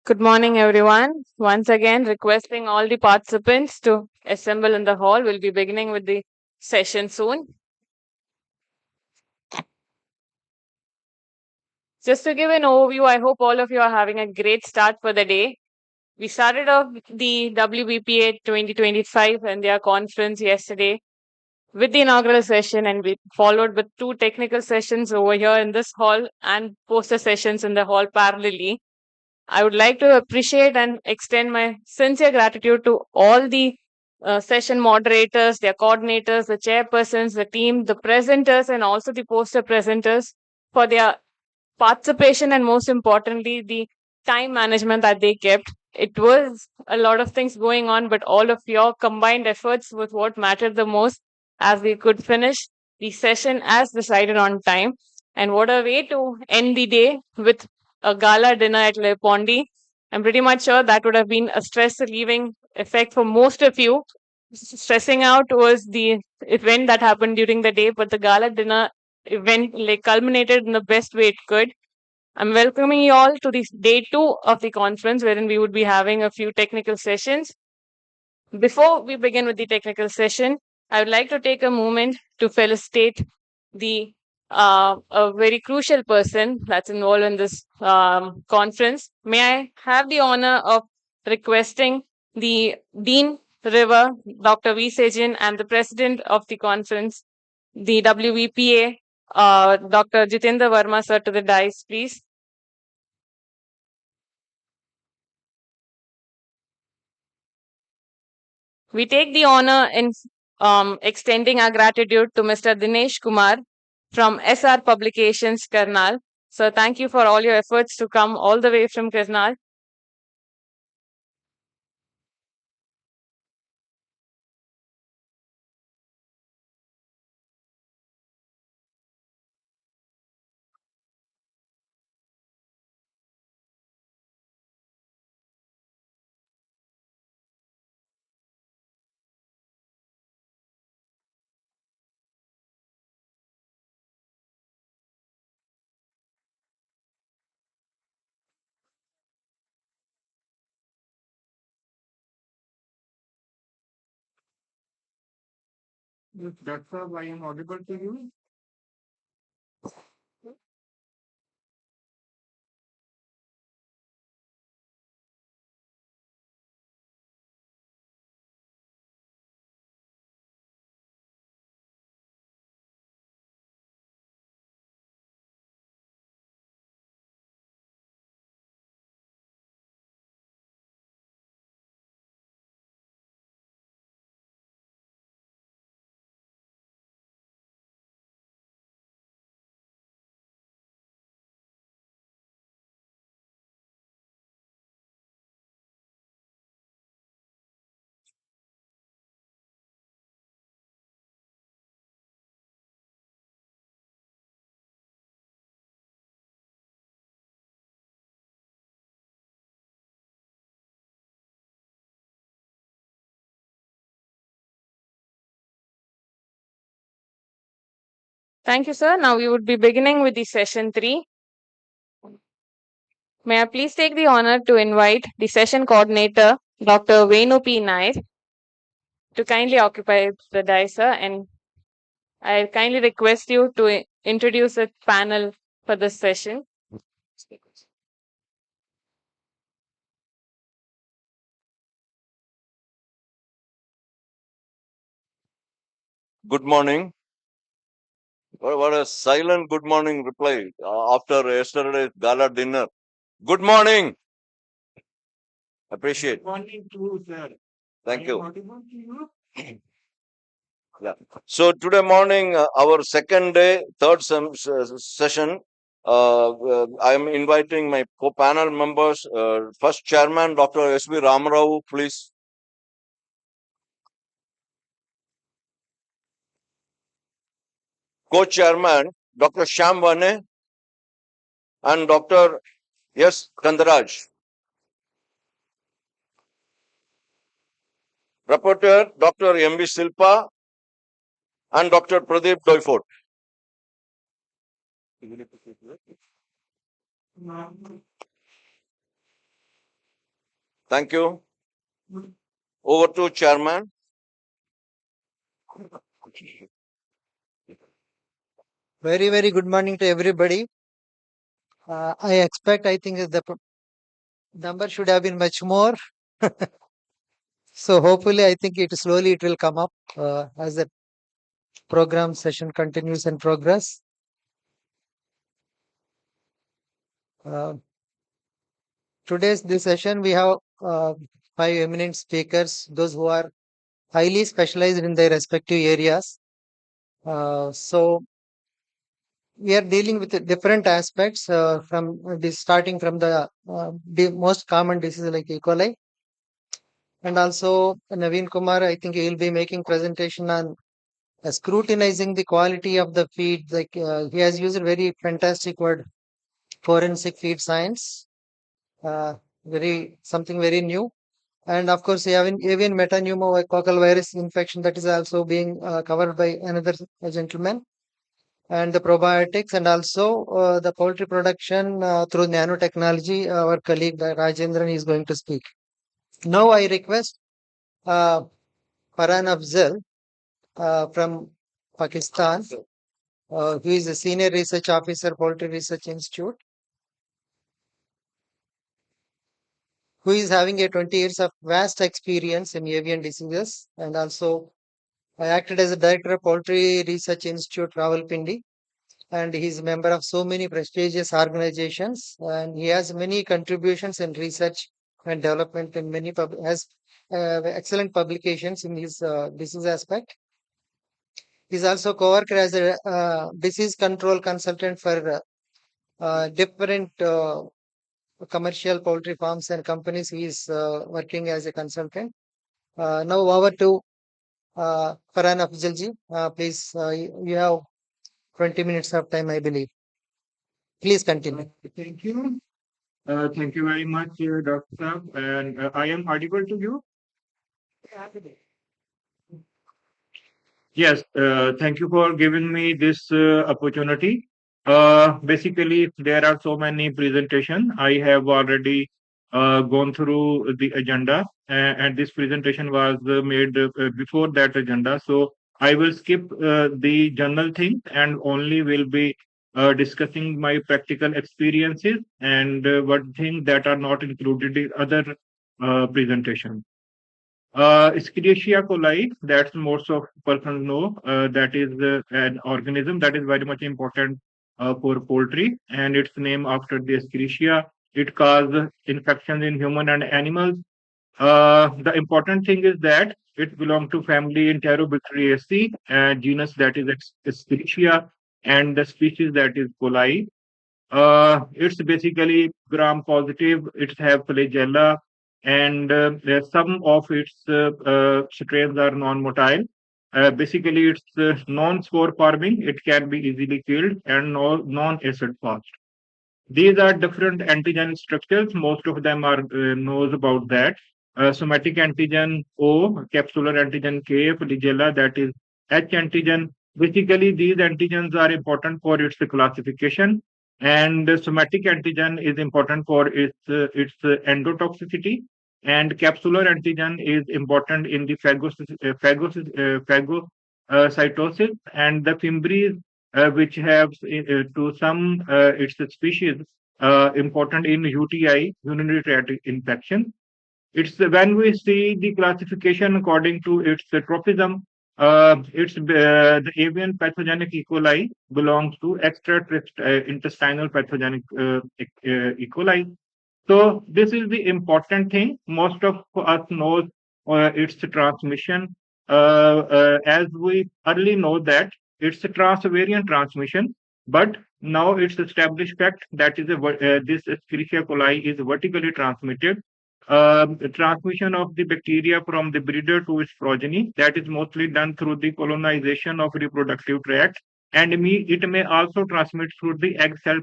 Good morning, everyone. Once again, requesting all the participants to assemble in the hall. We'll be beginning with the session soon. Just to give an overview, I hope all of you are having a great start for the day. We started off the Wvpa 2025 and their conference yesterday with the inaugural session, and we followed with two technical sessions over here in this hall and poster sessions in the hall parallelly. I would like to appreciate and extend my sincere gratitude to all the session moderators, their coordinators, the chairpersons, the team, the presenters, and also the poster presenters for their participation and most importantly, the time management that they kept. It was a lot of things going on, but all of your combined efforts was what mattered the most as we could finish the session as decided on time. And what a way to end the day with a gala dinner at Le Pondi. I'm pretty much sure that would have been a stress relieving effect for most of you. Stressing out was the event that happened during the day, but the gala dinner event culminated in the best way it could. I'm welcoming you all to this day two of the conference, wherein we would be having a few technical sessions. Before we begin with the technical session, I would like to take a moment to felicitate the a very crucial person that's involved in this conference. May I have the honor of requesting the Dean River, Dr. V. Sejan, and the President of the conference, the WVPA, Dr. Jitendra Verma, sir, to the dais, please. We take the honor in extending our gratitude to Mr. Dinesh Kumar from SR Publications, Karnal. So thank you for all your efforts to come all the way from Karnal. Doctor, I am audible to you. Thank you, sir. Now we would be beginning with the session 3. May I please take the honor to invite the session coordinator, Dr. Venu P. Nair, to kindly occupy the dais, sir, and I kindly request you to introduce a panel for this session. Good morning. What a silent good morning reply after yesterday's gala dinner. Good morning. Appreciate. Good morning to sir. Thank I am you. audible to you. Yeah. So today morning, our second day, third session. I am inviting my co-panel members. First chairman, Dr. S.B. Ramarao, please. Co-chairman, Dr. Shyam Vane and Dr. S. Kandaraj. Rapporteur, Dr. M.B. Silpa and Dr. Pradeep Doifort. Thank you. Over to Chairman. Very, very good morning to everybody. I think the number should have been much more. So hopefully, I think it will come up as the program session continues and progress. This session, we have 5 eminent speakers, those who are highly specialized in their respective areas. So we are dealing with different aspects starting from the most common diseases like E. coli. And also Naveen Kumar, I think he will be making presentation on scrutinizing the quality of the feed. He has used a very fantastic word, forensic feed science, something very new. And of course, avian metapneumovirus virus infection that is also being covered by another gentleman, and the probiotics, and also the poultry production through nanotechnology. Our colleague Rajendran is going to speak. Now I request Farhan Afzal from Pakistan, who is a senior research officer, Poultry Research Institute, who is having a 20 years of vast experience in avian diseases, and also I acted as a director of Poultry Research Institute, Rawalpindi, and he is a member of so many prestigious organizations, and he has many contributions in research and development, and has excellent publications in his disease aspect. He's also co-worker as a disease control consultant for different commercial poultry farms and companies. He is working as a consultant. Now over to Farhan Afzalji. Please, you have 20 minutes of time, I believe. Please continue. Thank you. Thank you very much, Dr. Saab. And I am audible to you? Yes, thank you for giving me this opportunity. Basically, there are so many presentations. I have already gone through the agenda, and this presentation was made before that agenda. So I will skip the general thing and only will be discussing my practical experiences and what things that are not included in other presentations. Escherichia coli, that's most of persons know, that is an organism that is very much important for poultry, and it's named after the Escherichia. It causes infections in human and animals. The important thing is that it belongs to family Enterobacteriaceae, genus that is Escherichia, and the species that is coli. It's basically gram positive. It have flagella, and some of its strains are non-motile. Basically, it's non-spore forming. It can be easily killed and non-acid fast. These are different antigen structures. Most of them are knows about that. Somatic antigen O, capsular antigen K, flagella, that is H antigen. Basically, these antigens are important for its classification, and somatic antigen is important for its endotoxicity, and capsular antigen is important in the phagocytosis, and the fimbriae which have to some its species important in UTI, urinary tract infection. It's when we see the classification according to its trophism, the avian pathogenic E. coli belongs to intestinal pathogenic E. coli. So this is the important thing. Most of us knows its transmission. As we early know that it's a transvariant transmission, but now it's established fact that is this Escherichia coli is vertically transmitted. The transmission of the bacteria from the breeder to its progeny, that is mostly done through the colonization of reproductive tract, and it may also transmit through the egg cell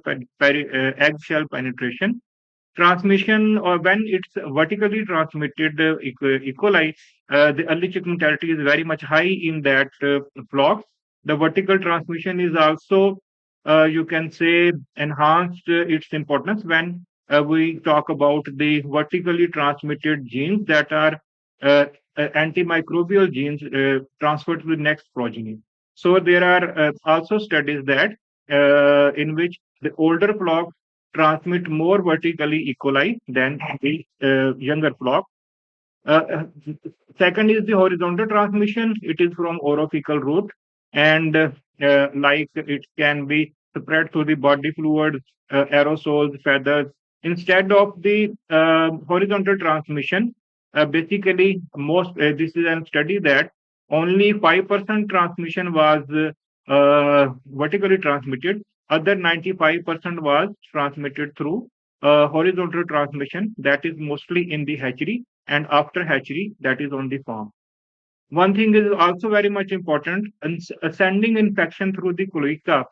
penetration. Transmission, or when it's vertically transmitted E. coli, the early chick mortality is very much high in that flock. The vertical transmission is also, you can say, enhanced its importance when we talk about the vertically transmitted genes that are antimicrobial genes transferred to the next progeny. So there are also studies that in which the older flock transmit more vertically E. coli than the younger flock. Second is the horizontal transmission. It is from orophycal route, and like it can be spread through the body fluid, aerosols, feathers. Instead of the horizontal transmission, basically most this is a study that only 5% transmission was vertically transmitted. Other 95% was transmitted through horizontal transmission, that is mostly in the hatchery, and after hatchery, that is on the farm. One thing is also very much important, sending infection through the cloaca,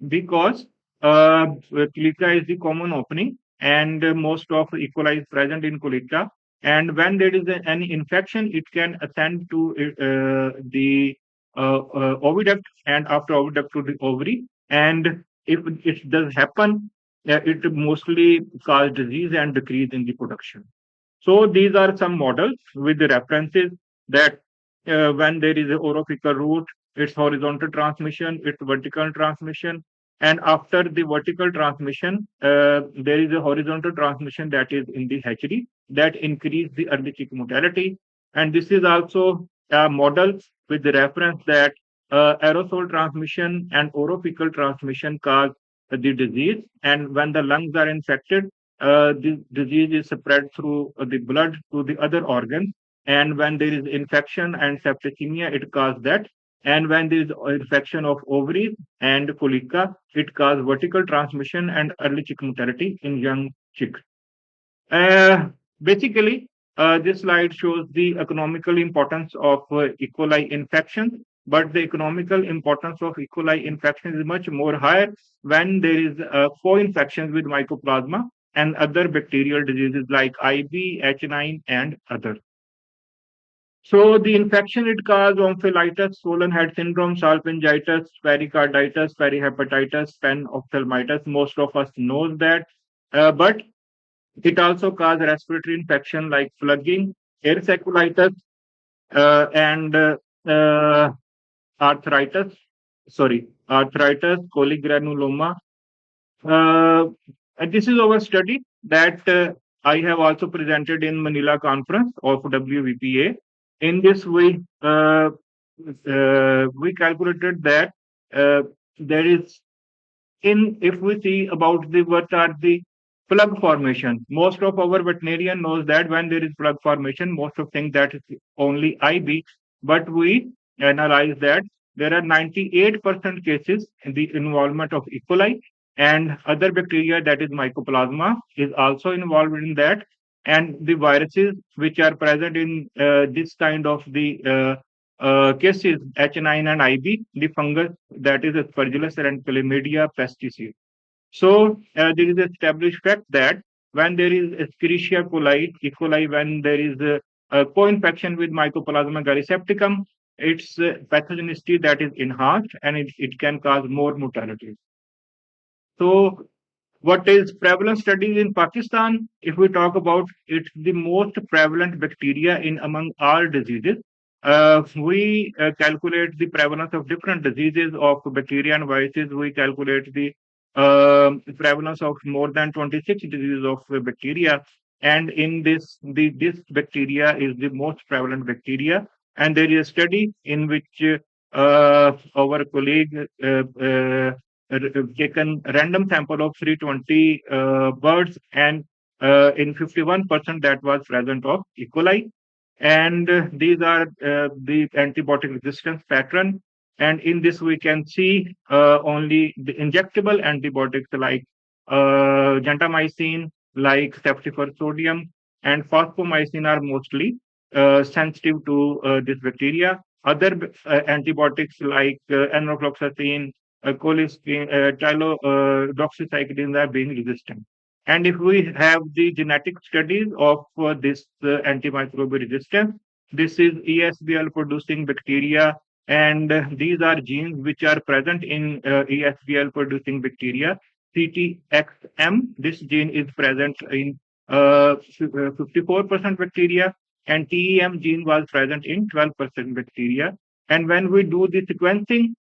because cloaca is the common opening, and most of E. coli is present in cloaca. And when there is any infection, it can ascend to the oviduct, and after oviduct to the ovary. And if it does happen, it mostly cause disease and decrease in the production. So these are some models with the references that when there is a orophycal route, it's horizontal transmission, it's vertical transmission, and after the vertical transmission, there is a horizontal transmission that is in the hatchery that increase the early chick mortality. And this is also a model with the reference that aerosol transmission and orophycal transmission cause the disease, and when the lungs are infected, the disease is spread through the blood to the other organs. And when there is infection and septicemia, it causes that. And when there is infection of ovaries and colica, it causes vertical transmission and early chick mortality in young chicks. Basically, this slide shows the economical importance of E. coli infection, but the economical importance of E. coli infection is much more higher when there is co-infections with mycoplasma and other bacterial diseases like IB, H9, and others. So the infection it causes omphalitis, swollen head syndrome, salpingitis, pericarditis, perihepatitis, panophthalmitis. Most of us knows that, but it also causes respiratory infection like flugging, erysipelas, and arthritis. Arthritis, polygranuloma. And this is our study that I have also presented in Manila conference of Wvpa. In this, we calculated that there is, if we see about the what are the plug formation, most of our veterinarian knows that when there is plug formation, most of think that is only IB, but we analyze that there are 98% cases in the involvement of E. coli, and other bacteria, that is mycoplasma, is also involved in that, and the viruses which are present in this kind of the cases, H9 and IB, the fungus, that is Aspergillus and Chlamydia pesticide. So there is established fact that when there is Escherichia coli, E. coli, when there is a co-infection with Mycoplasma gallisepticum, its pathogenicity that is enhanced, and it can cause more mortality. So what is prevalence studies in Pakistan? If we talk about, it's the most prevalent bacteria in among all diseases. We calculate the prevalence of different diseases of bacteria and viruses. We calculate the prevalence of more than 26 diseases of bacteria. And in this bacteria is the most prevalent bacteria. And there is a study in which our colleague taken random sample of 320 birds, and in 51% that was present of E. coli. And these are the antibiotic resistance pattern. And in this we can see only the injectable antibiotics like gentamicin, like ceftriaxone sodium, and phosphomycin are mostly sensitive to this bacteria. Other antibiotics like enrofloxacin, colistin, doxycycline are being resistant. And if we have the genetic studies of this antimicrobial resistance, this is ESBL producing bacteria, and these are genes which are present in ESBL producing bacteria. CTXM. This gene is present in 54% bacteria, and TEM gene was present in 12% bacteria. And when we do the sequencing,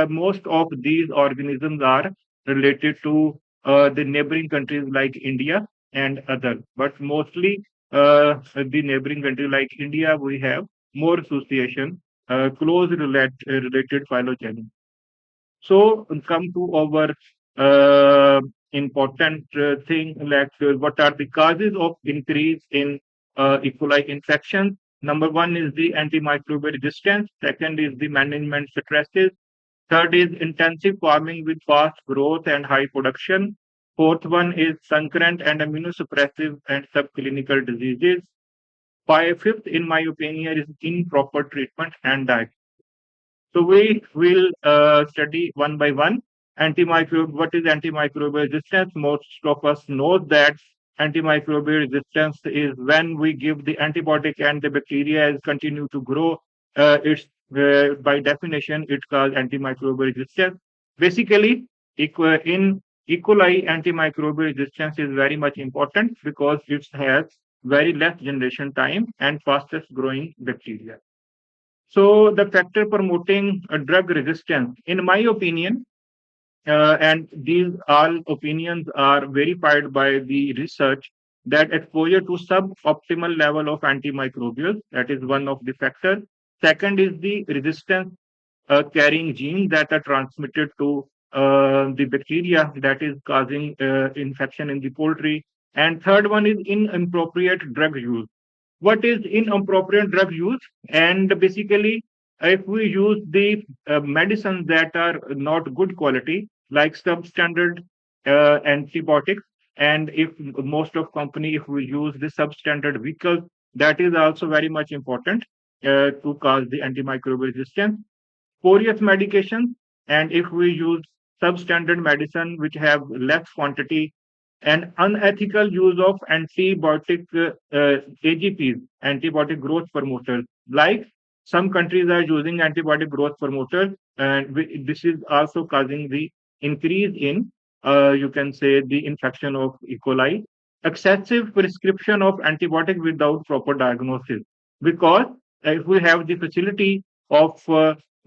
most of these organisms are related to the neighboring countries like India and other. But mostly the neighboring country like India, we have more association, related phylogeny. So come to our important thing, like what are the causes of increase in E. coli infections? Number one is the antimicrobial resistance. Second is the management stresses. Third is intensive farming with fast growth and high production. Fourth one is concurrent and immunosuppressive and subclinical diseases. Fifth, in my opinion, is improper treatment and diet. So we will study one by one. What is antimicrobial resistance? Most of us know that antimicrobial resistance is when we give the antibiotic and the bacteria continue to grow. It's by definition it causes antimicrobial resistance. Basically, in E. coli, antimicrobial resistance is very much important because it has very less generation time and fastest growing bacteria. So the factor promoting drug resistance, in my opinion, and these all opinions are verified by the research, that exposure to suboptimal level of antimicrobials, that is one of the factors. Second is the resistance carrying genes that are transmitted to the bacteria that is causing infection in the poultry. And third one is inappropriate drug use. What is inappropriate drug use? And basically, if we use the medicines that are not good quality, like substandard antibiotics, and if most of company, if we use the substandard vehicles, that is also very much important to cause the antimicrobial resistance. Spurious medications, and if we use substandard medicine which have less quantity, and unethical use of antibiotic AGPs, antibiotic growth promoters. Like some countries are using antibiotic growth promoters, and this is also causing the increase in, you can say, the infection of E. coli. Excessive prescription of antibiotic without proper diagnosis, because if we have the facility of,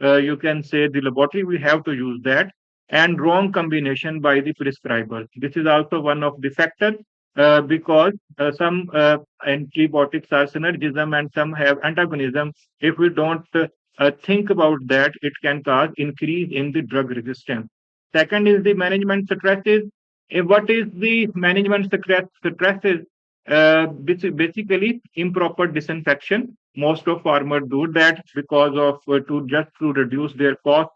you can say, the laboratory, we have to use that, and wrong combination by the prescriber. This is also one of the factors, because some antibiotics are synergism and some have antagonism. If we don't think about that, it can cause increase in the drug resistance. Second is the management stresses. What is the management stresses? Basically, improper disinfection. Most of farmers do that because of to reduce their cost,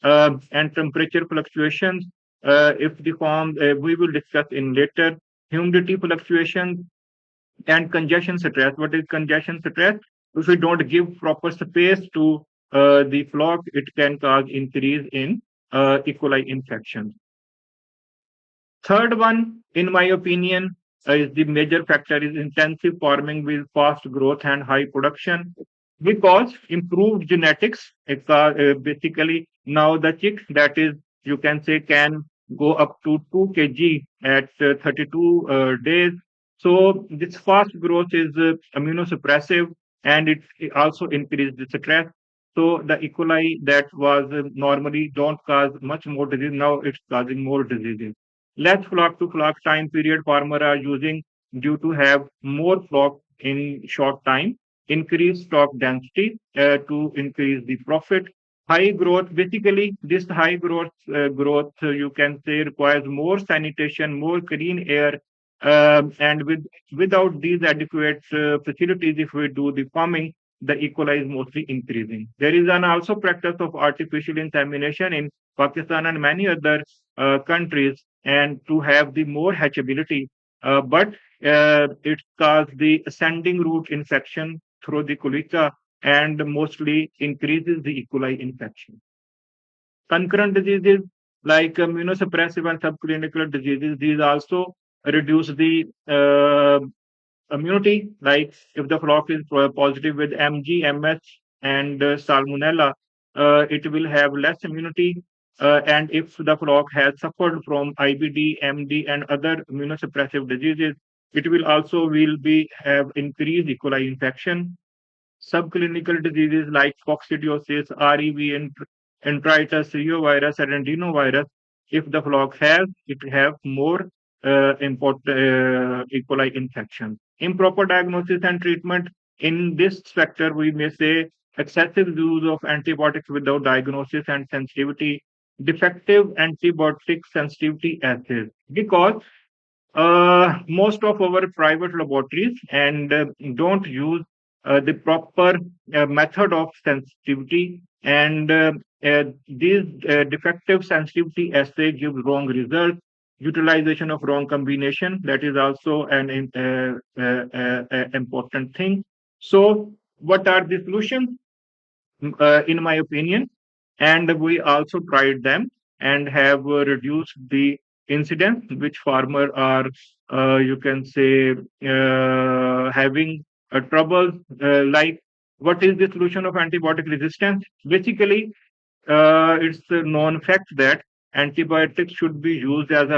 and temperature fluctuations. If the form, we will discuss in later, humidity fluctuations and congestion stress. What is congestion stress? If we don't give proper space to the flock, it can cause increase in E. coli infections. Third one, in my opinion, is the major factor is intensive farming with fast growth and high production, because improved genetics, basically now the chicks, that is, you can say, can go up to 2 kg at 32 days. So this fast growth is immunosuppressive, and it also increases the stress. So the E. coli that was normally don't cause much more disease, now it's causing more diseases. Less flock to flock time period farmer are using due to have more flock in short time, increase stock density to increase the profit. High growth, basically this high growth, you can say, requires more sanitation, more clean air, and without these adequate facilities, if we do the farming, the E. coli is mostly increasing. There is an also practice of artificial insemination in Pakistan and many other countries, and to have the more hatchability, but it causes the ascending route infection through the cloaca and mostly increases the E. coli infection. Concurrent diseases like immunosuppressive and subclinical diseases, these also reduce the immunity. Like if the flock is positive with MG, MS, and Salmonella, it will have less immunity. and if the flock has suffered from IBD, MD, and other immunosuppressive diseases, it will also will be have increased E. coli infection. Subclinical diseases like coccidiosis, REV, and enteritis, reovirus, and adenovirus. If the flock has, it have more E. coli infection. Improper diagnosis and treatment. In this sector, we may say excessive use of antibiotics without diagnosis and sensitivity, defective antibiotic sensitivity assays. Because most of our private laboratories and don't use the proper method of sensitivity, and these defective sensitivity assay gives wrong result. Utilization of wrong combination, that is also an important thing. So what are the solutions? In my opinion, and we also tried them and have reduced the incidence which farmer are, you can say, having trouble. Like, what is the solution of antibiotic resistance? Basically, it's a known fact that antibiotics should be used as a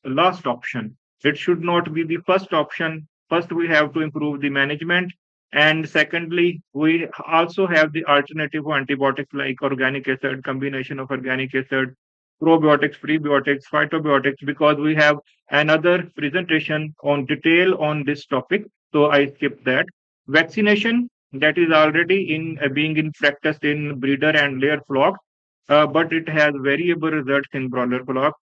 last option. It should not be the first option. First, we have to improve the management, and secondly, we also have the alternative antibiotics like organic acid, combination of organic acid, probiotics, prebiotics, phytobiotics, because we have another presentation on detail on this topic. So I skipped that. Vaccination, that is already in being in practice in breeder and layer flock, but it has variable results in broiler flock.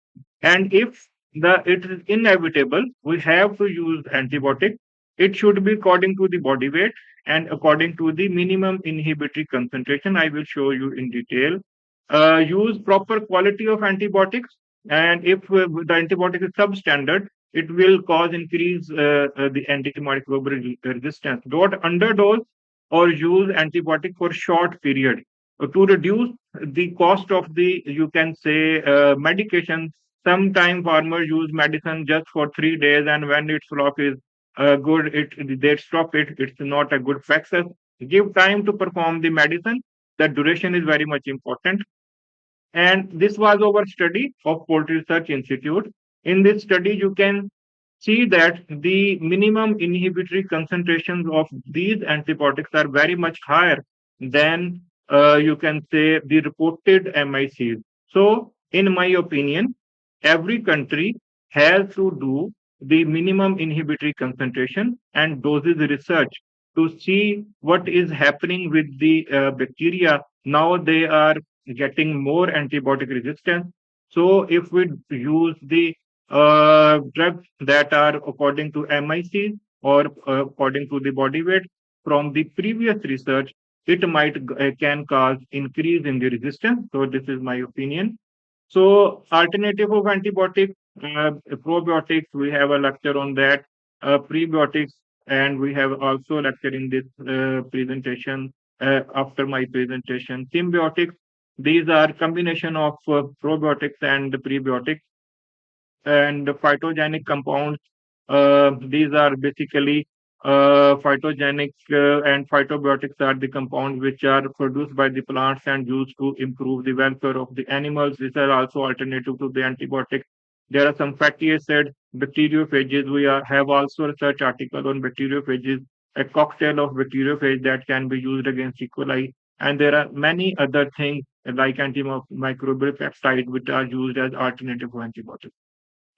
And if it is inevitable, we have to use antibiotic. It should be according to the body weight and according to the minimum inhibitory concentration. I will show you in detail. Use proper quality of antibiotics, and if the antibiotic is substandard, it will cause increase the antimicrobial resistance. Don't underdose or use antibiotic for short period to reduce the cost of the, you can say, medication. Sometimes farmers use medicine just for 3 days, and when its flock is good, they stop it. It's not a good practice. Give time to perform the medicine. The duration is very much important. And this was our study of Poultry Research Institute. In this study, you can see that the minimum inhibitory concentrations of these antibiotics are very much higher than, you can say, the reported MICs. So, in my opinion, every country has to do the minimum inhibitory concentration and doses research to see what is happening with the bacteria. Now they are getting more antibiotic resistance. So if we use the drugs that are according to MIC or according to the body weight from the previous research, it might can cause increase in the resistance. So this is my opinion. So alternative of antibiotics, probiotics, we have a lecture on that, prebiotics, and we have also lecture in this presentation after my presentation. Symbiotics, these are combination of probiotics and prebiotics, and phytogenic compounds. These are basically phytogenic and phytobiotics are the compounds which are produced by the plants and used to improve the welfare of the animals. These are also alternative to the antibiotics. There are some fatty acid, bacteriophages. We have also a research article on bacteriophages, a cocktail of bacteriophage that can be used against E. coli. And there are many other things like antimicrobial peptides which are used as alternative to antibiotics.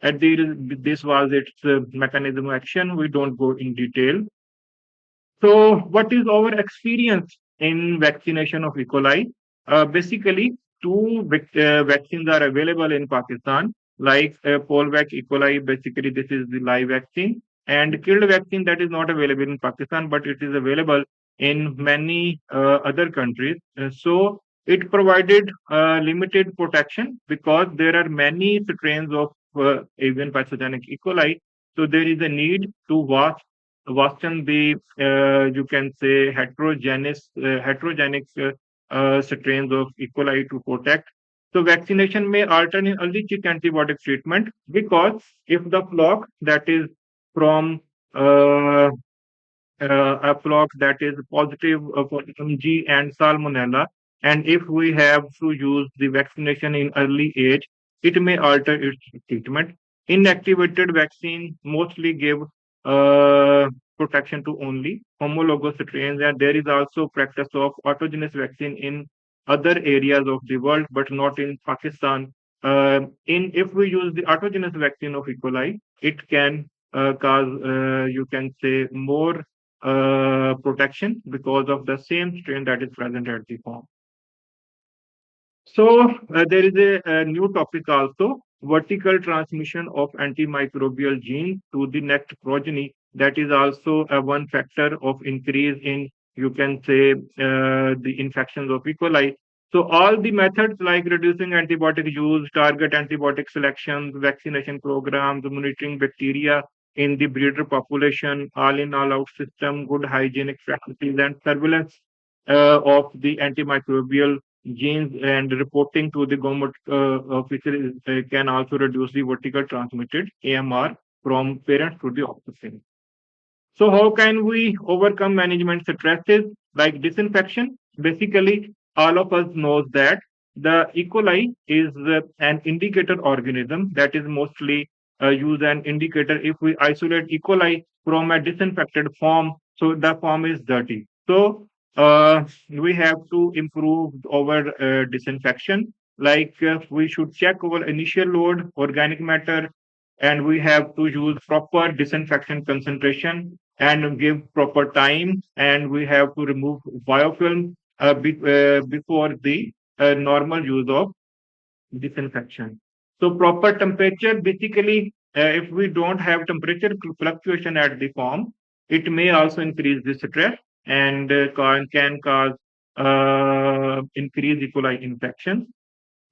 At this was its mechanism of action. We don't go in detail. So, what is our experience in vaccination of E. coli? Basically, two vaccines are available in Pakistan, like Polvac E. coli. Basically, this is the live vaccine, and killed vaccine that is not available in Pakistan, but it is available in many other countries. So, it provided limited protection because there are many strains of avian pathogenic E. coli. So, there is a need to worsen the, you can say, heterogenic strains of E. coli to protect. So vaccination may alter in early chick antibiotic treatment because if the flock that is from a flock that is positive for MG and Salmonella, And if we have to use the vaccination in early age, it may alter its treatment. Inactivated vaccines mostly give uh, protection to only homologous strains, and there is also practice of autogenous vaccine in other areas of the world, but not in Pakistan. In if we use the autogenous vaccine of E. coli, it can cause, you can say, more protection because of the same strain that is present at the farm. So there is a new topic also, vertical transmission of antimicrobial gene to the next progeny. That is also a one factor of increase in, you can say, the infections of E. coli. So all the methods like reducing antibiotic use, target antibiotic selections, vaccination programs, monitoring bacteria in the breeder population, all in all out system, good hygienic practices, and surveillance of the antimicrobial genes and reporting to the government officials can also reduce the vertical transmitted AMR from parents to the offspring. So how can we overcome management stresses like disinfection? Basically, all of us knows that the E. coli is an indicator organism that is mostly used an indicator. If we isolate E. coli from a disinfected form, so the form is dirty. So we have to improve our disinfection. Like we should check our initial load, organic matter, and we have to use proper disinfection concentration and give proper time, and we have to remove biofilm before the normal use of disinfection. So proper temperature, basically, if we don't have temperature fluctuation at the farm, it may also increase the stress and can cause increased E. coli infections.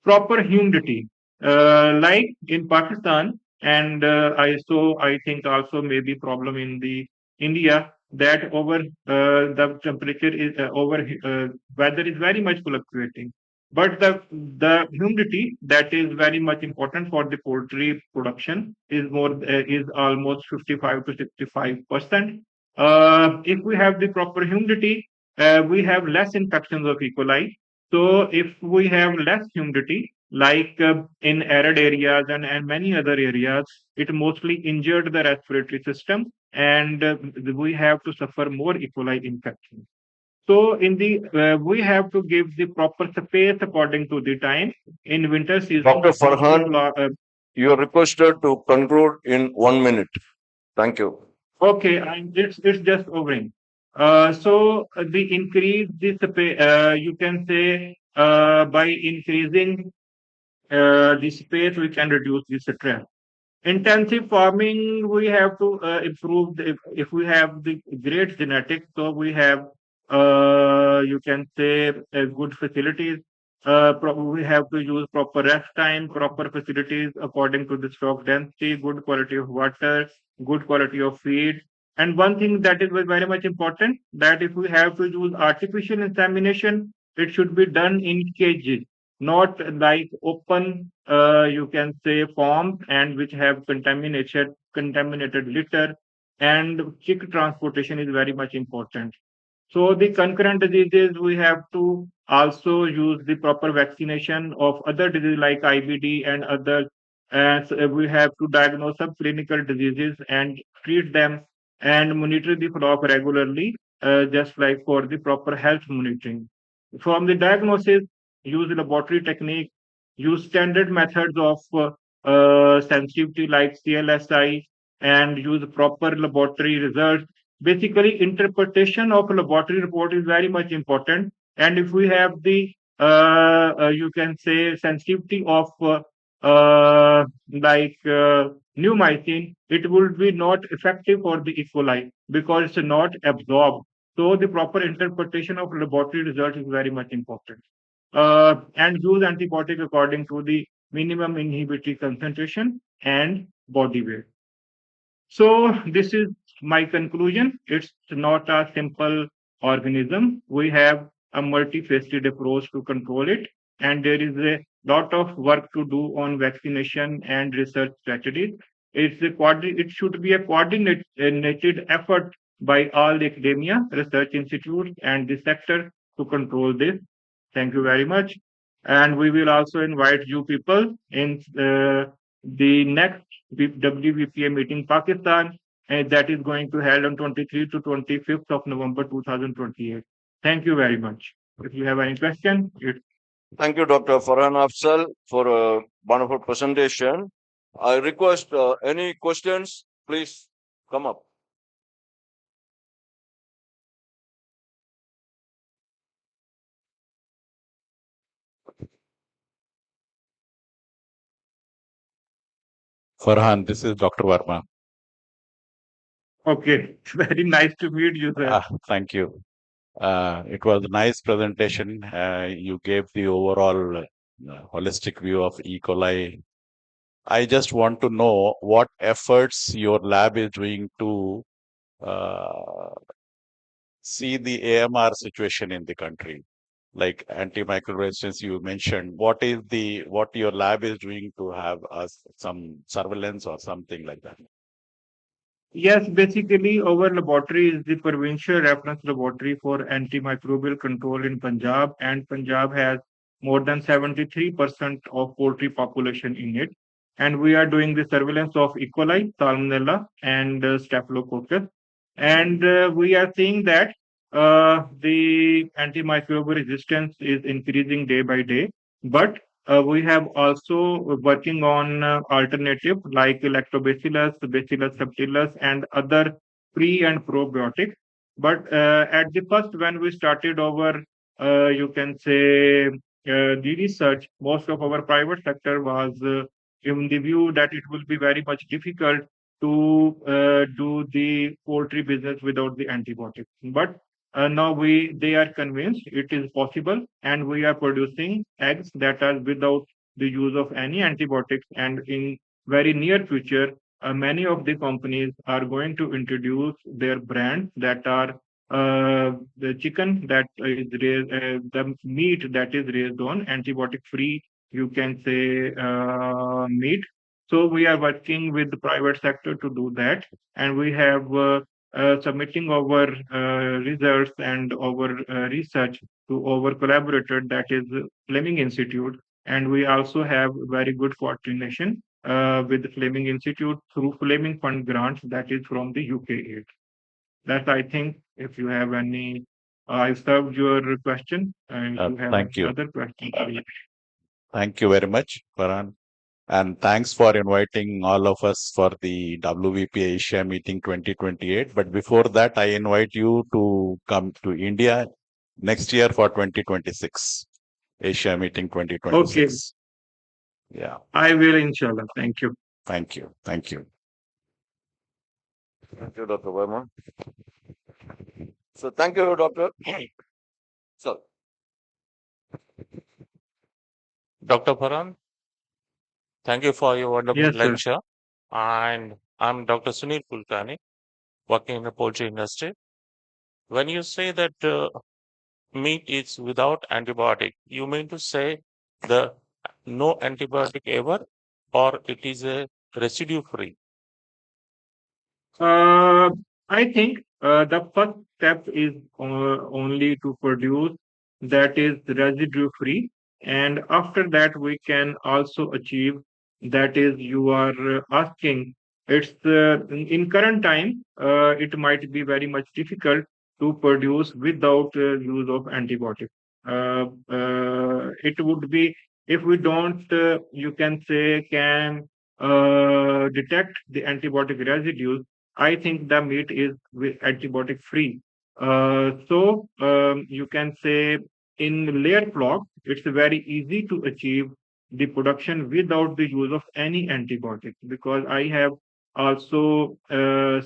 Proper humidity, like in Pakistan, and I think also maybe problem in the India that over the temperature is over weather is very much fluctuating. But the humidity that is very much important for the poultry production is almost 55 to 65%. If we have the proper humidity, we have less infections of E. coli. So if we have less humidity, like in arid areas and many other areas, it mostly injured the respiratory system, and we have to suffer more E. coli infection. So in the we have to give the proper space according to the time. In winter season, Dr. Farhan, you are requested to conclude in 1 minute. Thank you. okay, it's just overing. The increase this you can say by increasing the space we can reduce the stress. Intensive farming, we have to improve if we have the great genetics, so we have you can say good facilities. We have to use proper rest time, proper facilities according to the stock density, good quality of water, good quality of feed. And one thing that is very much important, that if we have to use artificial insemination, it should be done in cages, not like open, you can say, form, and which have contaminated litter, and chick transportation is very much important. So the concurrent diseases, we have to also use the proper vaccination of other diseases like IBD and others. And so we have to diagnose subclinical diseases and treat them and monitor the flock regularly, just like for the proper health monitoring. From the diagnosis, use laboratory technique, use standard methods of sensitivity like CLSI, and use proper laboratory results. Basically, interpretation of a laboratory report is very much important. And if we have the, you can say, sensitivity of neomycin, it will be not effective for the E. coli because it's not absorbed. So the proper interpretation of laboratory result is very much important. And use antibiotic according to the minimum inhibitory concentration and body weight. So this is my conclusion. It's not a simple organism. We have a multifaceted approach to control it, and there is a lot of work to do on vaccination and research strategies. It should be a coordinated effort by all the academia, research institutes, and the sector to control this. Thank you very much. And we will also invite you people in the next WVPA meeting Pakistan, and that is going to held on 23 to 25th of November 2028. Thank you very much. If you have any question, Thank you, Dr. Farhan Afzal, for a wonderful presentation. I request any questions, please come up. Farhan, this is Dr. Verma. okay. Very nice to meet you, sir. Thank you. It was a nice presentation. You gave the overall holistic view of E. coli. I just want to know what efforts your lab is doing to uh, see the AMR situation in the country, like antimicrobial resistance you mentioned. What your lab is doing to have some surveillance or something like that? Yes, basically, our laboratory is the provincial reference laboratory for antimicrobial control in Punjab, and Punjab has more than 73% of poultry population in it. And we are doing the surveillance of E. coli, Salmonella, and Staphylococcus. And we are seeing that the antimicrobial resistance is increasing day by day. But we have also working on alternative like lactobacillus, bacillus subtilis, and other pre and probiotics. But at the first, when we started our, you can say, the research, most of our private sector was in the view that it will be very much difficult to do the poultry business without the antibiotics. But now they are convinced it is possible, and we are producing eggs that are without the use of any antibiotics. And in very near future, many of the companies are going to introduce their brands that are the chicken that is raised, the meat that is raised on antibiotic free, you can say, meat. So we are working with the private sector to do that, and we have submitting our results and our research to our collaborator, that is Fleming Institute. And we also have very good coordination with the Fleming Institute through Fleming Fund grants that is from the UK aid. That I think, if you have any, I served your question, and if you have Thank any you. other questions, please. Thank you very much, Farhan. And thanks for inviting all of us for the WVP Asia Meeting 2028. But before that, I invite you to come to India next year for 2026, Asia Meeting 2026. Okay, Yeah, I will, inshallah. Thank you. thank you. Thank you. Thank you, Dr. Verma. So thank you, Doctor. So, Dr. Farhan, thank you for your wonderful Yes, sir. lecture. And I'm Dr. Sunil Kulkarni, working in the poultry industry. When you say that meat is without antibiotic, you mean to say the no antibiotic ever, or it is a residue free? Uh, I think the first step is only to produce that is residue free, and after that we can also achieve that is you are asking. It's in current time it might be very much difficult to produce without use of antibiotics. It would be if we don't, you can say, can detect the antibiotic residues. I think the meat is antibiotic free. So you can say in layer flock, it's very easy to achieve the production without the use of any antibiotic, because I have also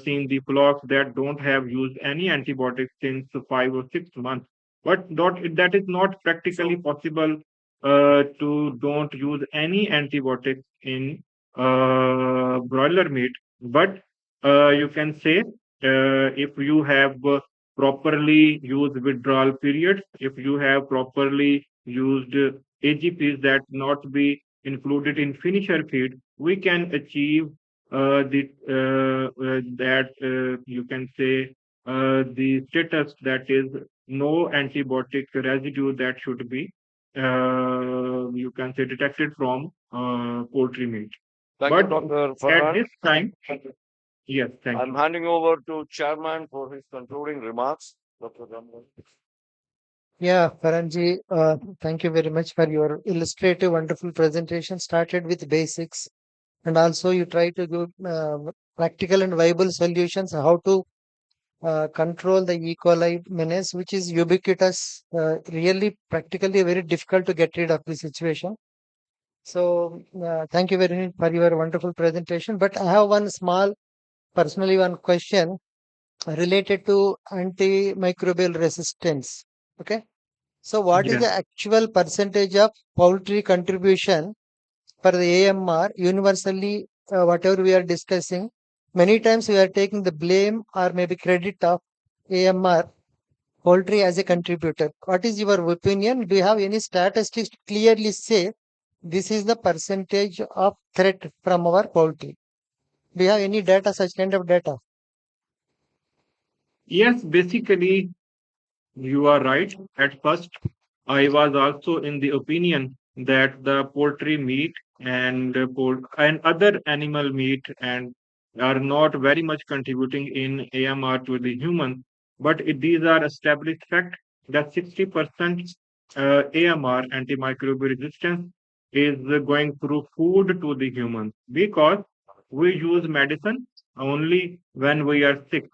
seen the flocks that don't have used any antibiotics since 5 or 6 months. But that is not practically possible to don't use any antibiotics in broiler meat. But you can say if you have properly used withdrawal periods, if you have properly used AGPs that not be included in finisher feed, we can achieve the that you can say the status that is no antibiotic residue that should be, you can say, detected from poultry meat. Thank you, But Dr. at Farhan. this time, yes, thank I'm you. handing over to Chairman for his concluding remarks. Dr. Ramon. Yeah, Paranji, thank you very much for your illustrative, wonderful presentation. Started with basics, and also you try to give practical and viable solutions how to control the E. coli menace, which is ubiquitous, really practically very difficult to get rid of the situation. So, thank you very much for your wonderful presentation. But I have one small, personally, one question related to antimicrobial resistance. Okay. So, what is Yes. the actual percentage of poultry contribution for the AMR universally? Whatever we are discussing, many times we are taking the blame or maybe credit of AMR poultry as a contributor. What is your opinion? Do you have any statistics to clearly say this is the percentage of threat from our poultry? Do you have any data, such kind of data? Yes, basically, you are right. At first, I was also in the opinion that the poultry meat and and other animal meat and are not very much contributing in AMR to the human. But these are established fact that 60% AMR, antimicrobial resistance, is going through food to the human because we use medicine only when we are sick,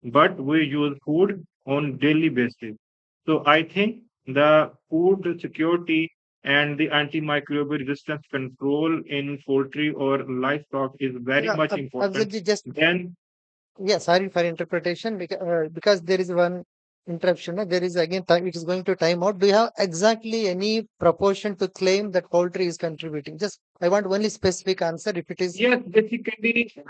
but we use food on daily basis. So I think the food security and the antimicrobial resistance control in poultry or livestock is very Yeah, much important. Abdulji, just Then, yeah, sorry for interpretation because there is one interruption. There is again time which is going to time out. Do you have exactly any proportion to claim that poultry is contributing? Just I want only specific answer. If it is yes, basically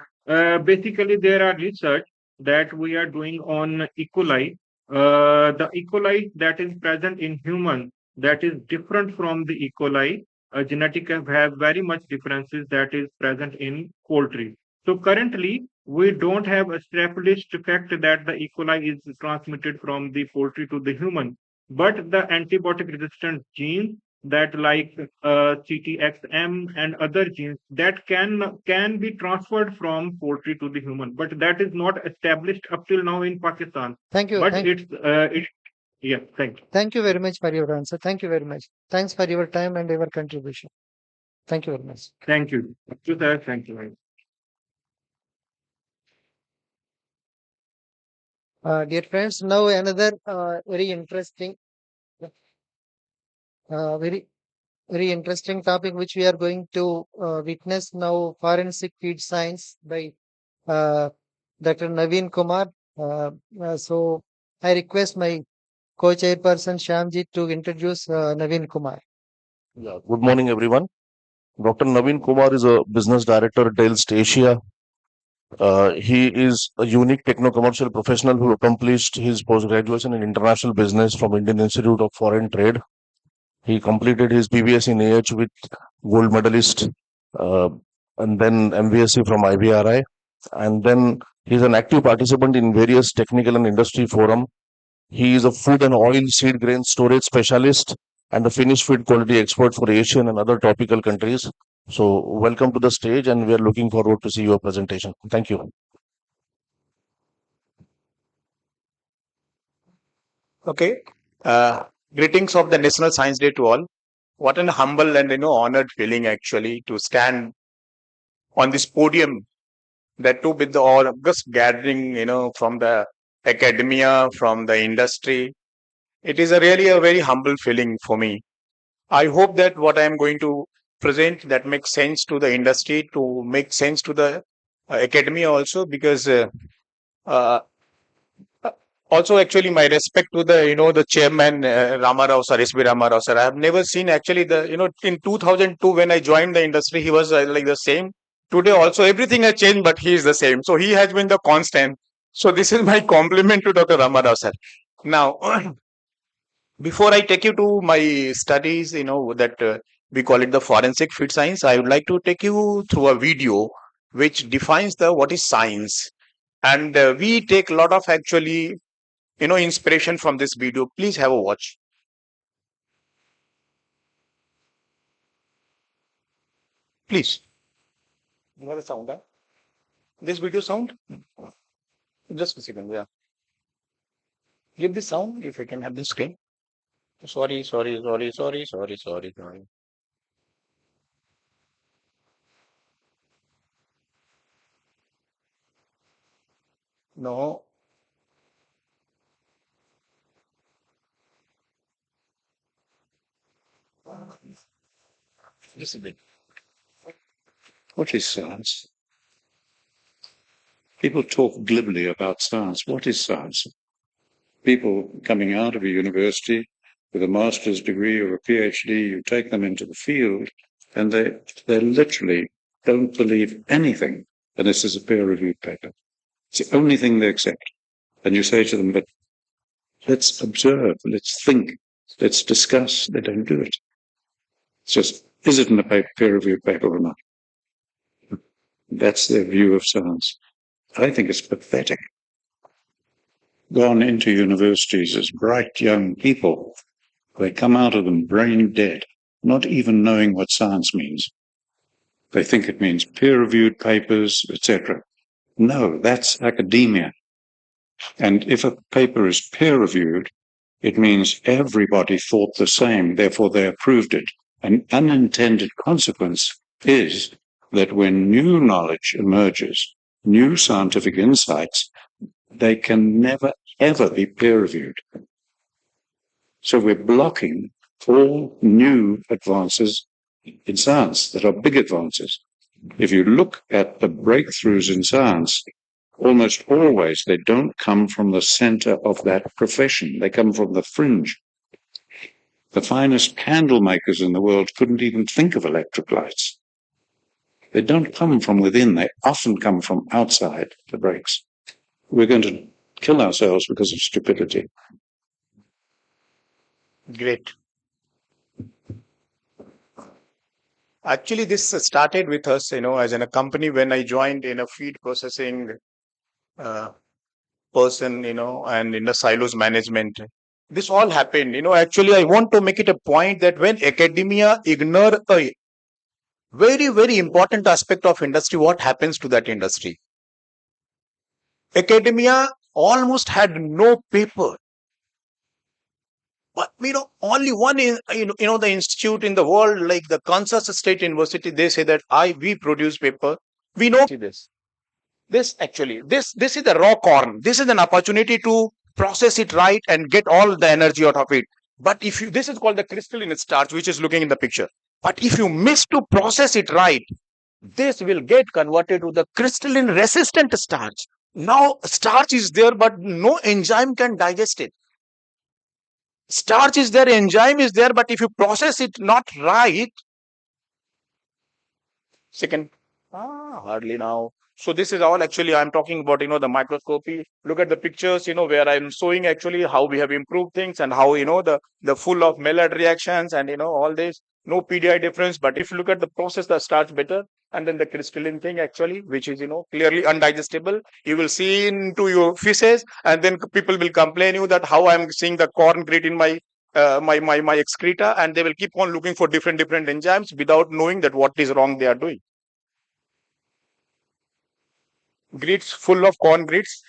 there are research that we are doing on E. coli. The E. coli that is present in human that is different from the E. coli. Genetic have very much differences that is present in poultry. So currently we don't have established fact that the E. coli is transmitted from the poultry to the human, but the antibiotic resistant genes that like CTXM and other genes that can be transferred from poultry to the human, but that is not established up till now in Pakistan. thank you, But it yeah, thank you. thank you very much for your answer. Thank you very much. Thanks for your time and your contribution. Thank you very much. Thank you. Thank you, sir. Thank you very much. Dear friends, now another very interesting, very interesting topic which we are going to witness now: forensic feed science by uh, Dr. Naveen Kumar. So I request my co-chairperson Shyamji to introduce Naveen Kumar. Yeah, good morning, everyone. Dr. Naveen Kumar is a business director at Delst Asia. He is a unique techno-commercial professional who accomplished his post-graduation in international business from Indian Institute of Foreign Trade. He completed his BBS in AH with gold medalist, uh, and then MVSC from IBRI. And then he's an active participant in various technical and industry forum. He is a food and oil seed grain storage specialist and a finished feed quality expert for Asian and other tropical countries. So, welcome to the stage, and we are looking forward to see your presentation. Thank you. Okay. Greetings of the National Science Day to all. What an humble and honored feeling actually to stand on this podium. That too with all of us gathering, from the academia, from the industry. It is really a very humble feeling for me. I hope that what I am going to present that makes sense to the industry, to make sense to the academia also, because uh, also actually my respect to the the chairman Ramarao sir, SB Ramarao sir. I have never seen actually the in 2002 when I joined the industry, he was like the same. Today also everything has changed, but he is the same. So he has been the constant. So this is my compliment to Dr. Ramarao sir. Now, before I take you to my studies, that we call it the forensic feed science, I would like to take you through a video which defines the what is science. And we take a lot of actually inspiration from this video, please have a watch. Please. You have a sound, huh? This video sound? Just a second, yeah. Give this sound if I can have the screen. Sorry. No. Just a bit. What is science? People talk glibly about science. What is science? People coming out of a university with a master's degree or a PhD, you take them into the field and they literally don't believe anything unless there's a peer-reviewed paper. It's the only thing they accept. And you say to them, but let's observe, let's think, let's discuss. They don't do it. It's just, is it in a peer-reviewed paper or not? That's their view of science. I think it's pathetic. Gone into universities as bright young people. They come out of them brain dead, not even knowing what science means. They think it means peer-reviewed papers, etc. No, that's academia. And if a paper is peer-reviewed, it means everybody thought the same, therefore they approved it. An unintended consequence is that when new knowledge emerges, new scientific insights, they can never, ever be peer-reviewed. So we're blocking all new advances in science that are big advances. If you look at the breakthroughs in science, almost always they don't come from the center of that profession. They come from the fringe. The finest candle makers in the world couldn't even think of electric lights. They don't come from within. They often come from outside the breaks. We're going to kill ourselves because of stupidity. Great. Actually, this started with us, as in a company when I joined in a feed processing person, and in the silos management. This all happened, actually I want to make it a point that when academia ignore a very, very important aspect of industry, what happens to that industry? Academia almost had no paper. But only one the institute in the world, like the Kansas State University, they say that we produce paper. We know this. This is the raw corn. This is an opportunity to process it right and get all the energy out of it. But this is called the crystalline starch, which is looking in the picture. But if you miss to process it right, this will get converted to the crystalline resistant starch. Now starch is there, but no enzyme can digest it. Starch is there, enzyme is there, but if you process it not right, hardly now. So this is all actually I'm talking about, the microscopy. Look at the pictures, where I'm showing actually how we have improved things and how, the full of Maillard reactions and, all this. No PDI difference, but if you look at the process, the starch better. And then the crystalline thing actually, which is, clearly undigestible. You will see into your feces and then people will complain you that how I'm seeing the corn grit in my my excreta, and they will keep on looking for different enzymes without knowing that what is wrong they are doing. Grits full of corn grits.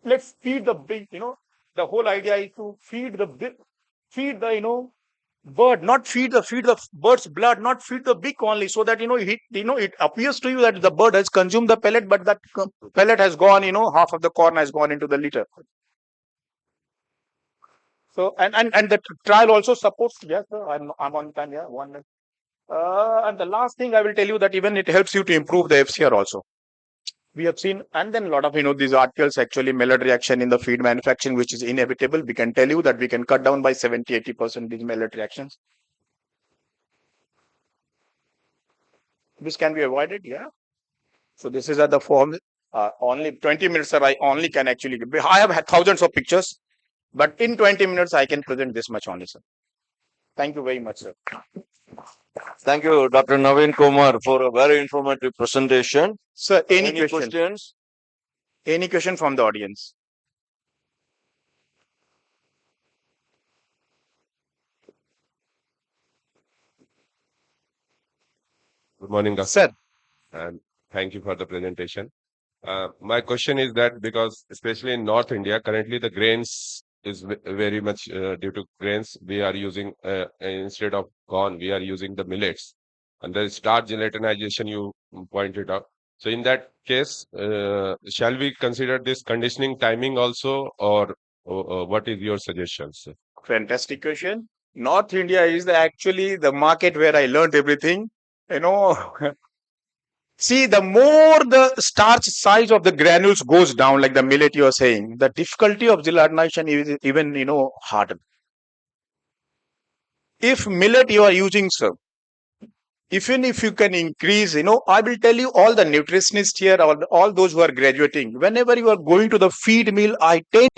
Let's feed the big, the whole idea is to feed the bird, not feed the bird's blood, not feed the beak only, so that it appears to you that the bird has consumed the pellet, but that pellet has gone, half of the corn has gone into the litter. So and the trial also supports. Yes, sir, I'm on time. Yeah, 1 minute. And the last thing I will tell you that even it helps you to improve the FCR also. We have seen, and then a lot of these articles actually Maillard reaction in the feed manufacturing, which is inevitable. We can tell you that we can cut down by 70-80% these Maillard reactions. This can be avoided, yeah. So this is at the form. Only 20 minutes, sir. I only can actually. I have had thousands of pictures, but in 20 minutes I can present this much only, sir. Thank you very much, sir. Thank you, Dr. Naveen Kumar, for a very informative presentation. Sir, any questions? Any question from the audience? Good morning, Doctor. Sir, And thank you for the presentation. My question is that because especially in North India, currently the grains is very much due to grains, we are using instead of corn, we are using the millets. And the starch gelatinization you pointed out. So in that case, shall we consider this conditioning timing also, or what is your suggestions? fantastic question. North India is actually the market where I learned everything. You know, see, the more the starch size of the granules goes down, like the millet you are saying, the difficulty of gelatinization is even, harder. If millet you are using, sir, even if you can increase, I will tell you all the nutritionists here, all those who are graduating, whenever you are going to the feed mill, I take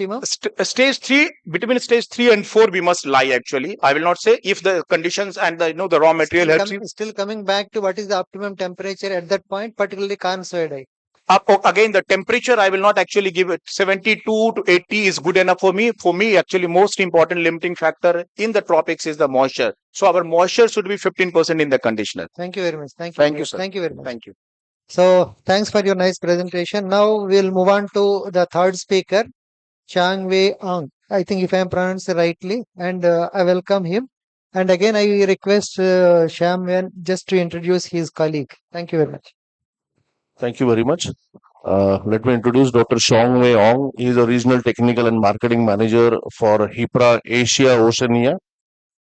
stage 3, between stage 3 and 4, we must lie actually. I will not say if the conditions and the raw material helps you. Still coming back to what is the optimum temperature at that point, particularly corn soy. Again, the temperature, I will not actually give it. 72 to 80 is good enough for me. For me, actually, most important limiting factor in the tropics is the moisture. So our moisture should be 15% in the conditioner. Thank you very much. Thank you, sir. Thank you very much. Thank you. So thanks for your nice presentation. Now we'll move on to the third speaker, Chang Wei Ang. I think if I am pronounced rightly, and I welcome him. And again, I request Sham Wen just to introduce his colleague. Thank you very much. Thank you very much. Let me introduce Dr. Xiong Wei Ong. He is a regional technical and marketing manager for HIPRA Asia Oceania,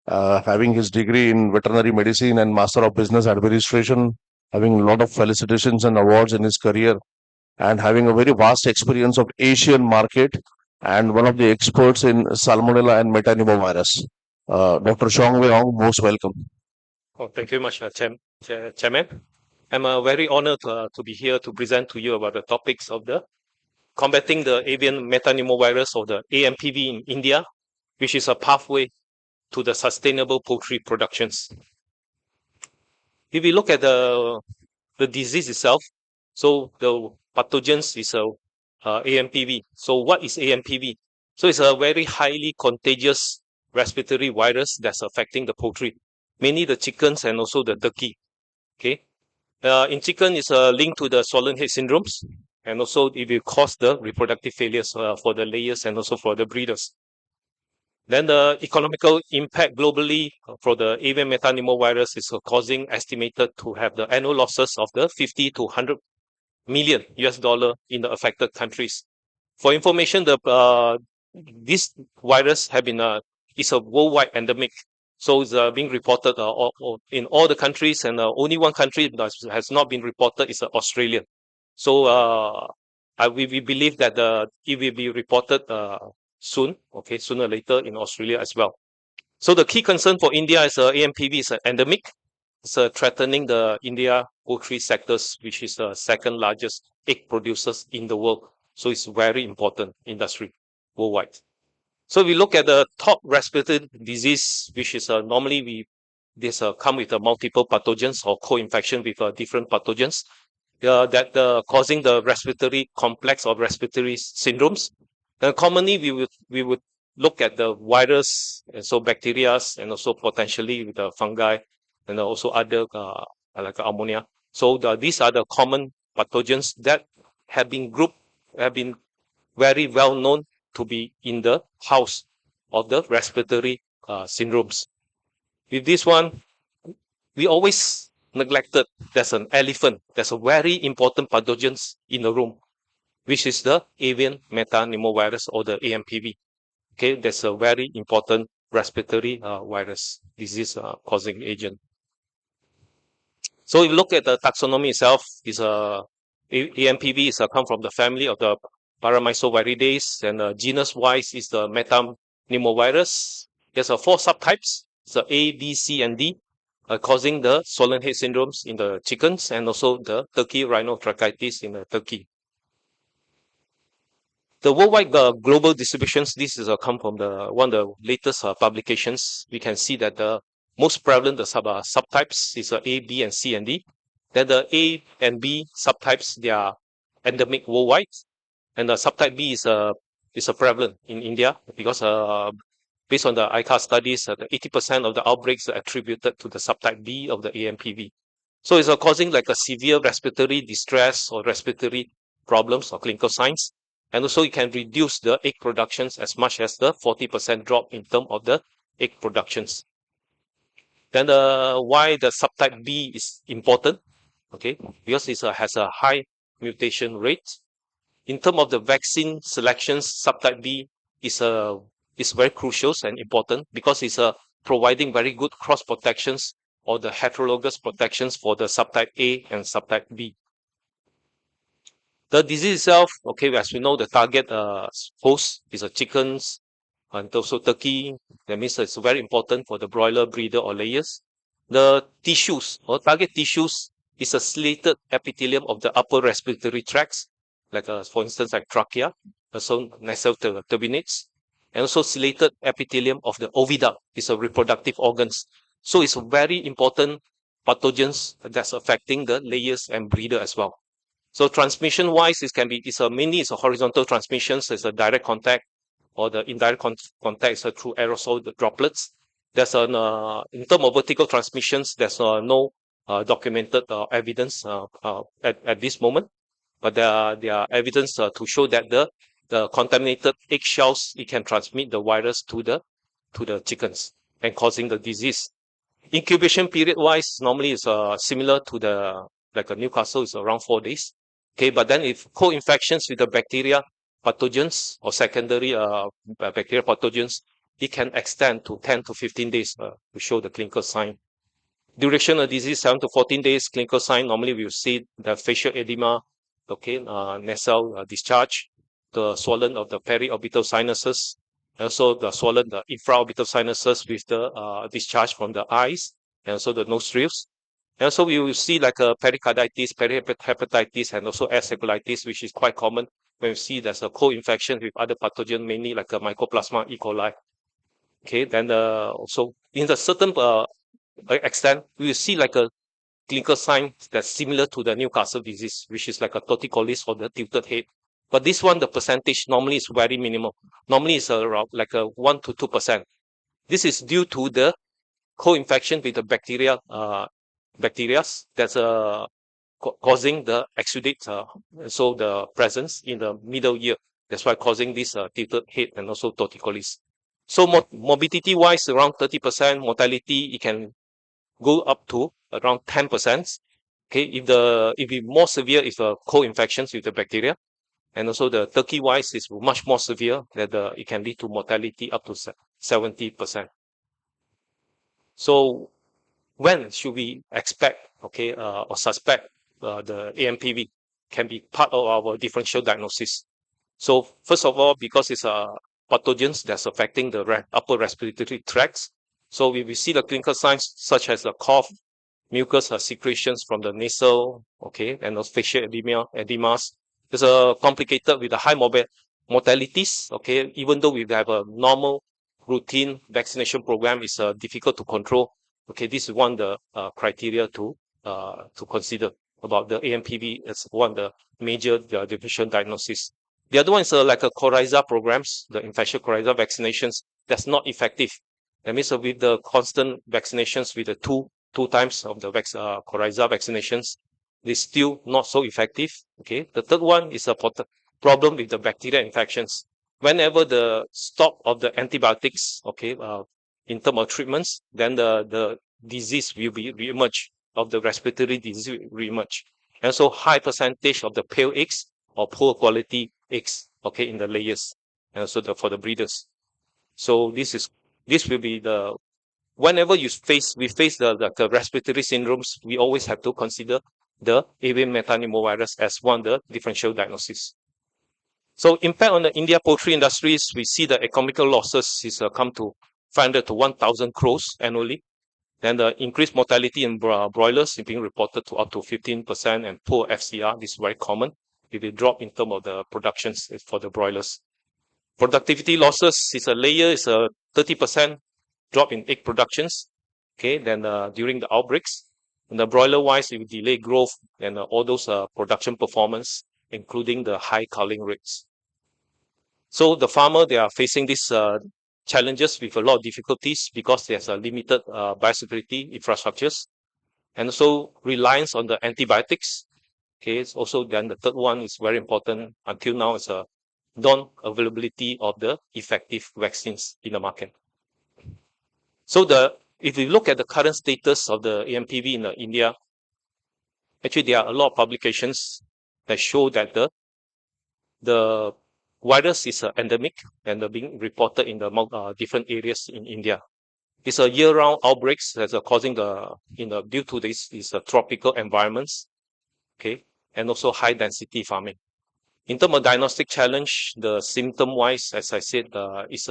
having his degree in veterinary medicine and Master of Business Administration, having a lot of felicitations and awards in his career, and having a very vast experience of Asian market, and one of the experts in Salmonella and Metapneumovirus. Dr. Xiong Wei Ong, most welcome. Oh, thank you very much, Chairman. I'm very honored to be here to present to you about the topics of the combating the avian metapneumovirus or the AMPV in India, which is a pathway to the sustainable poultry productions. If we look at the disease itself, so the pathogens is AMPV. So what is AMPV? So it's a very highly contagious respiratory virus that's affecting the poultry, mainly the chickens and also the turkey. Okay. In chicken, it's linked to the swollen head syndromes, and also it will cause the reproductive failures for the layers and also for the breeders. Then the economical impact globally for the avian metapneumovirus is causing estimated to have the annual losses of the 50 to 100 million US dollar in the affected countries. For information, this virus have been is a worldwide endemic. So it's being reported in all the countries, and only one country that has not been reported is Australia. So we believe that it will be reported soon, okay, sooner or later in Australia as well. So the key concern for India is AMPV is an endemic. It's threatening the India poultry sectors, which is the second largest egg producers in the world. So it's very important industry worldwide. So we look at the top respiratory disease, which is normally this come with multiple pathogens or co-infection with different pathogens that causing the respiratory complex or respiratory syndromes. Commonly, we would look at the virus, and so bacteria, and also potentially with the fungi, and also other like ammonia. So these are the common pathogens that have been very well known to be in the house of the respiratory syndromes. With this one, we always neglected there's an elephant. There's a very important pathogens in the room, which is the avian metapneumovirus or the AMPV. Okay, that's a very important respiratory virus disease causing agent. So if you look at the taxonomy itself, is AMPV is come from the family of the Paramyxoviridae, and genus-wise is the metapneumovirus. There's 4 subtypes. It's A, B, C, and D, causing the swollen head syndromes in the chickens and also the turkey rhinotracheitis in the turkey. The worldwide global distributions, this is come from one of the latest publications. We can see that the most prevalent subtypes is A, B, and C, and D. Then the A and B subtypes, they are endemic worldwide. And the subtype B is prevalent in India because based on the ICAR studies, 80% of the outbreaks are attributed to the subtype B of the AMPV. So it's causing like a severe respiratory distress or respiratory problems or clinical signs. And also it can reduce the egg productions as much as the 40% drop in terms of the egg productions. Then why the subtype B is important? Okay, because it has a high mutation rate. In terms of the vaccine selections, subtype B is very crucial and important because it's providing very good cross protections or the heterologous protections for the subtype A and subtype B. The disease itself, okay, as we know, the target host is a chickens and also turkey. That means it's very important for the broiler, breeder, or layers. The tissues or target tissues is a slated epithelium of the upper respiratory tracts, like for instance, like trachea, also nasal turbinates, and also slated epithelium of the oviduct is a reproductive organs. So it's very important pathogens that's affecting the layers and breeder as well. So transmission wise, mainly it's a horizontal transmission, so it's a direct contact, or the indirect contact is through aerosol droplets. There's in terms of vertical transmissions, there's no documented evidence at this moment, but there are evidence to show that the contaminated eggshells, it can transmit the virus to the chickens and causing the disease. Incubation period wise, normally is similar to like a Newcastle is around 4 days. Okay, but then if co-infections with the bacteria pathogens or secondary bacterial pathogens, it can extend to 10 to 15 days to show the clinical sign. Duration of disease 7 to 14 days. Clinical sign, normally we will see the facial edema, okay, nasal discharge, the swollen of the periorbital sinuses, also the swollen the infraorbital sinuses with the discharge from the eyes, and also the nostrils. And also we will see like a pericarditis, perihepatitis, and also ascolitis, which is quite common when we see there's a co-infection with other pathogen, mainly like a Mycoplasma E. coli. Okay, then also in a certain extent, we will see like a clinical sign that's similar to the Newcastle disease, which is like a torticollis or the tilted head. But this one, the percentage normally is very minimal. Normally it's around like a 1 to 2%. This is due to the co-infection with the bacteria that's causing the exudate, so the presence in the middle ear. That's why causing this tilted head and also torticollis. So morbidity wise, around 30%. Mortality, it can go up to around 10%. Okay, if it's more severe, if co-infections with the bacteria, and also the turkey wise is much more severe, that it can lead to mortality up to 70%. So when should we expect, okay, or suspect the AMPV can be part of our differential diagnosis? So first of all, because it's pathogens that's affecting the upper respiratory tracts. So if we see the clinical signs such as the cough, mucus secretions from the nasal, okay, and those facial edemas, it's complicated with the high mortalities, okay, even though we have a normal routine vaccination program, is difficult to control. Okay, this is one of the criteria to consider about the AMPV as one of the major differential diagnosis. The other one is like a coryza programs, the infection coryza vaccinations, that's not effective. That means with the constant vaccinations with the two times of the coryza vaccinations, it's still not so effective. Okay, the third one is a problem with the bacterial infections. Whenever the stop of the antibiotics, okay, in terms of treatments, then the disease will be reemerge, of the respiratory disease will reemerge. And so high percentage of the pale eggs or poor quality eggs, okay, in the layers, and so for the breeders. So this will be whenever we face the respiratory syndromes, we always have to consider the avian metapneumovirus as one of the differential diagnosis. So impact on the India poultry industries, we see the economical losses is come to 500 to 1,000 crores annually. Then the increased mortality in broilers is being reported to up to 15%, and poor FCR, this is very common. If it drop in terms of the productions for the broilers. Productivity losses is a 30% drop in egg productions. Okay, then during the outbreaks. And the broiler wise, it will delay growth and all those production performance, including the high culling rates. So the farmer, they are facing these challenges with a lot of difficulties because there's a limited biosecurity infrastructures. and also reliance on the antibiotics. Okay, it's also then the third one is very important until now is a non-availability of the effective vaccines in the market. So if we look at the current status of the AMPV in India, actually there are a lot of publications that show that the virus is endemic and being reported in the different areas in India. It's a year-round outbreaks that's causing due to these tropical environments, okay, and also high density farming. In terms of diagnostic challenge, the symptom-wise, as I said, is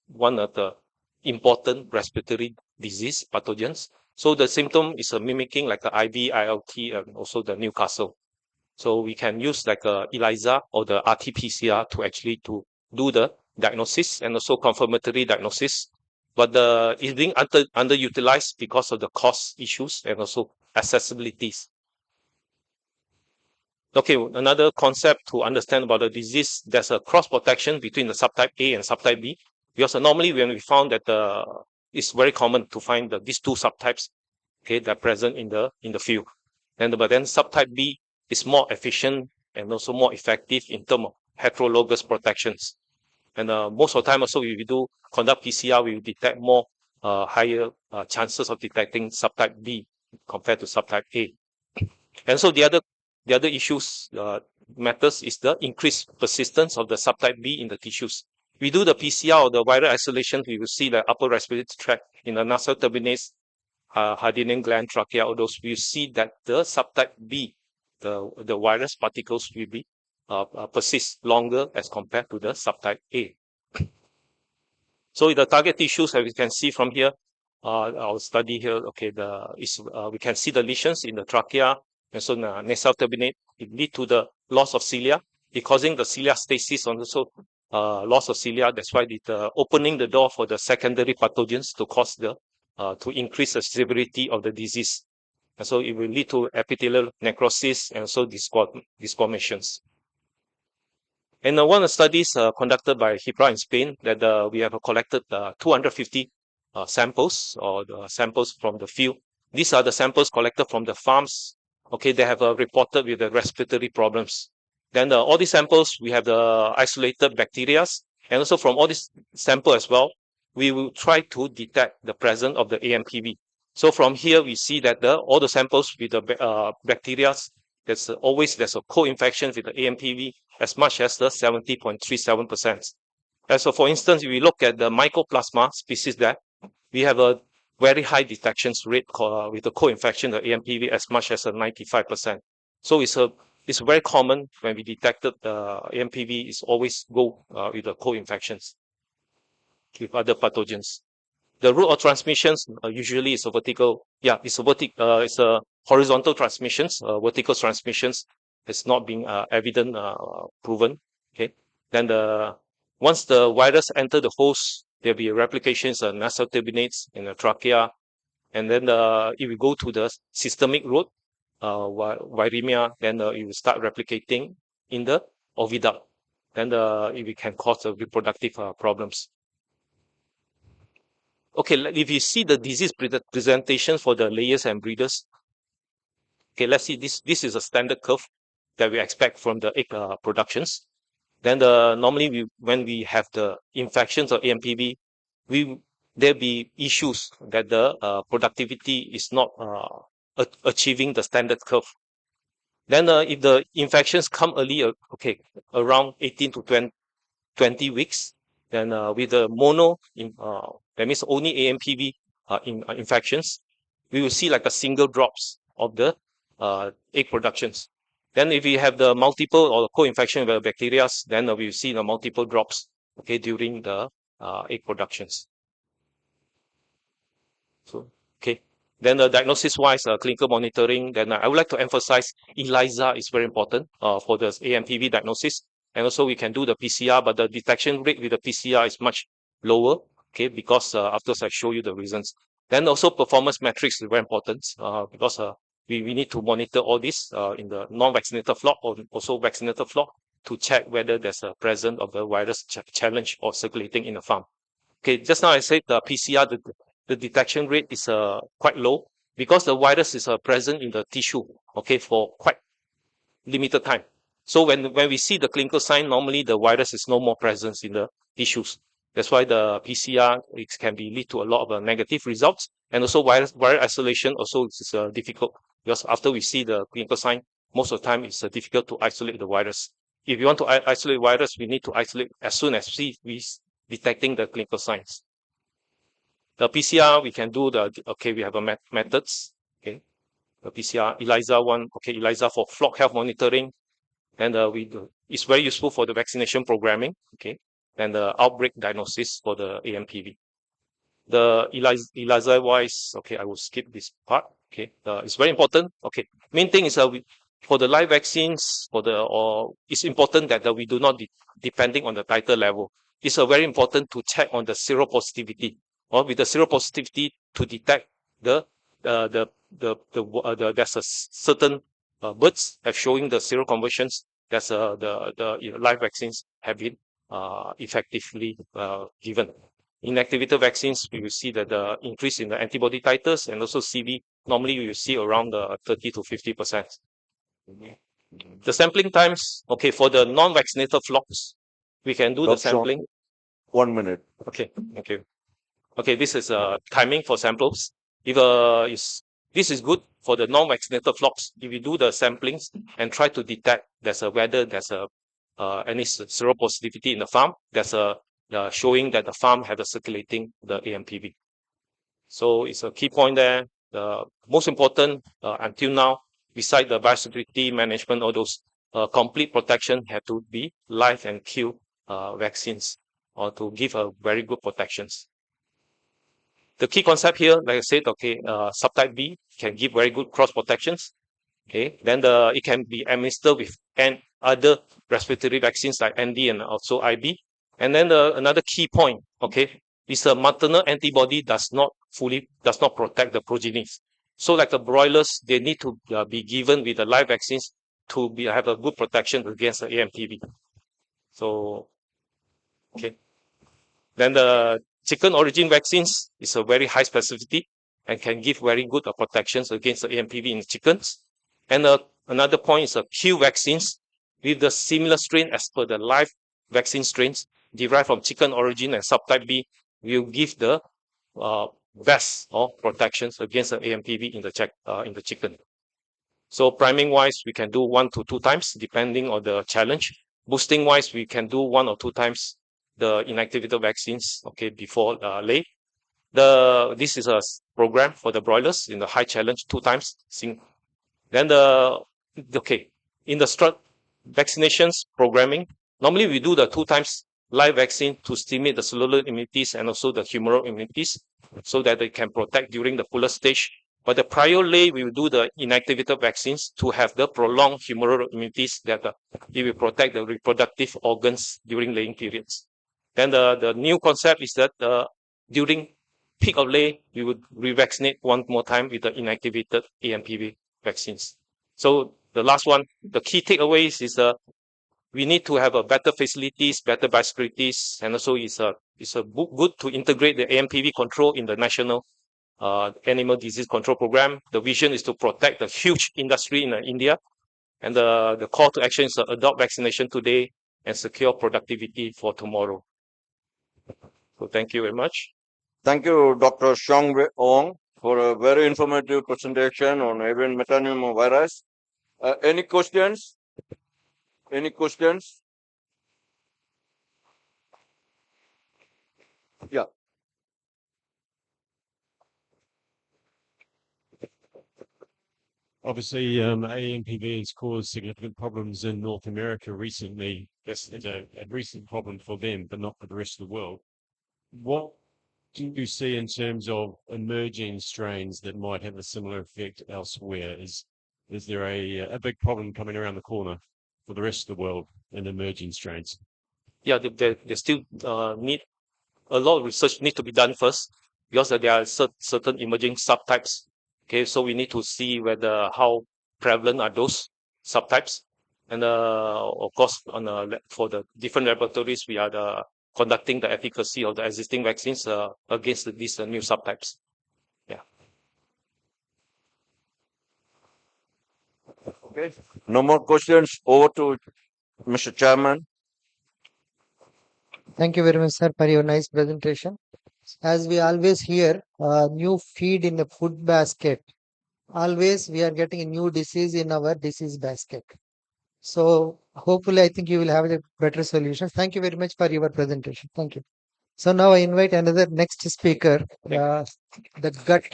one of the important respiratory disease pathogens. So the symptom is mimicking like the IV, ILT, and also the Newcastle. So we can use like ELISA or the RT-PCR to actually to do the diagnosis and also confirmatory diagnosis. But it's being underutilized because of the cost issues and also accessibilities. Okay, another concept to understand about the disease, there's a cross protection between the subtype A and subtype B. Because normally when we found that it's very common to find these two subtypes, okay, that are present in the field. But then subtype B is more efficient and also more effective in terms of heterologous protections. And most of the time also if we do conduct PCR, we will detect more higher chances of detecting subtype B compared to subtype A. And so the other issues matters is the increased persistence of the subtype B in the tissues. We do the PCR or the viral isolation, we will see the upper respiratory tract in the nasal terminates, Hardinian gland, trachea, all those. We see that the subtype B, the virus particles will be persist longer as compared to the subtype A. So the target tissues, as we can see from here, our study here, okay, we can see the lesions in the trachea and so the nasal turbinate. It lead to the loss of cilia, it causing the cilia stasis and also loss of cilia. That's why opening the door for the secondary pathogens to cause to increase the severity of the disease. And so it will lead to epithelial necrosis and also desquamations. And one of the studies conducted by HIPRA in Spain that we have collected 250 samples or the samples from the field. These are the samples collected from the farms. Okay, they have reported with the respiratory problems. Then all these samples, we have the isolated bacteria, and also from all these samples as well, we will try to detect the presence of the AMPV. So from here, we see that all the samples with the bacteria, there's a co-infection with the AMPV as much as the 70.37%. And so for instance, if we look at the Mycoplasma species there, we have a very high detection rate with the co-infection of AMPV as much as 95%. So it's very common when we detected the AMPV is always go with the co-infections with other pathogens. The route of transmissions usually is a vertical. Yeah, it's a horizontal transmissions. Vertical transmissions has not been evident proven. Okay, then once the virus enter the host, there'll be replications of nasal turbinates in the trachea, and then if we go to the systemic route, viremia, then it will start replicating in the oviduct. Then it can cause reproductive problems. Okay, if you see the disease presentation for the layers and breeders, okay, let's see this is a standard curve that we expect from the egg productions. Then normally when we have the infections of AMPV, there'll be issues that the productivity is not achieving the standard curve. Then if the infections come early, okay, around 18 to 20 weeks, then with the mono, that means only AMPV infections, we will see like a single drops of the egg productions. Then if we have the multiple or the co-infection with the bacteria, then we will see the multiple drops, okay, during the egg productions. So, okay. Then the diagnosis-wise, clinical monitoring, then I would like to emphasize ELISA is very important for the AMPV diagnosis. And also we can do the PCR, but the detection rate with the PCR is much lower, okay, because afterwards I show you the reasons. Then also performance metrics is very important because we need to monitor all this in the non-vaccinated flock or also vaccinated flock to check whether there's a presence of the virus challenge or circulating in the farm. Okay, just now I said the PCR, the detection rate is quite low. because the virus is present in the tissue, okay, for quite limited time. So when we see the clinical sign, normally the virus is no more present in the tissues. That's why the PCR can be lead to a lot of negative results, and also virus isolation also is difficult, because after we see the clinical sign, most of the time it's difficult to isolate the virus. If you want to isolate virus, we need to isolate as soon as we detecting the clinical signs. The PCR we can do we have a methods. Okay, the PCR ELISA one. Okay, ELISA for flock health monitoring, and it's very useful for the vaccination programming. Okay, and the outbreak diagnosis for the AMPV. The ELISA wise, okay, I will skip this part. Okay, it's very important. Okay, main thing is for the live vaccines, it's important that we do not depending on the titer level. It's very important to check on the seropositivity, or with the seropositivity to detect there's a certain birds have showing the seroconversions that the live vaccines have been effectively given. Inactivated vaccines, we will see that the increase in the antibody titers, and also CV, normally we will see around 30 to 50%. The sampling times, okay, for the non-vaccinated flocks, we can do the sampling. 1 minute. Okay, thank you. Okay, this is timing for samples. If this is good for the non-vaccinated flocks, if you do the samplings and try to detect whether there's any seropositivity in the farm, that's showing that the farm has a circulating the AMPV. So it's a key point there. The most important until now, beside the biosecurity management, all those complete protection have to be live and kill vaccines, or to give a very good protections. The key concept here, like I said, okay, subtype B can give very good cross protections. Okay, then it can be administered with other respiratory vaccines like ND and also IB. And then another key point, okay, is a maternal antibody does not protect the progenies. So like the broilers, they need to be given with the live vaccines to have a good protection against the AMPV. So, okay. Then the chicken origin vaccines is a very high specificity and can give very good protections against the AMPV in chickens. And another point is Q vaccines with the similar strain as per the live vaccine strains derived from chicken origin and subtype B will give the best protections against the AMPV in the chicken. So priming wise, we can do 1 to 2 times depending on the challenge. Boosting wise, we can do 1 or 2 times the inactivated vaccines, okay, before lay. This is a program for the broilers in the high challenge 2 times. Then in the strut vaccinations programming, normally we do the 2 times live vaccine to stimulate the cellular immunities and also the humoral immunities so that they can protect during the puller stage. But the prior lay, we will do the inactivated vaccines to have the prolonged humoral immunities that it will protect the reproductive organs during laying periods. Then the new concept is that during peak of lay, we would revaccinate 1 more time with the inactivated AMPV vaccines. So the last one, the key takeaways is we need to have a better facilities, better biosecurities, and also it's good to integrate the AMPV control in the national animal disease control program. The vision is to protect the huge industry in India, and the call to action is adopt vaccination today and secure productivity for tomorrow. So thank you very much. Thank you, Dr. Xiong Ong, for a very informative presentation on avian metapneumovirus. Any questions? Any questions? Yeah. Obviously, AMPV has caused significant problems in North America recently. Yes, it's a recent problem for them, but not for the rest of the world. What do you see in terms of emerging strains that might have a similar effect elsewhere? Is there a big problem coming around the corner for the rest of the world in emerging strains? Yeah, they still need a lot of research need to be done first, because there are certain emerging subtypes. Okay, so we need to see how prevalent are those subtypes, and of course, for the different laboratories, we are conducting the efficacy of the existing vaccines against these new subtypes. Yeah. Okay. No more questions. Over to Mr. Chairman. Thank you very much, sir, for your nice presentation. As we always hear, new feed in the food basket. Always we are getting a new disease in our disease basket. So hopefully, I think you will have a better solution. Thank you very much for your presentation. Thank you. So now I invite another next speaker, the gut.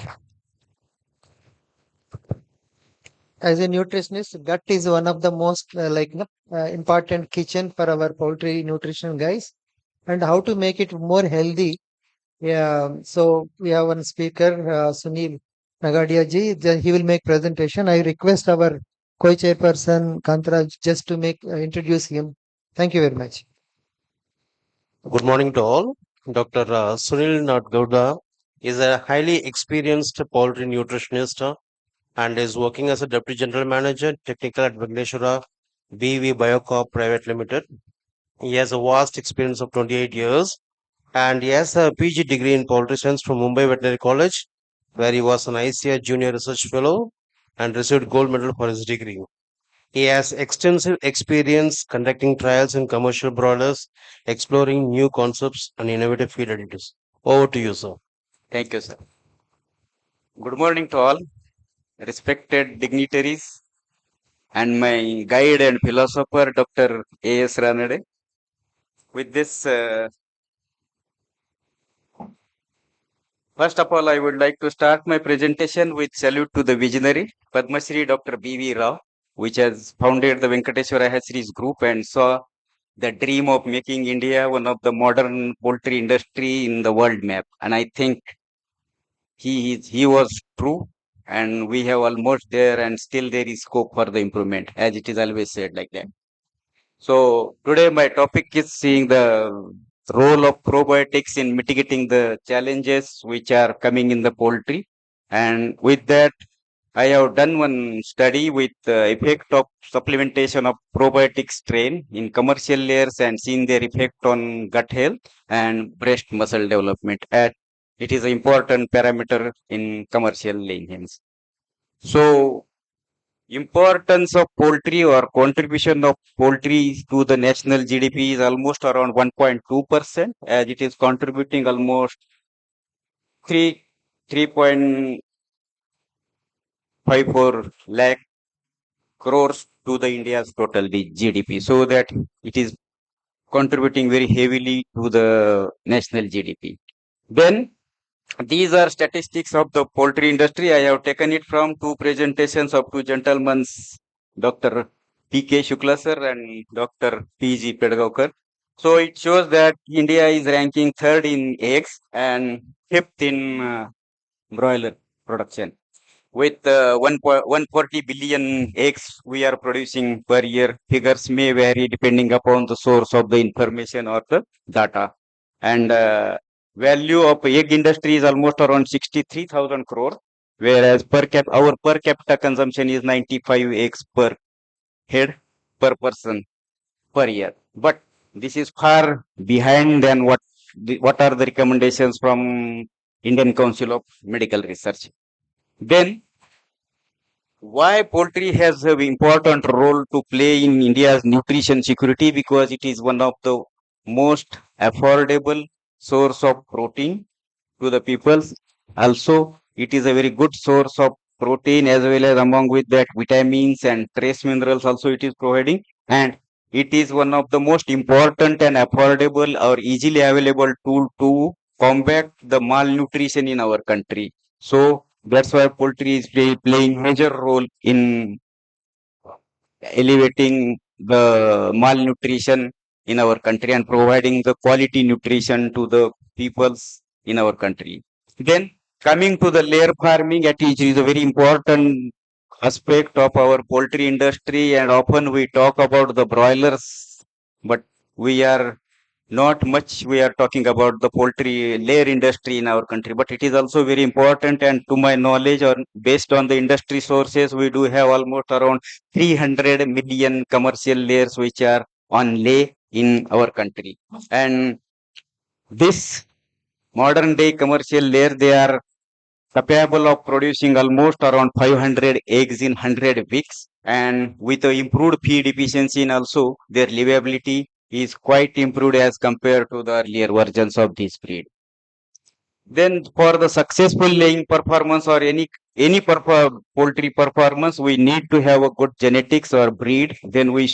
As a nutritionist, gut is one of the most important kitchen for our poultry nutrition guys. And how to make it more healthy. Yeah, so we have one speaker, Sunil Nagadia ji. He will make presentation. I request our co-chairperson Kantaraj just to introduce him. Thank you very much. Good morning to all. Dr. Sunil Nadgowda is a highly experienced poultry nutritionist and is working as a Deputy General Manager, Technical at Vigneshwara Wvpa Private Limited. He has a vast experience of 28 years and he has a PG degree in poultry science from Mumbai Veterinary College, where he was an ICI Junior Research Fellow and received gold medal for his degree. He has extensive experience conducting trials in commercial broilers, exploring new concepts and innovative feed additives. Over to you, sir. Thank you, sir. Good morning to all, respected dignitaries, and my guide and philosopher, Dr. A.S. Ranade. With this, first of all, I would like to start my presentation with salute to the visionary, Padma Shri Dr. B.V. Rao, which has founded the Venkateswara Hatcheries Group and saw the dream of making India one of the modern poultry industry in the world map. And I think he was true, and we have almost there, and still there is scope for the improvement, as it is always said like that. So today my topic is seeing the role of probiotics in mitigating the challenges which are coming in the poultry. And with that, I have done one study with the effect of supplementation of probiotic strain in commercial layers and seen their effect on gut health and breast muscle development. And it is an important parameter in commercial laying hens. So importance of poultry or contribution of poultry to the national GDP is almost around 1.2%, as it is contributing almost 3.54 lakh crores to the India's total GDP, so that it is contributing very heavily to the national GDP. Then these are statistics of the poultry industry. I have taken it from two presentations of two gentlemen, Dr. P.K. Shukla sir and Dr. P.G. Pedgaukar. So it shows that India is ranking third in eggs and fifth in broiler production. With 140 billion eggs we are producing per year. Figures may vary depending upon the source of the information or the data. And value of egg industry is almost around 63,000 crore, whereas our per capita consumption is 95 eggs per head per person per year. But this is far behind than what are the recommendations from Indian Council of Medical Research. Then why poultry has an important role to play in India's nutrition security? Because it is one of the most affordable source of protein to the people. Also, it is a very good source of protein, as well as among with that vitamins and trace minerals also it is providing. And it is one of the most important and affordable or easily available tool to combat the malnutrition in our country. So that's why poultry is playing major role in elevating the malnutrition in our country and providing the quality nutrition to the peoples in our country. Then coming to the layer farming, it is a very important aspect of our poultry industry, and often we talk about the broilers, but we are not much we are talking about the poultry layer industry in our country, but it is also very important. And to my knowledge, or based on the industry sources, we do have almost around 300 million commercial layers which are on lay in our country. And this modern day commercial layer, they are capable of producing almost around 500 eggs in 100 weeks. And with the improved feed efficiency and also their livability is quite improved as compared to the earlier versions of this breed. Then for the successful laying performance or any poultry performance, we need to have a good genetics or breed. Then we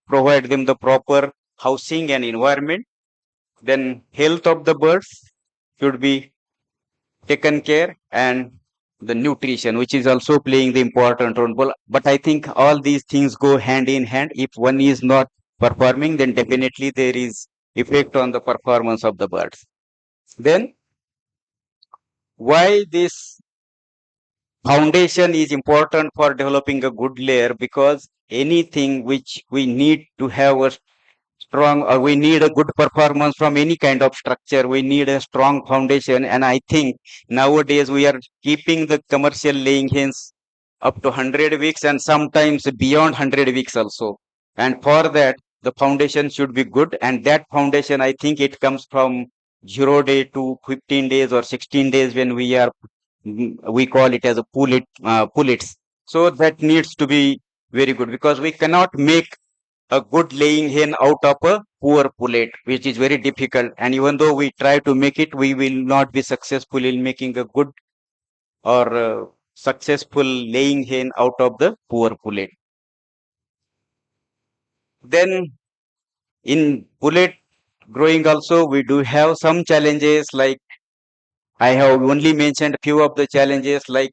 provide them the proper housing and environment. Then health of the birds should be taken care, and the nutrition, which is also playing the important role. But I think all these things go hand in hand. If one is not performing, then definitely there is effect on the performance of the birds. Then why this foundation is important for developing a good layer? Because anything which we need to have a strong, or we need a good performance from any kind of structure, we need a strong foundation. And I think nowadays we are keeping the commercial laying hens up to 100 weeks and sometimes beyond 100 weeks also. And for that, the foundation should be good. And that foundation, I think it comes from 0 day to 15 days or 16 days when we call it as a pullets. So that needs to be very good, because we cannot make a good laying hen out of a poor pullet, which is very difficult. And even though we try to make it, we will not be successful in making a good or successful laying hen out of the poor pullet. Then in pullet growing also, we do have some challenges. Like I have only mentioned few of the challenges, like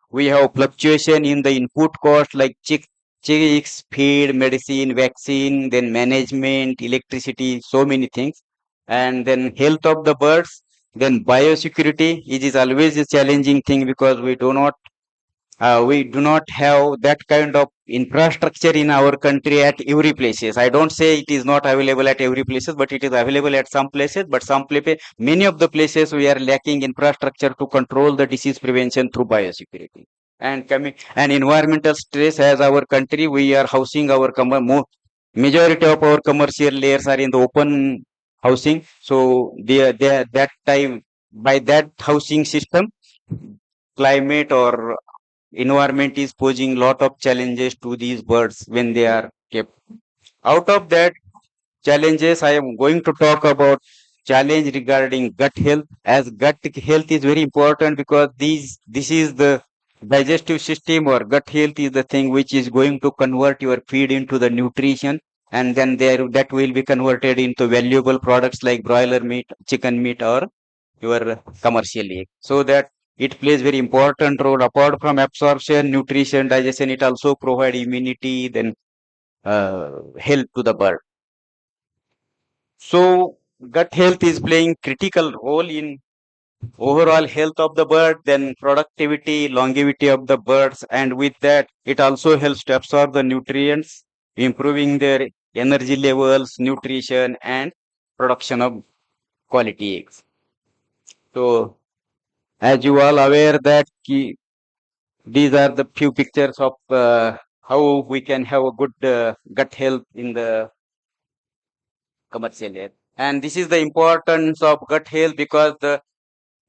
we have fluctuation in the input cost, like chicks, feed, medicine, vaccine, then management, electricity, so many things. And then health of the birds, then biosecurity. It is always a challenging thing, because we do not have that kind of infrastructure in our country at every places. I don't say it is not available at every places, but it is available at some places. But many of the places we are lacking infrastructure to control the disease prevention through biosecurity. And environmental stress, as our country, we are housing our majority of our commercial layers are in the open housing. So that time, by that housing system, climate or environment is posing lot of challenges to these birds when they are kept. Out of that challenges, I am going to talk about challenge regarding gut health, as gut health is very important, because this is the digestive system, or gut health is the thing which is going to convert your feed into the nutrition, and then that will be converted into valuable products like broiler meat, chicken meat, or your commercial egg. So that it plays very important role. Apart from absorption, nutrition, digestion, it also provide immunity, then help to the bird. So gut health is playing critical role in overall health of the bird, then productivity, longevity of the birds, and with that, it also helps to absorb the nutrients, improving their energy levels, nutrition, and production of quality eggs. So as you all aware that these are the few pictures of how we can have a good gut health in the commercial air. And this is the importance of gut health, because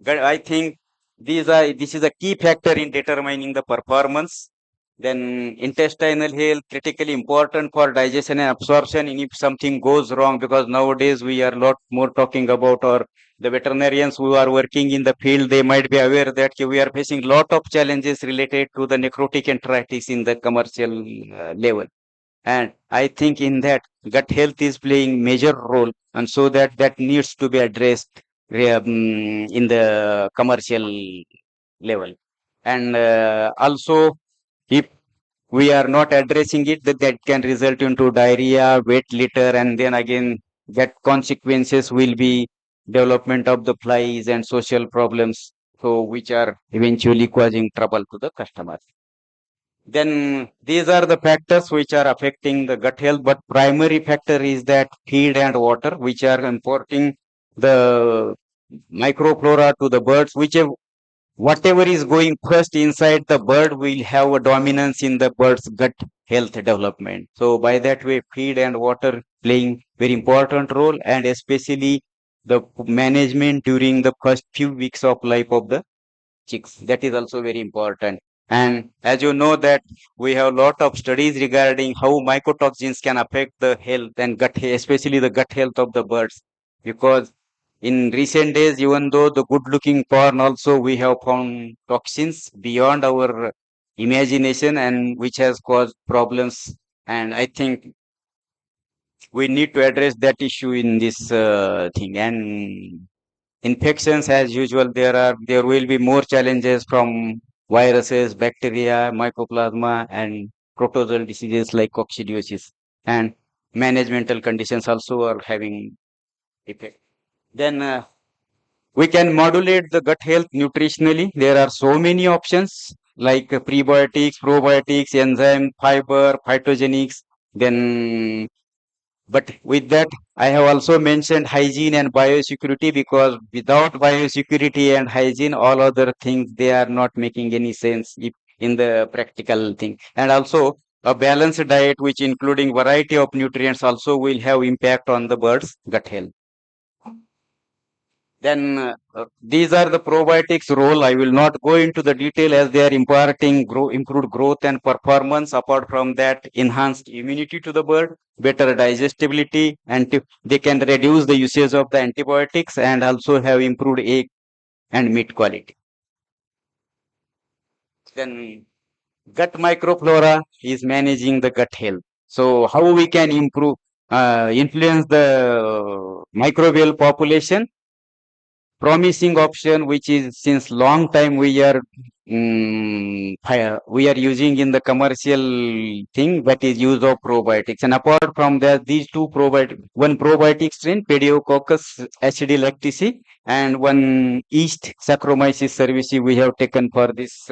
I think this is a key factor in determining the performance. Then intestinal health, critically important for digestion and absorption. And if something goes wrong, because nowadays we are a lot more talking about, or the veterinarians who are working in the field, they might be aware that we are facing lot of challenges related to the necrotic enteritis in the commercial level. And I think in that, gut health is playing major role, and so that needs to be addressed in the commercial level. And also, if we are not addressing it, that can result into diarrhea, wet litter, and then again that consequences will be development of the flies and social problems, so which are eventually causing trouble to the customers. Then these are the factors which are affecting the gut health, but primary factor is that feed and water, which are importing the microflora to the birds, whatever is going first inside the bird will have a dominance in the bird's gut health development. So by that way, feed and water playing very important role, and especially the management during the first few weeks of life of the chicks. That is also very important. And as you know that we have a lot of studies regarding how mycotoxins can affect the health and especially the gut health of the birds. Because in recent days, even though the good looking corn also we have found toxins beyond our imagination and which has caused problems. And I think we need to address that issue in this thing. And infections, as usual, there will be more challenges from viruses, bacteria, mycoplasma, and protozoal diseases like coccidiosis. And managemental conditions also are having effect. Then we can modulate the gut health nutritionally. There are so many options like prebiotics, probiotics, enzyme, fiber, phytogenics. Then but with that, I have also mentioned hygiene and biosecurity, because without biosecurity and hygiene, all other things, they are not making any sense if in the practical thing. And also a balanced diet, which including variety of nutrients, also will have impact on the bird's gut health. Then these are the probiotics role. I will not go into the detail as they are imparting improved growth and performance. Apart from that, enhanced immunity to the bird, better digestibility, and they can reduce the usage of the antibiotics and also have improved egg and meat quality. Then gut microflora is managing the gut health. So how we can improve, influence the microbial population? Promising option, which is since long time we are using in the commercial thing, that is use of probiotics. And apart from that, these two one probiotic strain, Pediococcus acidilactici, and one yeast Saccharomyces cerevisiae we have taken for this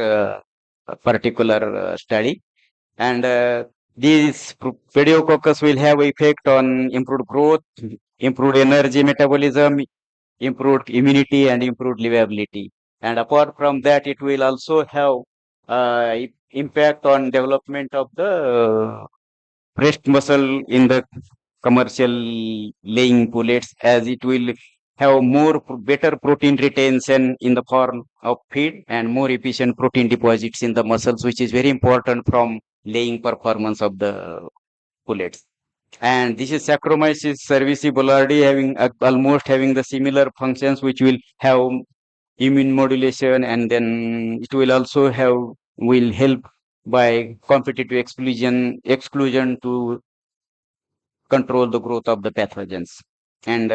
particular study. And these Pediococcus will have effect on improved growth, improved energy metabolism, improved immunity, and improved livability. And apart from that, it will also have impact on development of the breast muscle in the commercial laying pullets, as it will have better protein retention in the form of feed and more efficient protein deposits in the muscles, which is very important from laying performance of the pullets. And this is Saccharomyces cerevisiae boulardii almost having the similar functions, which will have immune modulation, and then it will also will help by competitive exclusion to control the growth of the pathogens. And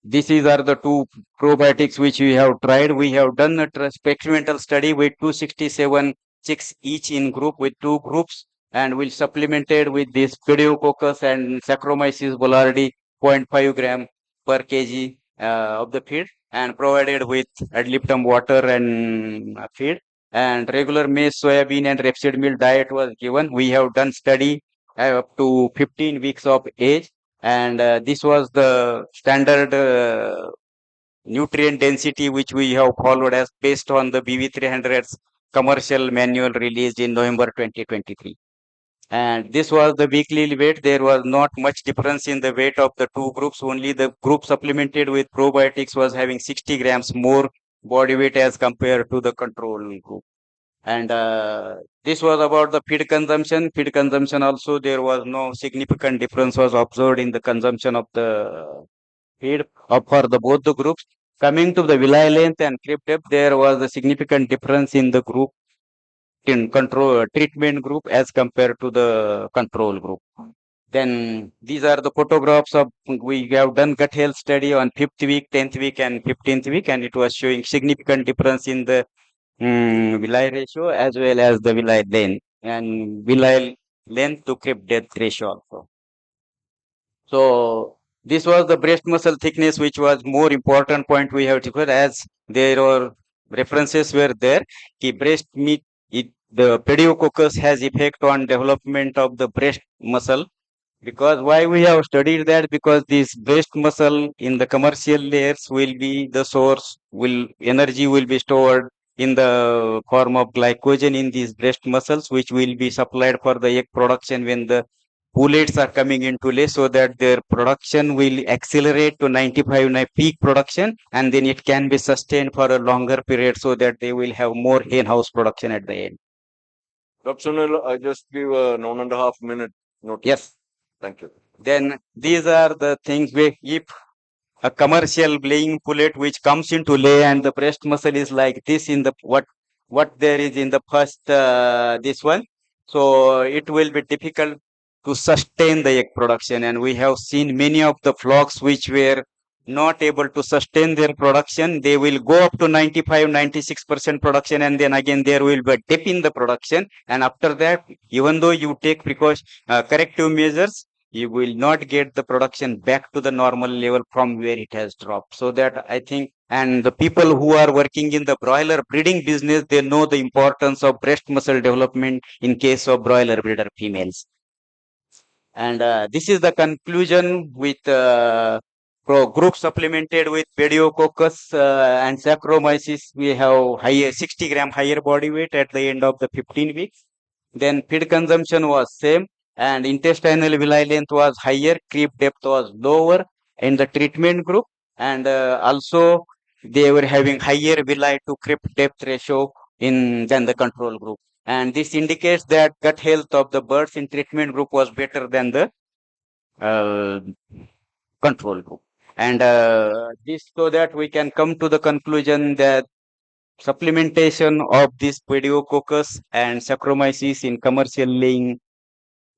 these are the two probiotics which we have tried. We have done a experimental study with 267 chicks each in group, with two groups, and will supplemented with this Pediococcus and Saccharomyces boulardii 0.5 gram per kg of the feed, and provided with ad libitum water and feed, and regular maize, soybean, and rapeseed meal diet was given. We have done study up to 15 weeks of age, and this was the standard nutrient density which we have followed as based on the BV300's commercial manual released in November 2023. And this was the weekly weight. There was not much difference in the weight of the two groups. Only the group supplemented with probiotics was having 60 grams more body weight as compared to the control group. And this was about the feed consumption. Feed consumption also, there was no significant difference was observed in the consumption of the feed for both the groups. Coming to the villi length and crib depth, there was a significant difference in the group, in control treatment group as compared to the control group. Then these are the photographs of, we have done gut health study on 5th week, 10th week, and 15th week, and it was showing significant difference in the villi ratio as well as the villi length, and villi length to crib depth ratio also. So this was the breast muscle thickness, which was more important point we have to put, as there were references were there. The breast meat, the Pediococcus has effect on development of the breast muscle. Because why we have studied that? Because this breast muscle in the commercial layers will be the source, energy will be stored in the form of glycogen in these breast muscles, which will be supplied for the egg production when the pullets are coming into lay, so that their production will accelerate to 95 peak production, and then it can be sustained for a longer period, so that they will have more hen house production at the end. Dr. Sunil, I just give a 1.5 minute notice. Yes. Thank you. Then these are the things we, if a commercial laying pullet which comes into lay and the breast muscle is like this in the what there is in the first this one, so it will be difficult to sustain the egg production, and we have seen many of the flocks which were not able to sustain their production. They will go up to 95-96% production, and then again there will be a dip in the production, and after that, even though you take corrective measures, you will not get the production back to the normal level from where it has dropped. So that I think, and the people who are working in the broiler breeding business, they know the importance of breast muscle development in case of broiler breeder females. And this is the conclusion with group supplemented with pediococcus and Saccharomyces. We have higher 60 gram higher body weight at the end of the 15 weeks. Then feed consumption was same, and intestinal villi length was higher, creep depth was lower in the treatment group, and also they were having higher villi to creep depth ratio than the control group. And this indicates that gut health of the birds in treatment group was better than the control group. And this, so that we can come to the conclusion that supplementation of this pediococcus and Saccharomyces in commercial laying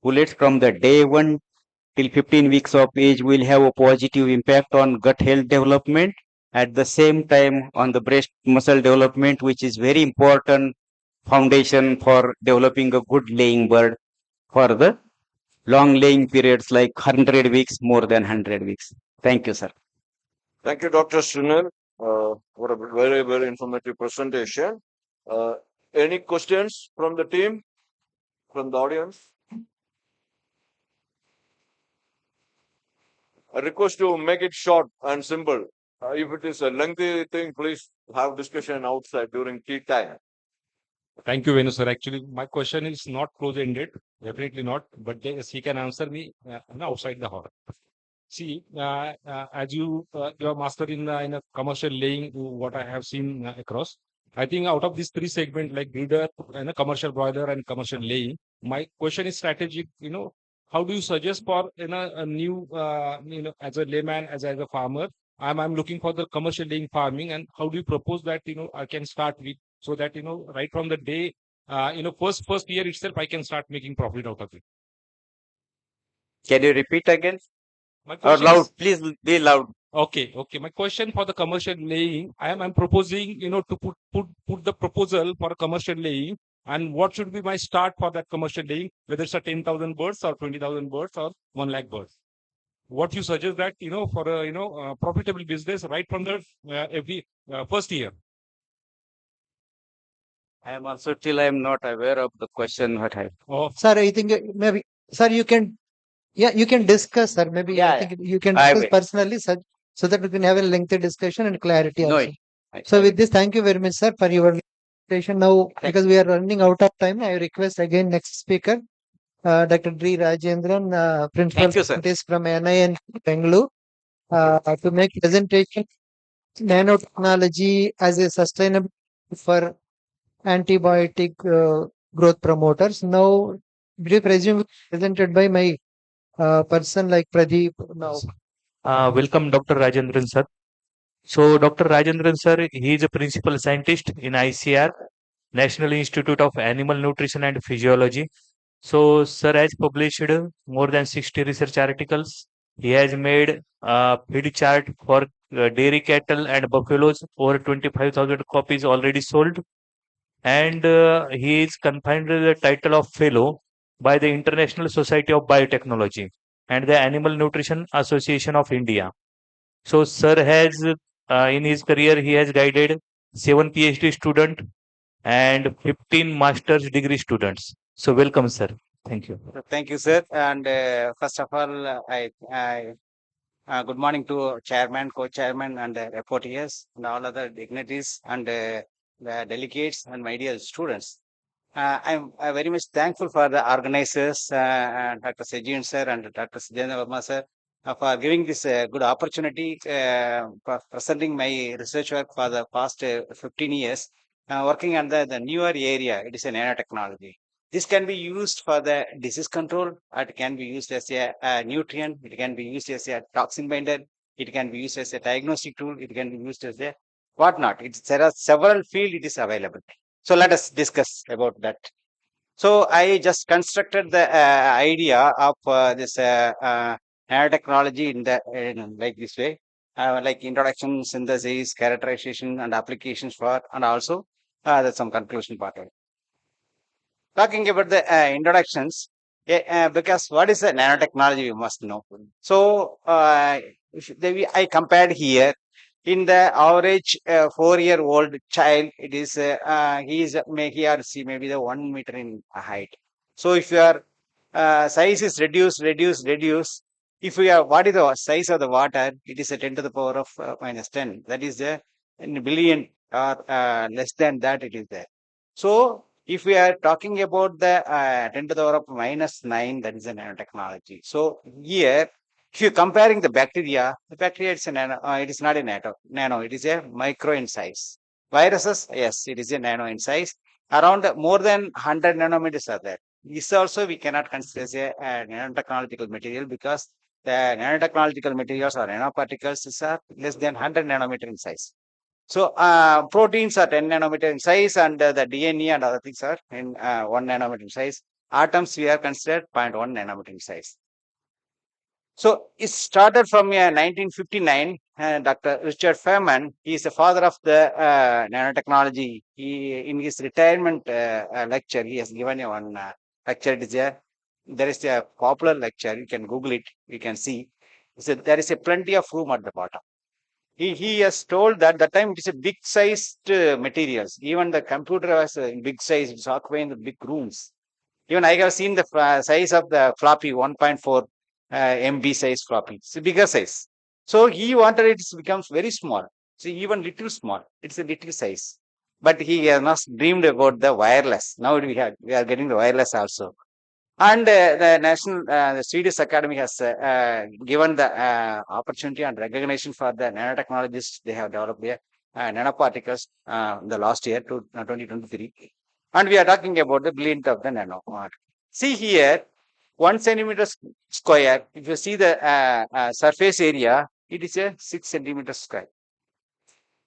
pullets from the day 1 till 15 weeks of age will have a positive impact on gut health development. At the same time, on the breast muscle development, which is very important foundation for developing a good laying bird for the long laying periods like 100 weeks, more than 100 weeks. Thank you, sir. Thank you, Dr. Sunil. What a very, very informative presentation. Any questions from the team, from the audience? A request to make it short and simple. If it is a lengthy thing, please have discussion outside during tea time. Thank you, Venu sir. Actually, my question is not close-ended, definitely not. But yes, he can answer me outside the hall. See, as you are master in a commercial laying, what I have seen across, I think out of these three segments, like breeder and a commercial broiler and commercial laying, my question is strategic. How do you suggest for a new as a layman, as a farmer, I'm looking for the commercial laying farming, and how do you propose that I can start with, so that right from the day first year itself I can start making profit out of it. Can you repeat again? My Or loud, please be loud. Okay. My question for the commercial laying, I'm proposing to put the proposal for a commercial laying, and what should be my start for that commercial laying, whether it's a 10,000 birds or 20,000 birds or 1 lakh birds. What you suggest that for a profitable business right from the every first year. I am also not aware of the question what I. Oh, Sir, I think maybe, sir, you can discuss, sir. Maybe I think you can discuss personally, sir, so that we can have a lengthy discussion and clarity also. So with this, thank you very much, sir, for your presentation. Now, because we are running out of time, I request again next speaker, Dr. D. Rajendran, principal scientist from NIN Bangalore, to make presentation nanotechnology as a sustainable for antibiotic growth promoters. Now, brief resume presented by my person like Pradeep now. Welcome, Dr. Rajendran sir. So, Dr. Rajendran sir, he is a principal scientist in ICR, National Institute of Animal Nutrition and Physiology. So, sir has published more than 60 research articles. He has made a feed chart for dairy cattle and buffaloes, over 25,000 copies already sold. And he is confined to the title of fellow by the International Society of Biotechnology and the Animal Nutrition Association of India. So, sir has in his career he has guided 7 PhD students and 15 master's degree students. So, welcome, sir. Thank you. Thank you, sir. And first of all, good morning to chairman, co-chairman, and FOTS, and all other dignitaries and the delegates and my dear students. I'm very much thankful for the organizers, Dr. Sejin sir and Dr. Sijendra Verma sir, for giving this good opportunity for presenting my research work for the past 15 years, working on the newer area. It is a nanotechnology. This can be used for the disease control. It can be used as a nutrient. It can be used as a toxin binder. It can be used as a diagnostic tool. It can be used as a whatnot. There are several fields it is available. So let us discuss about that. So I just constructed the idea of this nanotechnology in like this way, like introduction, synthesis, characterization, and applications for, and also there's some conclusion part of it. Talking about the introductions, because what is the nanotechnology, we must know. So I compared here in the average 4-year-old child, it is he or she may be the 1 meter in height. So if your size is reduced, if we are, what is the size of the water? It is a 10 to the power of -10. That is the in billion or less than that it is there. So if we are talking about the 10 to the power of -9, that is a nanotechnology. So here, if you're comparing the bacteria is a nano, it is not a nano, it is a micro in size. Viruses, yes, it is a nano in size. Around more than 100 nanometers are there. This also we cannot consider as a nanotechnological material, because the nanotechnological materials or nanoparticles are less than 100 nanometer in size. So proteins are 10 nanometer in size, and the DNA and other things are in 1 nanometer in size. Atoms we are considered 0.1 nanometer in size. So it started from 1959. Dr. Richard Feynman, he is the father of the nanotechnology. In his retirement lecture, he has given one lecture. There is a popular lecture. You can Google it. You can see. There is a plenty of room at the bottom. He has told that the time it is a big sized materials. Even the computer was big size. It's occupying the big rooms. Even I have seen the size of the floppy 1.4 MB size floppy. It's a bigger size. So he wanted it becomes very small. So even little small. It's a little size. But he has not dreamed about the wireless. Now we are getting the wireless also. And the Swedish Academy has given the opportunity and recognition for the nanotechnologists. They have developed their nanoparticles the last year to 2023. And we are talking about the billionth of the nano. See here, 1 centimeter square. If you see the surface area, it is a 6 centimeters square.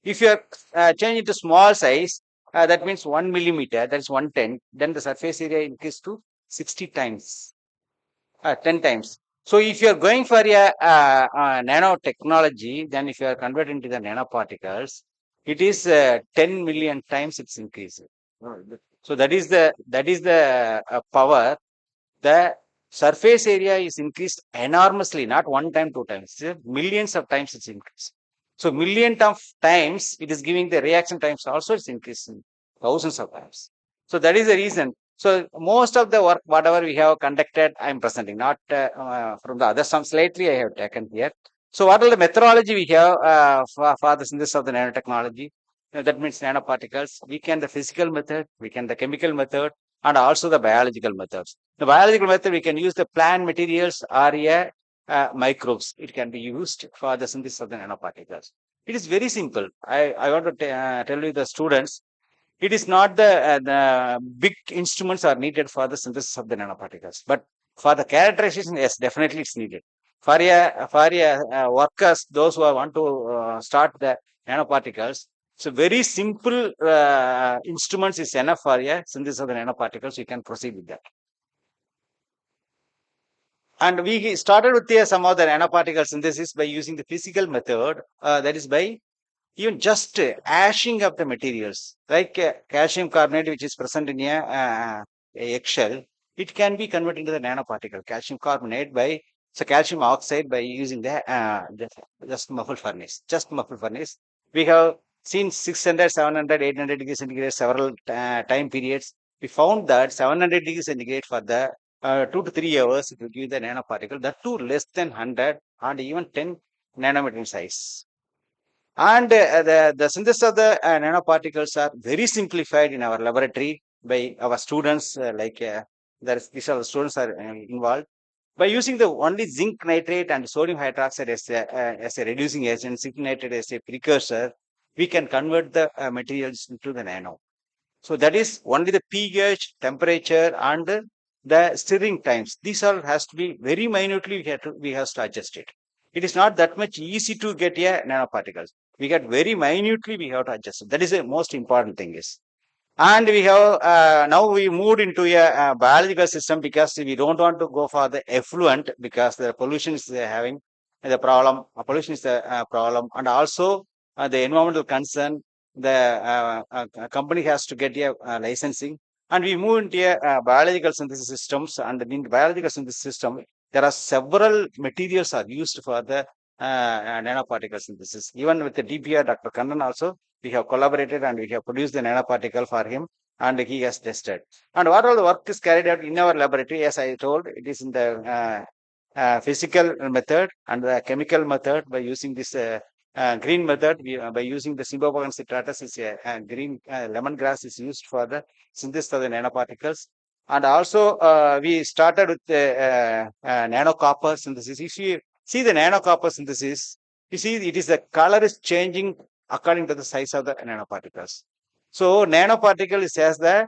If you change it to small size, that means 1 millimeter, that is 1/10. Then the surface area increases to 60 times, 10 times. So if you are going for a nanotechnology, then if you are converted into the nanoparticles, it is 10 million times it's increased. So that is the power. The surface area is increased enormously, not 1 time, 2 times. Millions of times it's increased. So million of times it is giving the reaction times also it's increasing thousands of times. So that is the reason. So most of the work, whatever we have conducted, I am presenting, not from the other some slightly I have taken here. So what are the methodology we have for the synthesis of the nanotechnology? That means nanoparticles. We can the physical method, we can the chemical method, and also the biological methods. The biological method, we can use the plant materials or microbes. It can be used for the synthesis of the nanoparticles. It is very simple. I want to tell you the students, it is not the big instruments are needed for the synthesis of the nanoparticles, but for the characterization, yes, definitely it's needed. For workers, those who want to start the nanoparticles, so very simple instruments is enough for a synthesis of the nanoparticles. You can proceed with that. And we started with some of the nanoparticle synthesis by using the physical method, that is by even just ashing of the materials, like calcium carbonate, which is present in a eggshell, it can be converted into the nanoparticle, calcium carbonate by, so calcium oxide by using the just muffled furnace. We have seen 600, 700, 800 degrees centigrade several time periods. We found that 700 degrees centigrade for the 2 to 3 hours, it will give the nanoparticle, that too less than 100 and even 10 nanometer in size. And the synthesis of the nanoparticles are very simplified in our laboratory by our students, these are the students are involved. By using the only zinc nitrate and sodium hydroxide as a reducing agent, zinc nitrate as a precursor, we can convert the materials into the nano. So that is only the pH, temperature, and the stirring times. These all has to be very minutely we have to adjust it. It is not that much easy to get a nanoparticles. We get very minutely we have to adjust it. That is the most important thing is. And we have now we moved into a biological system because we don't want to go for the effluent because the pollution is having the problem. Pollution is the problem, and also the environmental concern. The company has to get a licensing, and we move into a biological synthesis systems. And in the biological synthesis system, there are several materials are used for the nanoparticle synthesis. Even with the DPR, Dr. Kannan also, we have collaborated and we have produced the nanoparticle for him and he has tested. And what all the work is carried out in our laboratory, as I told, it is in the physical method and the chemical method by using this green method. By using the Symbopogon citratus, is a green lemongrass is used for the synthesis of the nanoparticles. And also we started with the nanocopper synthesis. If you see the nanocopper synthesis, you see it is the color is changing according to the size of the nanoparticles. So nanoparticle is as the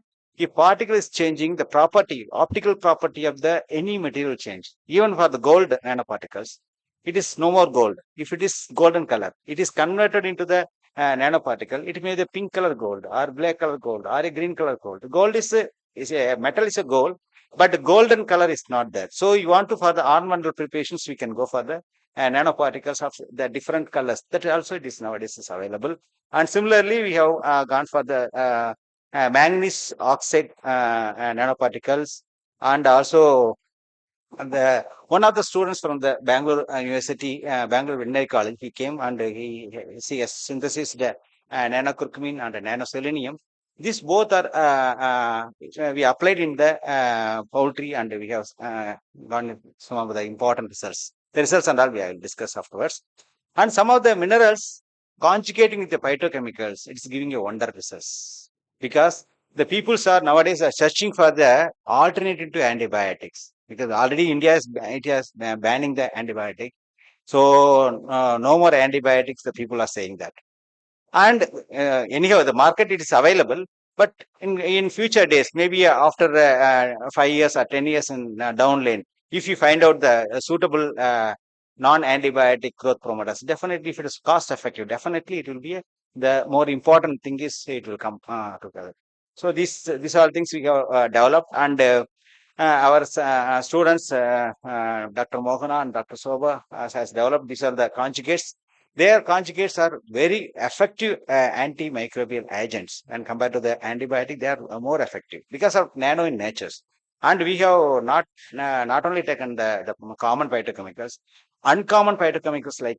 particle is changing the property, optical property of the any material change. Even for the gold nanoparticles, it is no more gold. If it is golden color, it is converted into the nanoparticle. It may be the pink color gold or black color gold or a green color gold. Gold is a metal is a gold, but the golden color is not there. So you want to for the ornamental preparations, we can go for the nanoparticles of the different colors. That also it is nowadays is available. And similarly, we have gone for the manganese oxide nanoparticles, and also the one of the students from the Bangalore University, Bangalore Veterinary College, he came and he has synthesized nanocurcumin and nanoselenium. These both are we applied in the poultry, and we have gotten some of the important results. The results and all we will discuss afterwards. And some of the minerals conjugating with the phytochemicals, it's giving a wonder results because the peoples are nowadays are searching for the alternative to antibiotics because already India is banning the antibiotic. So no more antibiotics. The people are saying that. And anyhow, the market it is available, but in future days, maybe after 5 years or 10 years in down lane, if you find out the suitable non-antibiotic growth promoters, definitely if it is cost effective, definitely it will be the more important thing is it will come together. So these are things we have developed, and our students, Dr. Mohana and Dr. Soba has developed. These are the conjugates. Their conjugates are very effective antimicrobial agents, and compared to the antibiotic, they are more effective because of nano in natures. And we have not only taken the common phytochemicals, uncommon phytochemicals like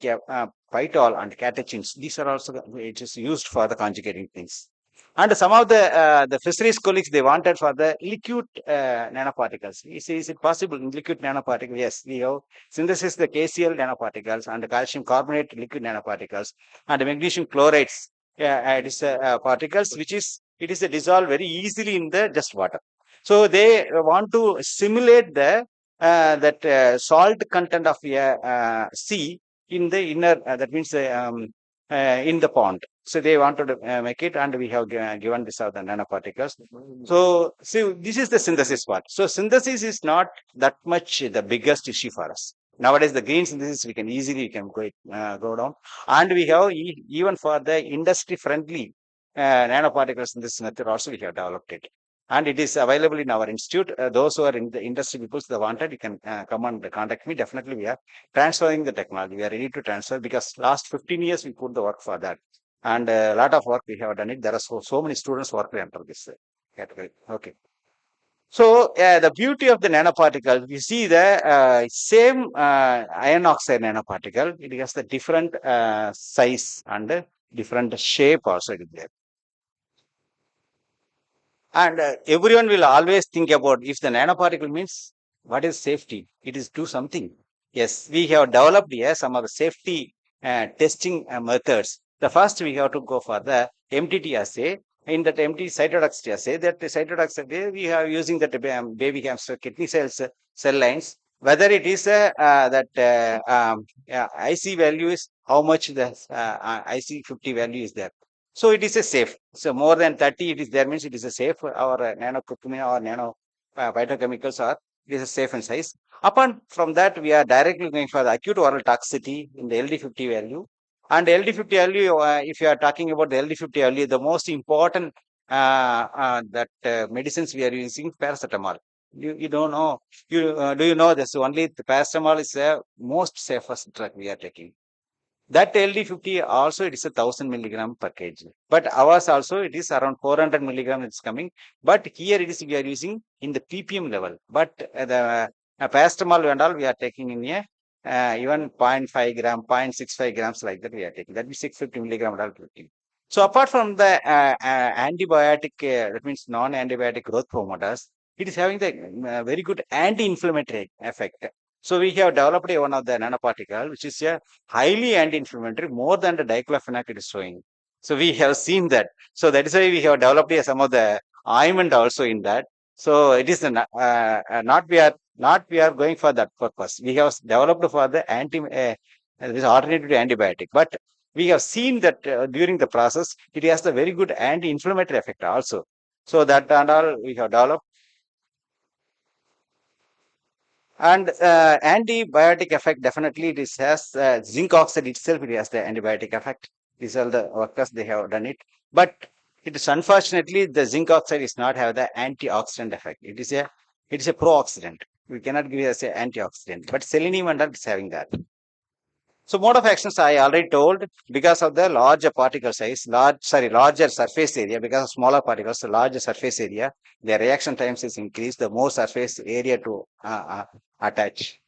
phytol and catechins. These are also it is used for the conjugating things. And some of the fisheries colleagues, they wanted for the liquid nanoparticles. Is it possible in liquid nanoparticles? Yes, we have synthesis the KCl nanoparticles and the calcium carbonate liquid nanoparticles and the magnesium chlorides. It is particles which is it is dissolved very easily in the just water. So they want to simulate the that salt content of sea in the inner. That means in the pond. So they wanted to make it, and we have given this of the nanoparticles. So see, this is the synthesis part. So synthesis is not that much the biggest issue for us. Nowadays, the green synthesis we can easily go down, and we have even for the industry friendly nanoparticle synthesis method also we have developed it. And it is available in our institute. Those who are in the industry people, they wanted, you can come and contact me. Definitely, we are transferring the technology. We are ready to transfer because last 15 years we put the work for that, and a lot of work we have done it. There are so many students working under this category. Okay. So the beauty of the nanoparticle, you see the same iron oxide nanoparticle. It has the different size and different shape also is there. And everyone will always think about if the nanoparticle means what is safety? It is do something. Yes, we have developed here some of the safety testing methods. The first we have to go for the MTT assay. In that MT cytotoxicity assay, that cytotoxicity we are using that baby hamster kidney cells cell lines. Whether it is that IC value is how much the IC50 value is there. So it is a safe. So more than 30, it is there means it is a safe. Our nanocurcumin or nano phytochemicals are, it is a safe in size. Apart from that, we are directly going for the acute oral toxicity in the LD50 value. And LD50 value, if you are talking about the LD50 value, the most important medicines we are using paracetamol. You don't know. Do you know this? Only the paracetamol is the most safest drug we are taking. That LD50 also it is 1,000 milligram per kg. But ours also it is around 400 milligram it's coming. But here it is we are using in the ppm level. But the paracetamol and all we are taking in a even 0.5 gram, 0.65 grams like that we are taking. That means 650 milligram and all. So apart from the antibiotic, that means non-antibiotic growth promoters, it is having the very good anti-inflammatory effect. So we have developed one of the nanoparticle, which is a highly anti-inflammatory, more than the diclofenac it is showing. So we have seen that. So that is why we have developed some of the ointment also in that. So it is not we are going for that purpose. We have developed for the this alternative to antibiotic, but we have seen that during the process it has a very good anti-inflammatory effect also. So that and all we have developed. And antibiotic effect, definitely it is has zinc oxide itself, it has the antibiotic effect. These are the workers, they have done it. But it is unfortunately the zinc oxide is not have the antioxidant effect. It is a pro-oxidant. We cannot give it as an antioxidant. But selenium and all is having that. So mode of actions I already told, because of the larger particle size, larger surface area, because of smaller particles, the larger surface area, the reaction times is increased, the more surface area to attach.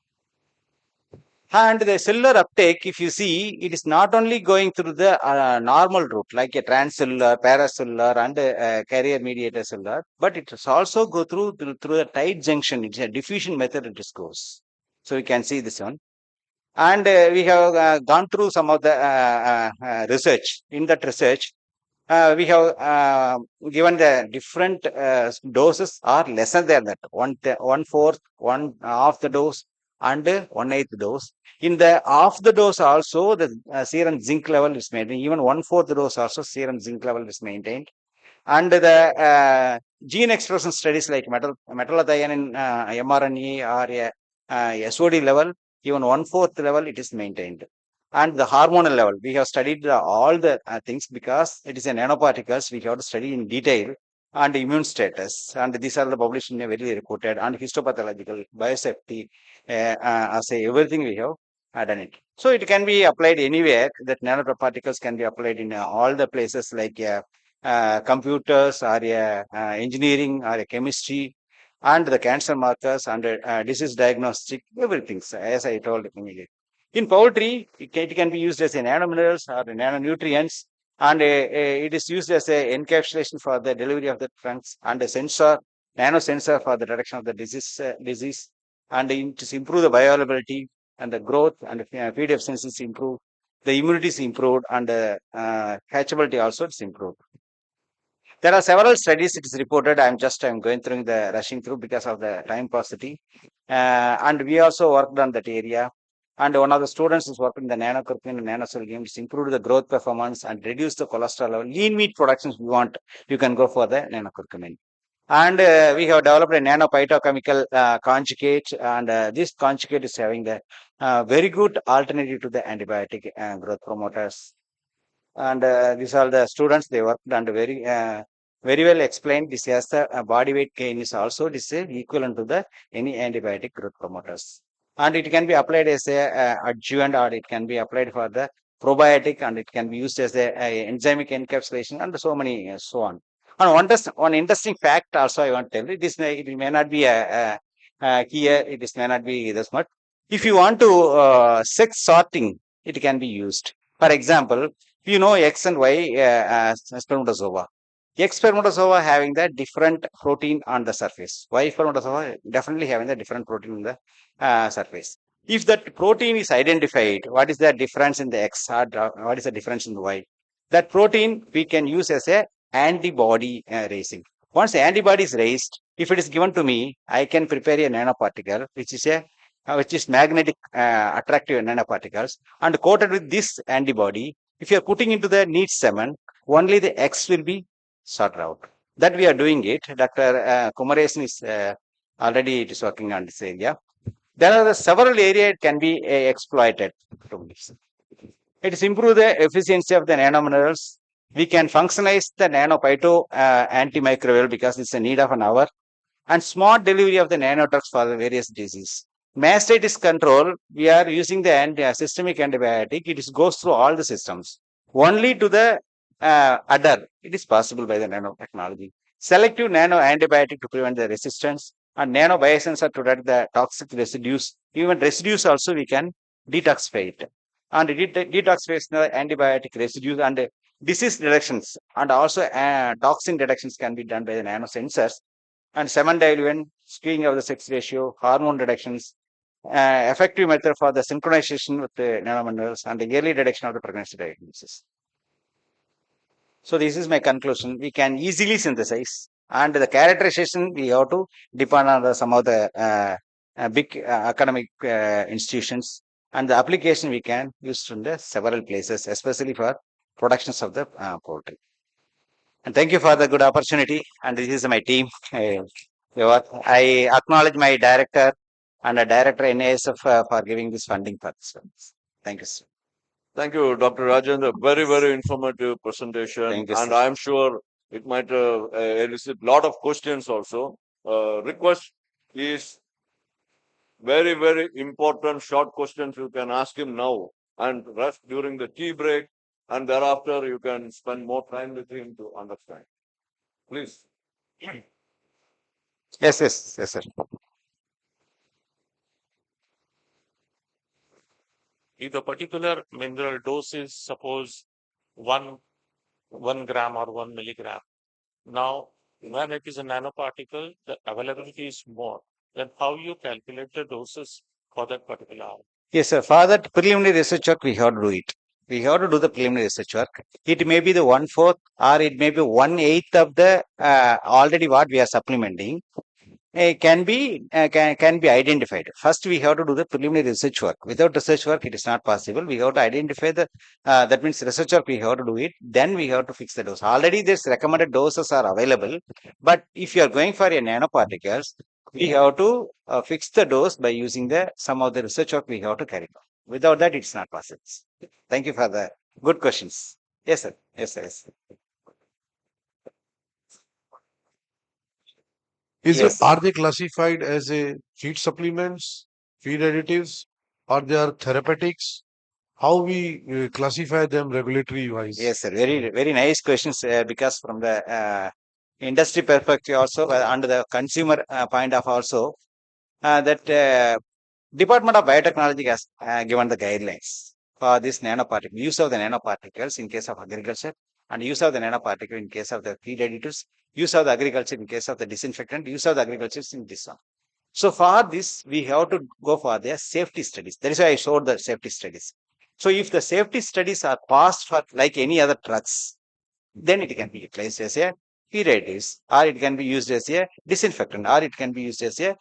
And the cellular uptake, if you see, it is not only going through the normal route, like a transcellular, paracellular, and carrier mediator cellular, but it is also go through a tight junction. It's a diffusion method it goes. So you can see this one. And we have gone through some of the research. In that research, we have given the different doses are lesser than that. One fourth, one half the dose, and 1/8 dose. In the half the dose also, the serum zinc level is maintained. Even 1/4 dose also serum zinc level is maintained. And the gene expression studies like metallothionein mRNA or SOD level, even 1/4 level it is maintained. And the hormonal level, we have studied all the things because it is a nanoparticles, we have to study in detail, and immune status. And these are the published in a very reported and histopathological biosafety, everything we have done it. So it can be applied anywhere. That nanoparticles can be applied in all the places like computers or engineering or chemistry, and the cancer markers and disease diagnostic, everything. So as I told immediately. In poultry, it can be used as a nanominerals or nanonutrients, and it is used as a encapsulation for the delivery of the trunks, and a sensor, nanosensor for the detection of the disease, and to improve the bioavailability and the growth, and feed efficiency is improved, the immunity is improved, and catchability also is improved. There are several studies it is reported. I'm going through rushing through because of the time paucity. And we also worked on that area. And one of the students is working the nanocurcumin and nanosodium. It's improved the growth performance and reduced the cholesterol level. Lean meat productions we want, you can go for the nanocurcumin. And we have developed a nanophytochemical conjugate, and this conjugate is having the very good alternative to the antibiotic growth promoters. And these are the students, they worked and very well explained. This has the body weight gain is also equivalent to the any antibiotic growth promoters. And it can be applied as a adjuvant, or it can be applied for the probiotic, and it can be used as a enzymic encapsulation, and so many so on. And one interesting fact also I want to tell you, it may not be here, it may not be this much. If you want to sex sorting, it can be used. For example, you know X and Y spermatozoa. X spermatozoa having the different protein on the surface. Y spermatozoa definitely having the different protein on the surface. If that protein is identified, what is the difference in the X or what is the difference in the Y? That protein we can use as a antibody raising. Once the antibody is raised, if it is given to me, I can prepare a nanoparticle which is magnetic attractive nanoparticles, and coated with this antibody. If you are putting into the neat semen, only the X will be sorted out. That we are doing it. Dr. Kumaresan is already it is working on this area. There are several areas it can be exploited. It is improve the efficiency of the nanominerals. We can functionalize the nanophyto antimicrobial because it's a need of an hour, and smart delivery of the nanotox for the various diseases. Mastitis control, we are using the systemic antibiotic. It goes through all the systems. Only to the udder, it is possible by the nanotechnology. Selective nano antibiotic to prevent the resistance, and nanobiosensor to detect the toxic residues. Even residues also we can detoxify it. And detoxify the antibiotic residues and disease detections, and also toxin detections can be done by the nanosensors. And semen diluent, screening of the sex ratio, hormone reductions, effective method for the synchronization with the nanominerals, and the early detection of the pregnancy diagnosis. So this is my conclusion. We can easily synthesize, and the characterization we have to depend on some of the big academic institutions, and the application we can use from the several places, especially for productions of the poultry. And thank you for the good opportunity. And this is my team. I acknowledge my director and the director NASF for giving this funding for this. Thank you, sir. Thank you, Dr. Rajendra. Very, very informative presentation. Thank you, and sir. I'm sure it might elicit a lot of questions also. Request is very, very important short questions you can ask him now and rest during the tea break, and thereafter you can spend more time with him to understand. Please. Yes, sir. If the particular mineral dose is suppose 1 gram or 1 milligram, now when it is a nanoparticle, the availability is more. Then how you calculate the doses for that particular hour? Yes, sir. For that preliminary research work, we have to do it. We have to do the preliminary research work. It may be the 1/4 or it may be 1/8 of the already what we are supplementing. Can be identified. First, we have to do the preliminary research work. Without research work, it is not possible. We have to identify the that means research work. We have to do it. Then we have to fix the dose. Already, this recommended doses are available. But if you are going for a nanoparticles, we have to fix the dose by using some of the research work we have to carry out. Without that, it's not possible. Thank you for the good questions. Yes, sir. Yes, sir. Yes, sir. Are they classified as a feed supplements, feed additives, or they are therapeutics? How we classify them regulatory wise? Yes, sir. Very, very nice questions. Because from the industry perspective also, under the consumer point of also, that Department of Biotechnology has given the guidelines for this nanoparticle, use of the nanoparticles in case of agriculture, and use of the nanoparticle in case of the feed additives, use of the agriculture in case of the disinfectant, use of the agriculture in this one. So for this, we have to go for the safety studies. That is why I showed the safety studies. So if the safety studies are passed for like any other drugs, then it can be utilized as a feed additives, or it can be used as a disinfectant, or it can be used as a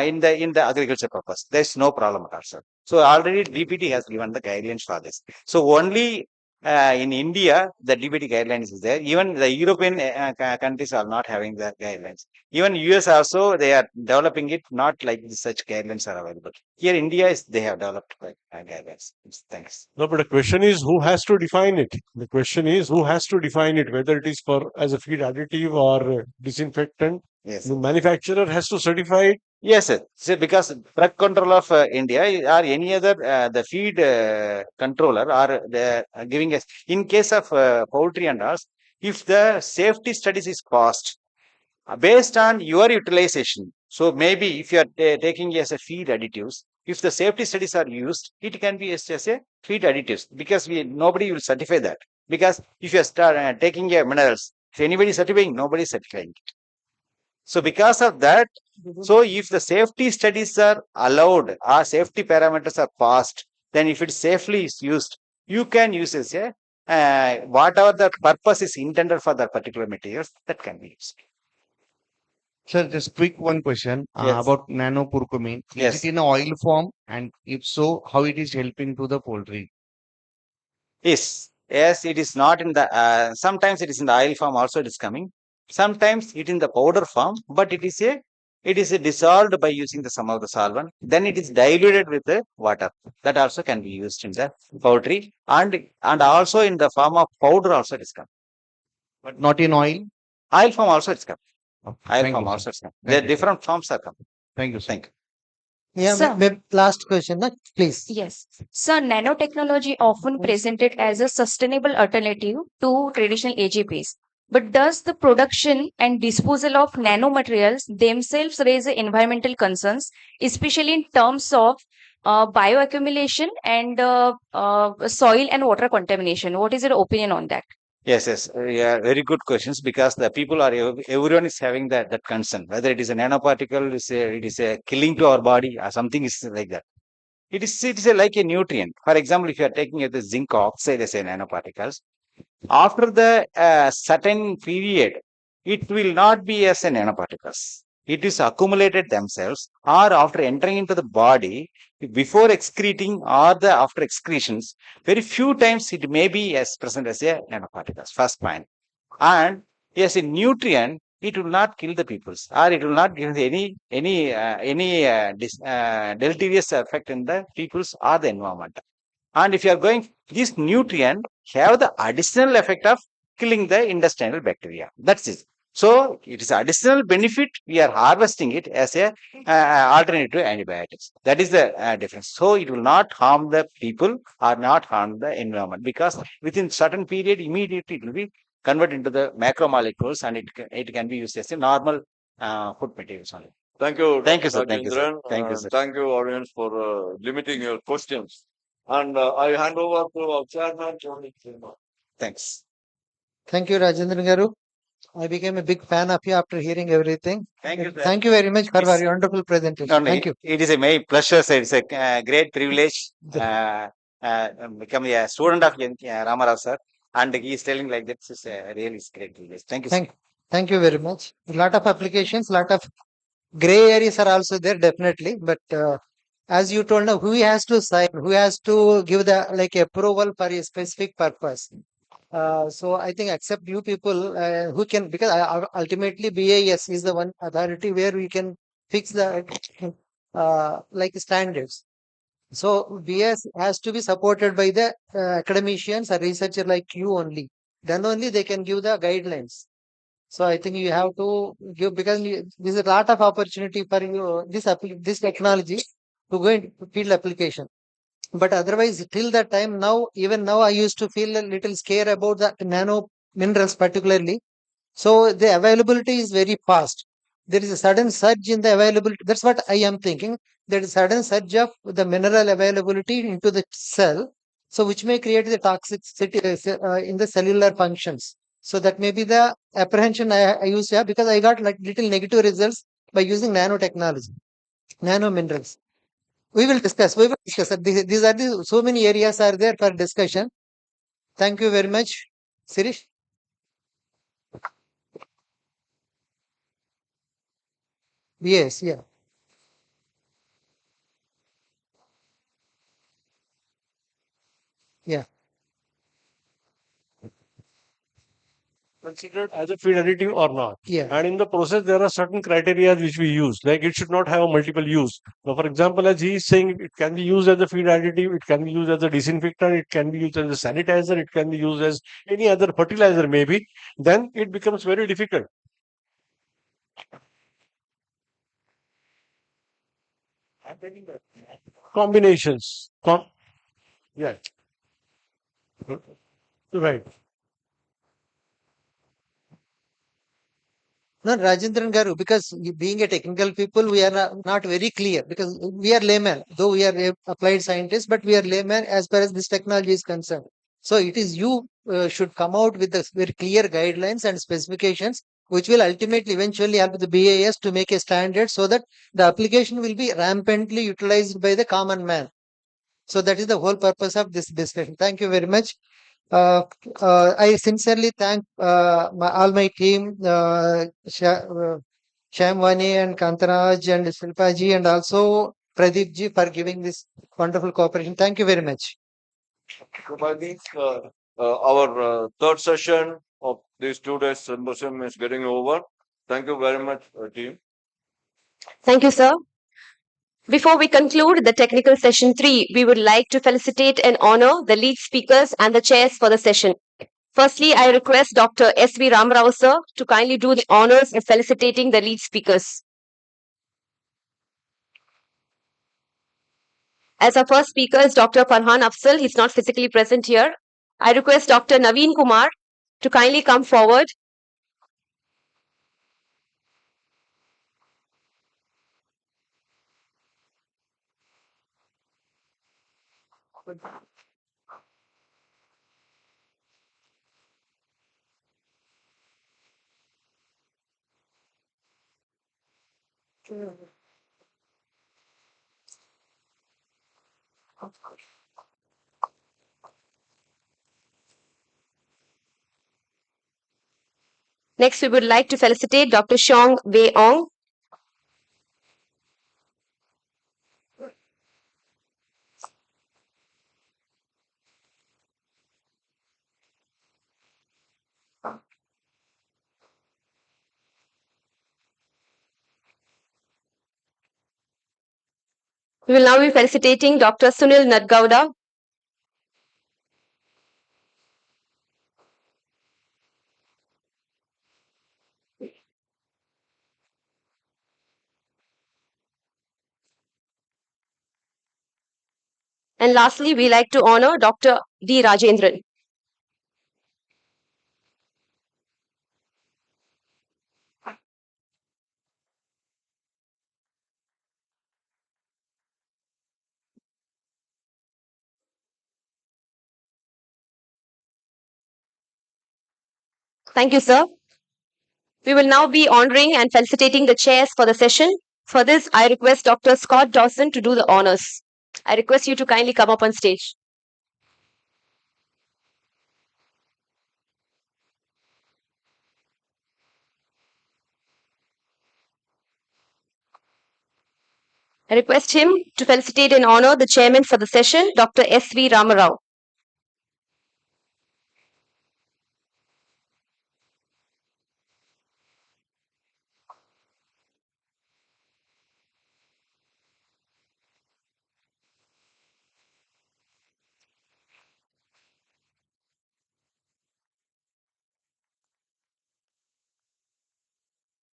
in the agriculture purpose. There's no problem at all, sir. So already DPT has given the guidelines for this. So only in India, the DPT guidelines is there. Even the European countries are not having the guidelines. Even US also, they are developing it, not like such guidelines are available. Here, India they have developed guidelines. Thanks. No, but the question is who has to define it? The question is who has to define it, whether it is for as a feed additive or disinfectant. Yes. The manufacturer has to certify it. Yes, sir. So because drug control of India or any other the feed controller or the giving us in case of poultry and us, if the safety studies is passed based on your utilization. So maybe if you are taking as a feed additives, if the safety studies are used, it can be as a feed additives because nobody will certify that. Because if you are taking minerals, if anybody is certifying, nobody is certifying it. So because of that, so if the safety studies are allowed or safety parameters are passed, then if it safely is used, you can use as a whatever the purpose is intended for that particular materials, that can be used. Sir, just quick one question about nanocurcumin. Yes. Is it in a oil form? And if so, how it is helping to the poultry? Yes. yes, it is not in the, sometimes it is in the oil form also it is coming. Sometimes it in the powder form, but it is a dissolved by using the some of the solvent. Then it is diluted with the water. That also can be used in the poultry and also in the form of powder also it is coming. But not in oil. Oil form also it's coming. Oil Thank form you, also sir. it's coming. Thank The you, sir. different forms are coming. Thank you, sir. Thank you. Yeah, Sir. last question, na? Please. Yes. So nanotechnology often presented as a sustainable alternative to traditional AGPs. But does the production and disposal of nanomaterials themselves raise environmental concerns, especially in terms of bioaccumulation and soil and water contamination? What is your opinion on that? Yes, yeah, very good questions because the people are everyone is having that concern whether it is a nanoparticle, it is a killing to our body or something is like that. It is like a nutrient. For example, if you are taking the zinc oxide as a nanoparticles, after the certain period, it will not be as a nanoparticles. It is accumulated themselves or after entering into the body, before excreting or the after excretions, very few times it may be as present as a nanoparticles, first point. And as a nutrient, it will not kill the peoples or it will not give any deleterious effect in the peoples or the environment. And if you are going, this nutrient have the additional effect of killing the intestinal bacteria. That's it. So it is additional benefit. We are harvesting it as a alternative to antibiotics. That is the difference. So it will not harm the people or not harm the environment because within certain period, immediately it will be converted into the macromolecules and it can be used as a normal food materials only. Thank you. Thank you, sir. Dr. Thank you, sir. Rajendran, Thank you, and sir. thank you, audience, for limiting your questions. And I hand over to our chairman, Tony. Thanks. Thank you, Rajendran Garu. I became a big fan of you after hearing everything. Thank you, sir. Thank you very much for It's- your wonderful presentation. No, no, Thank you. it is a my pleasure, sir. It's a great privilege. Become a student of Ramarao, sir. And he is telling like this is a really great privilege. Thank you, sir. Thank you very much. A lot of applications, lot of gray areas are also there, definitely. But as you told now, who has to sign, who has to give the like approval for a specific purpose. So I think except you people who can, because ultimately BAS is the one authority where we can fix the like standards. So BS has to be supported by the academicians or researcher like you only. Then only they can give the guidelines. So I think you have to give because there's a lot of opportunity for you this technology to go into field application. But otherwise, till that time now, even now, I used to feel a little scared about the nano minerals particularly. So the availability is very fast. There is a sudden surge in the availability. That's what I am thinking. There is a sudden surge of the mineral availability into the cell. So which may create the toxicity in the cellular functions. So that may be the apprehension I used to have because I got like little negative results by using nanotechnology, nano minerals. We will discuss. We will discuss. These are the so many areas are there for discussion. Thank you very much, Sirish. Yes, yeah. Yeah. Considered as a feed additive or not. Yeah. And in the process, there are certain criteria which we use. Like it should not have a multiple use. Now, for example, as he is saying, it can be used as a feed additive, it can be used as a disinfectant, it can be used as a sanitizer, it can be used as any other fertilizer, maybe. Then it becomes very difficult. Combinations. Yeah. Right. No, Rajendran Garu, because being a technical people, we are not very clear because we are laymen, though we are applied scientists, but we are laymen as far as this technology is concerned. So it is you should come out with the very clear guidelines and specifications, which will ultimately eventually help the BAS to make a standard so that the application will be rampantly utilized by the common man. So that is the whole purpose of this discussion. Thank you very much. I sincerely thank all my team, Shamwani and Kantaraj and Shilpaji and also Pradeep ji for giving this wonderful cooperation. Thank you very much. So by this, our third session of this 2 days symposium is getting over. Thank you very much, team. Thank you, sir. Before we conclude the technical session 3, we would like to felicitate and honor the lead speakers and the chairs for the session. Firstly, I request Dr. S.V. Ramarao, sir, to kindly do the honors of felicitating the lead speakers. As our first speaker is Dr. Farhan Afzal, he's not physically present here. I request Dr. Naveen Kumar to kindly come forward. Next, we would like to felicitate Dr. Xiong Wei Ong. We will now be felicitating Dr. Sunil Nadgowda. And lastly, we like to honor Dr. D. Rajendran. Thank you, sir. We will now be honoring and felicitating the chairs for the session. For this, I request Dr. Scott Dawson to do the honors. I request you to kindly come up on stage. I request him to felicitate and honor the chairman for the session, Dr. S.V. Ramarao.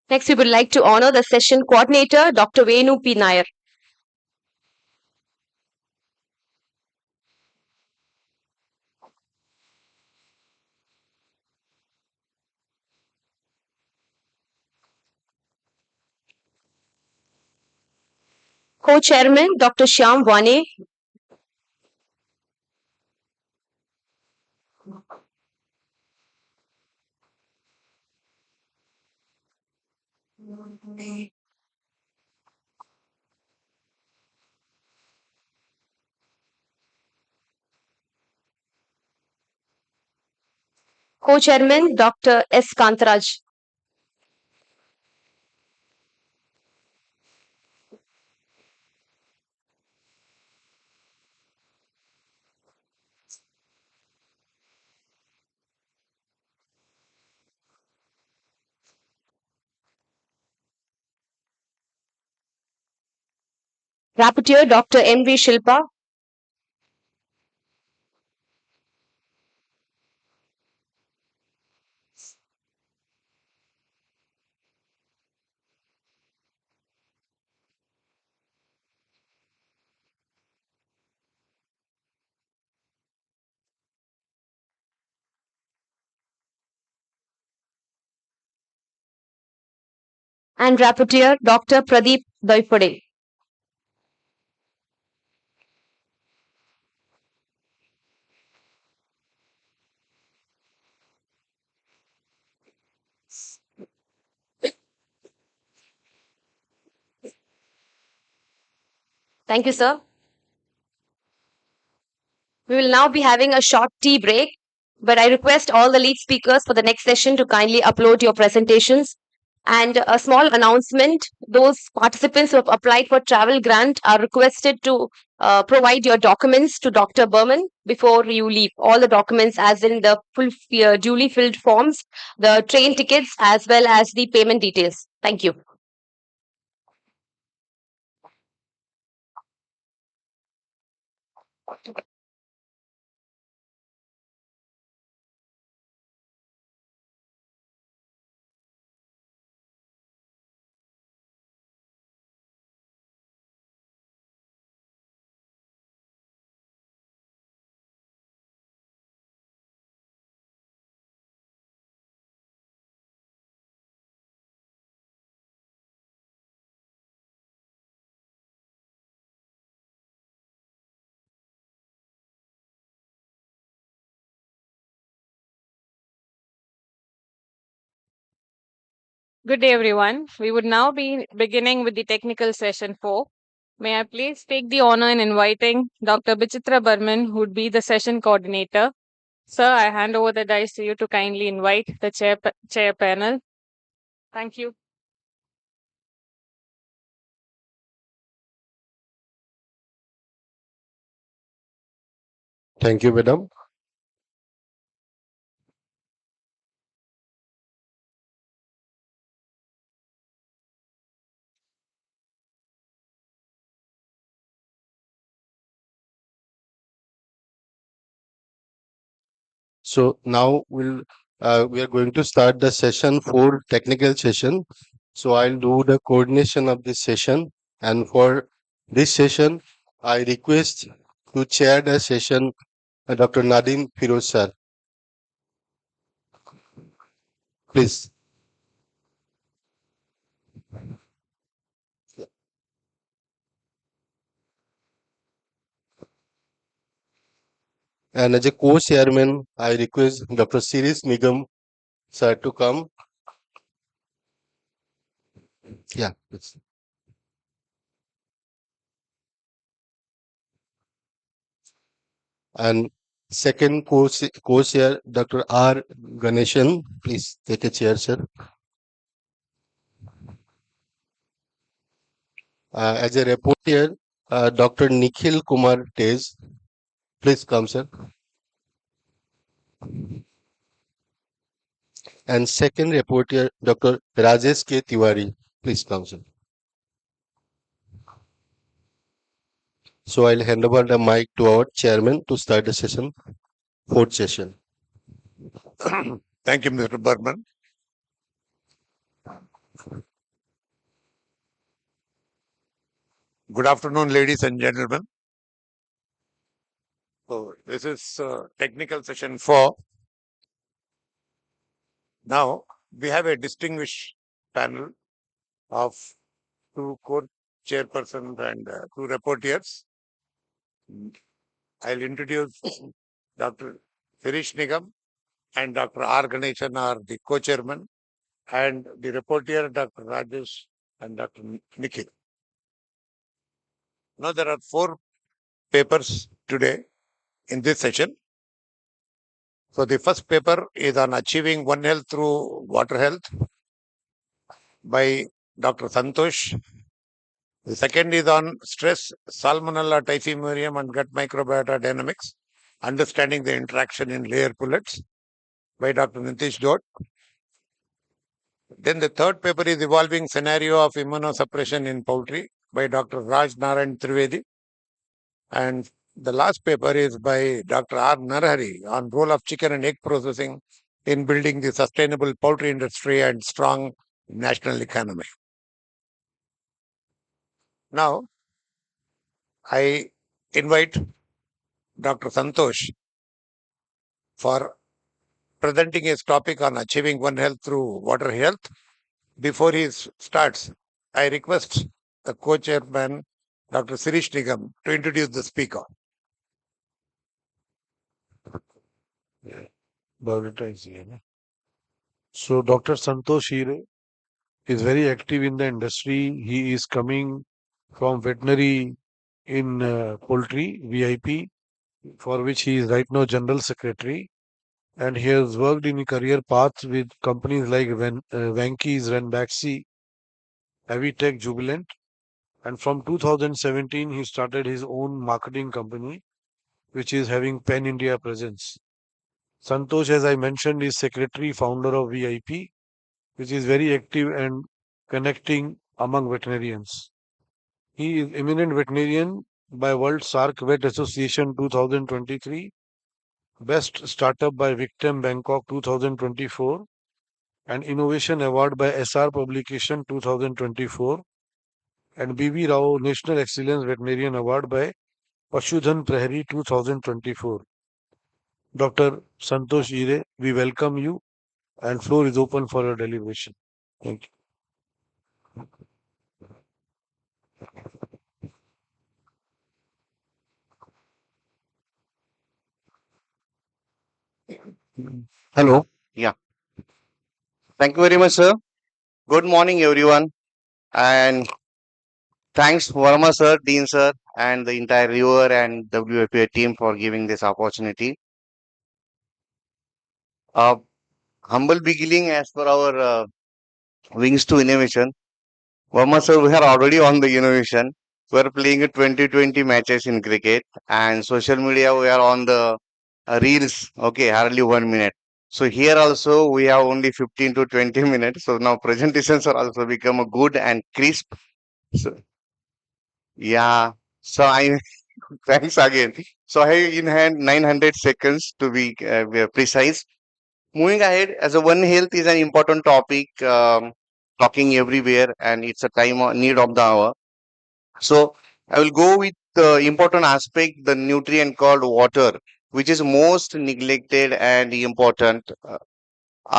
Next, we would like to honor the session coordinator, Dr. Venu P. Nair. Co-chairman, Dr. Shyam Wane. Co-chairman, Dr. S. Kantaraj. Rapporteur, Dr. M.V. Shilpa. And Rapporteur, Dr. Pradeep Doipade. Thank you, sir. We will now be having a short tea break, but I request all the lead speakers for the next session to kindly upload your presentations. And a small announcement, those participants who have applied for travel grant are requested to provide your documents to Dr. Berman before you leave. All the documents as in the duly filled forms, the train tickets, as well as the payment details. Thank you. Good day, everyone. We would now be beginning with the technical session 4. May I please take the honor in inviting Dr. Bichitra Burman, who would be the session coordinator. Sir, I hand over the dice to you to kindly invite the chair panel. Thank you. Thank you, madam. So now we are going to start the session 4 technical session. So I'll do the coordination of this session, and for this session I request to chair the session Dr. Nadine Firoz sir. Please. And as a co-chairman, I request Dr. Siris Nigam sir to come. Yeah, please. And second co-chair, Dr. R. Ganeshan, please take a chair, sir. As a reporter, Dr. Nikhil Kumar Tej, please come, sir. And second reporter, Dr. Rajesh K. Tiwari, please come, sir. So I'll hand over the mic to our chairman to start the session, 4th session. Thank you, Mr. Burman. Good afternoon, ladies and gentlemen. So this is technical session 4. Now we have a distinguished panel of 2 co-chairpersons and 2 reporters. I'll introduce Dr. Sirish Nigam and Dr. R. Ganeshan are the co-chairman, and the reporter Dr. Rajesh and Dr. Nikhil. Now there are 4 papers today in this session. So the first paper is on achieving One Health through water health by Dr. Santosh. The second is on stress, Salmonella typhimurium and gut microbiota dynamics, understanding the interaction in layer pullets by Dr. Nitish Dot. Then the third paper is evolving scenario of immunosuppression in poultry by Dr. Raj Narayan Trivedi. And the last paper is by Dr. R. Narahari on role of chicken and egg processing in building the sustainable poultry industry and strong national economy. Now, I invite Dr. Santosh for presenting his topic on achieving One Health through water health. Before he starts, I request the co-chairman, Dr. Sirish Nigam, to introduce the speaker. So Dr. Santosh Hire is very active in the industry. He is coming from veterinary in poultry, VIP, for which he is right now General Secretary. and he has worked in career paths with companies like Vanke's, Ranbaxy, Avitech, Jubilant. And from 2017, he started his own marketing company, which is having Pan India presence. Santosh, as I mentioned, is secretary founder of Vvpa, which is very active and connecting among veterinarians. He is eminent veterinarian by World Sark Vet Association 2023, Best Startup by Victim Bangkok 2024, and Innovation Award by SR Publication 2024, and BB Rao National Excellence Veterinarian Award by Pashudhan Prahari 2024. Dr. Santosh Ire, we welcome you, and floor is open for your deliberation. Thank you. Hello. Yeah. Thank you very much, sir. Good morning, everyone. And thanks, Varma sir, Dean sir, and the entire viewer and WFA team for giving this opportunity. Humble beginning as per our Wings to Innovation. Varma sir, we are already on the innovation. We are playing 2020 matches in cricket, and social media, we are on the reels, okay, hardly 1 minute. So here also we have only 15 to 20 minutes. So now presentations are also become a good and crisp. So yeah, so I thanks again. So I have in hand 900 seconds to be precise. Moving ahead, as a One Health is an important topic, talking everywhere, and it's a need of the hour. So I will go with the important aspect, the nutrient called water, which is most neglected and important.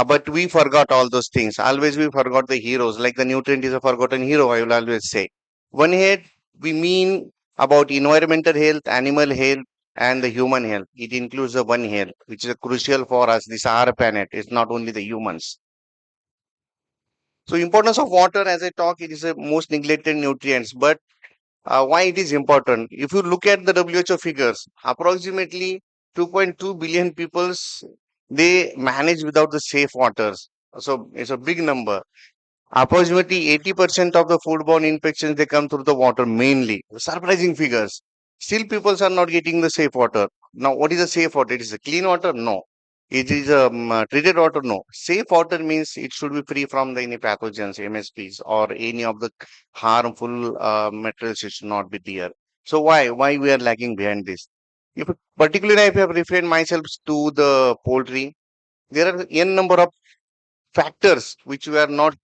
But we forgot all those things. Always we forgot the heroes. Like the nutrient is a forgotten hero, I will always say. One head, we mean about environmental health, animal health, and the human health. It includes the one health, which is crucial for us. This our planet. It's not only the humans. So importance of water, as I talk, it is the most neglected nutrients. But why it is important? If you look at the WHO figures, approximately 2.2 billion peoples they manage without the safe waters. So it's a big number. Approximately 80% of the foodborne infections they come through the water mainly. Surprising figures. Still, people are not getting the safe water. Now, what is the safe water? It is a clean water? No. It is treated water? No. Safe water means it should be free from the any pathogens, MSPs, or any of the harmful materials. It should not be there. So why we are lagging behind this? If particularly if I have referred myself to the poultry, there are n number of factors which we are not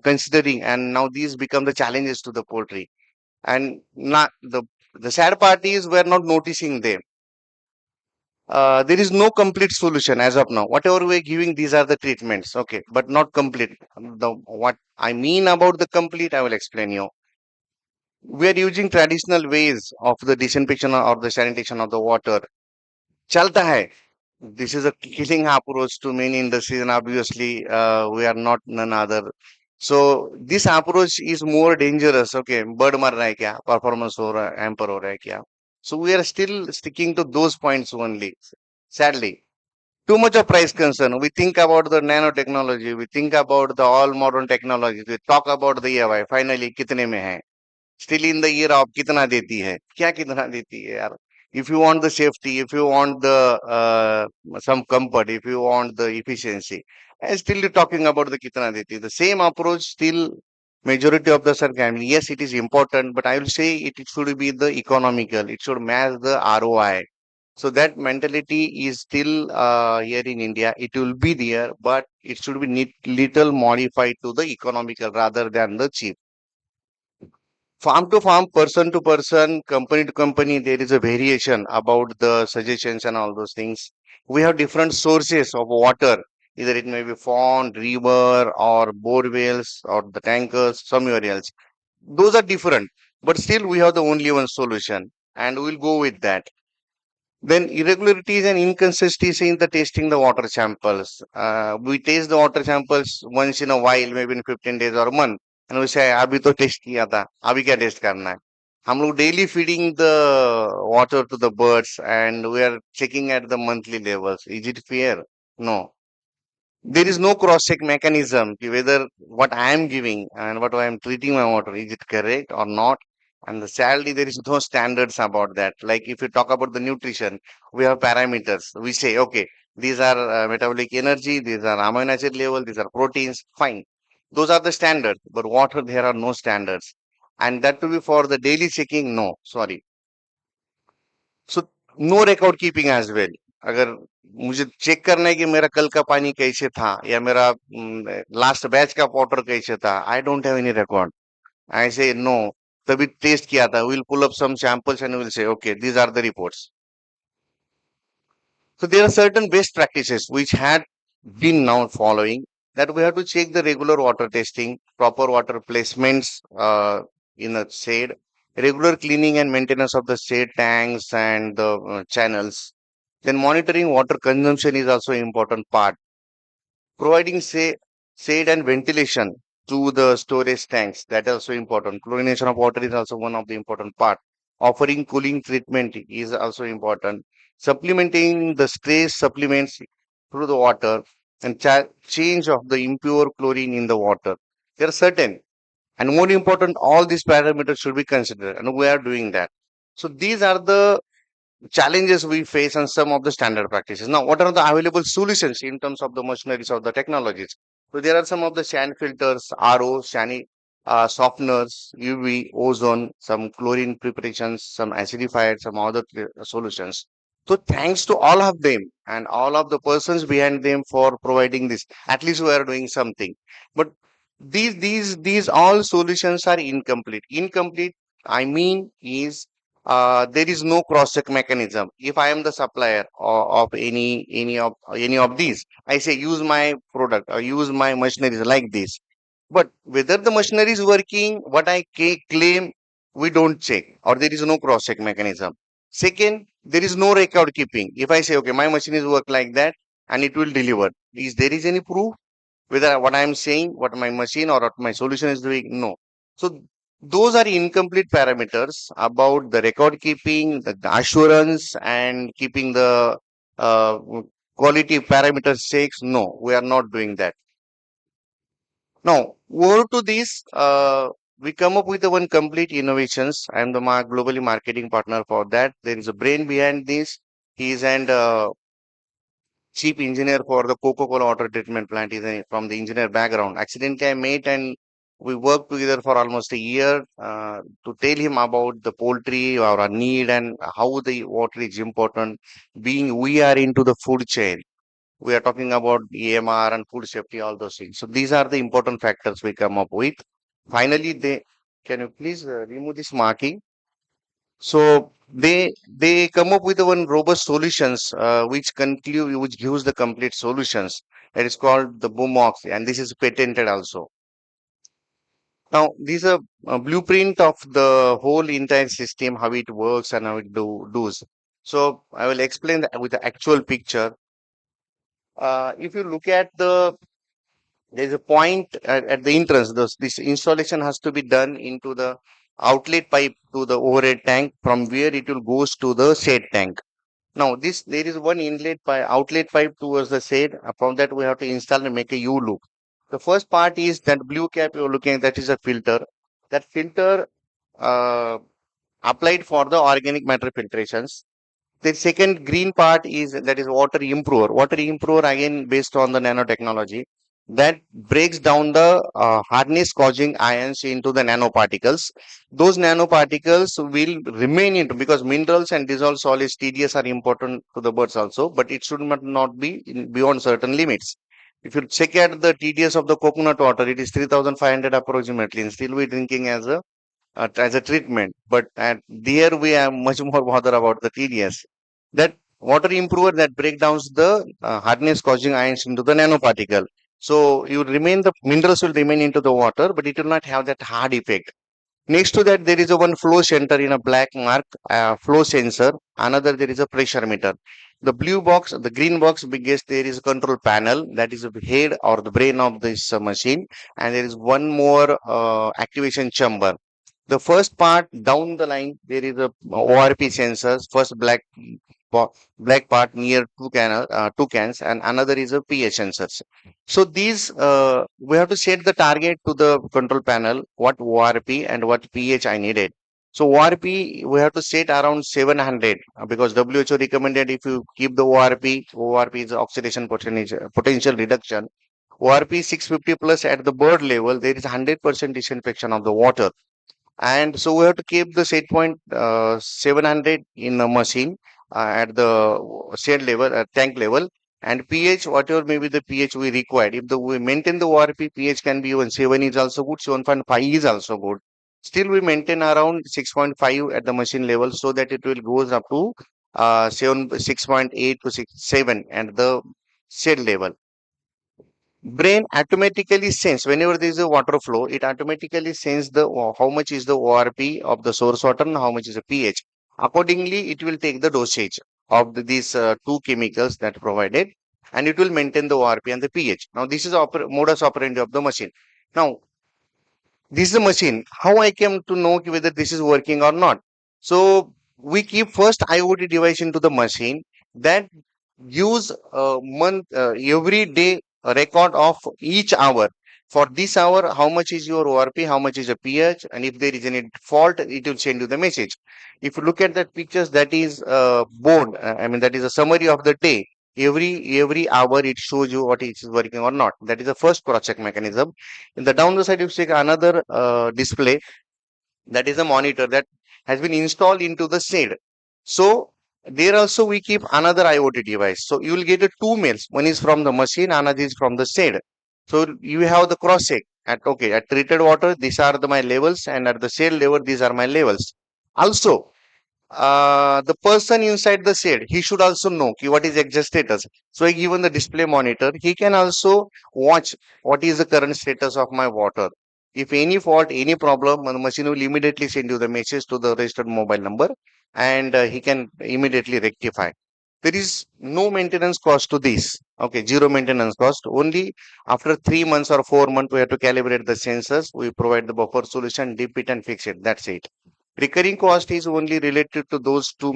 considering, and now these become the challenges to the poultry. And not the sad part is we are not noticing them. There is no complete solution as of now. Whatever we are giving, these are the treatments, okay, but not complete. What I mean about the complete, I will explain you. We are using traditional ways of the disinfection or the sanitation of the water. Chalta hai. This is a killing approach to many industries, and obviously we are not none other. So this approach is more dangerous. Okay, bird mar raha hai kya? Performance ho raha hai, hamper ho raha hai kya? So we are still sticking to those points only. Sadly, too much of price concern. We think about the nanotechnology. We think about the all modern technologies. We talk about the AI. Finally, कितने में है? Still in the year of कितना देती है? क्या कितना देती है यार? If you want the safety, if you want the some comfort, if you want the efficiency, and still you're talking about the kitna deti. The same approach still majority of the circumstances. Yes, it is important, but I will say it should be the economical. It should match the ROI. So that mentality is still here in India. It will be there, but it should be little modified to the economical rather than the cheap. Farm to farm, person to person, company to company, there is a variation about the suggestions and all those things. We have different sources of water, either it may be pond, river, or bore wells, or the tankers, somewhere else. Those are different, but still we have the only one solution, and we'll go with that. Then irregularities and inconsistency in the testing the water samples. We taste the water samples once in a while, maybe in 15 days or a month, and we say अभी तो test किया था, अभी क्या test करना है? हम लोग daily feeding the water to the birds, and we are checking at the monthly levels. Is it fair? No. There is no cross-check mechanism whether what I am giving and what I am treating my water, is it correct or not? And sadly, there is no standards about that. Like if you talk about the nutrition, we have parameters. We say, okay, these are metabolic energy, these are amino acid level, these are proteins, fine. Those are the standards. But water, there are no standards. And that to be for the daily checking, no, sorry. So no record keeping as well. अगर मुझे check करना है कि मेरा कल का पानी कैसे था या मेरा लास्ट बैच का वाटर कैसे था, I don't have any record. I say no, तभी टेस्ट किया था. Will pull up some samples and will say okay these are the reports. So there are certain best practices which had been now following, that we have to check the regular water testing, proper water placements in a shade, regular cleaning and maintenance of the shade tanks and the channels. Then monitoring water consumption is also an important part. Providing shade and ventilation to the storage tanks, that is also important. Chlorination of water is also one of the important part. Offering cooling treatment is also important. Supplementing the trace supplements through the water and change of the impure chlorine in the water. There are certain, and more important, all these parameters should be considered, and we are doing that. So these are the challenges we face and some of the standard practices. Now, what are the available solutions in terms of the machineries of the technologies? So there are some of the sand filters, RO, softeners, UV, ozone, some chlorine preparations, some acidifiers, some other solutions. So thanks to all of them and all of the persons behind them for providing this, at least we are doing something. But these all solutions are incomplete. Incomplete, I mean, is there is no cross-check mechanism. If I am the supplier of any of these, I say use my product or use my machineries like this. But whether the machinery is working, what I claim, we don't check, or there is no cross-check mechanism. Second, there is no record keeping. If I say, okay, my machine is work like that and it will deliver, is there is any proof whether what I am saying, what my machine or what my solution is doing? No. So those are incomplete parameters about the record keeping, the assurance, and keeping the uh, quality parameters checks. No, we are not doing that. Now, over to this, we come up with the one complete innovations. I am the globally marketing partner for that. There is a brain behind this. He is an chief engineer for the Coca-Cola water treatment plant. He's from the engineer background. Accidentally, I met and we worked together for almost a year to tell him about the poultry or our need and how the water is important. Being we are into the food chain, we are talking about EMR and food safety, all those things. So these are the important factors we come up with. Finally, can you please remove this marking? So they come up with one robust solutions which gives the complete solutions. That is called the Boomox, and this is patented also. Now, this is a blueprint of the whole entire system, how it works and how it does. So I will explain that with the actual picture. If you look at there's a point at the entrance. This installation has to be done into the outlet pipe to the overhead tank, from where it will goes to the shade tank. Now, there is one outlet pipe towards the shade. From that, we have to install and make a U loop. The first part is that blue cap you're looking at, that is a filter. That filter applied for the organic matter filtrations. The second green part is that is water improver. Water improver, again based on the nanotechnology, that breaks down the hardness causing ions into the nanoparticles. Those nanoparticles will remain into, because minerals and dissolved solids TDS are important to the birds also, but it should not be beyond certain limits. If you check at the TDS of the coconut water, it is 3,500 approximately, and still we're drinking as a treatment. But there we are much more bother about the TDS. That water improver that breaks down the hardness causing ions into the nanoparticle. So you remain, the minerals will remain into the water, but it will not have that hard effect. Next to that, there is a one flow center in a black mark, flow sensor. Another, there is a pressure meter. The blue box, the green box, biggest, there is a control panel, that is the head or the brain of this machine. And there is one more activation chamber. The first part down the line, there is a ORP sensors, first black black part near two cans, and another is a pH sensors. So these we have to set the target to the control panel, what ORP and what pH I needed. So ORP we have to set around 700 because WHO recommended if you keep the ORP is oxidation potential reduction. ORP 650 plus at the bird level, there is 100% disinfection of the water. And so we have to keep the set point 700 in a machine at the shade level, tank level, and pH, whatever may be the pH we required. If we maintain the ORP, pH can be even 7 is also good, 7.5 is also good. Still, we maintain around 6.5 at the machine level so that it will goes up to 6.8 to 7 at the shade level. Brain automatically sense whenever there is a water flow, it automatically sense the how much is the ORP of the source water and how much is the pH. Accordingly, it will take the dosage of these two chemicals that provided, and it will maintain the ORP and the pH. Now, this is modus operandi of the machine. Now, this is a machine. How I came to know whether this is working or not? So we keep first IoT device into the machine that use every day a record of each hour. For this hour, how much is your ORP, how much is your pH, and if there is any fault, it will send you the message. If you look at that pictures, that is board. I mean, that is a summary of the day. Every hour it shows you what is working or not. That is the first cross-check mechanism. In the down the side, you take another display, that is a monitor that has been installed into the shade. So there also we keep another IoT device. So you will get two mails. One is from the machine, another is from the shade. So you have the cross check at treated water, these are my levels, and at the shade level, these are my levels. Also, the person inside the shade, he should also know what is exact status. So given the display monitor, he can also watch what is the current status of my water. If any fault, any problem, the machine will immediately send you the message to the registered mobile number, and he can immediately rectify. There is no maintenance cost to this. Okay, zero maintenance cost. Only after 3 months or 4 months, we have to calibrate the sensors. We provide the buffer solution, dip it and fix it. That's it. Recurring cost is only related to those two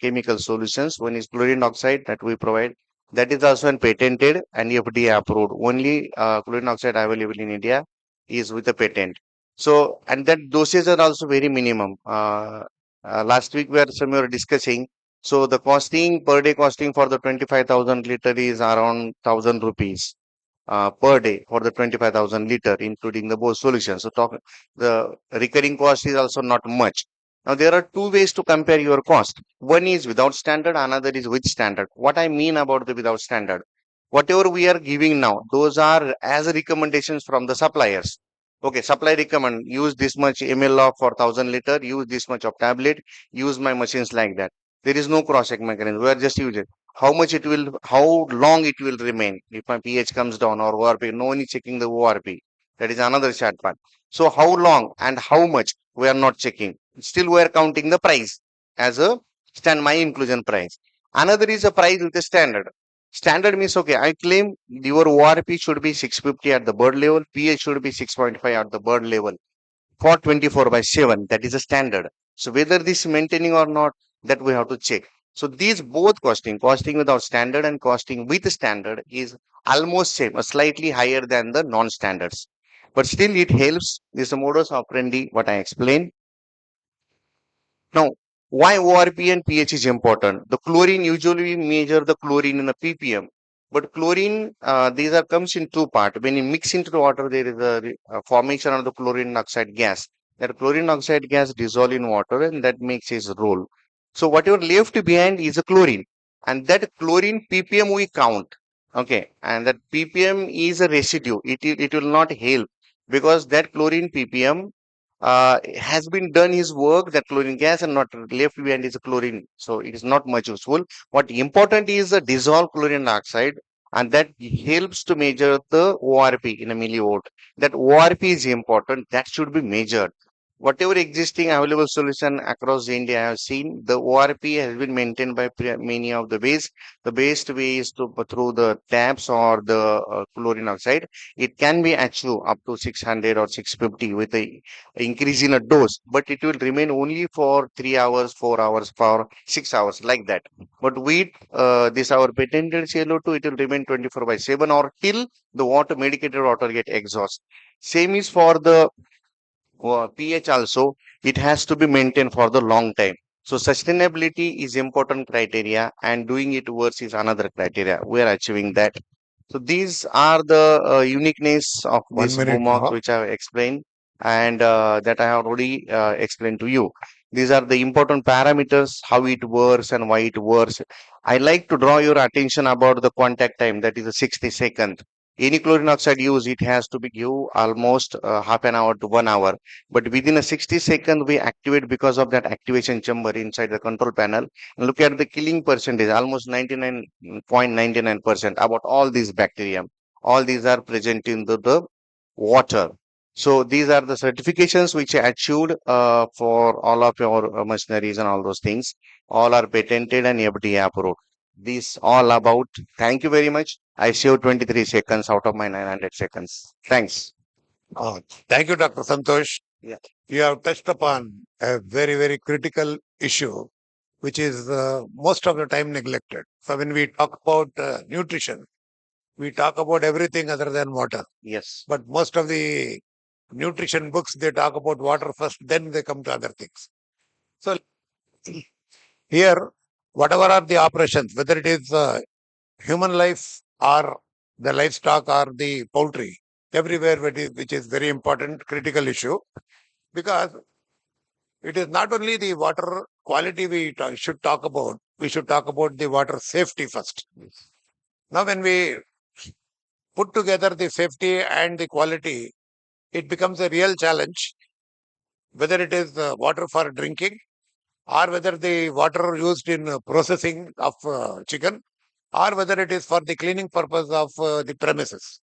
chemical solutions. One is chlorine oxide that we provide. That is also patented and FDA approved. Only chlorine oxide available in India is with a patent. So, and that doses are also very minimum. Last week we were discussing. So the costing per day costing for the 25,000 liter is around 1,000 rupees per day for the 25,000 liter, including the both solutions. So the recurring cost is also not much. Now there are two ways to compare your cost. One is without standard, another is with standard. What I mean about the without standard, whatever we are giving now, those are as recommendations from the suppliers. Okay, supply recommend use this much ml of for 1,000 liter, use this much of tablet, use my machines like that. There is no cross-check mechanism. We are just using how much it will, how long it will remain if my pH comes down or ORP. No one is checking the ORP. That is another sad part. So how long and how much we are not checking. Still we are counting the price as a my inclusion price. Another is a price with a standard. Standard means, okay, I claim your ORP should be 650 at the bird level, pH should be 6.5 at the bird level for 24/7. That is a standard. So whether this is maintaining or not, that we have to check. So these both costing without standard and costing with standard is almost same, slightly higher than the non-standards. But still it helps. This is a modus operandi, what I explained. Now, why ORP and pH is important? The chlorine, usually we measure the chlorine in a ppm. But chlorine, these are comes in two parts. When you mix into the water, there is a formation of the chlorine oxide gas. That chlorine oxide gas dissolve in water and that makes its role. So whatever left behind is a chlorine, and that chlorine ppm we count. Okay, and that ppm is a residue. It will not help because that chlorine ppm has been done his work, that chlorine gas, and not left behind is a chlorine. So it is not much useful. What important is the dissolved chlorine oxide, and that helps to measure the ORP in a millivolt. That ORP is important. That should be measured. whatever existing available solution across India I have seen, the ORP has been maintained by many of the ways. The best way is to through the taps or the chlorine oxide. It can be achieved up to 600 or 650 with a increase in a dose, but it will remain only for 3 hours, 4 hours, for 6 hours, like that. But with this our patented CLO2, it will remain 24 by 7 or till the water, medicated water get exhaust. Same is for the pH also. It has to be maintained for the long time. So sustainability is important criteria and doing it worse is another criteria. We are achieving that. So these are the uniqueness of 1 this minute bomox now. which I have explained and that I have already explained to you. These are the important parameters, how it works and why it works. I like to draw your attention about the contact time, that is a 60 second. Any chlorine oxide use, it has to be give almost half an hour to 1 hour. But within a 60 second, we activate because of that activation chamber inside the control panel. And look at the killing percentage, almost 99.99% about all these bacteria. All these are present in the water. So these are the certifications which are achieved for all of your machineries and all those things. All are patented and FDA approved. This all about. Thank you very much. I saved 23 seconds out of my 900 seconds. Thanks. Thank you, Dr. Santosh. Yeah. You have touched upon a very, very critical issue, which is most of the time neglected. So when we talk about nutrition, we talk about everything other than water. Yes. But most of the nutrition books, they talk about water first, then they come to other things. So here, whatever are the operations, whether it is human life or the livestock or the poultry, everywhere which is very important, critical issue, because it is not only the water quality should talk about, we should talk about the water safety first. Now, when we put together the safety and the quality, it becomes a real challenge, whether it is water for drinking or whether the water used in processing of chicken or whether it is for the cleaning purpose of the premises.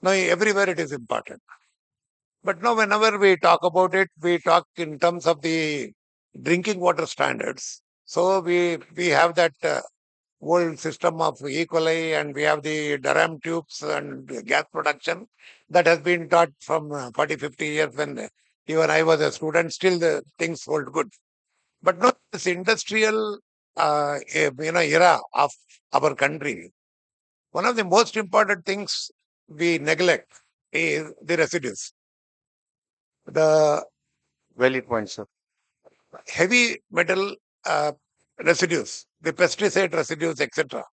Now, everywhere it is important. But now, whenever we talk about it, we talk in terms of the drinking water standards. So we have that old system of E. coli and we have the Durham tubes and gas production that has been taught from 40, 50 years when even I was a student. Still, the things hold good. But not this industrial era of our country. One of the most important things we neglect is the residues. The valid point, sir. Heavy metal residues, the pesticide residues, etc.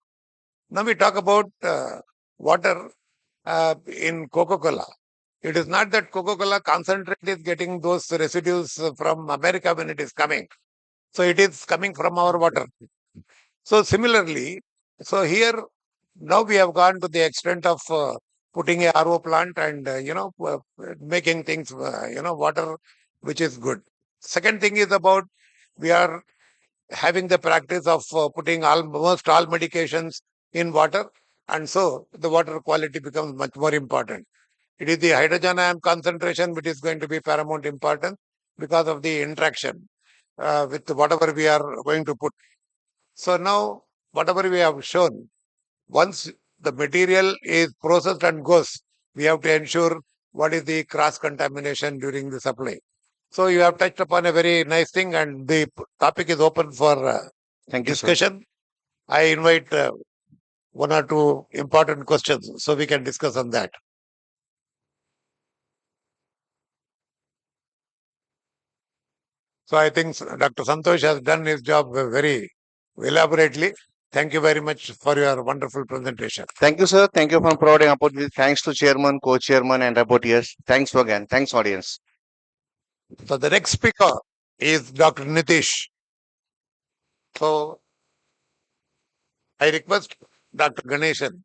Now we talk about water in Coca-Cola. It is not that Coca-Cola concentrate is getting those residues from America when it is coming. So it is coming from our water. So similarly, so here now we have gone to the extent of putting a RO plant and making things water which is good. Second thing is about we are having the practice of putting almost all medications in water, and so the water quality becomes much more important. It is the hydrogen ion concentration which is going to be paramount important because of the interaction with whatever we are going to put. So now, whatever we have shown, once the material is processed and goes, we have to ensure what is the cross contamination during the supply. So you have touched upon a very nice thing, and the topic is open for discussion. I invite one or two important questions so we can discuss on that. So I think Dr. Santosh has done his job very elaborately. Thank you very much for your wonderful presentation. Thank you, sir. Thank you for providing opportunity. Thanks to chairman, co-chairman, and rapporteurs. Thanks again. Thanks, audience. So the next speaker is Dr. Nitish. So I request Dr. Ganeshan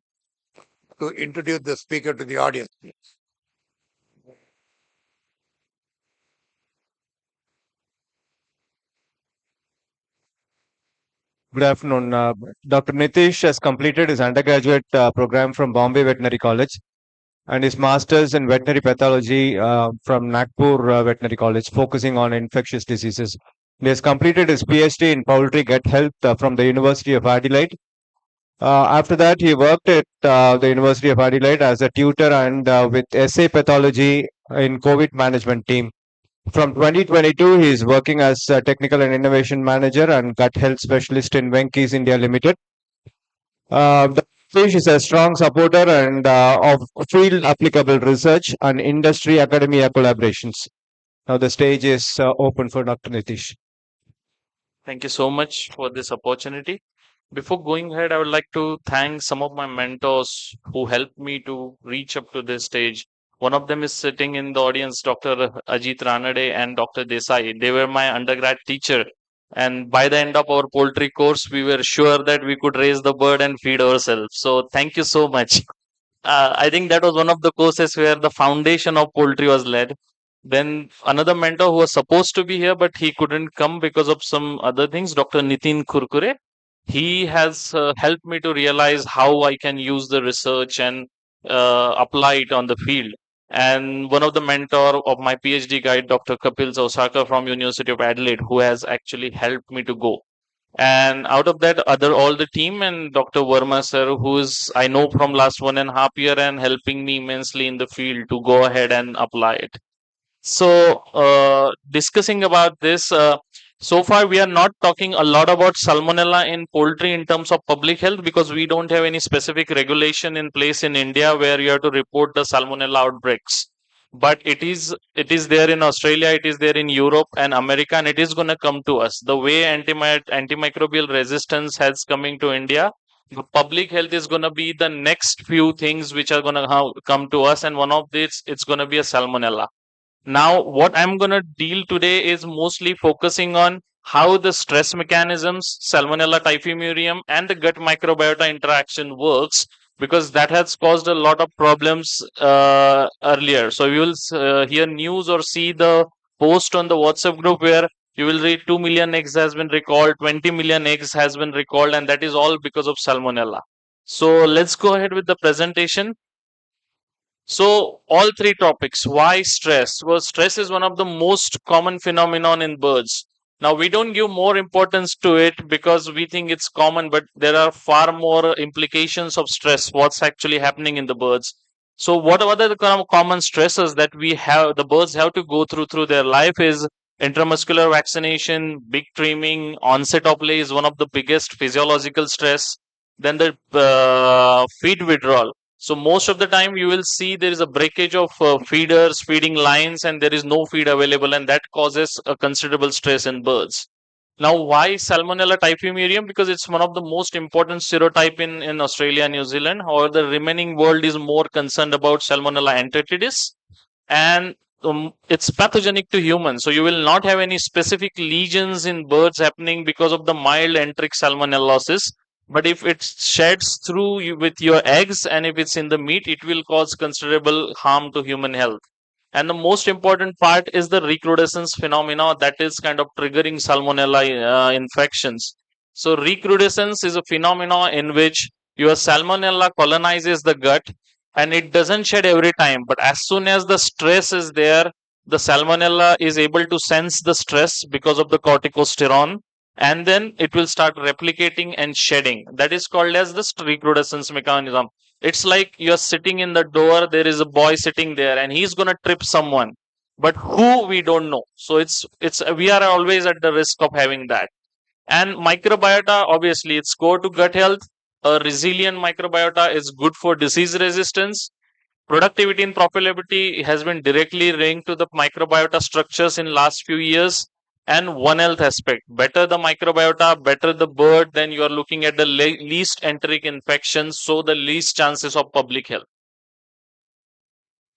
to introduce the speaker to the audience. Good afternoon. Dr. Nitish has completed his undergraduate program from Bombay Veterinary College. and his master's in veterinary pathology from Nagpur Veterinary College, focusing on infectious diseases. He has completed his PhD in poultry gut health from the University of Adelaide. After that, he worked at the University of Adelaide as a tutor and with assay pathology in COVID management team. From 2022, he is working as a technical and innovation manager and gut health specialist in Venky's India Limited. The Fish is a strong supporter and of field applicable research and industry academia collaborations. Now the stage is open for Dr. Nitish. Thank you so much for this opportunity. Before going ahead, I would like to thank some of my mentors who helped me to reach up to this stage. One of them is sitting in the audience, Dr. Ajit Ranade and Dr. Desai. They were my undergrad teacher. And by the end of our poultry course, we were sure that we could raise the bird and feed ourselves. So thank you so much. I think that was one of the courses where the foundation of poultry was led. Then another mentor who was supposed to be here, but he couldn't come because of some other things, Dr. Nitin Kurkure. He has helped me to realize how I can use the research and apply it on the field. And one of the mentor of my PhD guide, Dr. Kapil Osaka from University of Adelaide, who has actually helped me to go. And out of that, all the team and Dr. Verma sir, who is I know from last 1.5 years and helping me immensely in the field to go ahead and apply it. So, discussing about this, so far we are not talking a lot about salmonella in poultry in terms of public health because we don't have any specific regulation in place in India where you have to report the salmonella outbreaks. But it is there in Australia, it is there in Europe and America, and it is going to come to us. The way antimicrobial resistance has coming to India, public health is going to be the next few things which are going to come to us, and one of these it's going to be a salmonella. Now, what I'm going to deal today is mostly focusing on how the stress mechanisms, Salmonella typhimurium, and the gut microbiota interaction works, because that has caused a lot of problems earlier. So you will hear news or see the post on the WhatsApp group where you will read 2 million eggs has been recalled, 20 million eggs has been recalled, and that is all because of Salmonella. So let's go ahead with the presentation. So all three topics. Why stress? Well, stress is one of the most common phenomenon in birds. Now we don't give more importance to it because we think it's common, but there are far more implications of stress. What's actually happening in the birds? So what are the kind of common stresses that the birds have to go through their life is intramuscular vaccination, big trimming, onset of lay is one of the biggest physiological stress. Then the feed withdrawal. So most of the time you will see there is a breakage of feeders, feeding lines, and there is no feed available, and that causes a considerable stress in birds. Now, why Salmonella typhimurium? Because it's one of the most important serotype in Australia and New Zealand. However, the remaining world is more concerned about Salmonella enteritidis, and it's pathogenic to humans. So you will not have any specific lesions in birds happening because of the mild enteric salmonellosis. But if it sheds through with your eggs and if it's in the meat, it will cause considerable harm to human health. And the most important part is the recrudescence phenomena that is kind of triggering salmonella infections. So recrudescence is a phenomena in which your salmonella colonizes the gut and it doesn't shed every time. But as soon as the stress is there, the salmonella is able to sense the stress because of the corticosterone, and then it will start replicating and shedding. That is called as the recrudescence mechanism. It's like you're sitting in the door, there is a boy sitting there and he's going to trip someone, but who we don't know. So we are always at the risk of having that. And microbiota, obviously it's core to gut health. A resilient microbiota is good for disease resistance. Productivity and profitability has been directly linked to the microbiota structures in last few years. And One Health aspect, better the microbiota, better the bird, then you are looking at the least enteric infections, so the least chances of public health.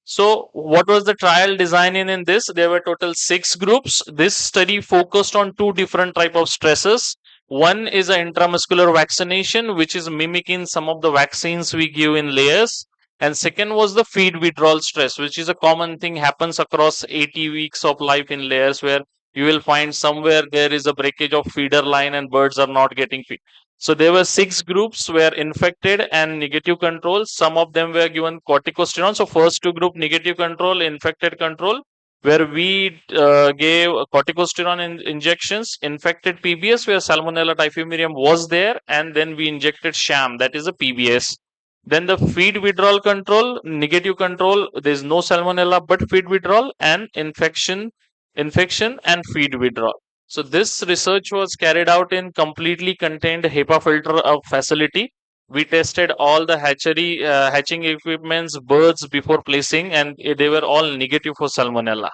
So what was the trial design in this? There were total 6 groups. This study focused on 2 different type of stresses. One is an intramuscular vaccination, which is mimicking some of the vaccines we give in layers. And second was the feed withdrawal stress, which is a common thing, happens across 80 weeks of life in layers, where you will find somewhere there is a breakage of feeder line and birds are not getting feed. So there were 6 groups were infected and negative control. Some of them were given corticosteroid. So first 2 group negative control, infected control, where we gave corticosteroid injections, infected PBS where Salmonella typhimurium was there, and then we injected sham, that is a PBS. Then the feed withdrawal control, negative control, there is no Salmonella but feed withdrawal, and infection and feed withdrawal. So this research was carried out in completely contained HEPA filter facility. We tested all the hatching equipments, birds before placing, and they were all negative for Salmonella.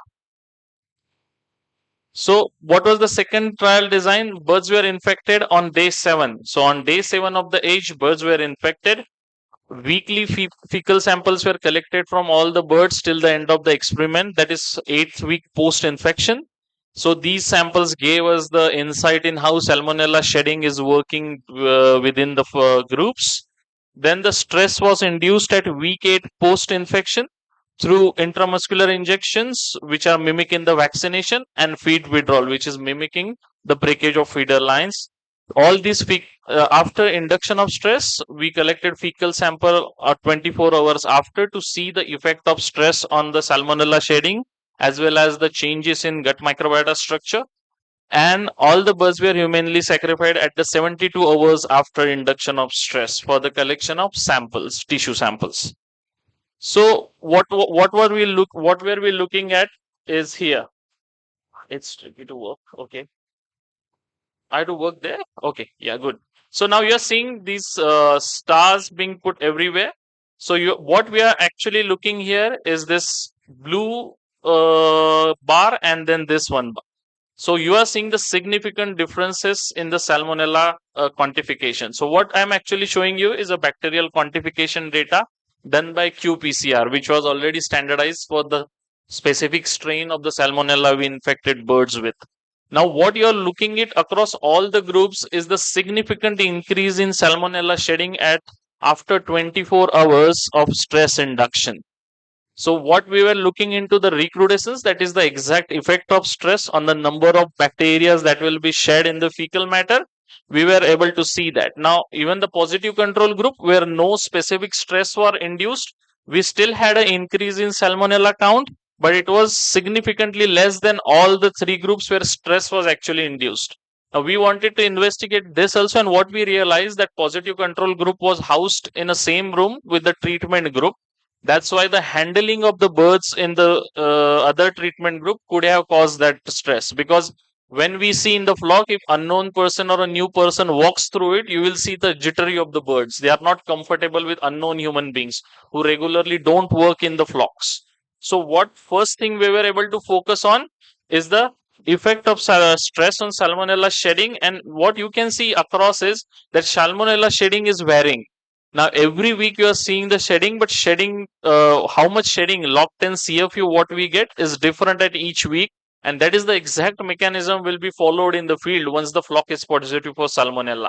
So what was the second trial design? Birds were infected on day 7. So on day 7 of the age, birds were infected. Weekly fecal samples were collected from all the birds till the end of the experiment, that is 8th week post-infection. So these samples gave us the insight in how Salmonella shedding is working within the groups. Then the stress was induced at week 8 post-infection through intramuscular injections, which are mimicking the vaccination, and feed withdrawal, which is mimicking the breakage of feeder lines. All these after induction of stress, we collected fecal sample 24 hours after to see the effect of stress on the Salmonella shedding as well as the changes in gut microbiota structure. And all the birds were humanely sacrificed at the 72 hours after induction of stress for the collection of samples, tissue samples. So what were we looking at is here. It's tricky to work. Okay. I have to work there. Okay. Yeah, good. So now you're seeing these stars being put everywhere. So what we are actually looking here is this blue bar and then this one bar. So you are seeing the significant differences in the Salmonella quantification. So what I'm actually showing you is a bacterial quantification data done by qPCR, which was already standardized for the specific strain of the Salmonella we infected birds with. Now what you're looking at across all the groups is the significant increase in Salmonella shedding after 24 hours of stress induction. So what we were looking into the recrudescence, that is the exact effect of stress on the number of bacteria that will be shed in the fecal matter. We were able to see that. Now even the positive control group where no specific stress were induced, we still had an increase in Salmonella count, but it was significantly less than all the 3 groups where stress was actually induced. Now we wanted to investigate this also, and what we realized that positive control group was housed in the same room with the treatment group. That's why the handling of the birds in the other treatment group could have caused that stress, because when we see in the flock, if unknown person or a new person walks through it, you will see the jittery of the birds. They are not comfortable with unknown human beings who regularly don't work in the flocks. So what first thing we were able to focus on is the effect of stress on Salmonella shedding, and what you can see across is that Salmonella shedding is varying. Now every week you are seeing the shedding, but shedding, how much shedding, log 10 CFU what we get is different at each week, and that is the exact mechanism will be followed in the field once the flock is positive for Salmonella.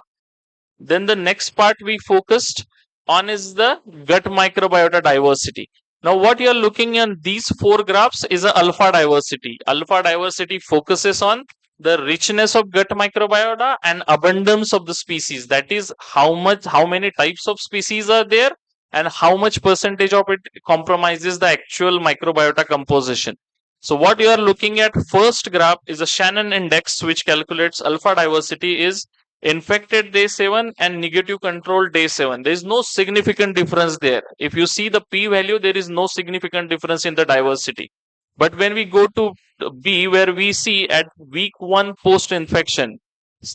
Then the next part we focused on is the gut microbiota diversity. Now what you are looking at these 4 graphs is a alpha diversity. Alpha diversity focuses on the richness of gut microbiota and abundance of the species, that is how many types of species are there and how much percentage of it compromises the actual microbiota composition. So what you are looking at first graph is a Shannon index which calculates alpha diversity is infected day 7 and negative control day 7. There is no significant difference there. If you see the p value, there is no significant difference in the diversity. But when we go to B, where we see at week 1 post-infection,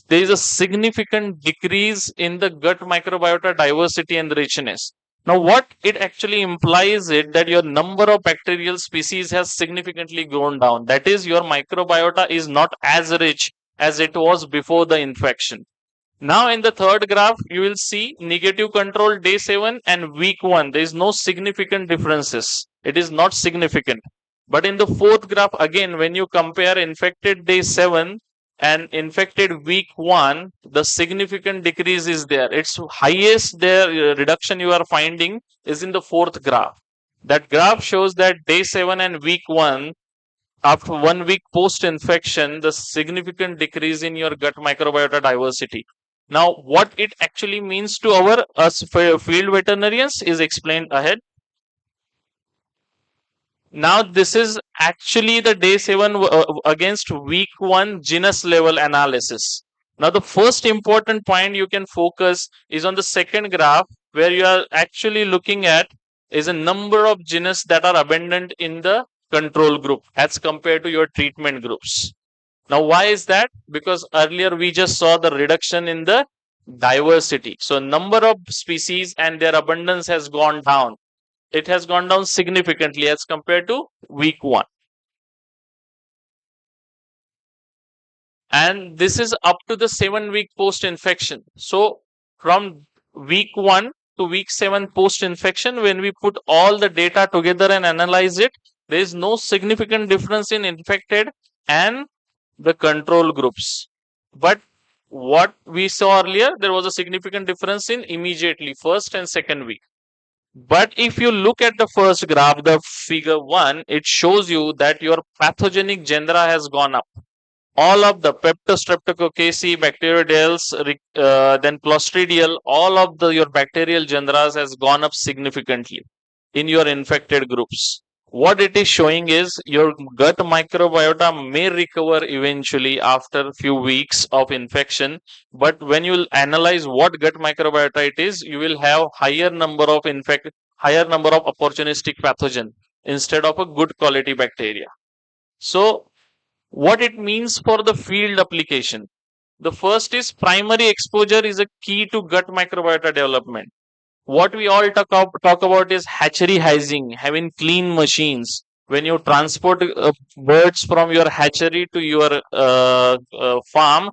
there is a significant decrease in the gut microbiota diversity and richness. Now, what it actually implies is that your number of bacterial species has significantly gone down. That is, your microbiota is not as rich as it was before the infection. Now, in the third graph, you will see negative control day 7 and week 1. There is no significant differences. It is not significant. But in the fourth graph, again, when you compare infected day 7 and infected week 1, the significant decrease is there. Its highest reduction you are finding is in the fourth graph. That graph shows that day 7 and week 1, after 1 week post-infection, the significant decrease in your gut microbiota diversity. Now, what it actually means to our us field veterinarians is explained ahead. Now, this is actually the day 7 against week 1 genus level analysis. Now, the first important point you can focus is on the second graph, where you are actually looking at is a number of genus that are abundant in the control group as compared to your treatment groups. Now, why is that? Because earlier we just saw the reduction in the diversity. So, number of species and their abundance has gone down. It has gone down significantly as compared to week 1. And this is up to the 7-week post-infection. So, from week 1 to week 7 post-infection, when we put all the data together and analyze it, there is no significant difference in infected and the control groups. But what we saw earlier, there was a significant difference in immediately first and second week. But if you look at the first graph, the figure 1, it shows you that your pathogenic genera has gone up. All of the Peptostreptococci, Bacteroideals, then Clostridial, all of your bacterial genera has gone up significantly in your infected groups. What it is showing is your gut microbiota may recover eventually after a few weeks of infection, but when you analyze what gut microbiota it is, you will have higher number of opportunistic pathogen instead of a good quality bacteria. So what it means for the field application. The first is primary exposure is a key to gut microbiota development. What we all talk about is hatchery hygiene, having clean machines. When you transport birds from your hatchery to your farm,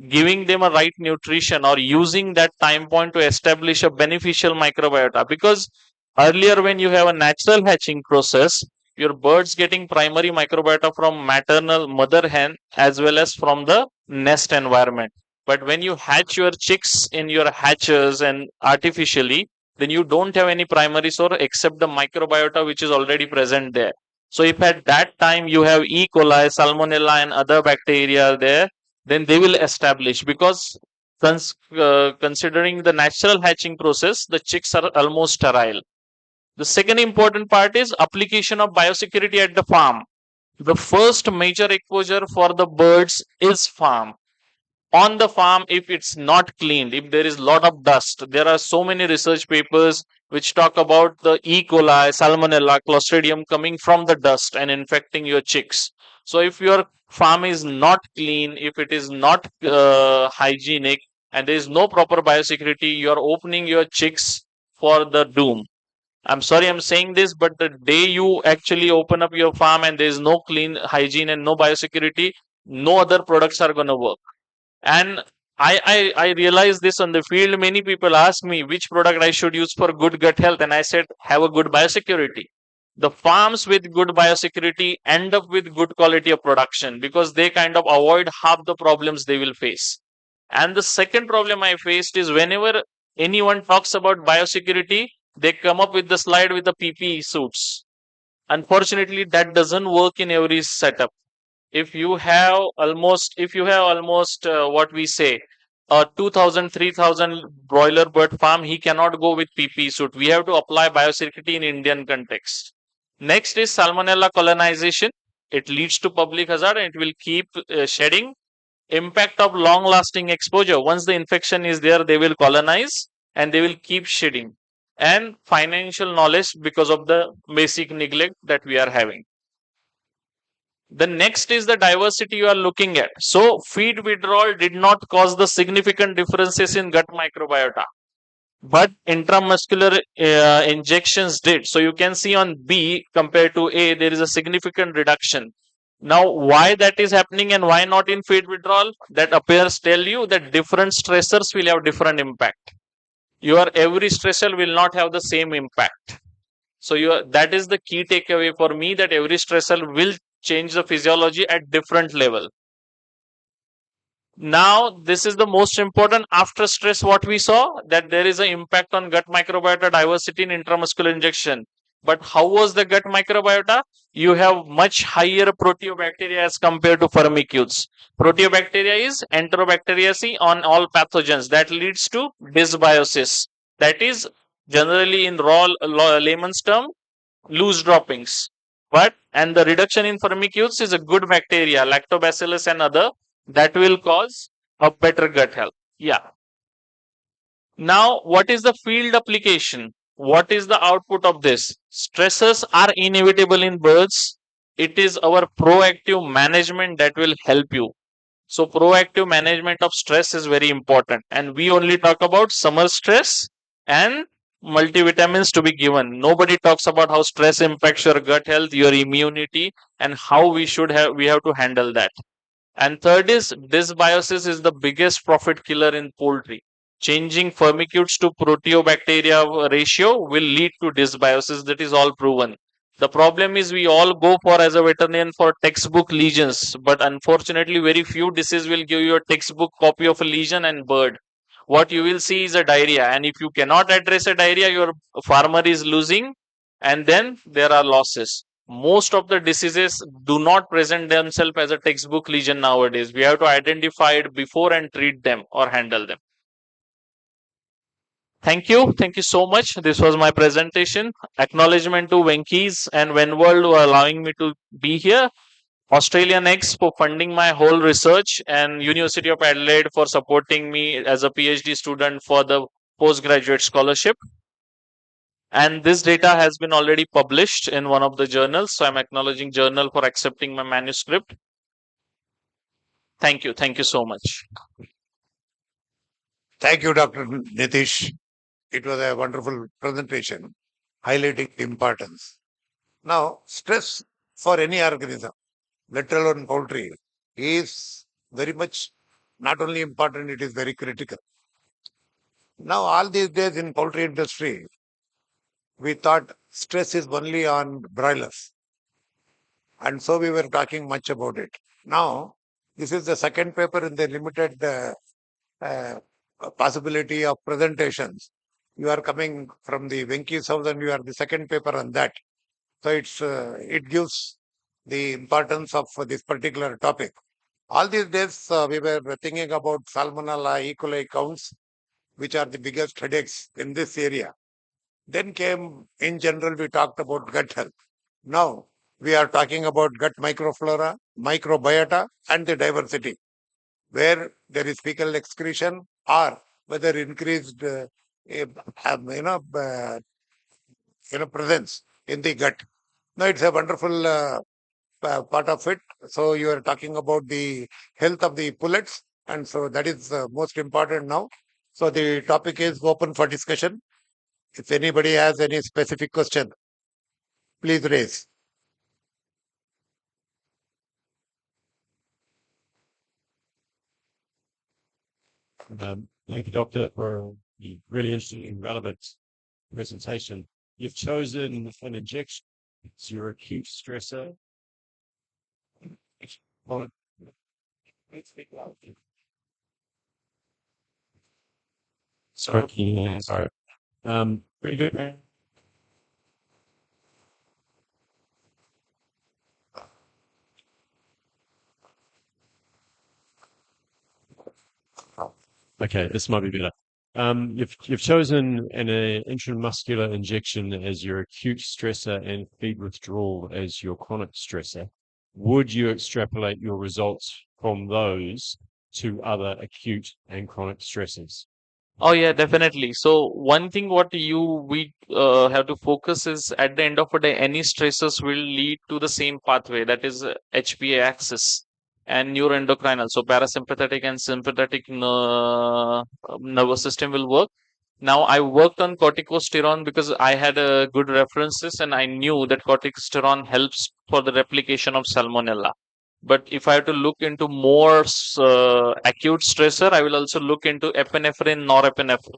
giving them a right nutrition or using that time point to establish a beneficial microbiota. Because earlier when you have a natural hatching process, your birds getting primary microbiota from maternal mother hen as well as from the nest environment. But when you hatch your chicks in your hatchers and artificially, then you don't have any primary source except the microbiota which is already present there. So if at that time you have E. coli, Salmonella and other bacteria there, then they will establish, because considering the natural hatching process, the chicks are almost sterile. The second important part is application of biosecurity at the farm. The first major exposure for the birds is farm. On the farm, if it's not cleaned, if there is a lot of dust, there are so many research papers which talk about the E. coli, Salmonella, Clostridium coming from the dust and infecting your chicks. So if your farm is not clean, if it is not hygienic and there is no proper biosecurity, you are opening your chicks for the doom. I'm sorry I'm saying this, but the day you actually open up your farm and there is no clean hygiene and no biosecurity, no other products are going to work. And I realized this on the field. Many people ask me which product I should use for good gut health, and I said have a good biosecurity. The farms with good biosecurity end up with good quality of production because they kind of avoid half the problems they will face. And the second problem I faced is whenever anyone talks about biosecurity, they come up with the slide with the PPE suits. Unfortunately, that doesn't work in every setup. If you have almost what we say a 2000-3000 broiler bird farm, he cannot go with PPE suit. We have to apply biosecurity in Indian context. Next is Salmonella colonization. It leads to public hazard and it will keep shedding. Impact of long lasting exposure. Once the infection is there, they will colonize and they will keep shedding. And financial knowledge because of the basic neglect that we are having. The next is the diversity you are looking at. So feed withdrawal did not cause the significant differences in gut microbiota, but intramuscular injections did. So you can see on B compared to A, there is a significant reduction. Now, why that is happening and why not in feed withdrawal? That appears tell you that different stressors will have different impact. Your every stressor will not have the same impact. So that is the key takeaway for me, that every stressor will change the physiology at different level. Now, this is the most important. After stress, what we saw, that there is an impact on gut microbiota diversity in intramuscular injection. But how was the gut microbiota? You have much higher proteobacteria as compared to firmicutes. Proteobacteria is enterobacteriaceae on all pathogens. That leads to dysbiosis. That is generally in layman's term, loose droppings. But and the reduction in firmicutes is a good bacteria, lactobacillus and other, that will cause a better gut health. Yeah. Now, what is the field application? What is the output of this? Stresses are inevitable in birds. It is our proactive management that will help you. So, proactive management of stress is very important. And we only talk about summer stress and multivitamins to be given. Nobody talks about how stress impacts your gut health, your immunity, and how we have to handle that. And third is dysbiosis is the biggest profit killer in poultry. Changing firmicutes to proteobacteria ratio will lead to dysbiosis. That is all proven. The problem is we all go for as a veterinarian for textbook lesions, but unfortunately very few diseases will give you a textbook copy of a lesion and bird. What you will see is a diarrhea, and if you cannot address a diarrhea, your farmer is losing, and then there are losses. Most of the diseases do not present themselves as a textbook lesion nowadays. We have to identify it before and treat them or handle them. Thank you. Thank you so much. This was my presentation. Acknowledgement to Venki's and Venworld for allowing me to be here. Australian X for funding my whole research, and University of Adelaide for supporting me as a PhD student for the postgraduate scholarship. And this data has been already published in one of the journals. So I'm acknowledging journal for accepting my manuscript. Thank you. Thank you so much. Thank you, Dr. Nitish. It was a wonderful presentation highlighting the importance. Now, stress for any organism, let alone poultry, is very much not only important, it is very critical. Now, all these days in poultry industry, we thought stress is only on broilers. And so we were talking much about it. Now, this is the second paper in the limited possibility of presentations. You are coming from the Venki's house and you are the second paper on that. So it gives the importance of this particular topic. All these days we were thinking about Salmonella, E. coli counts, which are the biggest headaches in this area. Then came, in general, we talked about gut health. Now we are talking about gut microflora, microbiota, and the diversity, where there is fecal excretion or whether increased presence in the gut. Now it's a wonderful part of it. So you are talking about the health of the pullets, and so that is most important now. So the topic is open for discussion. If anybody has any specific question, please raise. Thank you, Doctor, for the really interesting and relevant presentation. You've chosen an injection. It's your acute stressor. Sorry. Sorry. Pretty good. Okay, this might be better. You've chosen an intramuscular injection as your acute stressor and feed withdrawal as your chronic stressor. Would you extrapolate your results from those to other acute and chronic stressors? Oh yeah, definitely. So one thing what we have to focus is at the end of the day, any stresses will lead to the same pathway, that is HPA axis and neuroendocrinal. So parasympathetic and sympathetic nervous system will work. Now I worked on corticosterone because I had good references and I knew that corticosterone helps for the replication of salmonella. But if I have to look into more acute stressor, I will also look into epinephrine, norepinephrine.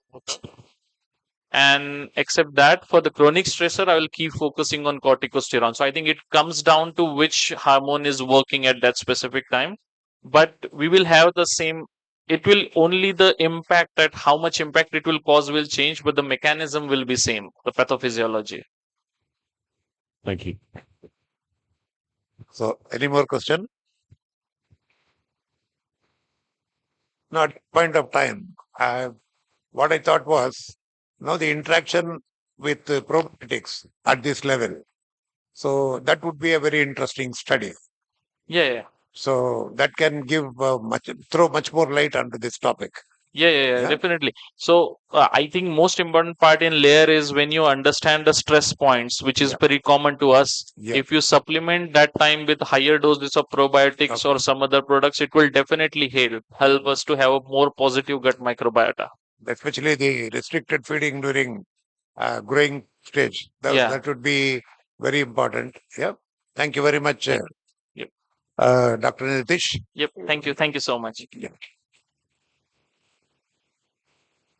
And except that, for the chronic stressor, I will keep focusing on corticosterone. So I think it comes down to which hormone is working at that specific time. But we will have the same, it will only the impact at how much impact it will cause will change, but the mechanism will be same, the pathophysiology. Thank you. So, any more question? Not point of time. What I thought was, the interaction with probiotics at this level. So that would be a very interesting study. Yeah. So that can give throw much more light onto this topic. Yeah, definitely. So I think most important part in layer is when you understand the stress points, which is very common to us. Yeah. If you supplement that time with higher doses of probiotics or some other products, it will definitely help us to have a more positive gut microbiota. Especially the restricted feeding during growing stage. That would be very important. Yeah. Thank you very much, Yep. Dr. Nitish. Yep. Thank you so much. Yeah.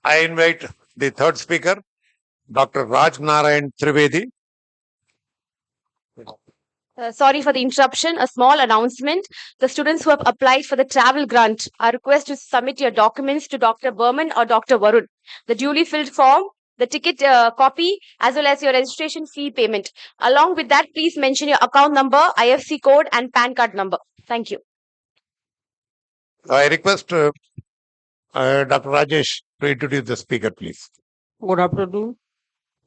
I invite the third speaker, Dr. Raj Narayan Trivedi. Sorry for the interruption. A small announcement. The students who have applied for the travel grant are requested to submit your documents to Dr. Berman or Dr. Varun. The duly filled form, the ticket copy, as well as your registration fee payment. Along with that, please mention your account number, IFC code, and PAN card number. Thank you. I request Dr. Rajesh to introduce the speaker, please. Good afternoon.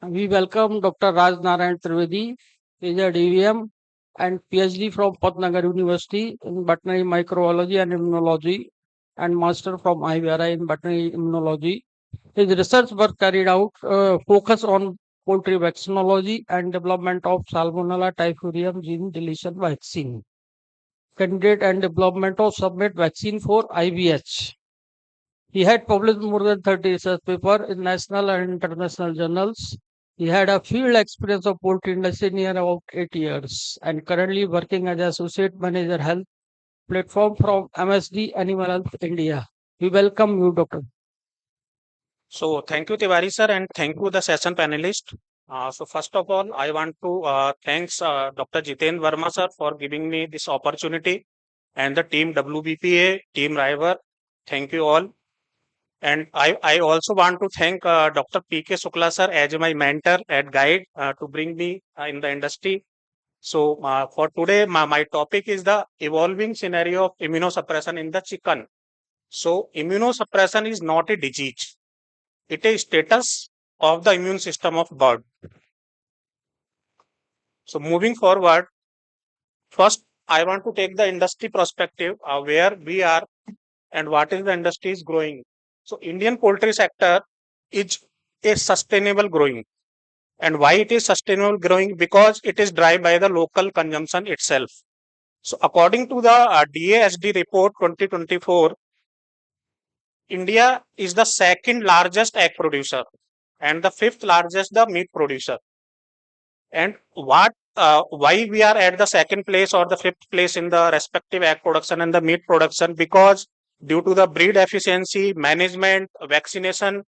We welcome Dr. Raj Narayan Trivedi. He is a DVM and PhD from Patnagar University in veterinary microbiology and immunology, and master from Ivra in veterinary immunology. His research work carried out focus on poultry vaccinology and development of Salmonella typhimurium gene deletion vaccine. Candidate and development of submit vaccine for IVH. He had published more than 30 research papers in national and international journals. He had a field experience of poultry industry near about 8 years and currently working as Associate Manager Health Platform from MSD Animal Health India. We welcome you, Doctor. So thank you, Tiwari sir, and thank you, the session panelist. So first of all, I want to thanks Dr. Jiten Verma sir for giving me this opportunity, and the team WBPA, team River. Thank you all. And I also want to thank Dr. P.K. Sukla sir as my mentor and guide to bring me in the industry. So for today, my topic is the evolving scenario of immunosuppression in the chicken. So immunosuppression is not a disease. It is status of the immune system of bird. So moving forward, first I want to take the industry perspective where we are and what is the industry is growing. So Indian poultry sector is a sustainable growing. And why it is sustainable growing? Because it is driven by the local consumption itself. So according to the DASD report 2024, India is the second largest egg producer and the fifth largest the meat producer. And why we are at the second place or the fifth place in the respective egg production and the meat production? Because due to the breed efficiency, management, vaccination,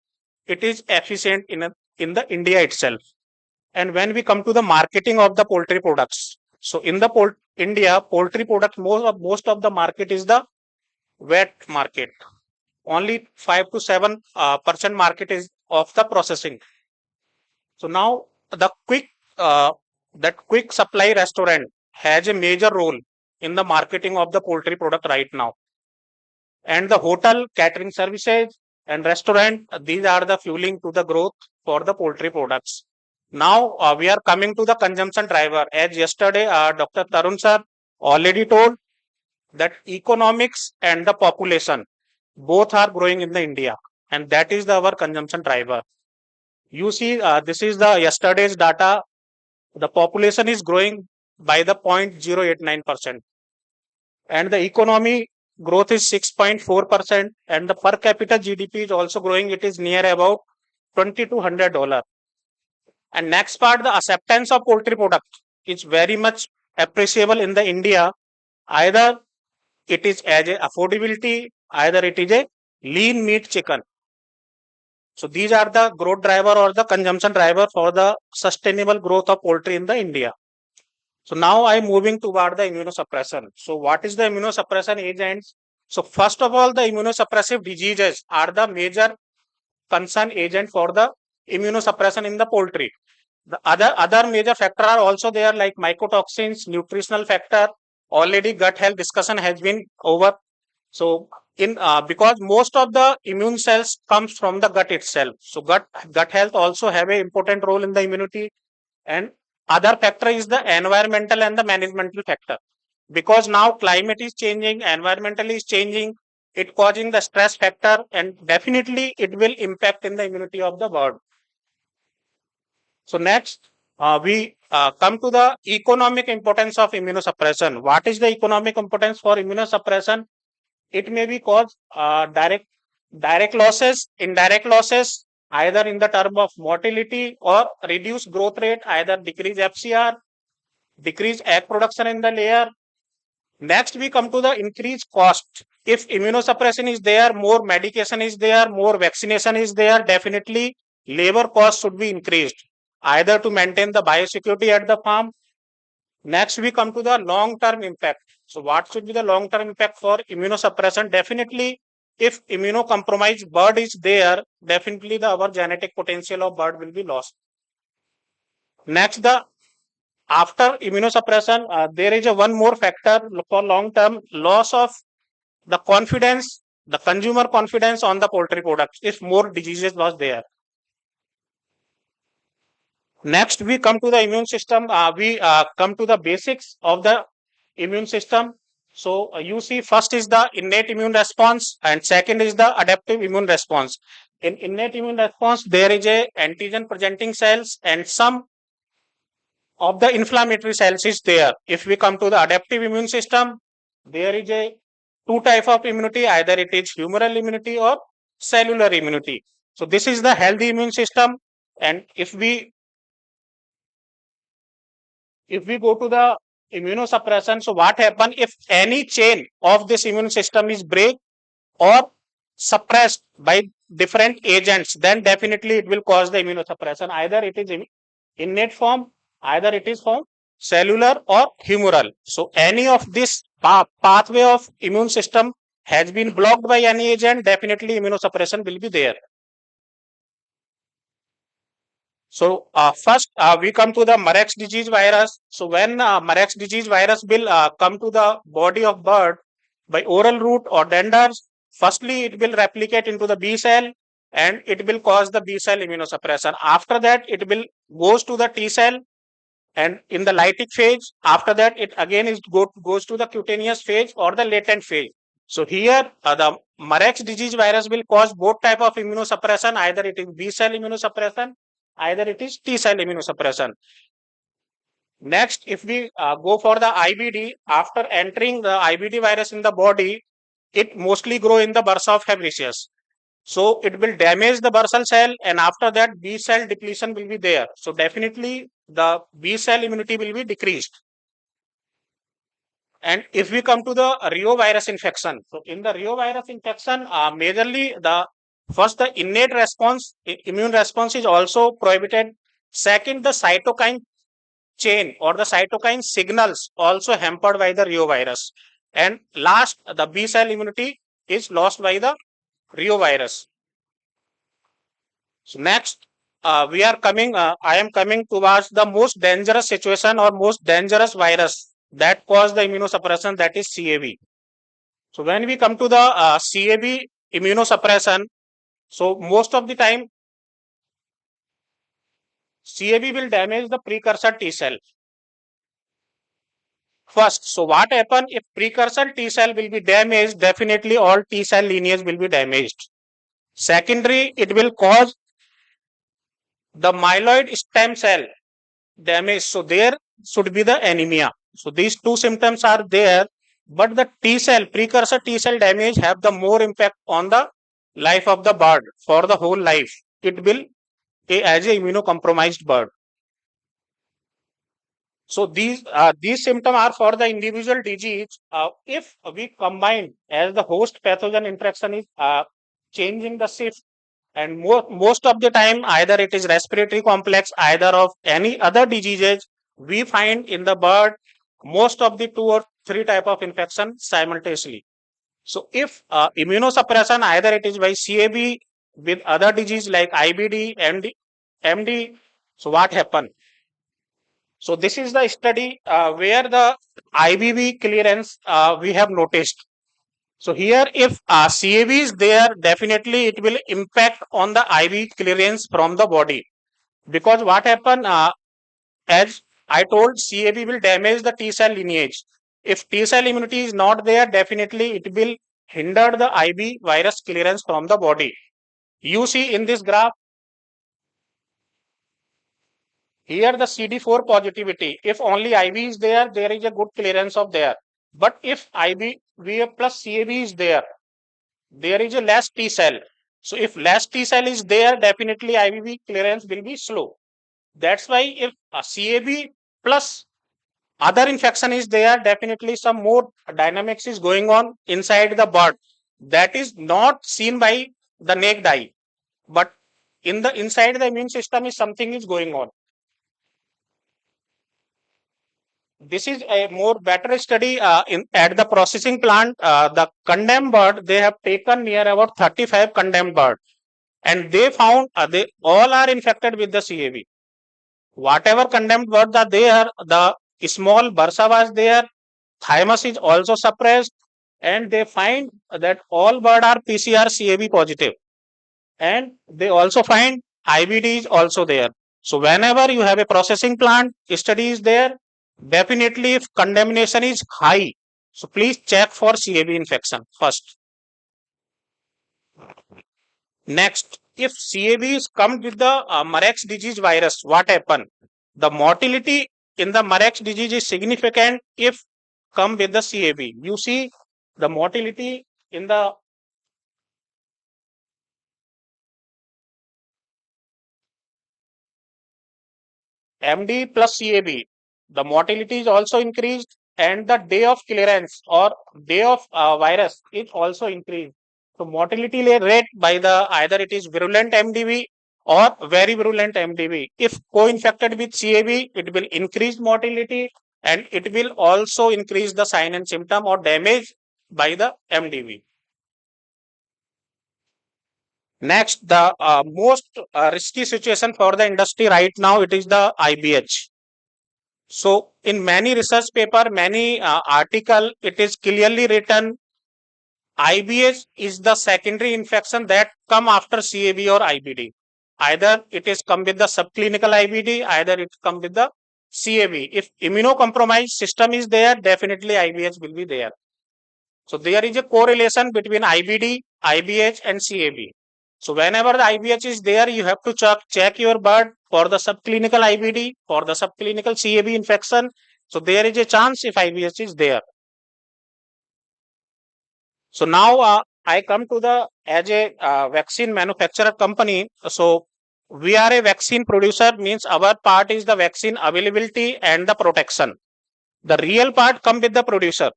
it is efficient in the India itself. And when we come to the marketing of the poultry products, so in the India poultry product, most of the market is the wet market. Only 5 to 7% market is of the processing. So now the quick supply restaurant has a major role in the marketing of the poultry product right now. And the hotel, catering services and restaurant, these are the fueling to the growth for the poultry products. Now we are coming to the consumption driver. As yesterday, Dr. Tarun sir already told that economics and the population both are growing in the India, and that is our consumption driver. You see, this is the yesterday's data. The population is growing by the 0.089%, and the economy growth is 6.4%, and the per capita GDP is also growing. It is near about $2,200. And next part, the acceptance of poultry product is very much appreciable in the India. Either it is as a affordability, either it is a lean meat chicken. So these are the growth driver or the consumption driver for the sustainable growth of poultry in the India. So now I'm moving toward the immunosuppression. So what is the immunosuppression agents? So first of all, the immunosuppressive diseases are the major concern agent for the immunosuppression in the poultry. The other major factor are also there, like mycotoxins, nutritional factor. Already gut health discussion has been over. So in because most of the immune cells comes from the gut itself. So gut health also have a important role in the immunity. And other factor is the environmental and the managemental factor. Because now climate is changing, environmental is changing, it causing the stress factor, and definitely it will impact in the immunity of the bird. So next, we come to the economic importance of immunosuppression. What is the economic importance for immunosuppression? It may be cause direct losses, indirect losses, either in the term of mortality or reduced growth rate, either decrease FCR, decrease egg production in the layer. Next, we come to the increased cost. If immunosuppression is there, more medication is there, more vaccination is there, definitely labor cost should be increased, either to maintain the biosecurity at the farm. Next, we come to the long-term impact. So what should be the long-term impact for immunosuppression? Definitely, if immunocompromised bird is there, definitely our genetic potential of bird will be lost. Next, after immunosuppression, there is one more factor for long-term loss of the confidence, the consumer confidence on the poultry products if more diseases was there. Next, we come to the immune system. We come to the basics of the immune system. So you see, first is the innate immune response, and second is the adaptive immune response. In innate immune response, there is a antigen presenting cells and some of the inflammatory cells is there. If we come to the adaptive immune system, there is a two type of immunity, either it is humoral immunity or cellular immunity. So this is the healthy immune system. And if we go to the immunosuppression, so what happens if any chain of this immune system is break or suppressed by different agents, then definitely it will cause the immunosuppression. Either it is in innate form, either it is from cellular or humoral. So any of this pathway of immune system has been blocked by any agent, definitely immunosuppression will be there. So first we come to the Mareks disease virus. So when Mareks disease virus will come to the body of bird by oral route or denders, firstly it will replicate into the B cell and it will cause the B cell immunosuppression. After that it will goes to the T cell and in the lytic phase. After that it again goes to the cutaneous phase or the latent phase. So here the Mareks disease virus will cause both type of immunosuppression, either it is B cell immunosuppression, either it is T cell immunosuppression. Next, if we go for the IBD, after entering the IBD virus in the body, it mostly grow in the bursa of Fabricius. So it will damage the bursal cell, and after that B cell depletion will be there. So definitely the B cell immunity will be decreased. And if we come to the reovirus infection, so in the reovirus infection, majorly the innate response, immune response is also prohibited. Second, the cytokine chain or the cytokine signals also hampered by the reovirus. And last, the B cell immunity is lost by the reovirus. So next, I am coming towards the most dangerous situation or most dangerous virus that cause the immunosuppression, that is CAV. So when we come to the CAV immunosuppression, so most of the time CAV will damage the precursor T cell. First, so what happens if precursor T cell will be damaged? Definitely all T cell lineage will be damaged. Secondary, it will cause the myeloid stem cell damage. So there should be the anemia. So these two symptoms are there, but the T cell, precursor T cell damage have the more impact on the life of the bird for the whole life. It will as a immunocompromised bird. So these symptoms are for the individual disease. If we combine as the host pathogen interaction is changing the shift, and most of the time either it is respiratory complex, either of any other diseases, we find in the bird most of the 2 or 3 type of infection simultaneously. So if immunosuppression, either it is by CAB with other disease like IBD, MD, So what happened? So this is the study where the IBV clearance we have noticed. So here if CAV is there, definitely it will impact on the IV clearance from the body. Because what happened, as I told, CAV will damage the T cell lineage. If T cell immunity is not there, definitely it will hinder the IB virus clearance from the body. You see in this graph, here the CD4 positivity, if only IB is there, there is a good clearance of there. But if IBVA plus CAV is there is a less T cell. So if less T cell is there, definitely IBV clearance will be slow. That's why if a CAV plus other infection is there, definitely some more dynamics is going on inside the bird. That is not seen by the naked eye, but in the inside the immune system is something is going on. This is a more better study at the processing plant. The condemned bird, they have taken near about 35 condemned bird, and they found they all are infected with the CAV. Whatever condemned birds are there, the small bursa was there, thymus is also suppressed, and they find that all birds are PCR CAV positive, and they also find IBD is also there. So whenever you have a processing plant, study is there, definitely if contamination is high, so please check for CAV infection first. Next, if CAV is come with the Marek's disease virus, what happen? The mortality in the Marek's disease is significant if come with the CAV. You see the mortality in the MD plus CAB, the mortality is also increased, and the day of clearance or day of virus is also increased. So mortality rate by the either it is virulent MDV or very virulent MDV. If co-infected with CAV, it will increase mortality, and it will also increase the sign and symptom or damage by the MDV. Next, the most risky situation for the industry right now, it is the IBH. So in many research paper, many article, it is clearly written IBH is the secondary infection that come after CAV or IBD. Either it is come with the subclinical IBD, either it come with the CAV. If immunocompromised system is there, definitely IBH will be there. So there is a correlation between IBD, IBH and CAV. So whenever the IBH is there, you have to check your bird for the subclinical IBD, for the subclinical CAV infection. So there is a chance if IBH is there. So now I come to the as a vaccine manufacturer company. So we are a vaccine producer, means our part is the vaccine availability and the protection. The real part come with the producer,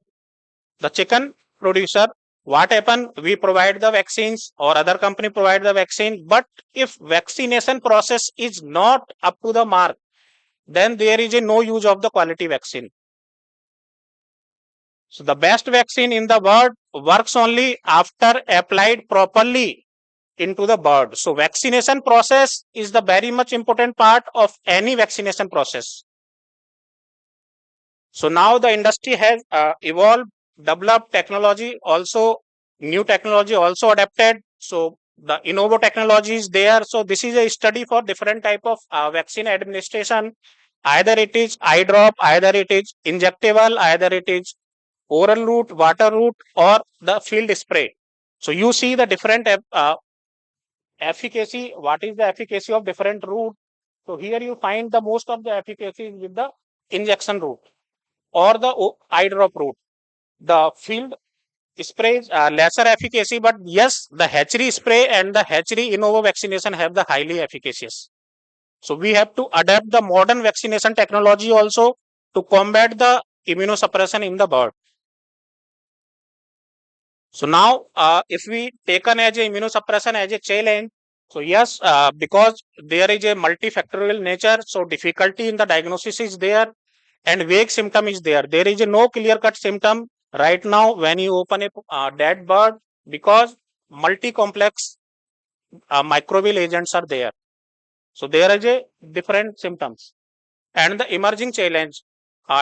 the chicken producer. What happen? We provide the vaccines or other company provide the vaccine. But if vaccination process is not up to the mark, then there is a no use of the quality vaccine. So the best vaccine in the world works only after applied properly into the bird. So vaccination process is the very much important part of any vaccination process. So now the industry has evolved, developed technology, also new technology also adapted. So the Innovo technology is there. So this is a study for different type of vaccine administration. Either it is eye drop, either it is injectable, either it is oral route, water route, or the field spray. So you see the different efficacy. What is the efficacy of different route? So here you find the most of the efficacy with the injection route or the eye drop route. The field sprays lesser efficacy, but yes, the hatchery spray and the hatchery Innovo vaccination have the highly efficacious. So we have to adapt the modern vaccination technology also to combat the immunosuppression in the bird. So now if we taken as a immunosuppression as a challenge, so yes, because there is a multifactorial nature, so difficulty in the diagnosis is there and vague symptom is there. There is a no clear-cut symptom right now when you open a dead bird, because multi-complex microbial agents are there. So there is a different symptoms. And the emerging challenge,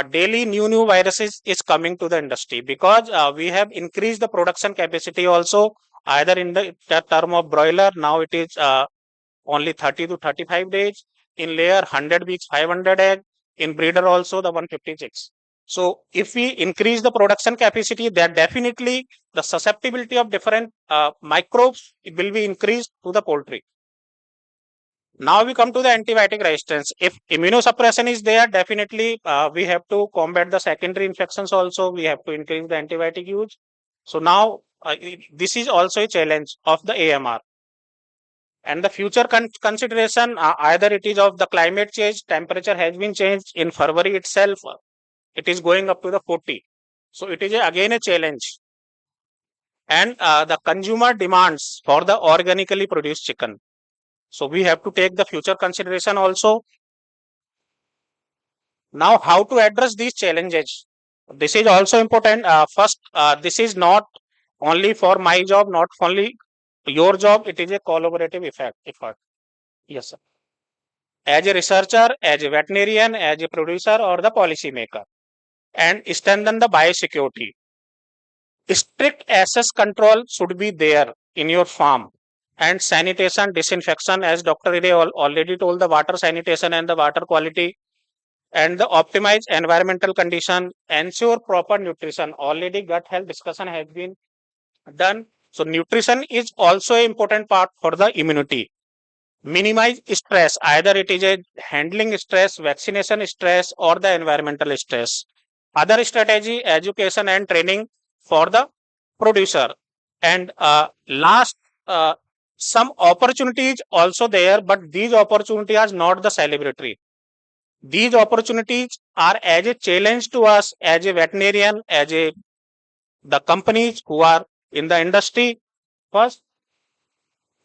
daily new viruses is coming to the industry because we have increased the production capacity also, either in the term of broiler, now it is only 30 to 35 days, in layer 100 weeks 500 egg, in breeder also the 156. So if we increase the production capacity, then definitely the susceptibility of different microbes will be increased to the poultry. Now we come to the antibiotic resistance. If immunosuppression is there, definitely we have to combat the secondary infections also. We have to increase the antibiotic use. So now this is also a challenge of the AMR. And the future consideration, either it is of the climate change, temperature has been changed in February itself, it is going up to the 40. So it is again a challenge. And the consumer demands for the organically produced chicken. So we have to take the future consideration also. Now, how to address these challenges? This is also important. First, this is not only for my job, not only your job, it is a collaborative effort. Yes, sir. As a researcher, as a veterinarian, as a producer, or the policy maker, and strengthen the biosecurity. Strict access control should be there in your farm, and sanitation, disinfection, as Dr. Ide already told, the water sanitation and the water quality, and the optimized environmental condition, ensure proper nutrition. Already gut health discussion has been done. So nutrition is also an important part for the immunity. Minimize stress, either it is a handling stress, vaccination stress, or the environmental stress. Other strategy, education and training for the producer. And last, some opportunities also there, but these opportunities are not the celebratory. These opportunities are as a challenge to us as a veterinarian, as a the companies who are in the industry. First,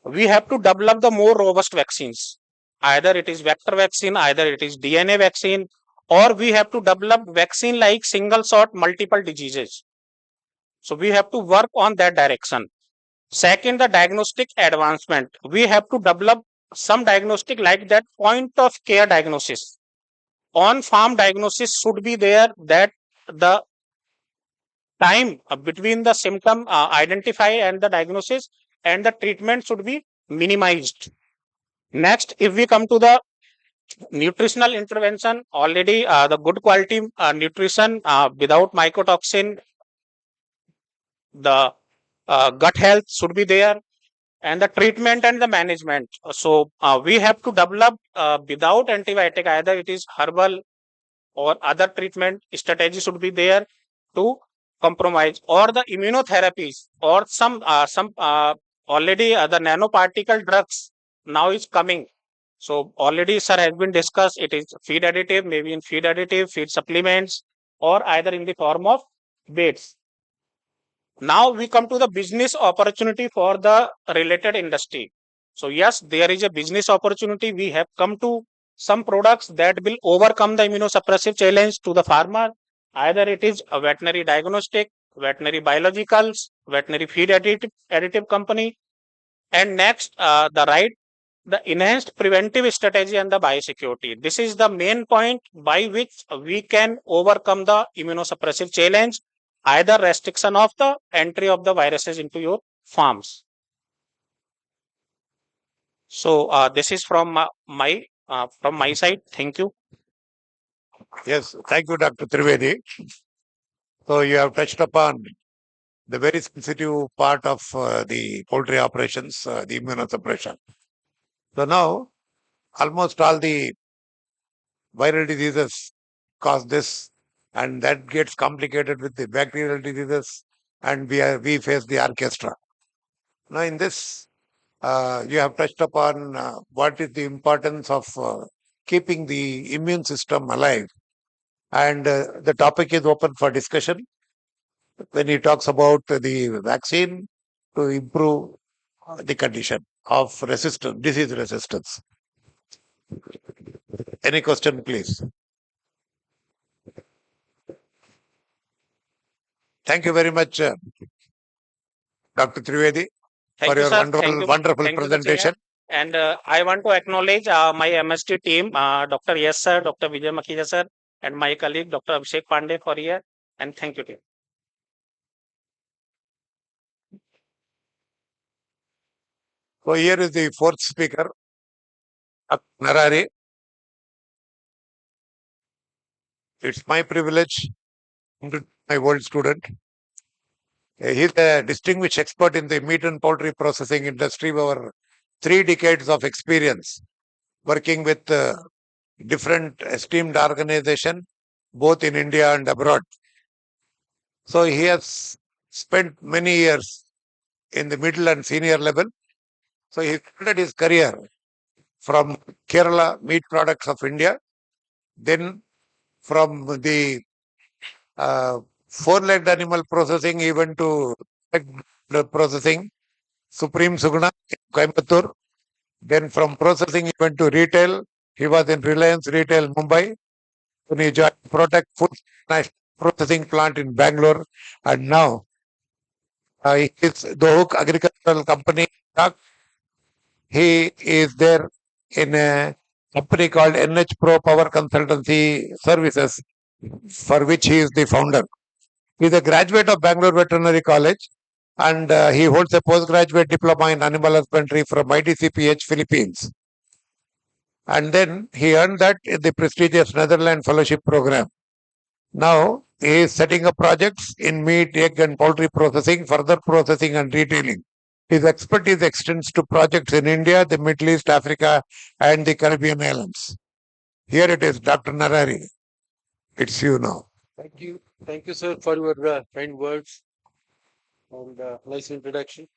we have to develop the more robust vaccines. Either it is vector vaccine, either it is DNA vaccine, or we have to develop vaccine like single shot multiple diseases. So we have to work on that direction. Second, the diagnostic advancement. We have to develop some diagnostic like that point of care diagnosis. On farm diagnosis should be there, that the time between the symptom identify and the diagnosis and the treatment should be minimized. Next, if we come to the nutritional intervention, already the good quality nutrition without mycotoxin, the gut health should be there, and the treatment and the management. So we have to develop without antibiotic, either it is herbal or other treatment strategy should be there to compromise, or the immunotherapies, or some already the nanoparticle drugs now is coming. So already sir has been discussed, it is feed additive, maybe in feed additive, feed supplements, or either in the form of baits. Now we come to the business opportunity for the related industry. So yes, there is a business opportunity. We have come to some products that will overcome the immunosuppressive challenge to the farmer. Either it is a veterinary diagnostic, veterinary biologicals, veterinary feed additive company. And next, the enhanced preventive strategy and the biosecurity. This is the main point by which we can overcome the immunosuppressive challenge, either restriction of the entry of the viruses into your farms. So this is from my side. Thank you. Yes, thank you, Dr. Trivedi. So you have touched upon the very sensitive part of the poultry operations, the immunosuppression. So now, almost all the viral diseases cause this, and that gets complicated with the bacterial diseases, and we face the orchestra. Now, in this, you have touched upon what is the importance of keeping the immune system alive, and the topic is open for discussion when he talks about the vaccine to improve the condition of resistance, disease resistance. Any question, please? Thank you very much, Dr. Trivedi, for your wonderful Thank you, presentation. And I want to acknowledge my MST team, Dr. Yes sir, Dr. Vijay Makhija sir, and my colleague Dr. Abhishek Pandey for here. And thank you, team. So here is the fourth speaker, Narari. It's my privilege to my world student. He's a distinguished expert in the meat and poultry processing industry over 3 decades of experience working with different esteemed organizations, both in India and abroad. So he has spent many years in the middle and senior level. So he started his career from Kerala Meat Products of India, then from the four-legged animal processing, even to processing, Supreme Suguna, Coimbatore. Then from processing, he went to retail. He was in Reliance Retail, Mumbai. Then he joined Protect Food National Processing Plant in Bangalore. And now he is Dohuk Agricultural Company. He is there in a company called NH Pro Power Consultancy Services, for which he is the founder. He is a graduate of Bangalore Veterinary College, and he holds a postgraduate diploma in animal husbandry from IDCPH, Philippines. And then he earned that in the prestigious Netherlands Fellowship Program. Now he is setting up projects in meat, egg, and poultry processing, further processing, and retailing. His expertise extends to projects in India, the Middle East, Africa, and the Caribbean islands. Here it is, Dr. Narari. It's you now. Thank you. Thank you, sir, for your kind words and nice introduction.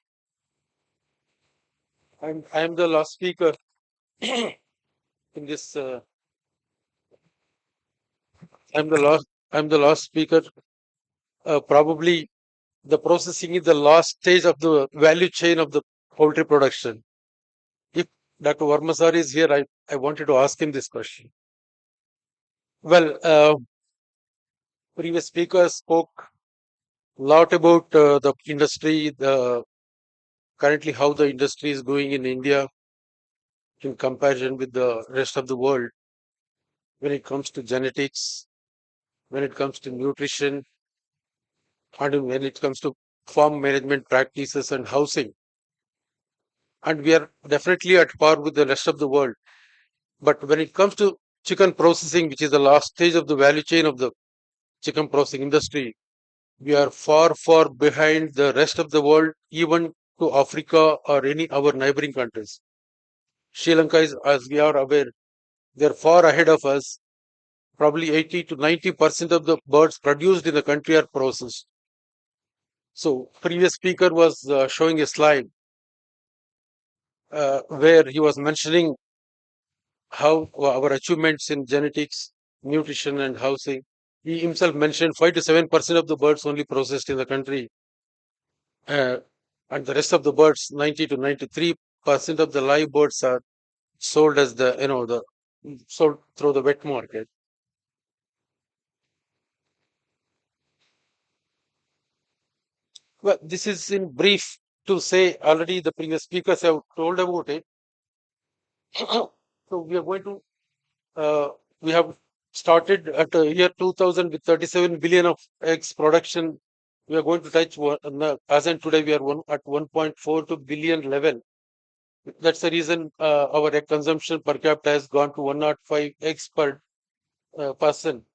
I am the last speaker in this. I'm the last speaker. Probably the processing is the last stage of the value chain of the poultry production. If Dr. Verma sir is here, I wanted to ask him this question. Well, previous speakers spoke a lot about the industry, currently how the industry is going in India in comparison with the rest of the world when it comes to genetics, when it comes to nutrition, and when it comes to farm management practices and housing. And we are definitely at par with the rest of the world. But when it comes to chicken processing, which is the last stage of the value chain of the chicken processing industry, we are far, far behind the rest of the world, even to Africa or any our neighboring countries. Sri Lanka is, as we are aware, they're far ahead of us. Probably 80 to 90% of the birds produced in the country are processed. So, previous speaker was showing a slide where he was mentioning how our achievements in genetics, nutrition, and housing. He himself mentioned 5 to 7% of the birds only processed in the country, and the rest of the birds, 90 to 93% of the live birds are sold as sold through the wet market. Well, this is in brief to say already the previous speakers have told about it. So we are going to, we have started at year 2000 with 37 billion of eggs production. We are going to touch, as in today, we are at 1.42 billion level. That's the reason our egg consumption per capita has gone to 105 eggs per person.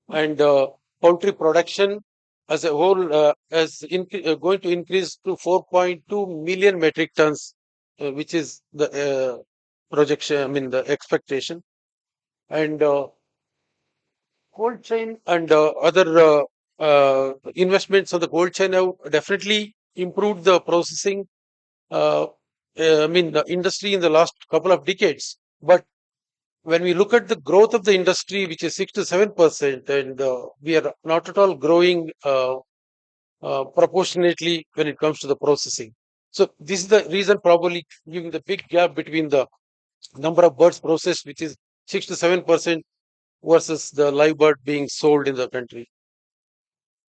And poultry production as a whole is going to increase to 4.2 million metric tons, which is the projection, I mean, the expectation. And cold chain and other investments on the cold chain have definitely improved the processing. I mean, the industry in the last couple of decades. But when we look at the growth of the industry, which is 6 to 7%, and we are not at all growing proportionately when it comes to the processing. So this is the reason probably giving the big gap between the number of birds processed, which is 6 to 7%, versus the live bird being sold in the country.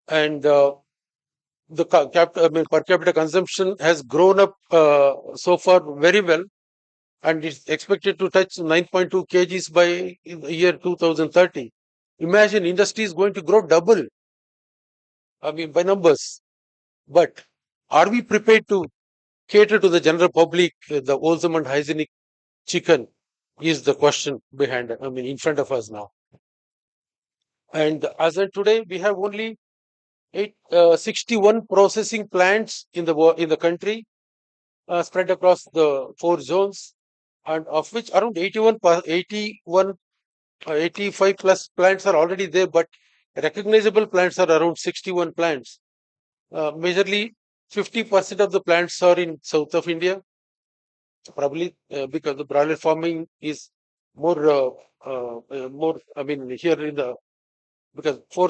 And the per capita consumption has grown up so far very well, and it's expected to touch 9.2 kgs by the year 2030. Imagine industry is going to grow double, by numbers. But are we prepared to cater to the general public, the wholesome and hygienic chicken is the question in front of us now. And as of today, we have only 61 processing plants in the country, spread across the 4 zones, and of which around 85 plus plants are already there, but recognizable plants are around 61 plants. Majorly 50% of the plants are in south of India, probably because the broiler farming is more, here in the, because 4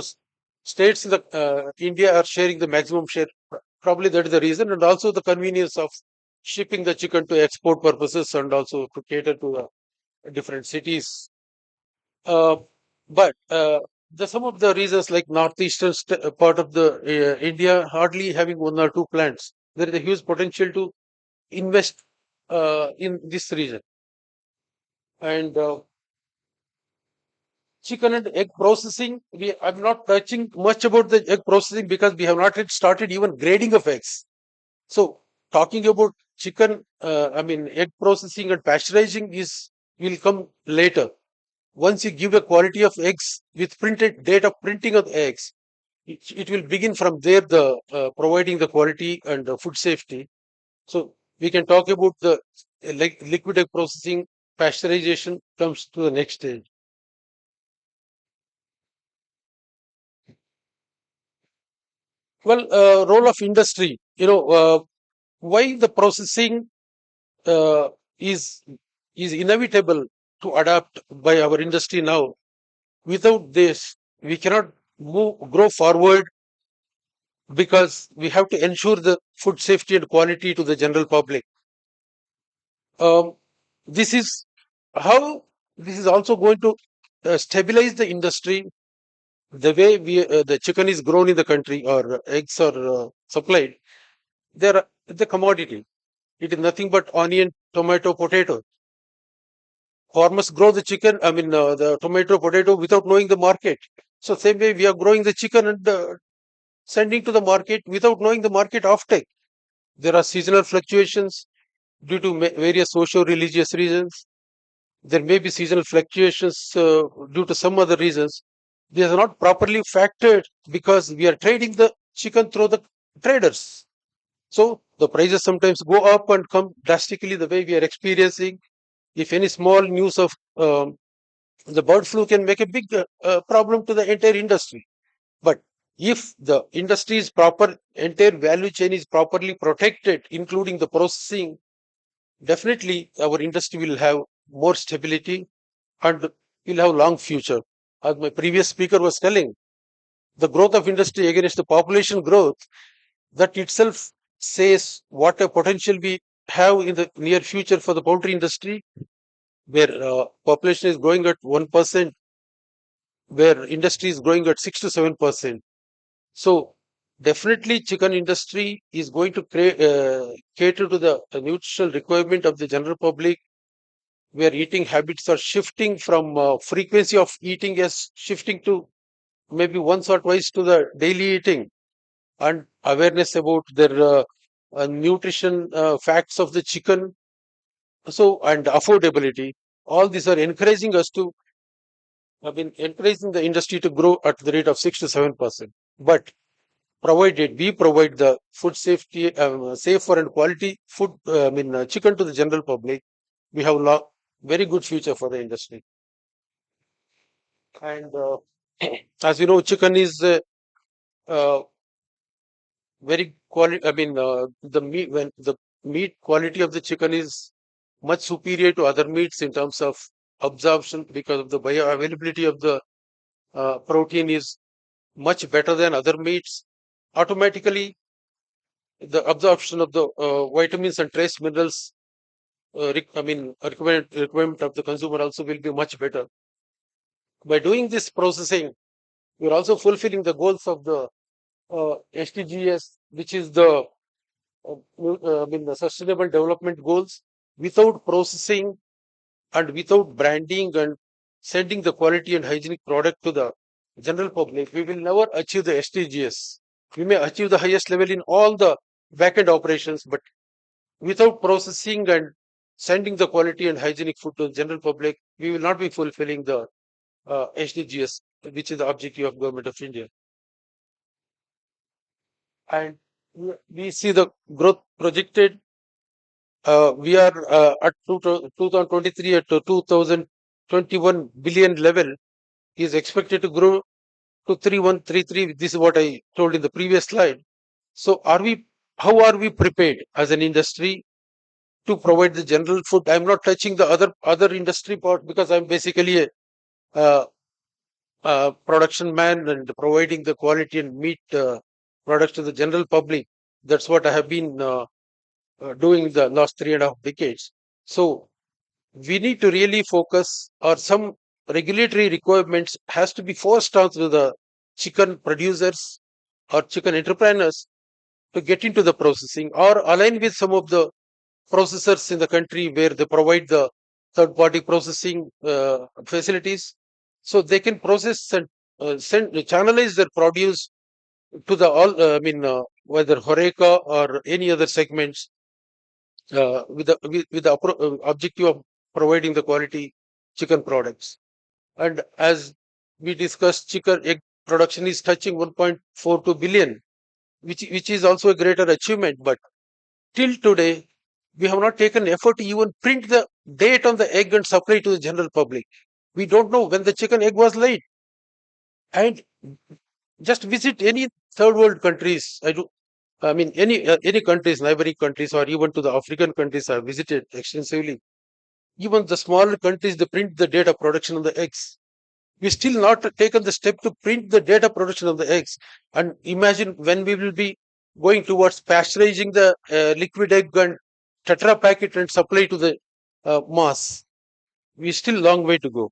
states in the India are sharing the maximum share. Probably that is the reason, and also the convenience of shipping the chicken to export purposes and also to cater to different cities. But some of the reasons, like northeastern part of the India hardly having 1 or 2 plants, there is a huge potential to invest in this region. And chicken and egg processing, I'm not touching much about the egg processing because we have not yet started even grading of eggs. So talking about chicken, egg processing and pasteurizing will come later. Once you give a quality of eggs with printed data printing of eggs, it will begin from there, the providing the quality and food safety. So we can talk about the liquid egg processing. Pasteurization comes to the next stage. Well, role of industry, why the processing uh, is inevitable to adapt by our industry now. Without this, we cannot grow forward, because we have to ensure the food safety and quality to the general public. This is how this is also going to stabilize the industry. The way the chicken is grown in the country, or eggs are supplied, they're the commodity. It is nothing but onion, tomato, potato. Farmers grow the chicken, the tomato, potato without knowing the market. So same way we are growing the chicken and sending to the market without knowing the market offtake. There are seasonal fluctuations due to various socio-religious reasons. There may be seasonal fluctuations due to some other reasons. These are not properly factored because we are trading the chicken through the traders. So the prices sometimes go up and come drastically the way we are experiencing. If any small news of the bird flu can make a big problem to the entire industry. But if the industry is proper, entire value chain is properly protected, including the processing, definitely our industry will have more stability and will have long future. As my previous speaker was telling, the growth of industry against the population growth, that itself says what a potential we have in the near future for the poultry industry, where population is growing at 1%, where industry is growing at 6 to 7%. So definitely chicken industry is going to cater to the nutritional requirement of the general public, where eating habits are shifting from frequency of eating as shifting to maybe once or twice to the daily eating, and awareness about their nutrition facts of the chicken, and affordability. All these are encouraging us to encouraging the industry to grow at the rate of 6 to 7%. But provided we provide the food safety, safer and quality food, chicken to the general public, we have very good future for the industry. And as you know, chicken is very quality. The meat quality of the chicken is much superior to other meats in terms of absorption, because of the bioavailability of the protein is much better than other meats. Automatically, the absorption of the vitamins and trace minerals, requirement of the consumer also will be much better. By doing this processing, we are also fulfilling the goals of the SDGs, which is the the Sustainable Development Goals, without processing and without branding and sending the quality and hygienic product to the general public, we will never achieve the SDGs. We may achieve the highest level in all the back-end operations, but without processing and sending the quality and hygienic food to the general public, we will not be fulfilling the SDGs, which is the objective of Government of India. And we see the growth projected. We are at 2023 at 2021 billion level is expected to grow to 3133. This is what I told in the previous slide. So how are we prepared as an industry to provide the general food? I'm not touching the other industry part because I'm basically a production man and providing the quality and meat products to the general public. That's what I have been doing the last 3.5 decades. So we need to really focus, or some regulatory requirements has to be forced onto the chicken producers or chicken entrepreneurs to get into the processing, or align with some of the processors in the country where they provide the third party processing facilities, so they can process and channelize their produce to the whether Horeca or any other segments with the objective of providing the quality chicken products. And as we discussed, chicken egg production is touching 1.42 billion, which is also a greater achievement. But till today, we have not taken effort to even print the date on the egg and supply to the general public. We don't know when the chicken egg was laid. And just visit any third world countries. Any countries, neighboring countries, or even to the African countries I have visited extensively. Even the smaller countries, they print the date of production of the eggs. We still not taken the step to print the date of production of the eggs. And imagine when we will be going towards pasteurizing the liquid egg and tetra packet and supply to the mass. We still long way to go.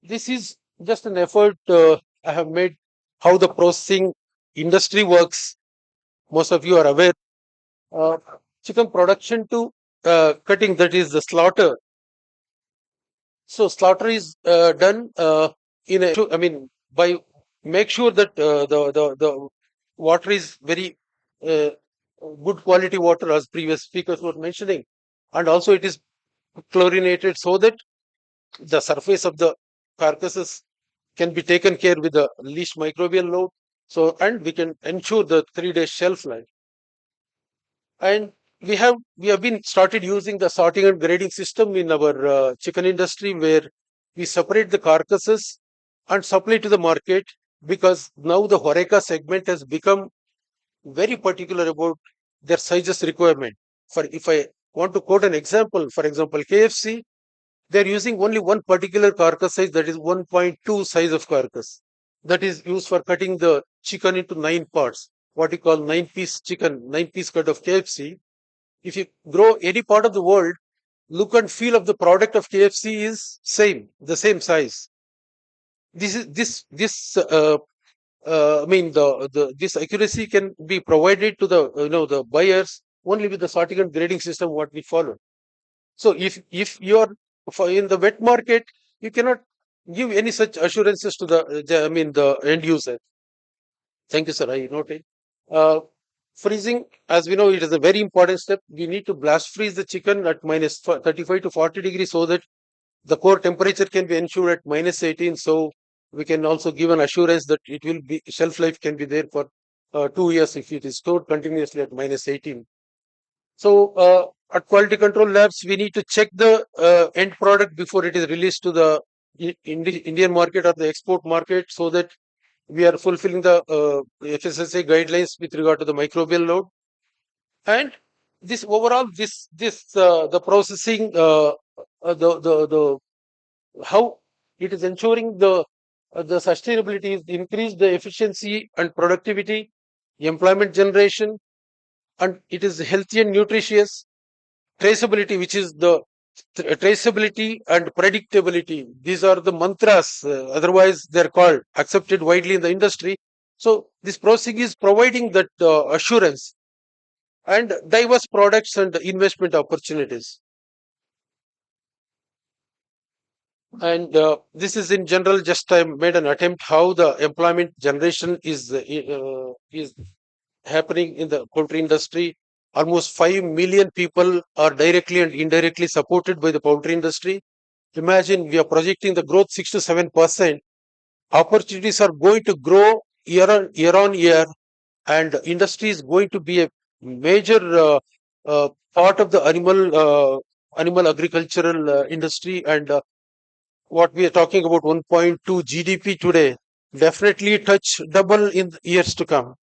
This is just an effort I have made how the processing industry works. Most of you are aware. Chicken production to cutting, that is the slaughter. So slaughter is done in a, by make sure that the water is very good quality water, as previous speakers were mentioning, and also it is chlorinated so that the surface of the carcasses can be taken care with the least microbial load. So, and we can ensure the 3-day shelf life. And we have been started using the sorting and grading system in our chicken industry, where we separate the carcasses and supply to the market, because now the Horeca segment has become very particular about their sizes requirement. For if I want to quote an example, for example, KFC, they're using only one particular carcass size, that is 1.2 size of carcass, that is used for cutting the chicken into 9 parts, what you call 9-piece chicken, 9-piece cut of KFC. If you grow any part of the world, look and feel of the product of KFC is the same size. This accuracy can be provided to the buyers only with the sorting and grading system what we follow. So if you are in the wet market, you cannot give any such assurances to the end user. Thank you, sir. I noted. Freezing, as we know, it is a very important step. We need to blast freeze the chicken at minus 35 to 40 degrees, so that the core temperature can be ensured at minus 18. So we can also give an assurance that it will be, shelf life can be there for 2 years if it is stored continuously at minus 18. So at quality control labs, we need to check the end product before it is released to the Indian market or the export market, so that we are fulfilling the FSSAI guidelines with regard to the microbial load. And this overall, the processing, the how it is ensuring the sustainability is increase the efficiency and productivity, employment generation, and it is healthy and nutritious. Traceability, which is the traceability and predictability. These are the mantras, otherwise they're called, accepted widely in the industry. So this processing is providing that assurance and diverse products and investment opportunities. And this is in general, just I made an attempt how the employment generation is happening in the poultry industry. Almost 5 million people are directly and indirectly supported by the poultry industry. Imagine we are projecting the growth 6 to 7%. Opportunities are going to grow year on year, and industry is going to be a major part of the animal agricultural industry. And what we are talking about 1.2 GDP today, definitely touch double in the years to come.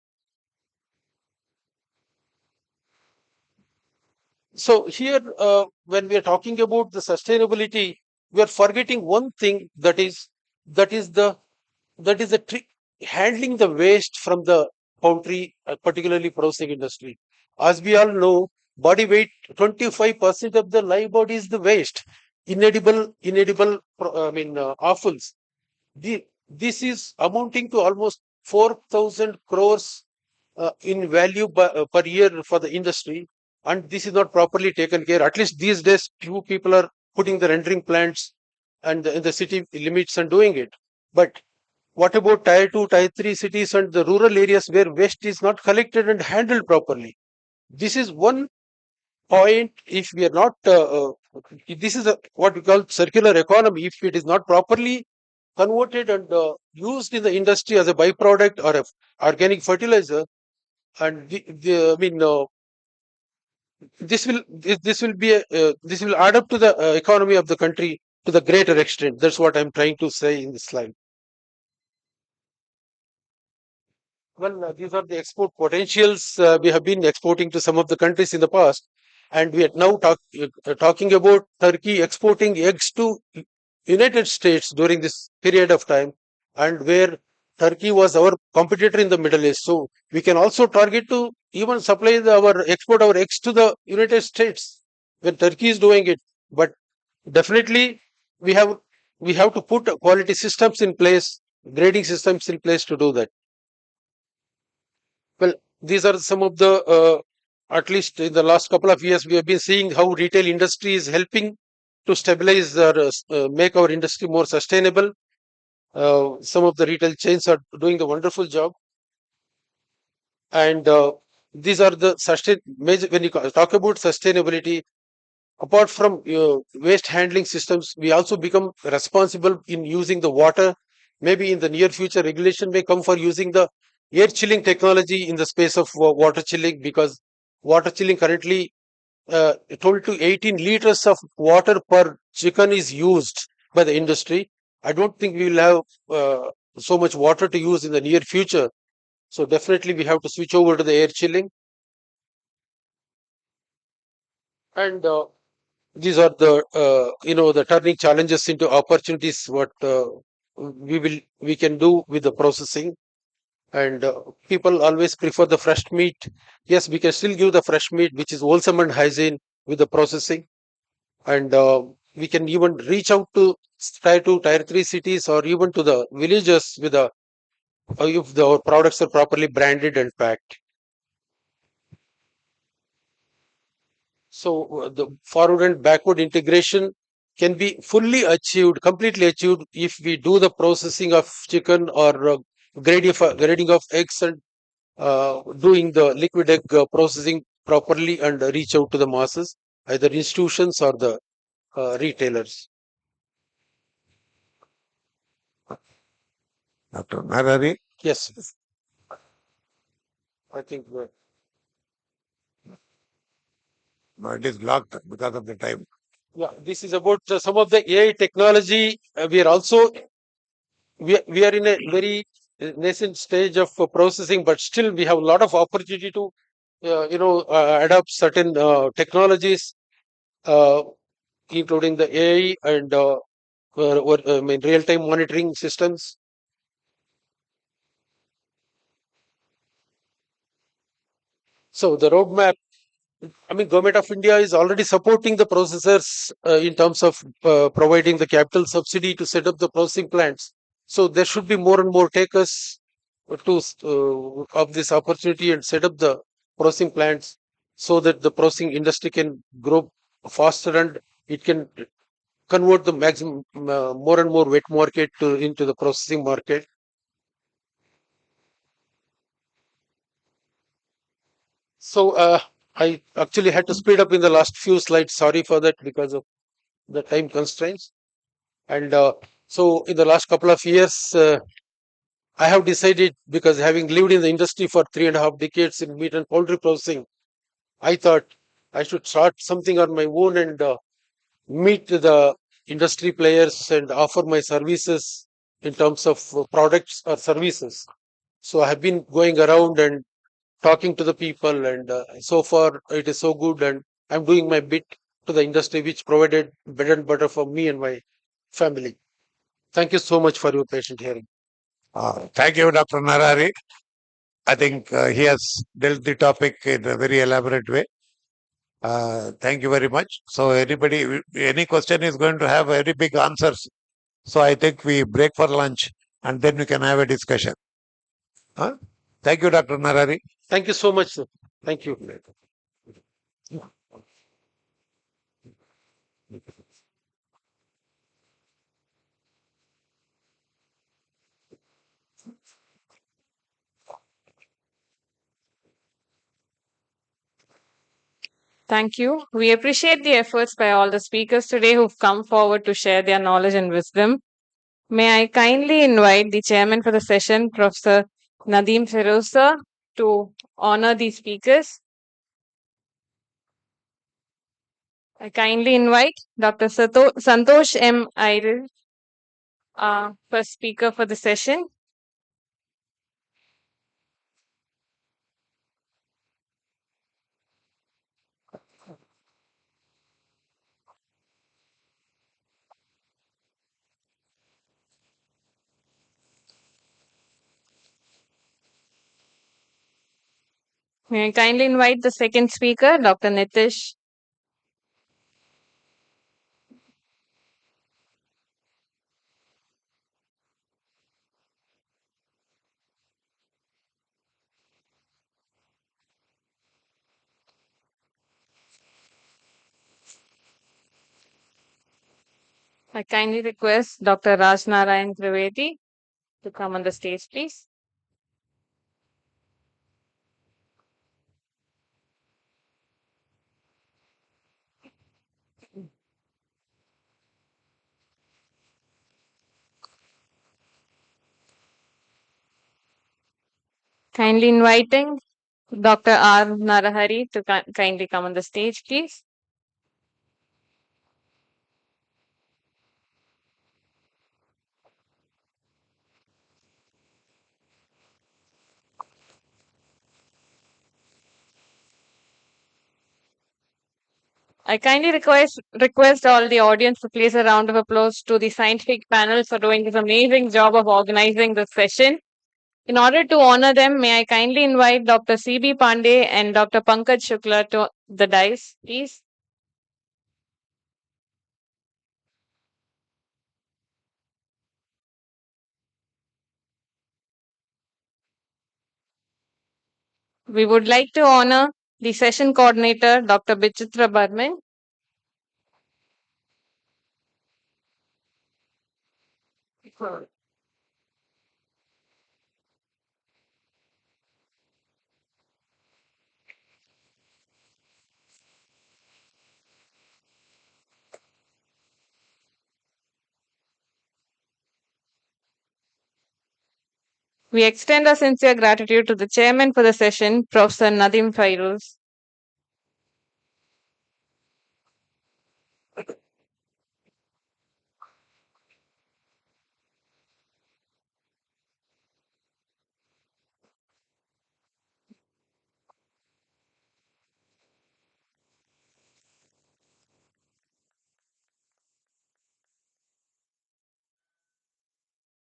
So here, when we are talking about the sustainability, we are forgetting one thing, that is the trick, handling the waste from the poultry, particularly processing industry. As we all know, body weight 25% of the live body is the waste, inedible offals. This is amounting to almost 4,000 crores in value per year for the industry, and this is not properly taken care. At least these days, few people are putting the rendering plants and in the city limits and doing it. But what about tier 2, tier 3 cities and the rural areas where waste is not collected and handled properly? This is one point. If we are not, this is what we call circular economy. If it is not properly converted and used in the industry as a byproduct or a organic fertilizer, and this will be this will add up to the economy of the country to the greater extent. That's what I'm trying to say in this slide. Well, these are the export potentials. We have been exporting to some of the countries in the past, and we are now talking about Turkey exporting eggs to United States during this period of time, and where Turkey was our competitor in the Middle East. So we can also target to even supply our export our eggs to the United States when Turkey is doing it. But definitely we have to put quality systems in place, grading systems in place to do that. Well, these are some of the, at least in the last couple of years, we have been seeing how retail industry is helping to stabilize or make our industry more sustainable. Some of the retail chains are doing the wonderful job. And these are the major, when you talk about sustainability, apart from waste handling systems, we also become responsible in using the water. Maybe in the near future, regulation may come for using the air chilling technology in the space of water chilling, because water chilling currently 12 to 18 liters of water per chicken is used by the industry. I don't think we will have so much water to use in the near future. So definitely we have to switch over to the air chilling. And these are the the turning challenges into opportunities. What we can do with the processing. And people always prefer the fresh meat. Yes, we can still give the fresh meat, which is wholesome and hygiene, with the processing. And we can even reach out to tier 2, tier 3 cities, or even to the villages with the if the products are properly branded and packed. So the forward and backward integration can be fully achieved, completely achieved, if we do the processing of chicken, or grading of eggs, and doing the liquid egg processing properly, and reach out to the masses, either institutions or the retailers. Dr. Narari? Yes. I think no, it is blocked because of the time. Yeah, this is about some of the AI technology. We are also we are in a very nascent stage of processing, but still we have a lot of opportunity to adopt certain technologies, including the AI and real-time monitoring systems. So the roadmap I mean, Government of India is already supporting the processors in terms of providing the capital subsidy to set up the processing plants. So there should be more and more takers to of this opportunity and set up the processing plants so that the processing industry can grow faster and it can convert the maximum more and more wet market into the processing market. So I actually had to speed up in the last few slides. Sorry for that because of the time constraints. And so in the last couple of years, I have decided, because having lived in the industry for 3.5 decades in meat and poultry processing, I thought I should start something on my own and meet the industry players and offer my services in terms of products or services. So I have been going around and talking to the people, and so far it is so good, and I'm doing my bit to the industry, which provided bread and butter for me and my family. Thank you so much for your patient hearing. Thank you, Dr. Narari. I think he has dealt the topic in a very elaborate way. Thank you very much. So anybody, any question is going to have very big answers. So I think we break for lunch and then we can have a discussion. Thank you, Dr. Narari. Thank you so much, sir. Thank you. Thank you. We appreciate the efforts by all the speakers today who've come forward to share their knowledge and wisdom. May I kindly invite the chairman for the session, Professor Nadeem Feroz sir, to honor these speakers. I kindly invite Dr. Santosh M. Iyer, first speaker for the session. May I kindly invite the second speaker, Dr. Nitish. I kindly request Dr. Raj Narayan Trivedi to come on the stage, please. Kindly inviting Dr. R. Narahari to kindly come on the stage, please. I kindly request all the audience to place a round of applause to the scientific panel for doing this amazing job of organizing this session. In order to honor them, may I kindly invite Dr. C.B. Pandey and Dr. Pankaj Shukla to the dais, please. We would like to honor the session coordinator, Dr. Bichitra Barman. We extend our sincere gratitude to the chairman for the session, Professor Nadeem Feroz.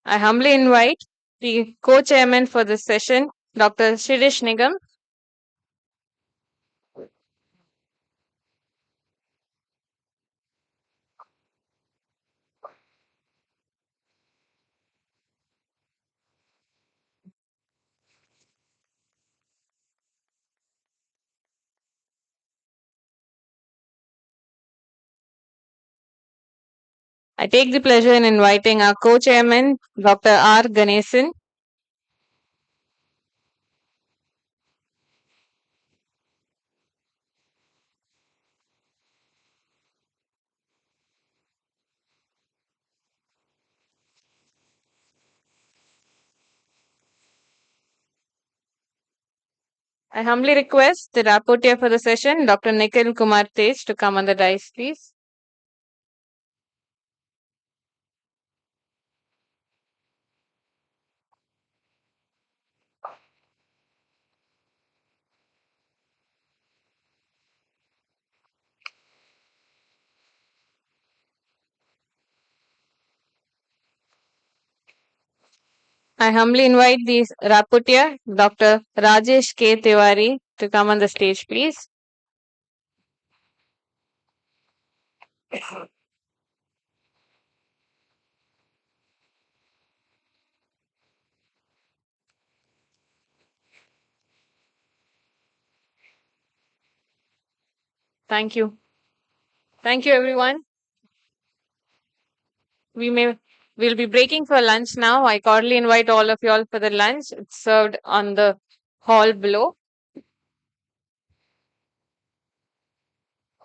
I humbly invite the co-chairman for this session, Dr. Shirish Nigam. I take the pleasure in inviting our co-chairman, Dr. R. Ganesan. I humbly request the rapporteur for the session, Dr. Nikhil Kumar Tej, to come on the dais, please. I humbly invite the rapporteur, Dr. Rajesh K. Tiwari, to come on the stage, please. Thank you. Thank you, everyone. We'll be breaking for lunch now. I cordially invite all of you all for the lunch. It's served on the hall below.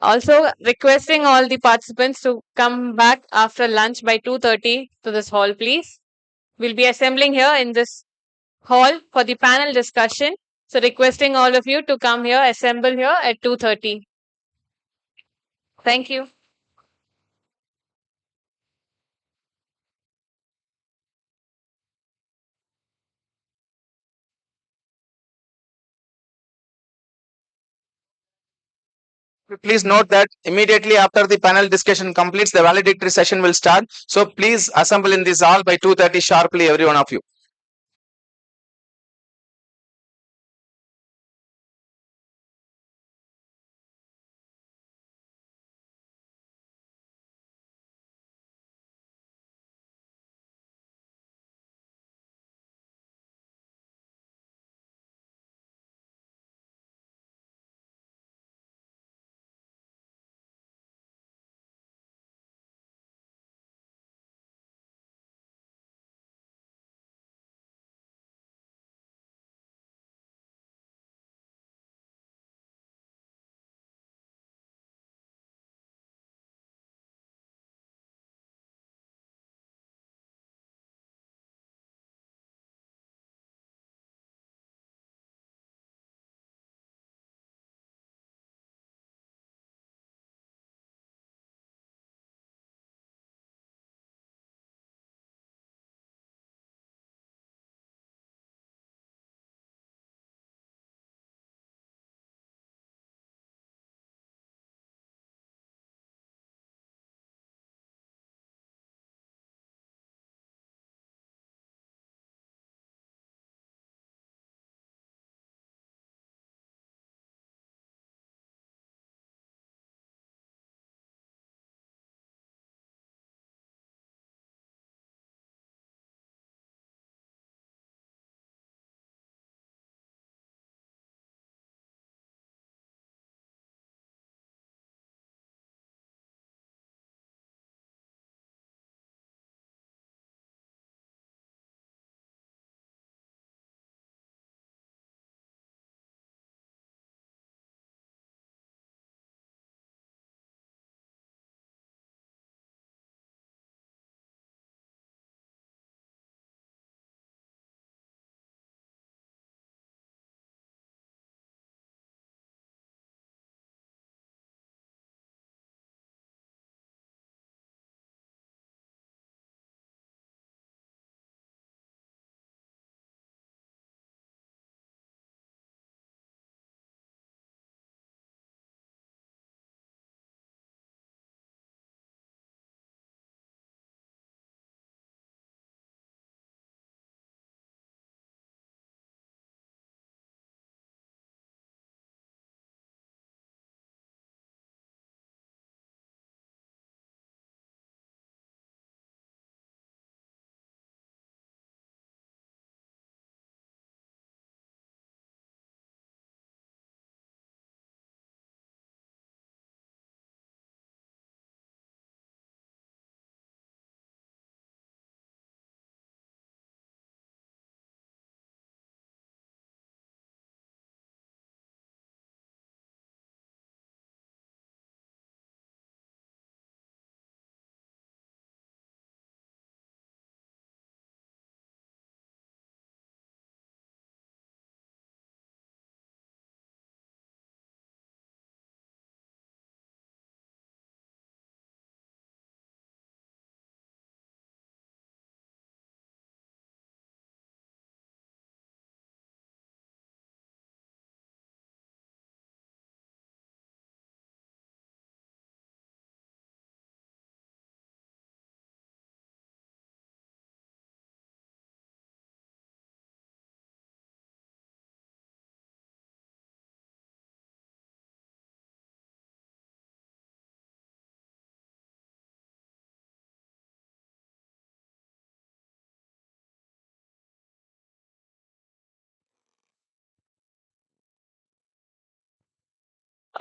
Also requesting all the participants to come back after lunch by 2:30 to this hall, please. We'll be assembling here in this hall for the panel discussion. So requesting all of you to come here, assemble here at 2:30. Thank you. Please note that immediately after the panel discussion completes, the valedictory session will start. So please assemble in this hall by 2:30 sharply, every one of you.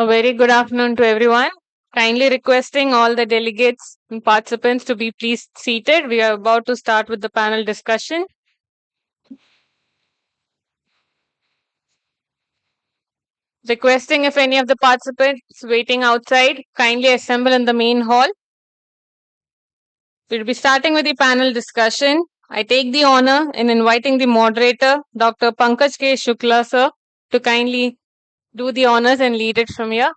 A very good afternoon to everyone. Kindly requesting all the delegates and participants to be please seated. We are about to start with the panel discussion. Requesting if any of the participants waiting outside, kindly assemble in the main hall. We'll be starting with the panel discussion. I take the honor in inviting the moderator, Dr. Pankaj K. Shukla, sir, to kindly do the honors and lead it from here.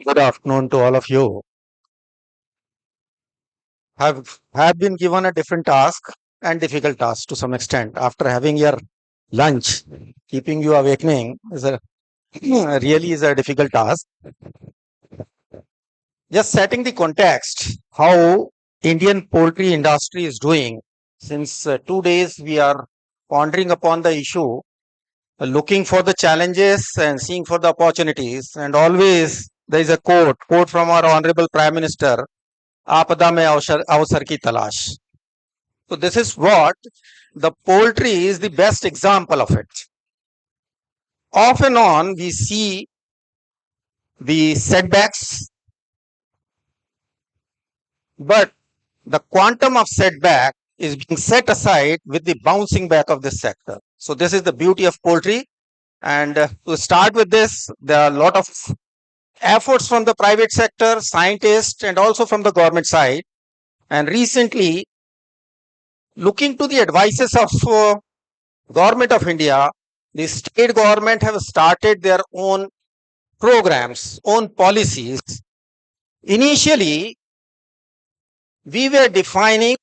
Good afternoon to all of you. Have been given a different task and difficult task to some extent. After having your lunch, keeping you awakening is a really is a difficult task. Just setting the context, how Indian poultry industry is doing. Since 2 days, we are pondering upon the issue, looking for the challenges and seeing for the opportunities. And always there is a quote from our Honorable Prime Minister, आपदा में अवसर की तलाश. So this is what the poultry is the best example of it. Off and on we see the setbacks, but the quantum of setback is being set aside with the bouncing back of this sector. So this is the beauty of poultry. And to start with this, there are a lot of efforts from the private sector, scientists, and also from the government side. And recently, looking to the advices of Government of India, the state government have started their own programs, own policies. Initially, we were defining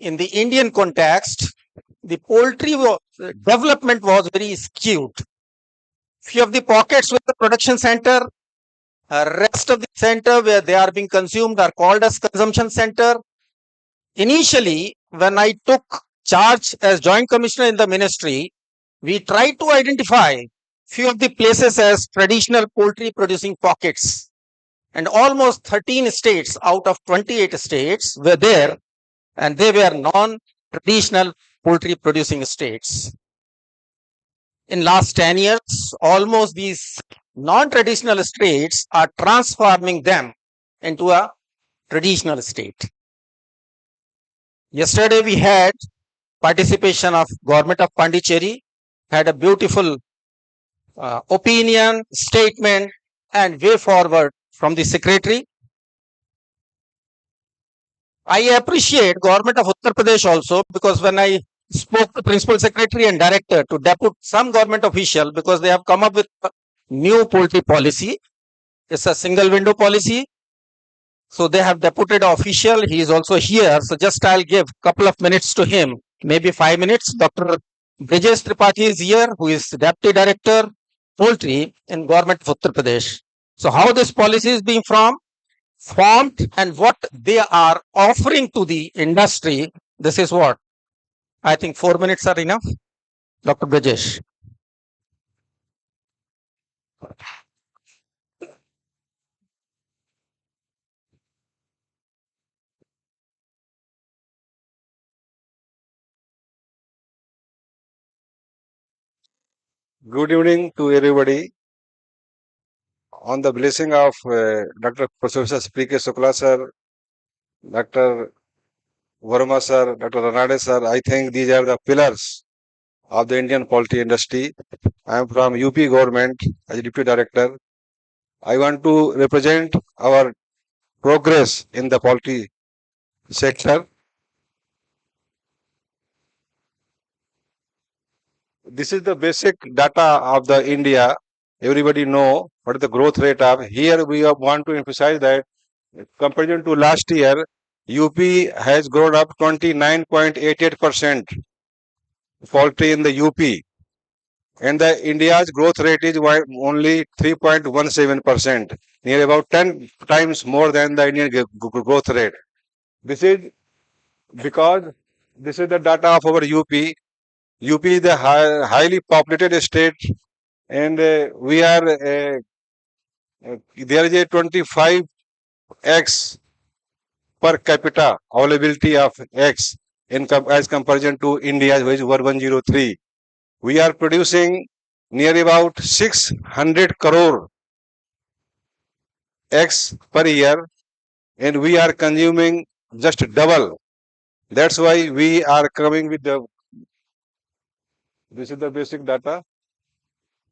in the Indian context, the poultry development was very skewed. Few of the pockets with the production center, rest of the center where they are being consumed are called as consumption center. Initially, when I took charge as Joint Commissioner in the ministry, we tried to identify few of the places as traditional poultry producing pockets. And almost 13 states out of 28 states were there, and they were non-traditional poultry producing states. In last 10 years, almost these non-traditional states are transforming them into a traditional state. Yesterday we had participation of Government of Pondicherry, had a beautiful opinion, statement, and way forward from the Secretary. I appreciate Government of Uttar Pradesh also, because when I spoke to Principal Secretary and Director to depute some government official, because they have come up with a new poultry policy. It's a single window policy. So they have deputed official. He is also here. So just I'll give a couple of minutes to him, maybe 5 minutes. Dr. Brijesh Tripathi is here, who is Deputy Director, Poultry in Government of Uttar Pradesh. So how this policy is being formed and what they are offering to the industry, this is what. I think 4 minutes are enough. Dr. Brijesh. Good evening to everybody. On the blessing of Dr. Professor P.K. Shukla sir, Dr. Verma sir, Dr. Ranade sir, I think these are the pillars of the Indian poultry industry. I am from UP government as Deputy Director. I want to represent our progress in the poultry sector. This is the basic data of the India. Everybody know what is the growth rate of. Here we want to emphasize that comparison to last year, UP has grown up 29.88% poultry in the UP. And the India's growth rate is only 3.17%, near about 10 times more than the Indian growth rate. This is because this is the data of our UP. UP is the highly populated state and we are there is a 25x per capita availability of eggs as comparison to India, which is 103. We are producing near about 600 crore eggs per year, and we are consuming just double. That's why we are coming with this is the basic data.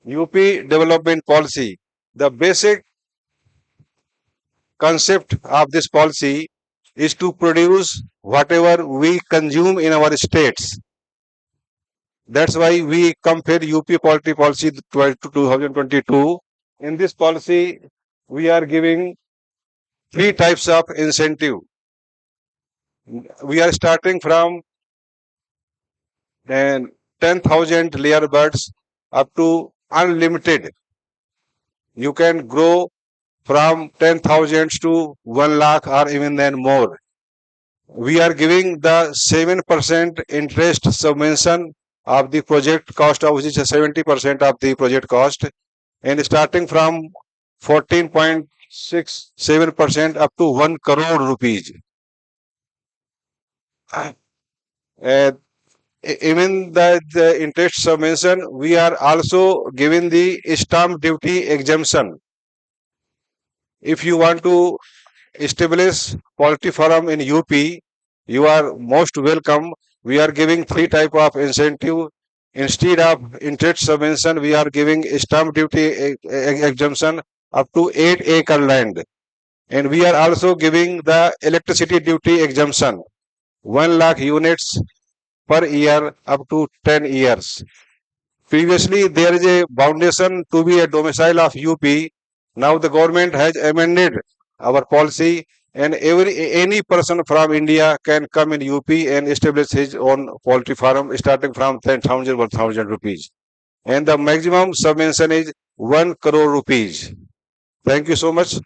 UP development policy. The basic concept of this policy is to produce whatever we consume in our states. That's why we compare UP poultry policy to 2022. In this policy, we are giving 3 types of incentive. We are starting from 10,000 layer birds up to unlimited. You can grow from 10,000 to 1 lakh or even then more. We are giving the 7% interest subvention of the project cost, of which is 70% of the project cost, and starting from 14.67% up to 1 crore rupees. Even the interest subvention, we are also giving the stamp duty exemption. If you want to establish poultry farm in UP, you are most welcome. We are giving 3 type of incentive. Instead of interest subvention, we are giving stamp duty exemption up to 8-acre land. And we are also giving the electricity duty exemption, 1 lakh units per year up to 10 years. Previously, there is a foundation to be a domicile of UP. Now the government has amended our policy, and any person from India can come in UP and establish his own poultry farm starting from 10,000 rupees. And the maximum subvention is 1 crore rupees. Thank you so much.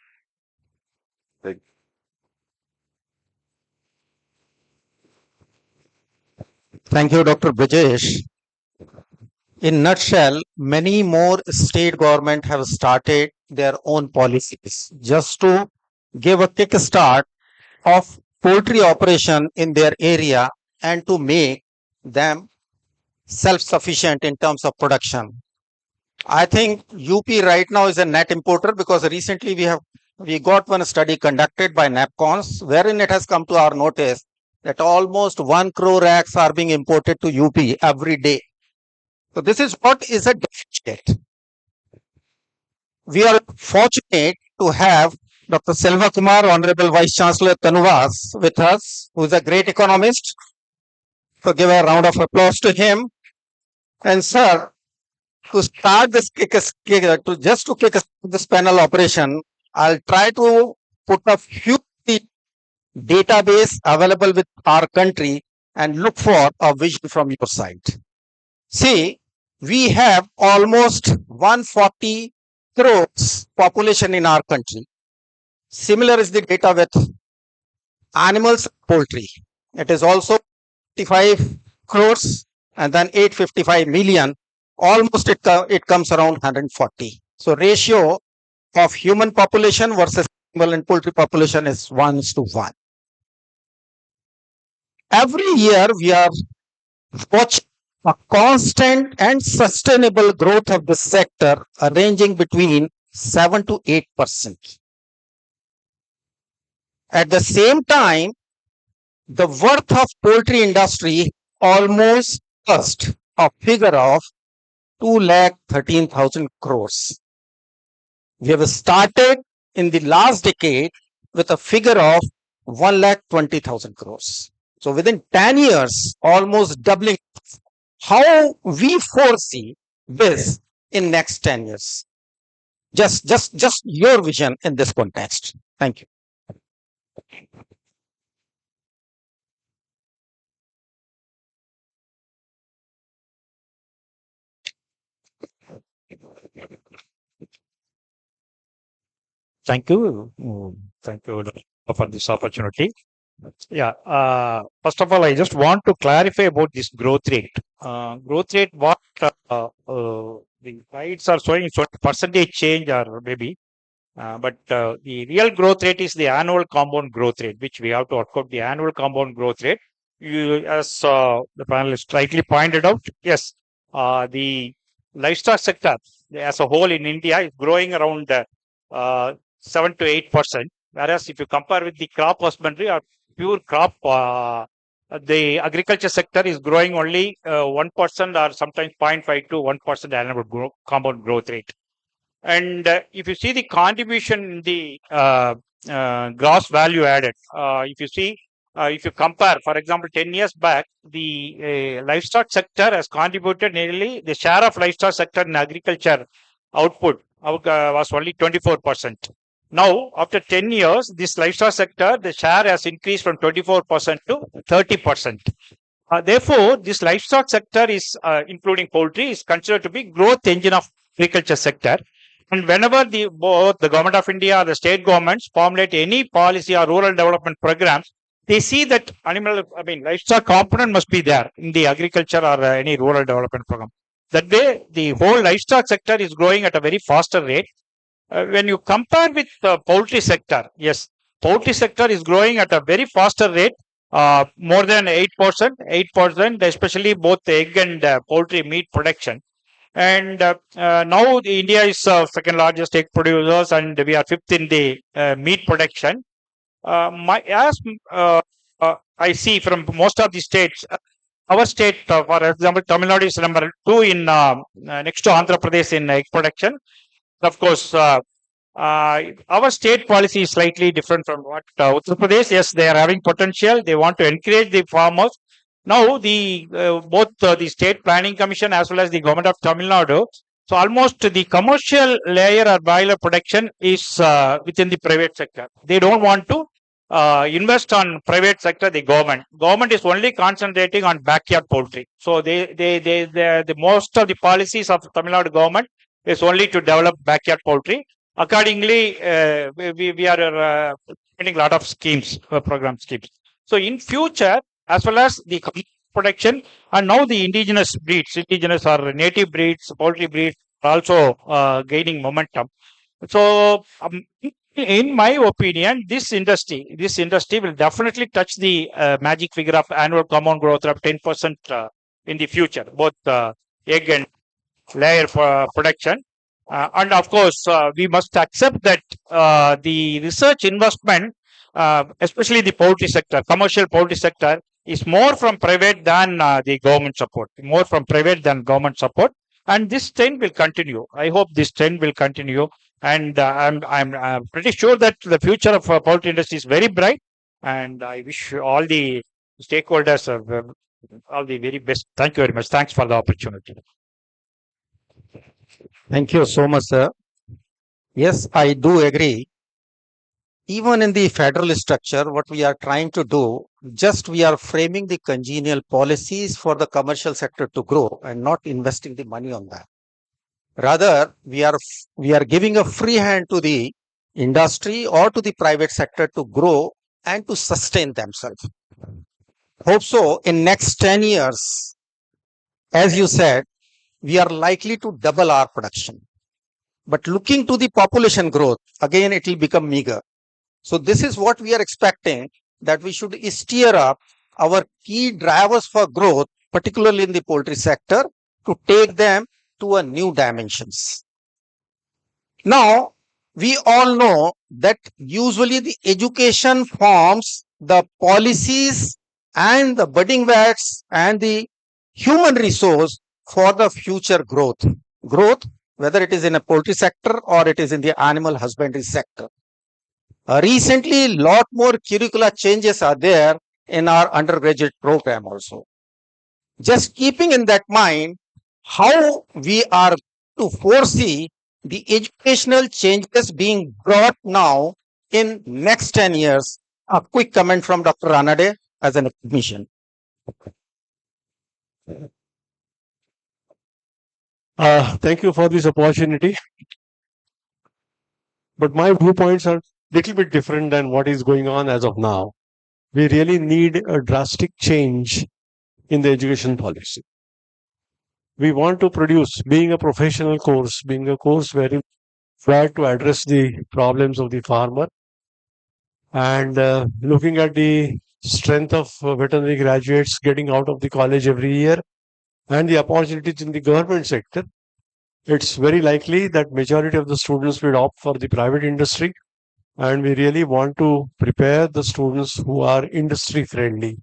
Thank you, Dr. Brajesh. In nutshell, many more state government have started their own policies just to give a kick start of poultry operation in their area and to make them self-sufficient in terms of production. I think UP right now is a net importer because recently we got one study conducted by NAPCONS wherein it has come to our notice that almost 1 crore eggs are being imported to UP every day. So this is what is a deficit. We are fortunate to have Dr. Selva Kumar, Honorable Vice Chancellor Tanuvas with us, who is a great economist. So give a round of applause to him. And sir, to start this kick this panel operation, I'll try to put a few database available with our country and look for a vision from your side. See, we have almost 140 crores population in our country. Similar is the data with animals, poultry. It is also 55 crores and then 855 million. Almost it comes around 140. So ratio of human population versus animal and poultry population is 1:1. Every year we are watching a constant and sustainable growth of the sector ranging between 7 to 8%. At the same time, the worth of poultry industry almost touched a figure of 2,13,000 crores. We have started in the last decade with a figure of 1,20,000 crores. So within 10 years, almost doubling. How we foresee this in next 10 years? Just your vision in this context. Thank you. Thank you. Thank you for this opportunity. Yeah. First of all, I just want to clarify about this growth rate. Growth rate, what the slides are showing percentage change or maybe, but the real growth rate is the annual compound growth rate, which we have to work out the annual compound growth rate. As the panelist rightly pointed out, yes, the livestock sector as a whole in India is growing around 7 to 8%. Whereas if you compare with the crop husbandry or pure crop, the agriculture sector is growing only 1% or sometimes 0.5 to 1% annual compound growth rate. And if you see the contribution in the gross value added, if you see, if you compare, for example, 10 years back, the livestock sector has contributed nearly, the share of livestock sector in agriculture output was only 24%. Now, after 10 years, this livestock sector, the share has increased from 24% to 30%. Therefore, this livestock sector is, including poultry, is considered to be growth engine of agriculture sector. And whenever both the government of India or the state governments formulate any policy or rural development programs, they see that livestock component must be there in the agriculture or any rural development program. That way, the whole livestock sector is growing at a very faster rate. When you compare with the poultry sector, yes, poultry sector is growing at a very faster rate, more than 8%, especially both egg and poultry meat production. And now India is second largest egg producers, and we are fifth in the meat production. I see from most of the states, our state, for example, Tamil Nadu is number 2 in next to Andhra Pradesh in egg production. Of course, our state policy is slightly different from what Uttar Pradesh. Yes, they are having potential. They want to encourage the farmers. Now, both the State Planning Commission as well as the government of Tamil Nadu, so almost the commercial layer or broiler production is within the private sector. They don't want to invest on private sector. The government is only concentrating on backyard poultry. So the most of the policies of Tamil Nadu government is only to develop backyard poultry. Accordingly, we are getting a lot of schemes, program schemes. So in future, as well as the production, and now the indigenous or native breeds, poultry breeds are also gaining momentum. So in my opinion, this industry will definitely touch the magic figure of annual compound growth of 10% in the future, both egg and layer for production. And of course, we must accept that the research investment, especially the poultry sector, commercial poultry sector, is more from private than the government support. And this trend will continue. I hope this trend will continue. And I'm pretty sure that the future of poultry industry is very bright. And I wish all the stakeholders all the very best. Thank you very much. Thanks for the opportunity. Thank you so much, sir. Yes, I do agree. Even in the federal structure, what we are trying to do, just we are framing the congenial policies for the commercial sector to grow and not investing the money on that. Rather, we are giving a free hand to the industry or to the private sector to grow and to sustain themselves. Hope so in next 10 years, as you said, we are likely to double our production. But looking to the population growth, again, it will become meager. So this is what we are expecting, that we should steer up our key drivers for growth, particularly in the poultry sector, to take them to a new dimensions. Now, we all know that usually the education forms the policies and the budding vets and the human resource for the future growth. Growth, whether it is in a poultry sector or it is in the animal husbandry sector. Recently, lot more curricular changes are there in our undergraduate program also. Just keeping in that mind, how we are to foresee the educational changes being brought now in next 10 years. A quick comment from Dr. Ranade as an admission. Thank you for this opportunity. But my viewpoints are a little bit different than what is going on as of now. We really need a drastic change in the education policy. we want to produce, being a professional course, being a course where you try to address the problems of the farmer, and looking at the strength of veterinary graduates getting out of the college every year and the opportunities in the government sector, it's very likely that majority of the students will opt for the private industry, and we really want to prepare the students who are industry friendly.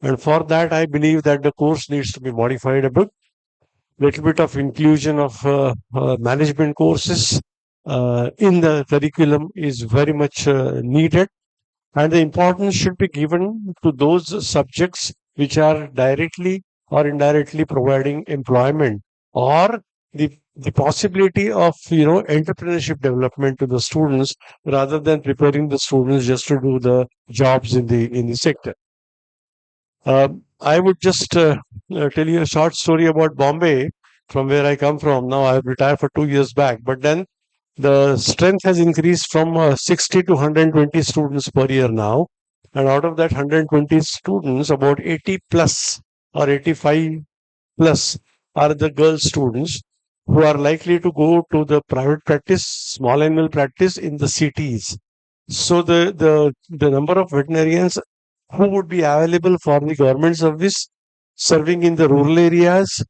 And for that, I believe that the course needs to be modified a bit. Little bit of inclusion of management courses in the curriculum is very much needed, and the importance should be given to those subjects which are directly or indirectly providing employment, or the possibility of entrepreneurship development to the students, rather than preparing the students just to do the jobs in the sector. I would just tell you a short story about Bombay, from where I come from. Now I've retired for 2 years back, but then the strength has increased from 60 to 120 students per year now. And out of that 120 students, about 80 plus or 85 plus are the girl students who are likely to go to the private practice, small animal practice in the cities. So the number of veterinarians who would be available for the government service serving in the rural areas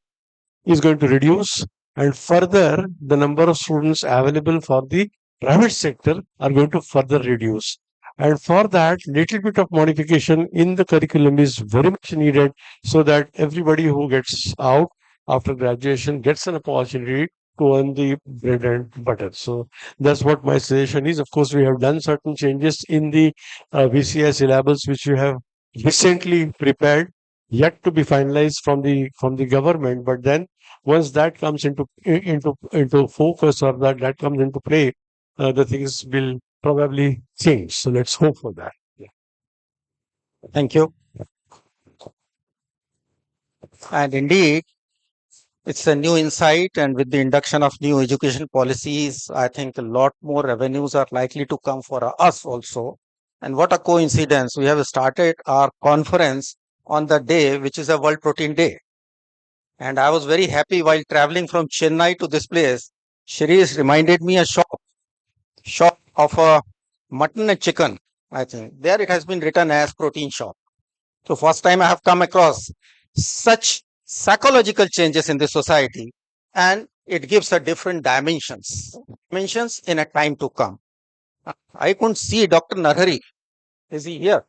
is going to reduce, and further the number of students available for the private sector are going to further reduce. And for that, little bit of modification in the curriculum is very much needed, so that everybody who gets out after graduation gets an opportunity to earn the bread and butter. So that's what my suggestion is. Of course, we have done certain changes in the VCI syllabus, which we have recently prepared, yet to be finalized from the government. But then once that comes into focus, or that comes into play, the things will probably change. So let's hope for that. Yeah. Thank you. And indeed, it's a new insight, and with the induction of new education policies, I think a lot more revenues are likely to come for us also. And what a coincidence, we have started our conference on the day which is a World Protein Day. And I was very happy while traveling from Chennai to this place. Shirish reminded me a shop of mutton and chicken. I think there it has been written as protein shop. So first time I have come across such psychological changes in the society, and it gives a different dimensions in a time to come. I couldn't see Dr. Narhari. Is he here?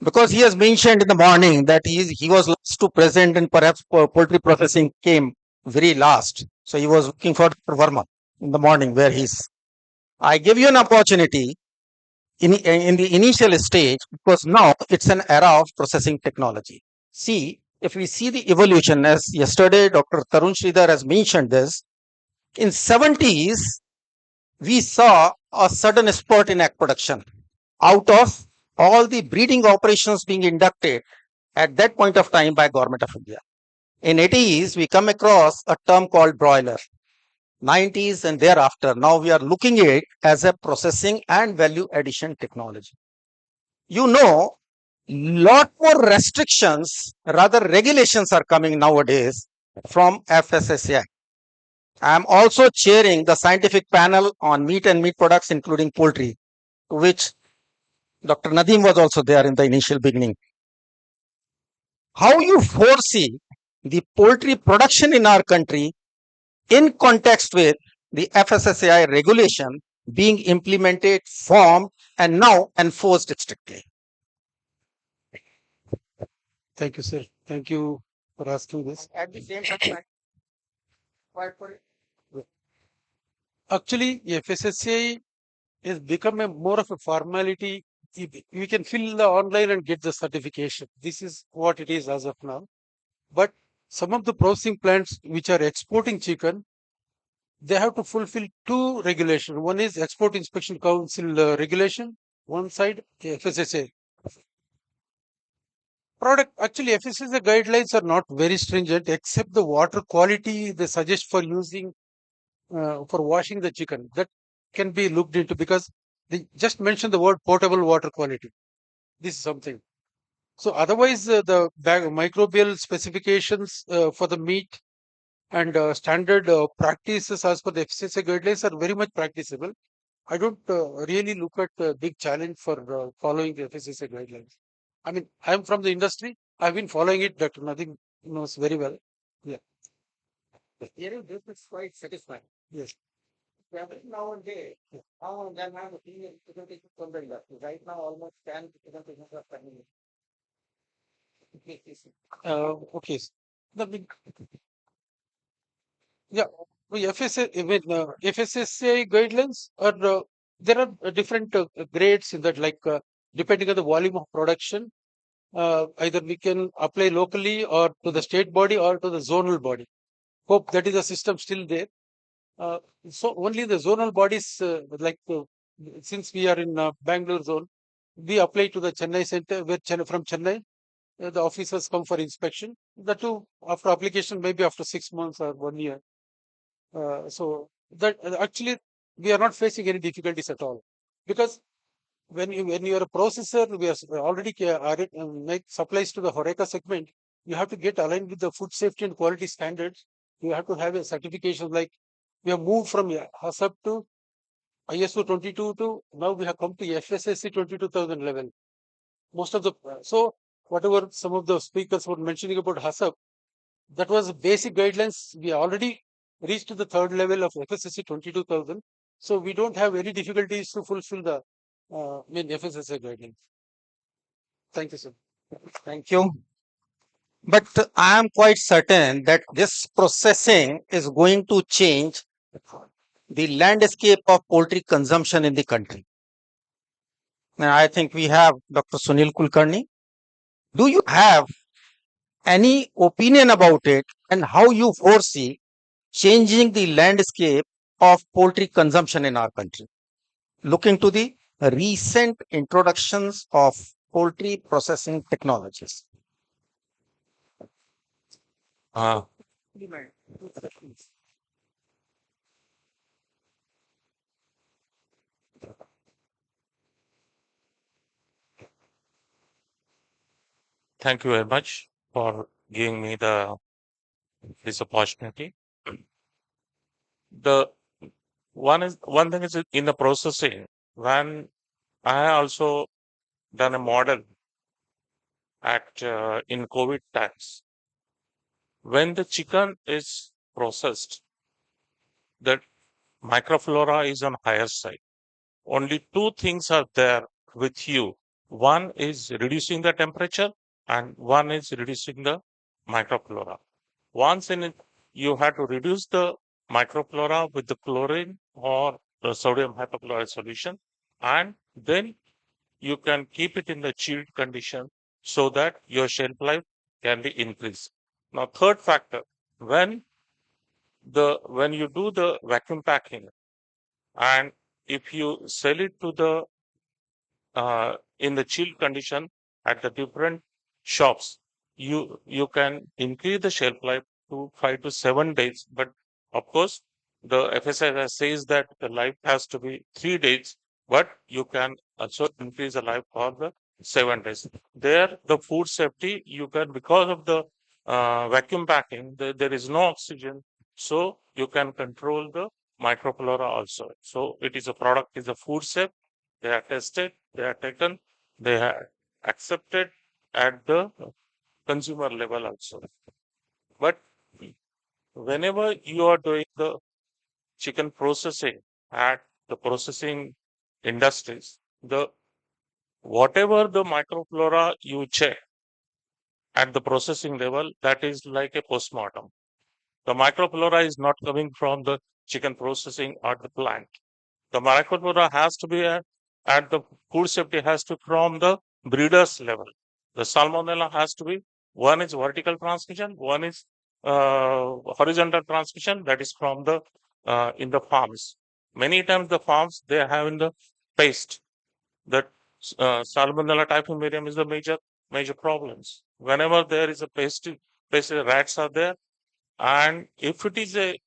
Because he has mentioned in the morning that he was last to present, and perhaps poultry processing came very last. So he was looking for Dr. Verma in the morning where he's. I give you an opportunity in the initial stage, because now it's an era of processing technology. See, if we see the evolution, as yesterday Dr. Tarun Sridhar has mentioned this, in 70s, we saw a sudden spurt in egg production out of all the breeding operations being inducted at that point of time by Government of India. In 80s, we come across a term called broiler. 90s and thereafter, now we are looking at it as a processing and value addition technology. Lot more restrictions, rather regulations are coming nowadays from FSSAI. I am also chairing the scientific panel on meat and meat products, including poultry, to which Dr. Nadeem was also there in the initial beginning. How you foresee the poultry production in our country in context with the FSSAI regulation being implemented, formed, and now enforced strictly? Thank you, sir. Thank you for asking this. At the same time, actually, FSSAI has become more of a formality. We can fill the online and get the certification. This is what it is as of now. But some of the processing plants which are exporting chicken, they have to fulfill two regulations. One is Export Inspection Council regulation, one side FSSAI. Actually, FSSAI guidelines are not very stringent, except the water quality they suggest for using for washing the chicken. That can be looked into, because they just mentioned the word potable water quality. This is something. So otherwise, the microbial specifications for the meat and standard practices as per the FCSA guidelines are very much practicable. I don't really look at a big challenge for following the FCSA guidelines. I mean, I'm from the industry. I've been following it. Dr. Nadim knows very well. Yeah. Hearing this is quite satisfying. Yes. Now and then, now and then I'm looking at presentation from the industry. Right now, almost 10 presentations are coming. Okay. The big, yeah, the FSSA guidelines are there are different grades in that, like depending on the volume of production, either we can apply locally or to the state body or to the zonal body. Hope that is a system still there. So only the zonal bodies, since we are in Bangalore zone, we apply to the Chennai center, where from Chennai, the officers come for inspection. The two after application, maybe after 6 months or 1 year. So that actually we are not facing any difficulties at all, because when you are a processor, we are already make supplies to the Horeca segment. You have to get aligned with the food safety and quality standards. You have to have a certification. Like we have moved from HACCP to ISO 22 to now we have come to FSSC 22000 level. Most of the so whatever some of the speakers were mentioning about HACCP, that was basic guidelines. We already reached to the third level of FSSC 22000. So we don't have any difficulties to fulfill the FSSA guidelines. Thank you, sir. Thank you. But I am quite certain that this processing is going to change the landscape of poultry consumption in the country. And I think we have Dr. Sunil Kulkarni. Do you have any opinion about it, and how you foresee changing the landscape of poultry consumption in our country, looking to the recent introductions of poultry processing technologies? Thank you very much for giving me this opportunity. The one thing is in the processing. When I also done a model at in COVID times, when the chicken is processed, the microflora is on higher side. Only two things are there with you. One is reducing the temperature and one is reducing the microflora. Once in it, you have to reduce the microflora with the chlorine or the sodium hypochlorite solution, and then you can keep it in the chilled condition so that your shelf life can be increased. Now, third factor, when you do the vacuum packing, and if you sell it to the in the chilled condition at the different shops, you can increase the shelf life to 5 to 7 days. But of course, the FSI says that the life has to be 3 days, but you can also increase the life for the 7 days. There, the food safety, you can, because of the vacuum packing, there is no oxygen, so you can control the microflora also. So it is a product, is a food safe. They are tested, they are taken, they are accepted at the consumer level also. But whenever you are doing the chicken processing at the processing industries, whatever the microflora you check at the processing level, that is like a postmortem. The microflora is not coming from the chicken processing or the plant. The microflora has to be at the food safety has to from the breeders level. The salmonella has to be, one is vertical transmission, one is horizontal transmission, that is from the in the farms. Many times the farms, they are having the paste. That salmonella typhimurium is the major problems. Whenever there is a paste rats are there, and if it is a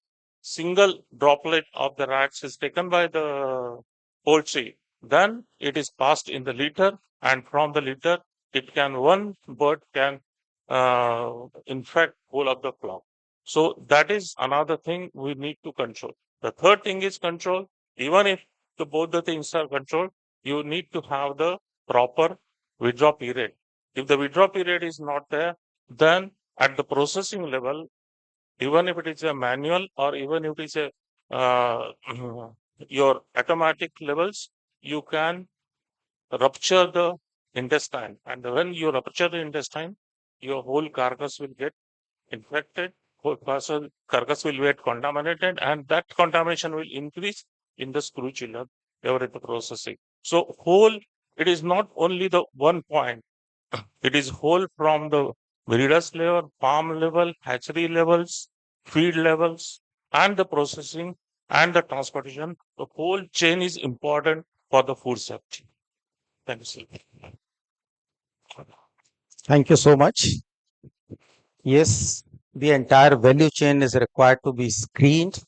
single droplet of the rats is taken by the poultry, then it is passed in the litter, and from the litter, one bird can infect whole of the flock. So that is another thing we need to control. The third thing is control. Even if both the things are controlled, you need to have the proper withdrawal period. If the withdrawal period is not there, then at the processing level, even if it is a manual or even if it is a your automatic levels, you can rupture the intestine. And when you rupture the intestine, your whole carcass will get infected, whole carcass will get contaminated, and that contamination will increase in the screw chiller ever at the processing. So whole, it is not only the one point, it is whole from the breeders level, farm level, hatchery levels, feed levels, and the processing and the transportation. The whole chain is important for the food safety. Thank you, sir. Thank you so much. Yes, the entire value chain is required to be screened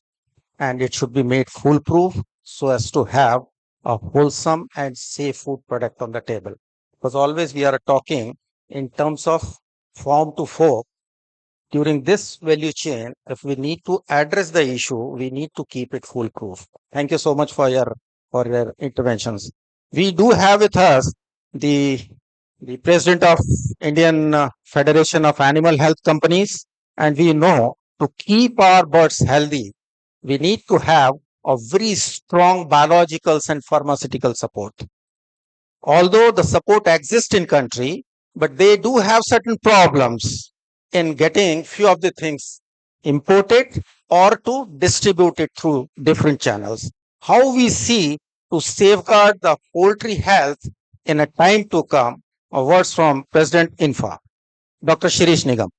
and it should be made foolproof so as to have a wholesome and safe food product on the table. Because always we are talking in terms of farm to fork. During this value chain, if we need to address the issue, we need to keep it foolproof. Thank you so much for your interventions. We do have with us the president of Indian Federation of Animal Health Companies, and we know to keep our birds healthy, we need to have a very strong biologicals and pharmaceutical support. Although the support exists in country, but they do have certain problems in getting few of the things imported or to distribute it through different channels. How we see to safeguard the poultry health in a time to come? Words from President INFA, Dr. Shirish Nigam.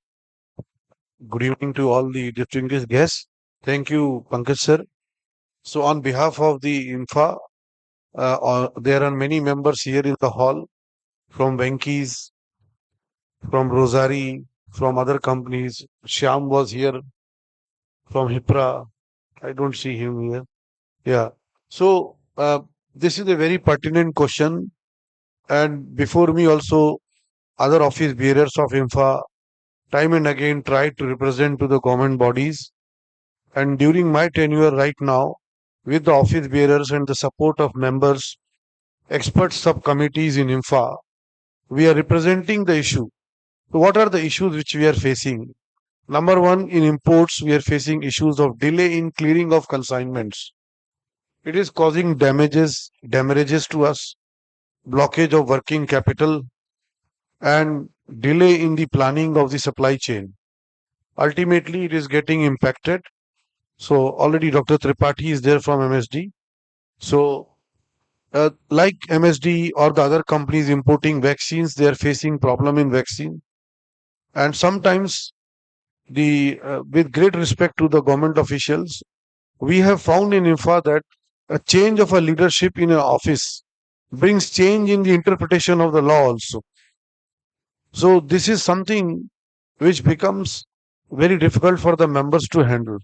Good evening to all the distinguished guests. Thank you, Pankaj sir. So on behalf of the INFA, there are many members here in the hall from Venky's, from Rosari, from other companies. Shyam was here from Hipra. I don't see him here. Yeah. So this is a very pertinent question. And before me also, other office bearers of INFA time and again tried to represent to the government bodies. And during my tenure right now, with the office bearers and the support of members, expert subcommittees in INFA, we are representing the issue. So what are the issues which we are facing? Number one, in imports, we are facing issues of delay in clearing of consignments. It is causing damages to us, blockage of working capital, and delay in the planning of the supply chain. Ultimately, it is getting impacted. So already Dr. Tripathi is there from MSD. So like MSD or the other companies importing vaccines, they are facing problem in vaccine. And sometimes with great respect to the government officials, we have found in INFA that a change of a leadership in an office brings change in the interpretation of the law also. So this is something which becomes very difficult for the members to handle.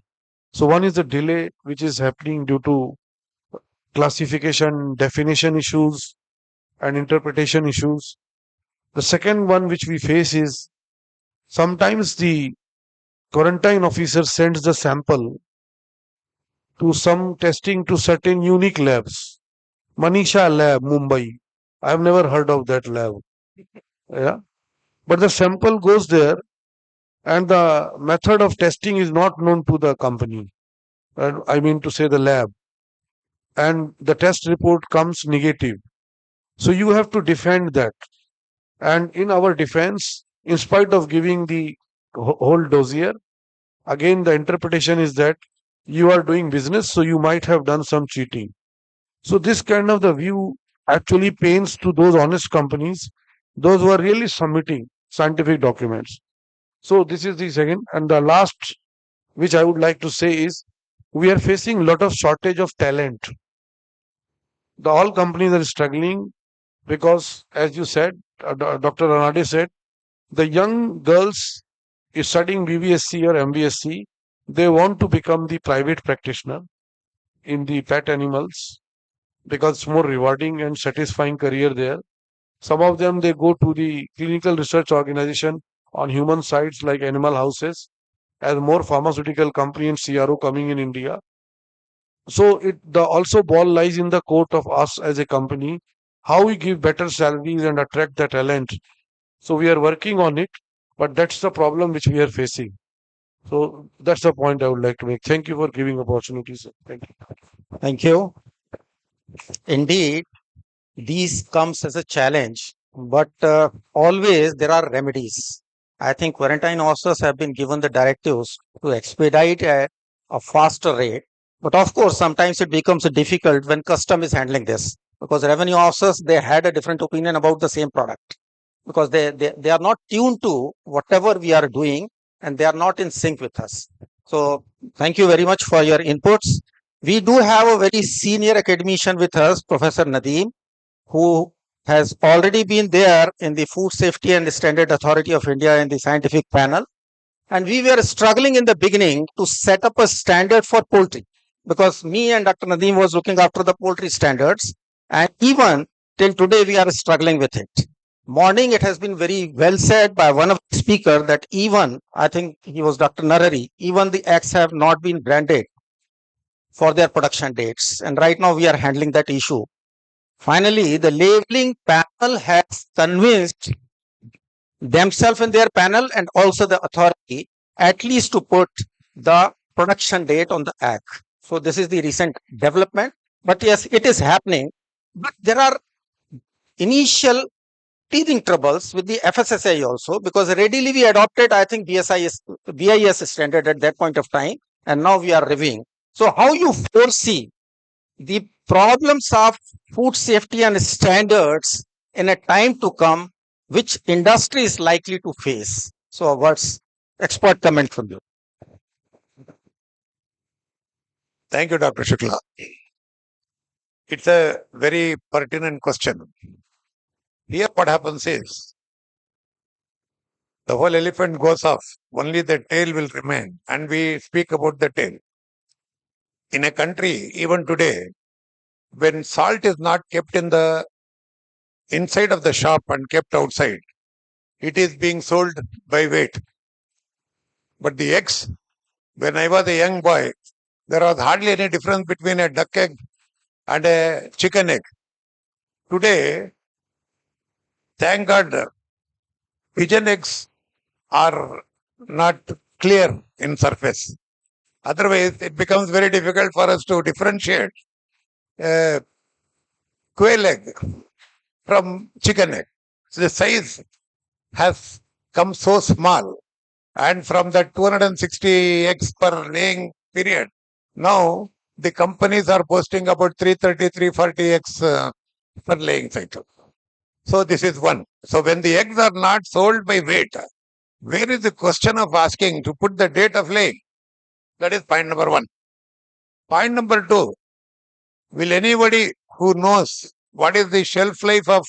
So one is the delay which is happening due to classification, definition issues and interpretation issues. The second one which we face is sometimes the quarantine officer sends the sample to some testing to certain unique labs. Manisha Lab, Mumbai. I have never heard of that lab. Yeah. But the sample goes there and the method of testing is not known to the company. I mean to say the lab. And the test report comes negative. So you have to defend that. And in our defense, in spite of giving the whole dossier, again, the interpretation is that you are doing business, so you might have done some cheating. So this kind of the view actually pains to those honest companies, those who are really submitting scientific documents. So this is the second. And the last, which I would like to say is, we are facing a lot of shortage of talent. All companies are struggling because, as you said, Dr. Ranade said, the young girls is studying BBSc or MBSc. They want to become the private practitioner in the pet animals because it's more rewarding and satisfying career there. Some of them, they go to the clinical research organization on human sites like animal houses. as more pharmaceutical company and CRO coming in India. So the also ball lies in the court of us as a company, how we give better salaries and attract the talent. So we are working on it, but that's the problem which we are facing. So that's the point I would like to make. Thank you for giving opportunity, sir. Thank you. Thank you. Indeed, these comes as a challenge, but always there are remedies. I think quarantine officers have been given the directives to expedite a faster rate. But of course, sometimes it becomes difficult when custom is handling this, because revenue officers, they had a different opinion about the same product, because they are not tuned to whatever we are doing, and they are not in sync with us. So thank you very much for your inputs. We do have a very senior academician with us, Professor Nadeem, who has already been there in the Food Safety and Standard Authority of India in the scientific panel. And we were struggling in the beginning to set up a standard for poultry, because me and Dr. Nadeem was looking after the poultry standards. And even till today, we are struggling with it. Morning, it has been very well said by one of the speakers that even, I think he was Dr. Narari, even the eggs have not been branded for their production dates. And right now, we are handling that issue. Finally, the labeling panel has convinced themselves in their panel and also the authority at least to put the production date on the egg. So this is the recent development. But yes, it is happening. But there are initial teething troubles with the FSSAI also, because readily we adopted, I think, BIS standard at that point of time, and now we are reviewing. So how you foresee the problems of food safety and standards in a time to come, which industry is likely to face? So what's expert comment from you? Thank you, Dr. Shukla. It's a very pertinent question. Here what happens is, the whole elephant goes off, only the tail will remain, and we speak about the tail. In a country, even today, when salt is not kept in the inside of the shop and kept outside, it is being sold by weight. But the eggs, when I was a young boy, there was hardly any difference between a duck egg and a chicken egg. Today, thank God, pigeon eggs are not clear in surface. Otherwise, it becomes very difficult for us to differentiate quail egg from chicken egg. So the size has come so small, and from the 260 eggs per laying period, now the companies are posting about 330, 340 eggs per laying cycle. So this is one. So when the eggs are not sold by weight, where is the question of asking to put the date of laying? That is point number one. Point number two, will anybody who knows what is the shelf life of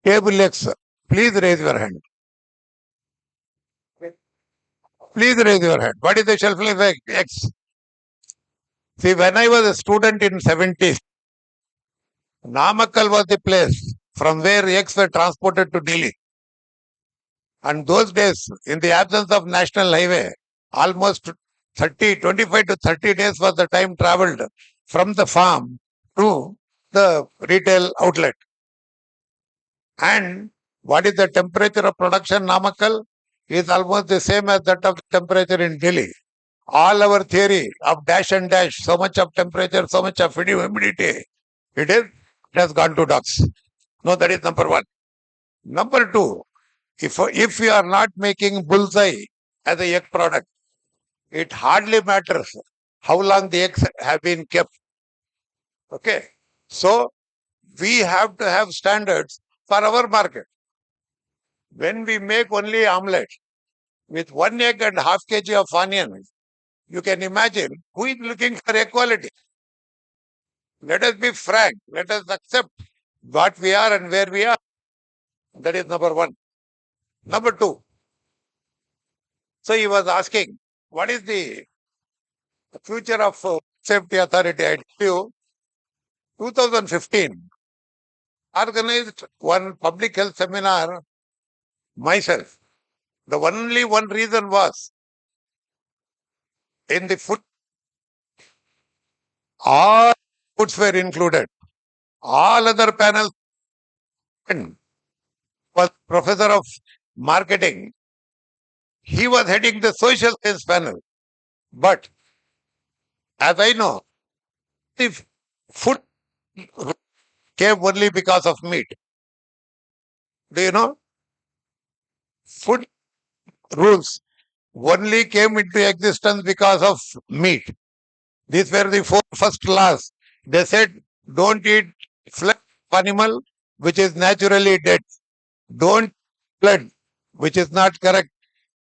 table eggs, please raise your hand. Please raise your hand. What is the shelf life of eggs? See, when I was a student in 70s, Namakkal was the place from where eggs were transported to Delhi. And those days, in the absence of national highway, almost 25 to 30 days was the time traveled from the farm to the retail outlet. And what is the temperature of production, Namakkal? Is almost the same as that of the temperature in Delhi. All our theory of dash and dash, so much of temperature, so much of humidity, it has gone to dogs. No, that is number one. Number two, if we are not making bullseye as a egg product, it hardly matters how long the eggs have been kept. Okay. So we have to have standards for our market. When we make only omelette with 1 egg and half kg of onion, you can imagine who is looking for equality. Let us be frank. Let us accept what we are and where we are. That is number one. Number two. So he was asking, what is the future of safety authority? I tell you, 2015, organized one public health seminar myself. The only one reason was In the food, all foods were included. All other panels was professor of marketing. He was heading the social science panel. But as I know, the food came only because of meat. Do you know? Food rules only came into existence because of meat. These were the four first laws. They said, don't eat flesh of animal which is naturally dead. Don't blood, which is not correct.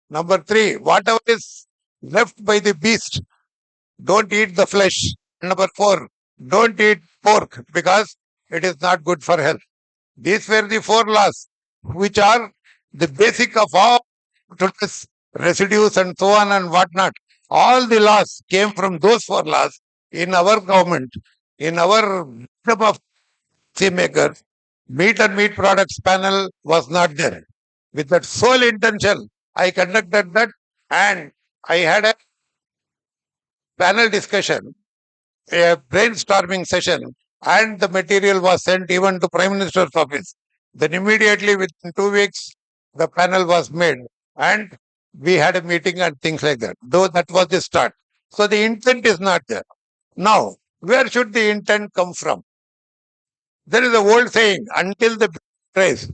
Number 3, whatever is left by the beast, don't eat the flesh. Number 4, don't eat pork because it is not good for health. These were the 4 laws, which are the basic of all today's residues and so on and whatnot. All the laws came from those 4 laws in our government, in our system of makers. Meat and meat products panel was not there. With that sole intention, I conducted that and I had a panel discussion, a brainstorming session, and the material was sent even to Prime Minister's office. Then immediately within 2 weeks, the panel was made and we had a meeting and things like that. Though that was the start. So the intent is not there. Now, where should the intent come from? There is a old saying, until the race,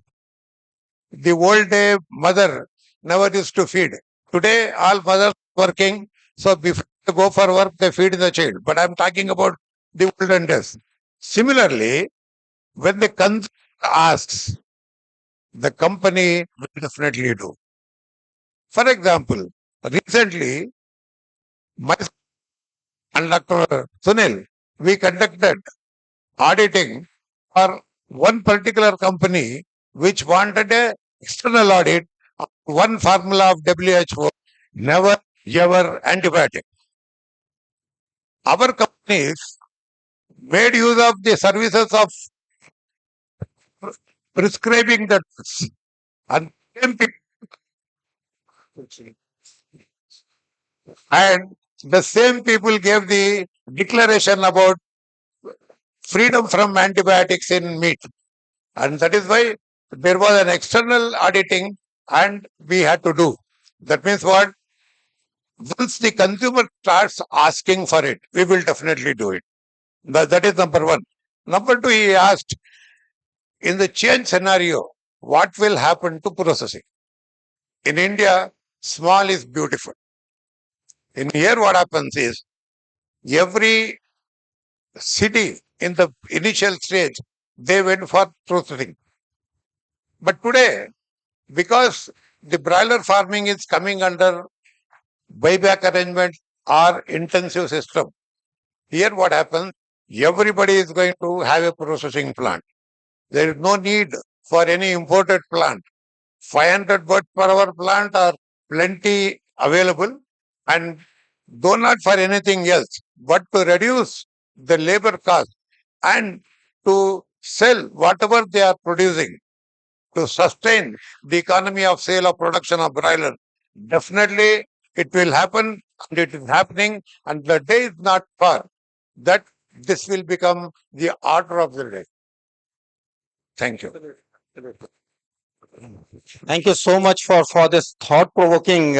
the old day mother never used to feed. Today, all mothers working, so before they go for work, they feed the child. But I'm talking about the olden days. Similarly, when the consumer asks, the company will definitely do. For example, recently, myself and Dr. Sunil, we conducted auditing for one particular company which wanted a external audit of one formula of WHO, never ever antibiotic. Our companies made use of the services of prescribing the drugs. And the same people gave the declaration about freedom from antibiotics in meat. And that is why there was an external auditing and we had to do. That means what? Once the consumer starts asking for it, we will definitely do it. That is number 1. Number 2, he asked, in the change scenario, what will happen to processing? In India, small is beautiful. In here, what happens is, every city in the initial stage, they went for processing. But today, because the broiler farming is coming under buyback arrangement or intensive system, here what happens, everybody is going to have a processing plant. There is no need for any imported plant. 500 birds per hour plant are plenty available, and though not for anything else, but to reduce the labor cost and to sell whatever they are producing, to sustain the economy of sale of production of broiler. Definitely it will happen, and it is happening, and the day is not far that this will become the order of the day. Thank you. Thank you so much for this thought-provoking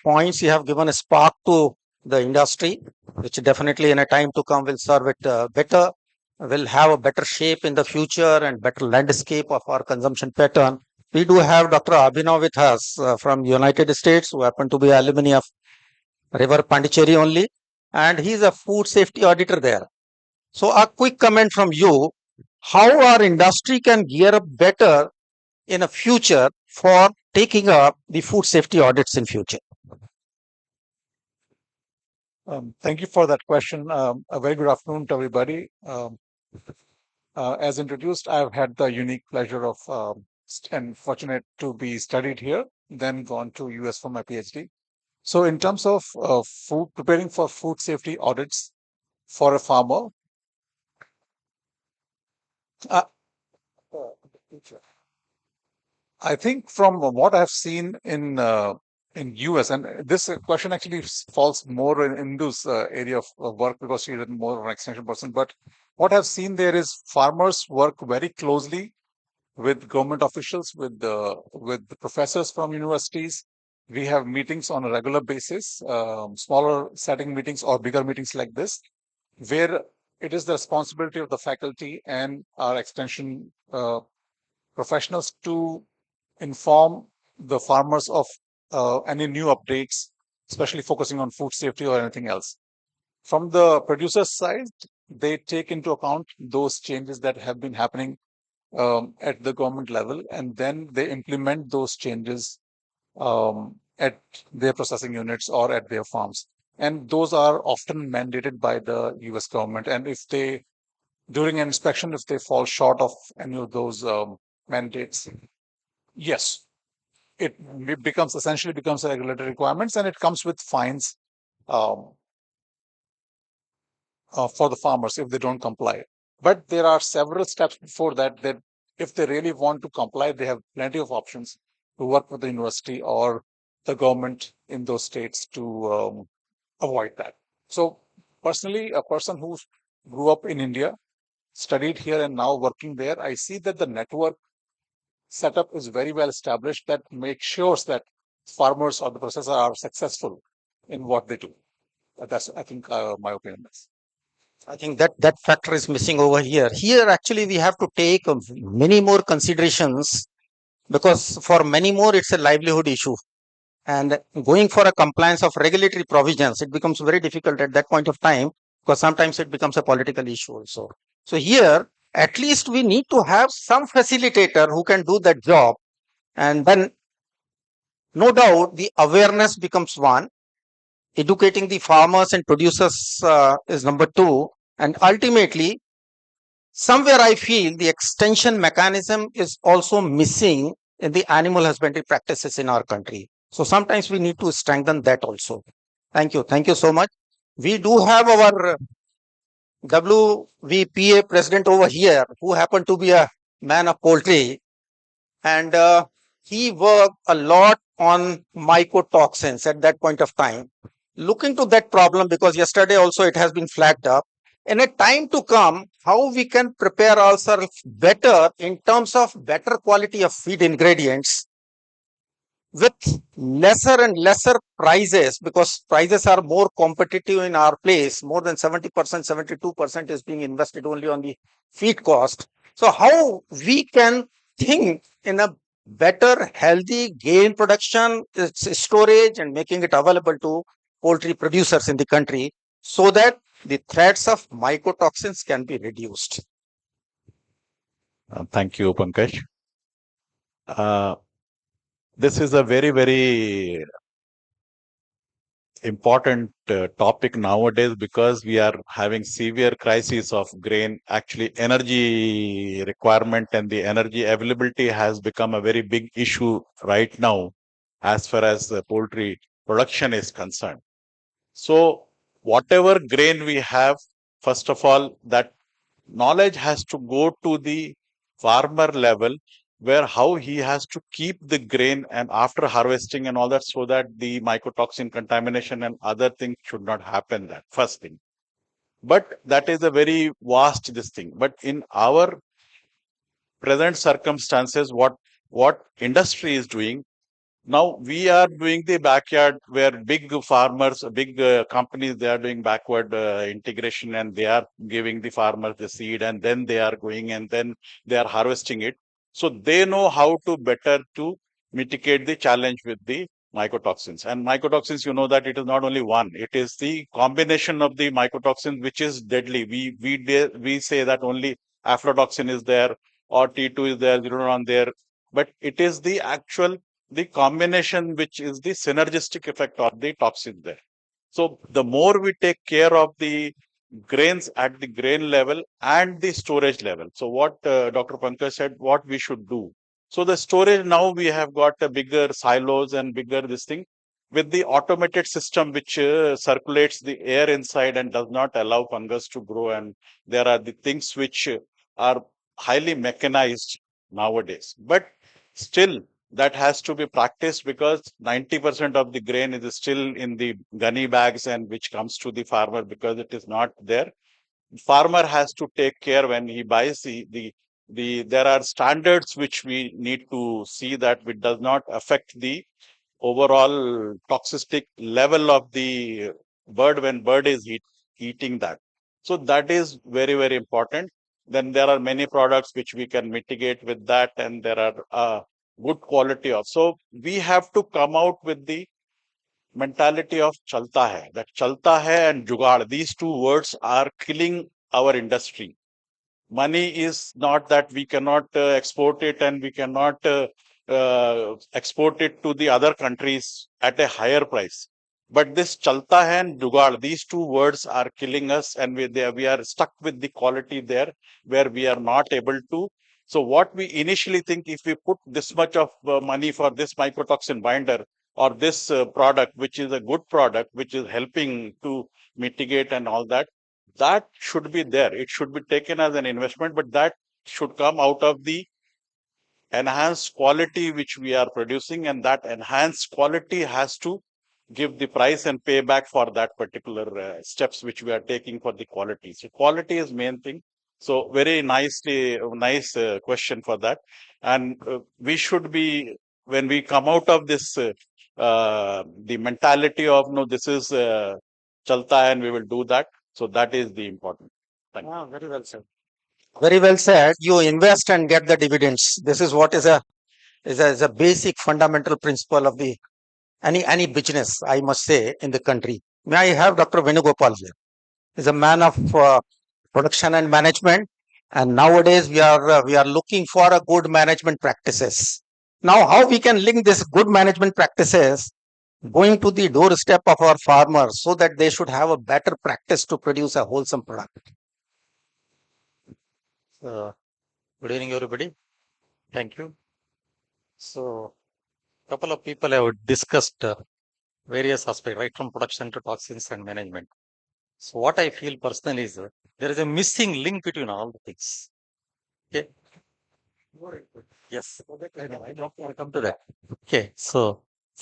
points. You have given a spark to the industry, which definitely in a time to come will serve it better, will have a better shape in the future and better landscape of our consumption pattern. We do have Dr. Abhinav with us from United States, who happen to be alumni of River Pondicherry only, and he's a food safety auditor there. So a quick comment from you, how our industry can gear up better in a future for taking up the food safety audits in future? Thank you for that question. A very good afternoon to everybody. As introduced, I've had the unique pleasure of and fortunate to be studied here, then gone to US for my PhD. So in terms of food, preparing for food safety audits for a farmer, I think from what I've seen in in US, and this question actually falls more in Indu's area of work because she's more of an extension person. But what I've seen there is farmers work very closely with government officials, with the professors from universities. We have meetings on a regular basis, smaller setting meetings or bigger meetings like this, where it is the responsibility of the faculty and our extension professionals to inform the farmers of any new updates, especially focusing on food safety or anything else. From the producer's side, they take into account those changes that have been happening at the government level, and then they implement those changes at their processing units or at their farms. And those are often mandated by the US government. And if they, during an inspection, if they fall short of any of those mandates, yes, it essentially becomes a regulatory requirements, and it comes with fines for the farmers if they don't comply. But there are several steps before that if they really want to comply, they have plenty of options to work with the university or the government in those states to avoid that. So personally, a person who grew up in India, studied here and now working there, I see that the network setup is very well established that makes sure that farmers or the processor are successful in what they do. That's, I think, my opinion is. I think that factor is missing over here. Here, actually, we have to take many more considerations because for many more, it's a livelihood issue. And going for a compliance of regulatory provisions, it becomes very difficult at that point of time because sometimes it becomes a political issue also. So here, at least we need to have some facilitator who can do that job. And then, no doubt, the awareness becomes one. Educating the farmers and producers is number two. And ultimately, somewhere I feel the extension mechanism is also missing in the animal husbandry practices in our country. So sometimes we need to strengthen that also. Thank you. Thank you so much. We do have our Wvpa president over here who happened to be a man of poultry. And he worked a lot on mycotoxins at that point of time. Look into that problem because yesterday also it has been flagged up. In a time to come, how we can prepare ourselves better in terms of better quality of feed ingredients with lesser and lesser prices, because prices are more competitive in our place. More than 70%, 72% is being invested only on the feed cost. So how we can think in a better, healthy gain production, storage, and making it available to poultry producers in the country so that the threats of mycotoxins can be reduced. Thank you, Pankaj. This is a very, very important topic nowadays because we are having severe crisis of grain. Actually, energy requirement and the energy availability has become a very big issue right now as far as poultry production is concerned. So whatever grain we have, first of all, that knowledge has to go to the farmer level where how he has to keep the grain and after harvesting and all that so that the mycotoxin contamination and other things should not happen. That first thing. But that is a very vast this thing. But in our present circumstances, what industry is doing, now we are doing the backyard where big farmers, big companies, they are doing backward integration and they are giving the farmers the seed and then they are going and then they are harvesting it. So they know how to better to mitigate the challenge with the mycotoxins. And mycotoxins, you know that it is not only one, it is the combination of the mycotoxins which is deadly. We say that only aflatoxin is there or T2 is there, 0 there, but it is the actual the combination which is the synergistic effect of the toxin there. So the more we take care of the grains at the grain level and the storage level. So what Dr. Pankaj said, what we should do. So the storage now we have got a bigger silos and bigger this thing with the automated system which circulates the air inside and does not allow fungus to grow. And there are the things which are highly mechanized nowadays. But still, that has to be practiced because 90% of the grain is still in the gunny bags and which comes to the farmer because it is not there. Farmer has to take care when he buys there are standards which we need to see that it does not affect the overall toxicity level of the bird when bird is eating that. So that is very, very important. Then there are many products which we can mitigate with that, and there are good quality of. So we have to come out with the mentality of chalta hai. That chalta hai and jugaad, these two words are killing our industry. Money is not that we cannot export it and we cannot export it to the other countries at a higher price. But this chalta hai and jugaad, these two words are killing us, and we are stuck with the quality there where we are not able to. So what we initially think, if we put this much of money for this mycotoxin binder or this product, which is a good product, which is helping to mitigate and all that, that should be there. It should be taken as an investment, but that should come out of the enhanced quality which we are producing, and that enhanced quality has to give the price and pay back for that particular steps which we are taking for the quality. So quality is main thing. So very nice question for that. And we should be, when we come out of this, the mentality of, no, this is chalta and we will do that. So that is the important. Thank you. Very well said. Very well said. You invest and get the dividends. This is what is a basic fundamental principle of the any business, I must say, in the country. May I have Dr. Venugopal here? He's a man of production and management, and nowadays we are looking for a good management practices. Now, how we can link this good management practices going to the doorstep of our farmers so that they should have a better practice to produce a wholesome product? Good evening, everybody. Thank you. So, couple of people have discussed various aspects, right from production to toxins and management. So, what I feel personally is there is a missing link between all the things. Okay. Yes. I don't want to come to that. Okay. So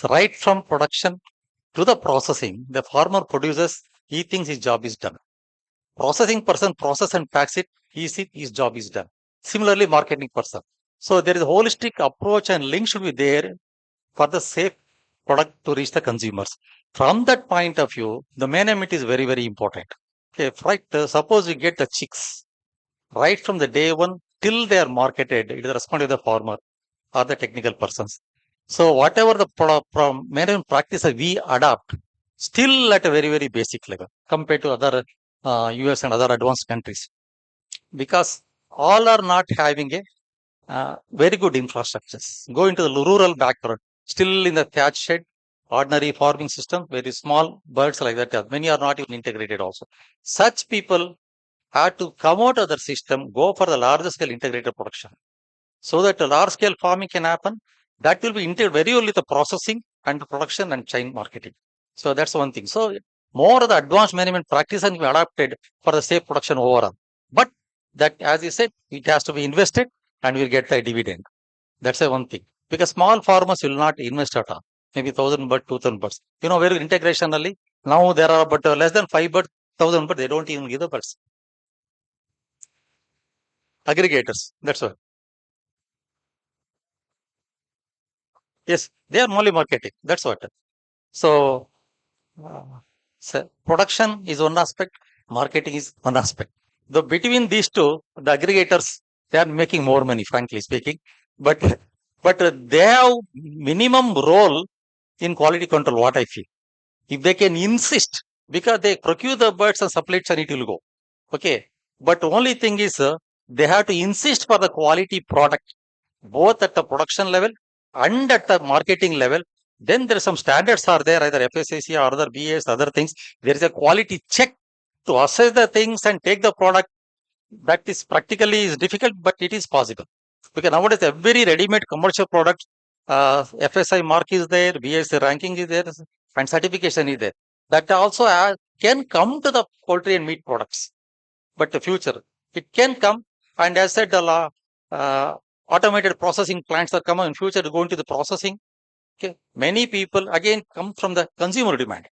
right from production to the processing, the farmer produces, he thinks his job is done. Processing person process and packs it, his job is done. Similarly, marketing person. So there is a holistic approach and link should be there for the safe product to reach the consumers. From that point of view, the management is very, very important. Okay, right. Suppose you get the chicks right from the day one till they are marketed, it is the responsibility of the farmer or the technical persons. So whatever the management practices we adopt, still at a very, very basic level compared to other US and other advanced countries, because all are not having a very good infrastructures. Go into the rural background, still in the thatch shed, ordinary farming system, very small birds like that. Many are not even integrated also. Such people have to come out of the system, go for the larger scale integrated production. So that a large scale farming can happen, that will be integrated very early the processing and the production and chain marketing. So that's one thing. So more of the advanced management practice and be adapted for the safe production overall. But that, as you said, it has to be invested and we'll get the dividend. That's the one thing. Because small farmers will not invest at all. Maybe 1,000 birds, 2,000 birds. You know, very integrationally, now there are but less than 5 birds, 1,000 birds, they don't even give the birds. Aggregators, that's why. Yes, they are only marketing. That's what. So production is one aspect, marketing is one aspect. The between these two, the aggregators, they are making more money, frankly speaking. But they have minimum role in quality control. What I feel, if they can insist, because they procure the birds and supply it, and it will go. Okay, but only thing is they have to insist for the quality product, both at the production level and at the marketing level. Then there are some standards are there, either FSSAI or other BS, other things. There is a quality check to assess the things and take the product. That is practically is difficult, but it is possible. Because nowadays every ready-made commercial product, FSI mark is there, BS ranking is there, and certification is there. That also can come to the poultry and meat products. But the future, it can come. And as said, Automated processing plants are coming in future going to the processing. Okay, many people again come from the consumer demand.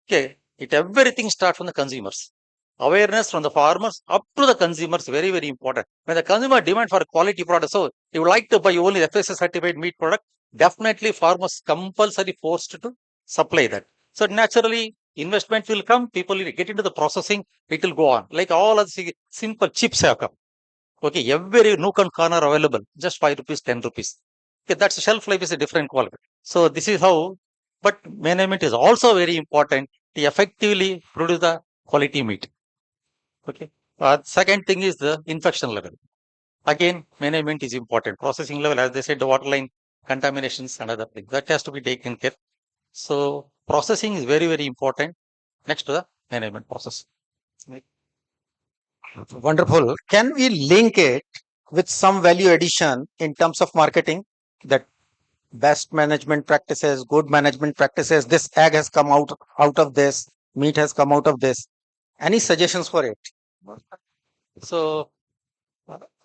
Okay, everything starts from the consumers. Awareness from the farmers up to the consumers, very, very important. When the consumer demand for a quality product, so you would like to buy only FSS certified meat product, definitely farmers compulsory forced to supply that. So naturally, investment will come, people will get into the processing, it will go on. Like all of the simple chips have come. Okay, every nook and corner available, just 5 rupees, 10 rupees. Okay, that's shelf life is a different quality. So this is how, but management is also very important to effectively produce the quality meat. Okay. Second thing is the infection level. Again, management is important. Processing level, as they said, the waterline contaminations and other things that has to be taken care. So processing is very, very important next to the management process. Wonderful. Can we link it with some value addition in terms of marketing, that best management practices, good management practices, this egg has come out of this, meat has come out of this. Any suggestions for it? So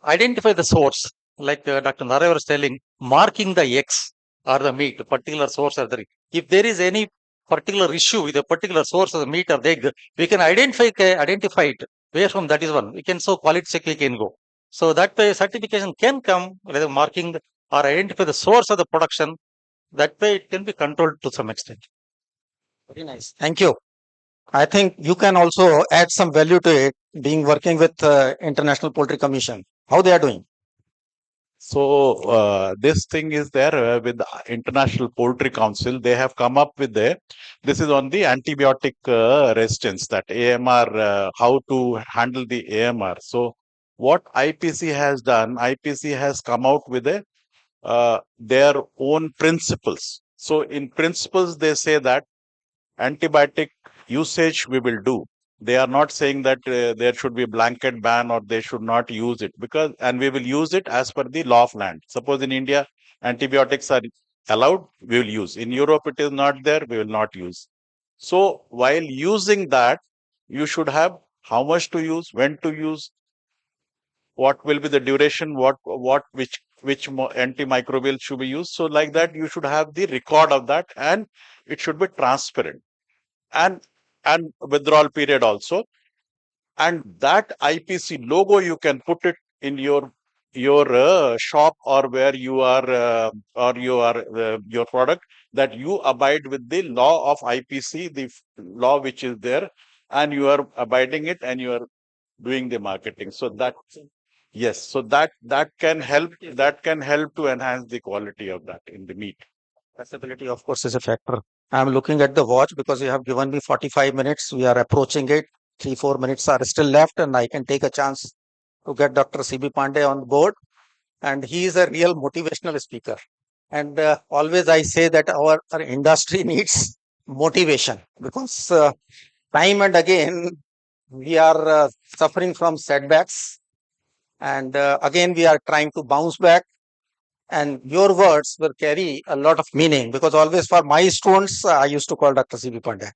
identify the source, like Dr. Narayan was telling, marking the eggs or the meat, particular source or the. If there is any particular issue with a particular source of the meat or the egg, we can identify it. Where from that is one. We can so quality check we can go. So that way certification can come whether marking or identify the source of the production. That way it can be controlled to some extent. Very nice. Thank you. I think you can also add some value to it, being working with International Poultry Commission. How they are doing? So this thing is there with the International Poultry Council. They have come up with this is on the antibiotic resistance, that AMR, how to handle the AMR. So what IPC has done, IPC has come out with their own principles. So in principles, they say that antibiotic usage we will do. They are not saying that there should be a blanket ban or they should not use it, because and we will use it as per the law of land. Suppose in India antibiotics are allowed, we will use. In Europe it is not there, we will not use. So while using that, you should have how much to use, when to use, what will be the duration, which antimicrobial should be used. So like that you should have the record of that, and it should be transparent, and withdrawal period also. And that IPC logo you can put it in your shop or where you are your product, that you abide with the law of IPC, the law which is there, and you are abiding it and you are doing the marketing. So that yes, so that can help to enhance the quality of that in the meat. Accessibility, of course, is a factor. I'm looking at the watch because you have given me 45 minutes. We are approaching it. 3-4 minutes are still left, and I can take a chance to get Dr. CB Pandey on board. And he is a real motivational speaker. And always I say that our industry needs motivation, because time and again we are suffering from setbacks. And again, we are trying to bounce back. And your words will carry a lot of meaning, because always for my students, I used to call Dr. CB Pandey.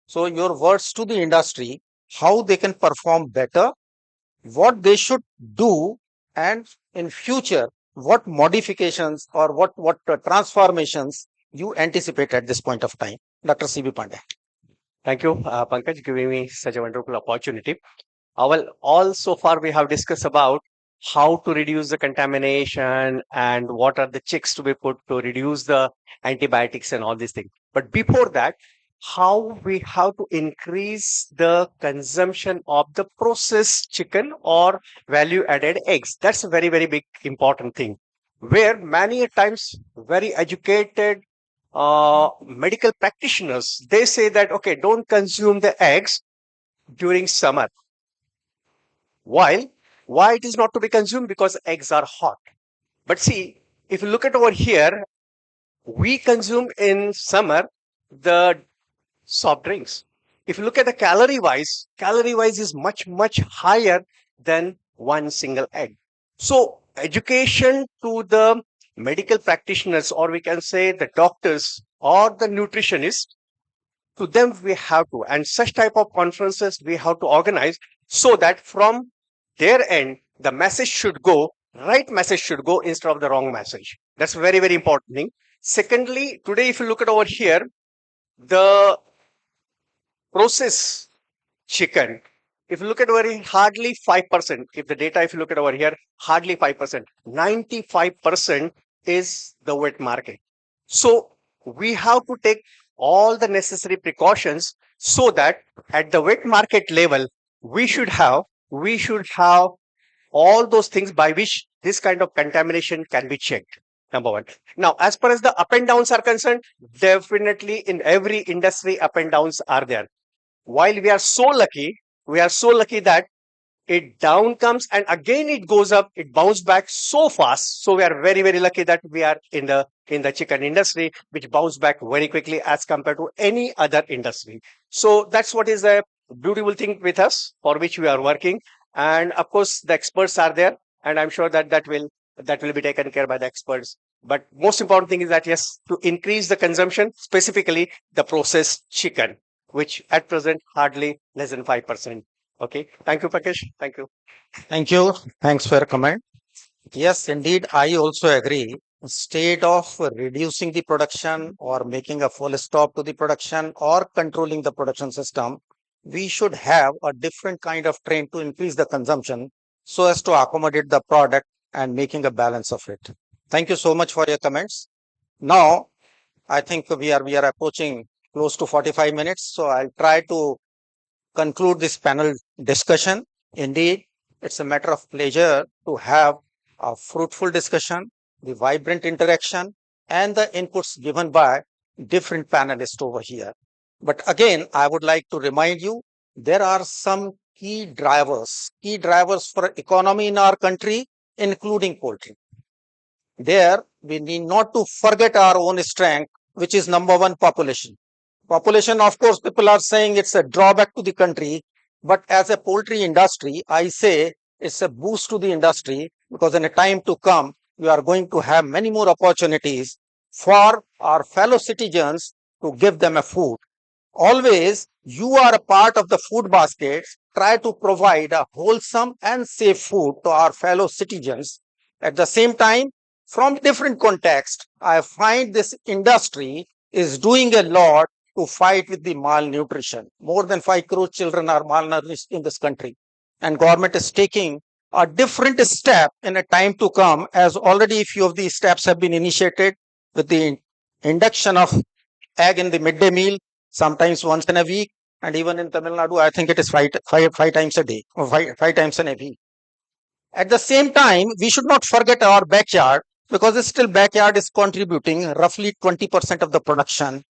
So your words to the industry, how they can perform better, what they should do, and in future, what modifications or what transformations you anticipate at this point of time. Dr. CB Pandey. Thank you, Pankaj, giving me such a wonderful opportunity. Well, all so far we have discussed about how to reduce the contamination and what are the checks to be put to reduce the antibiotics and all these things. But before that, how we have to increase the consumption of the processed chicken or value added eggs. That's a very, very big important thing, where many a times very educated medical practitioners, they say that, okay, don't consume the eggs during summer. Why it is not to be consumed? Because eggs are hot. But see, if you look at over here, we consume in summer the soft drinks. If you look at the calorie wise is much, much higher than one single egg. So education to the medical practitioners, or we can say the doctors or the nutritionists, to them we have to, and such type of conferences we have to organize, so that from their end, the message should go right message should go instead of the wrong message. That's very, very important thing. Secondly, today, if you look at over here, the process chicken, if you look at over here, hardly 5%. If the data, if you look at over here, hardly 5%. 95% is the wet market. So we have to take all the necessary precautions so that at the wet market level, we should have all those things by which this kind of contamination can be checked. Number one. Now, as far as the up and downs are concerned, definitely in every industry, up and downs are there. While we are so lucky that it down comes and again it goes up, it bounced back so fast. So we are very, very lucky that we are in the chicken industry, which bounced back very quickly as compared to any other industry. So that's what is a beautiful thing with us, for which we are working. And of course, the experts are there, and I'm sure that will be taken care by the experts. But most important thing is that, yes, to increase the consumption, specifically the processed chicken, which at present hardly less than 5%. Okay. Thank you, Pakesh. Thank you. Thank you. Thanks for your comment. Yes, indeed, I also agree. Instead of reducing the production or making a full stop to the production or controlling the production system, we should have a different kind of trend to increase the consumption so as to accommodate the product and making a balance of it. Thank you so much for your comments. Now, I think we are approaching close to 45 minutes, so I'll try to conclude this panel discussion. Indeed, it's a matter of pleasure to have a fruitful discussion, the vibrant interaction, and the inputs given by different panelists over here. But again, I would like to remind you, there are some key drivers for economy in our country, including poultry. There, we need not to forget our own strength, which is number one, population. Population, of course, people are saying it's a drawback to the country, but as a poultry industry, I say it's a boost to the industry, because in a time to come, we are going to have many more opportunities for our fellow citizens to give them a food. Always, you are a part of the food basket. Try to provide a wholesome and safe food to our fellow citizens. At the same time, from different context, I find this industry is doing a lot to fight with the malnutrition. More than 5 crore children are malnourished in this country. And government is taking a different step in a time to come, as already a few of these steps have been initiated with the induction of egg in the midday meal, sometimes once in a week, and even in Tamil Nadu, I think it is five times a day, or five times in a week. At the same time, we should not forget our backyard, because still backyard is contributing roughly 20% of the production.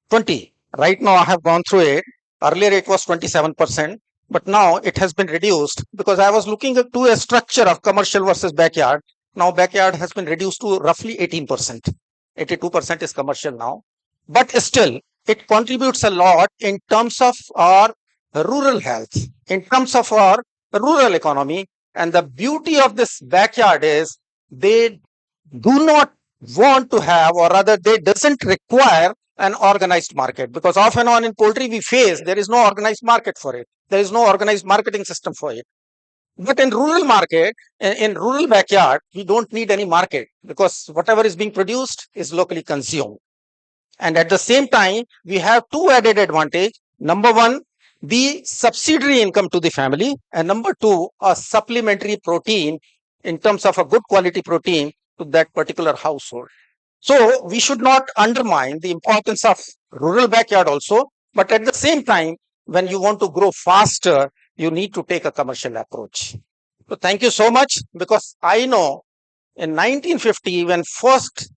20. Right now, I have gone through it. Earlier, it was 27%, but now it has been reduced, because I was looking to a structure of commercial versus backyard. Now, backyard has been reduced to roughly 18%. 82% is commercial now. But still, it contributes a lot in terms of our rural health, in terms of our rural economy. And the beauty of this backyard is they do not want to have, or rather they doesn't require an organized market, because off and on in poultry we face there is no organized market for it. There is no organized marketing system for it. But in rural market, in rural backyard, we don't need any market, because whatever is being produced is locally consumed. And at the same time, we have two added advantage. Number one, the subsidiary income to the family, and number two, a supplementary protein in terms of a good quality protein to that particular household. So we should not undermine the importance of rural backyard also, but at the same time, when you want to grow faster, you need to take a commercial approach. So thank you so much, because I know in 1950, when first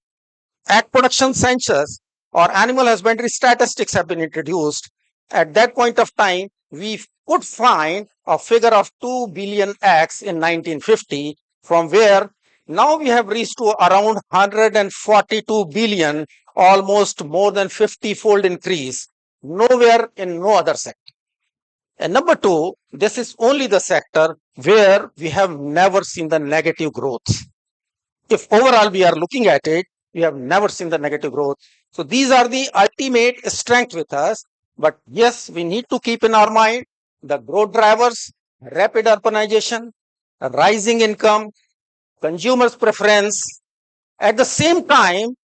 egg production census or animal husbandry statistics have been introduced, at that point of time, we could find a figure of 2 billion eggs in 1950, from where now we have reached to around 142 billion, almost more than 50-fold increase, nowhere in no other sector. And number two, this is only the sector where we have never seen the negative growth. If overall we are looking at it, we have never seen the negative growth. So these are the ultimate strength with us. But yes, we need to keep in our mind the growth drivers, rapid urbanization, rising income, consumer's preference, at the same time,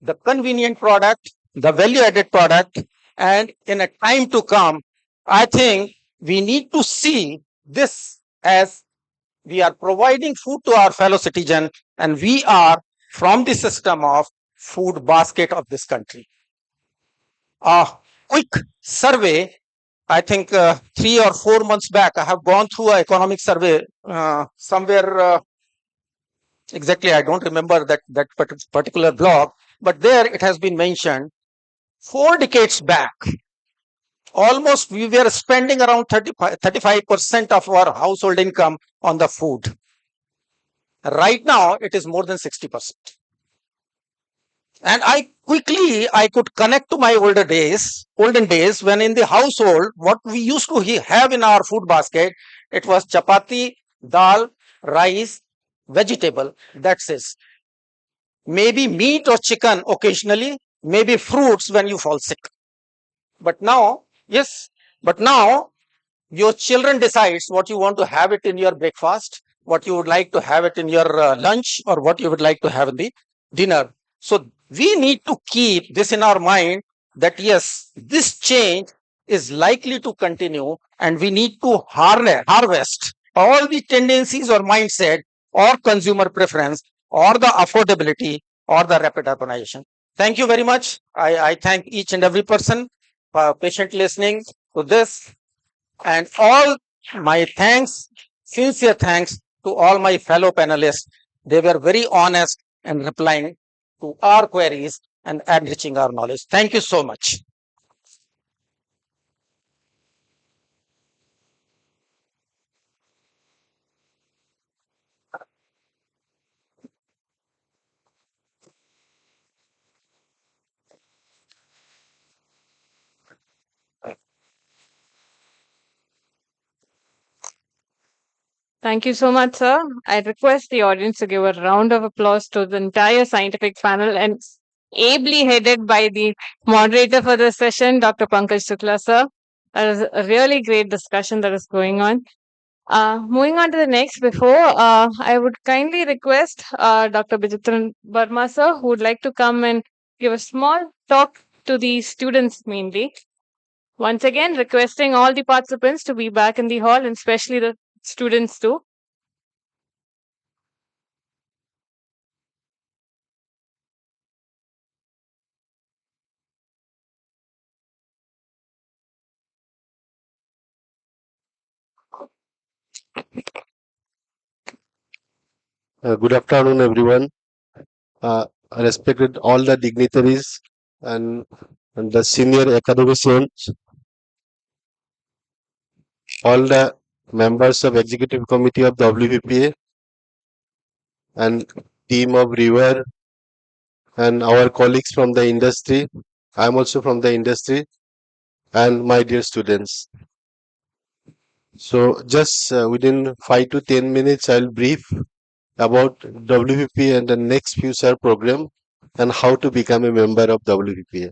the convenient product, the value added product, and in a time to come, I think we need to see this as we are providing food to our fellow citizen and we are from the system of food basket of this country. A quick survey, I think 3 or 4 months back, I have gone through an economic survey somewhere, exactly I don't remember that particular blog, but there it has been mentioned 4 decades back, almost we were spending around 35% of our household income on the food. Right now, it is more than 60%. And I could connect to my olden days, when in the household, what we used to have in our food basket, it was chapati, dal, rice, vegetable, that's it. Maybe meat or chicken occasionally, maybe fruits when you fall sick. But now, your children decides what you want to have it in your breakfast, what you would like to have it in your lunch, or what you would like to have in the dinner. So we need to keep this in our mind that yes, this change is likely to continue and we need to harvest all the tendencies or mindset or consumer preference or the affordability or the rapid urbanization. Thank you very much. I thank each and every person for patient listening to this, and all my thanks, sincere thanks to all my fellow panelists. They were very honest and replying to our queries and enriching our knowledge. Thank you so much. Thank you so much, sir. I request the audience to give a round of applause to the entire scientific panel and ably headed by the moderator for this session, Dr. Pankaj Shukla, sir. That is a really great discussion that is going on. Moving on to the next, I would kindly request Dr. Bijitran Verma, sir, who would like to come and give a small talk to the students mainly. Once again, requesting all the participants to be back in the hall and especially the students too. Good afternoon, everyone. I respected all the dignitaries and the senior academicians, all the members of Executive Committee of WVPA, and team of River, and our colleagues from the industry. I am also from the industry, and my dear students. So, just within 5 to 10 minutes, I'll brief about WVPA and the next future program and how to become a member of WVPA.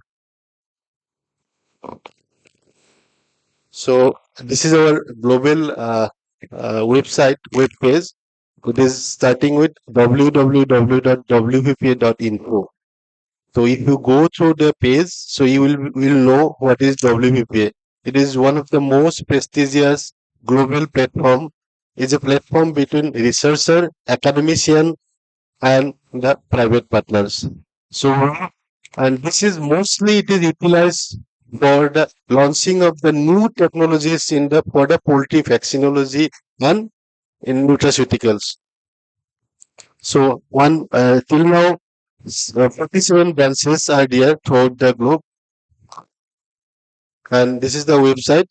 So this is our global website, web page. It is starting with www.wvpa.info. So if you go through the page, so you will know what is WVPA. It is one of the most prestigious global platform. It's a platform between researcher, academician, and the private partners. So, and this is mostly it is utilized for the launching of the new technologies for the poultry vaccinology and in nutraceuticals. So till now 47 branches are there throughout the globe, and this is the website,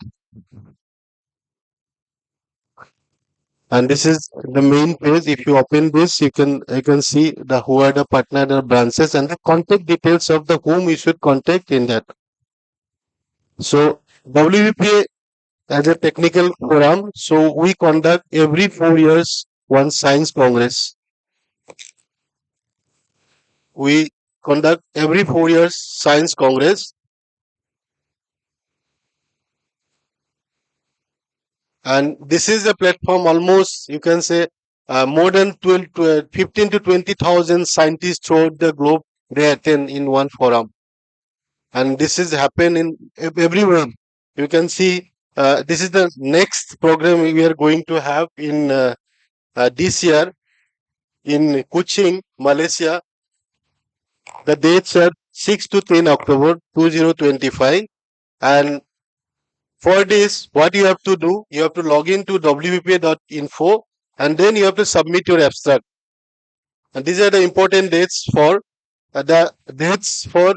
and this is the main page. If you open this, you can see who are the partner branches and the contact details of the whom you should contact in that. So WVPA as a technical forum, so we conduct every 4 years one science congress. We conduct every 4 years science congress, and this is a platform almost you can say more than 15 to 20,000 scientists throughout the globe, they attend in one forum. And this is happen in everywhere. You can see this is the next program we are going to have in this year in Kuching, Malaysia. The dates are 6 to 10 October 2025. And for this, what you have to do, you have to log into wvpa.info and then you have to submit your abstract. And these are the important dates for the dates for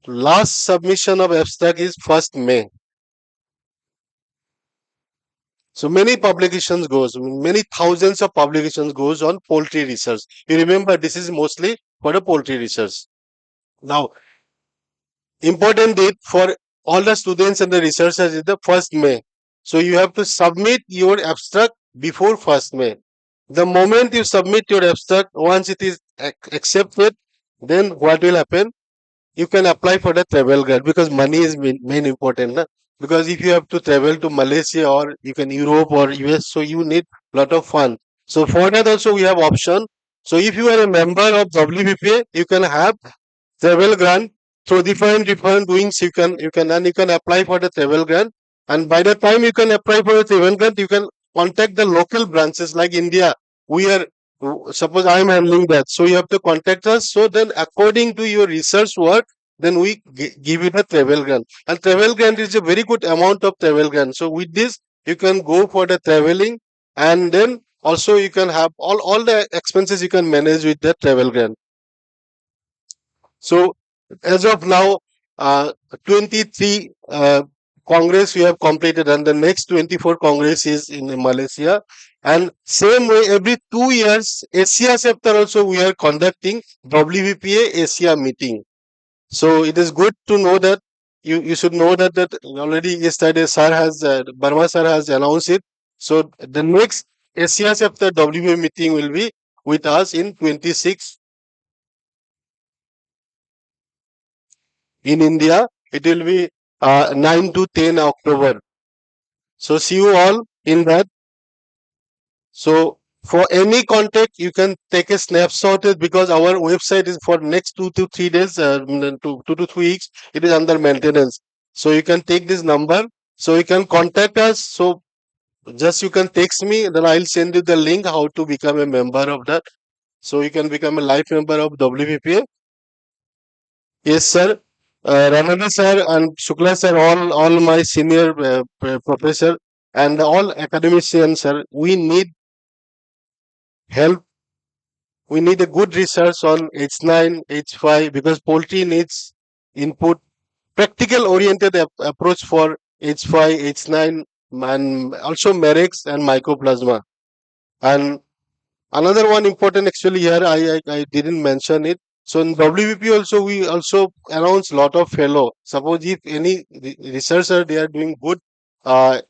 last submission of abstract is 1st May. So many publications goes, many thousands of publications goes on poultry research. You remember this is mostly for the poultry research. Now, important date for all the students and the researchers is the 1st May. So you have to submit your abstract before 1st May. The moment you submit your abstract, once it is accepted, then what will happen? You can apply for the travel grant because money is main important. Na? Because if you have to travel to Malaysia or you can Europe or US, so you need lot of fund. So for that also we have option. So if you are a member of WPPA, you can have travel grant through different doings. You can apply for the travel grant. And by the time you can apply for the travel grant, you can contact the local branches like India. We are suppose I am handling that, so you have to contact us. So then, according to your research work, then we give you the travel grant. And travel grant is a very good amount of travel grant. So with this, you can go for the traveling, and then also you can have all the expenses you can manage with the travel grant. So as of now, 23 Congress we have completed, and the next 24 Congress is in Malaysia. And same way, every 2 years, Asia chapter also we are conducting WVPA Asia meeting. So it is good to know that you should know that already yesterday sir has Burma sir has announced it. So the next Asia chapter WVPA meeting will be with us in 26 in India. It will be 9 to 10 October. So see you all in that. So for any contact, you can take a snapshot because our website is for next 2 to 3 days, 2 to 3 weeks. It is under maintenance. So you can take this number. So you can contact us. So just you can text me, then I'll send you the link how to become a member of that. So you can become a life member of WPPA. Yes, sir. Ranana sir and Shukla sir, all my senior professor and all academicians, sir, we need help. We need a good research on H9, H5 because poultry needs input, practical oriented approach for H5, H9, and also Merex and Mycoplasma. And another one important actually here, I didn't mention it. So in WVP also, we also announce lot of fellow. Suppose if any researcher, they are doing good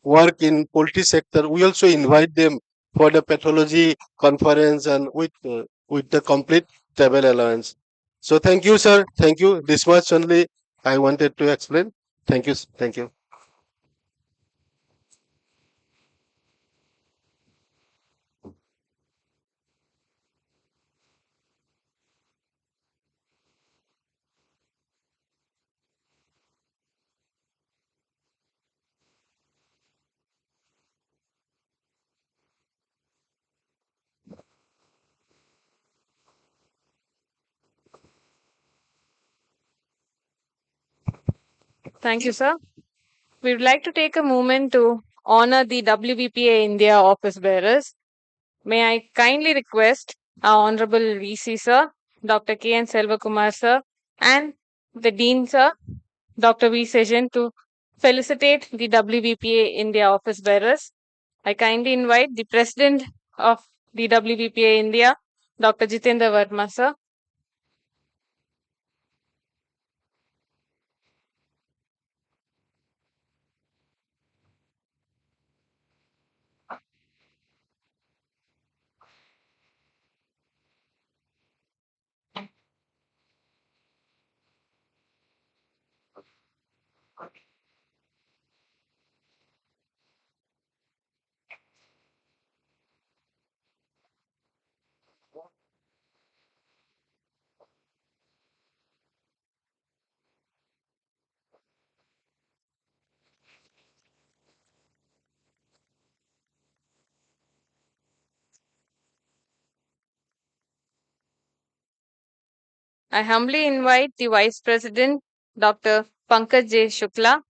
work in poultry sector, we also invite them for the pathology conference and with the complete travel allowance. So thank you, sir. Thank you. This much only I wanted to explain. Thank you. Thank you. Thank you, sir. We would like to take a moment to honor the WVPA India office bearers. May I kindly request our Honorable VC sir, Dr. K.N. Selvakumar sir, and the Dean sir, Dr. V. Sejan, to felicitate the WVPA India office bearers. I kindly invite the President of the WVPA India, Dr. Jitendra Verma sir. I humbly invite the Vice President, Dr. Pankaj J. Shukla.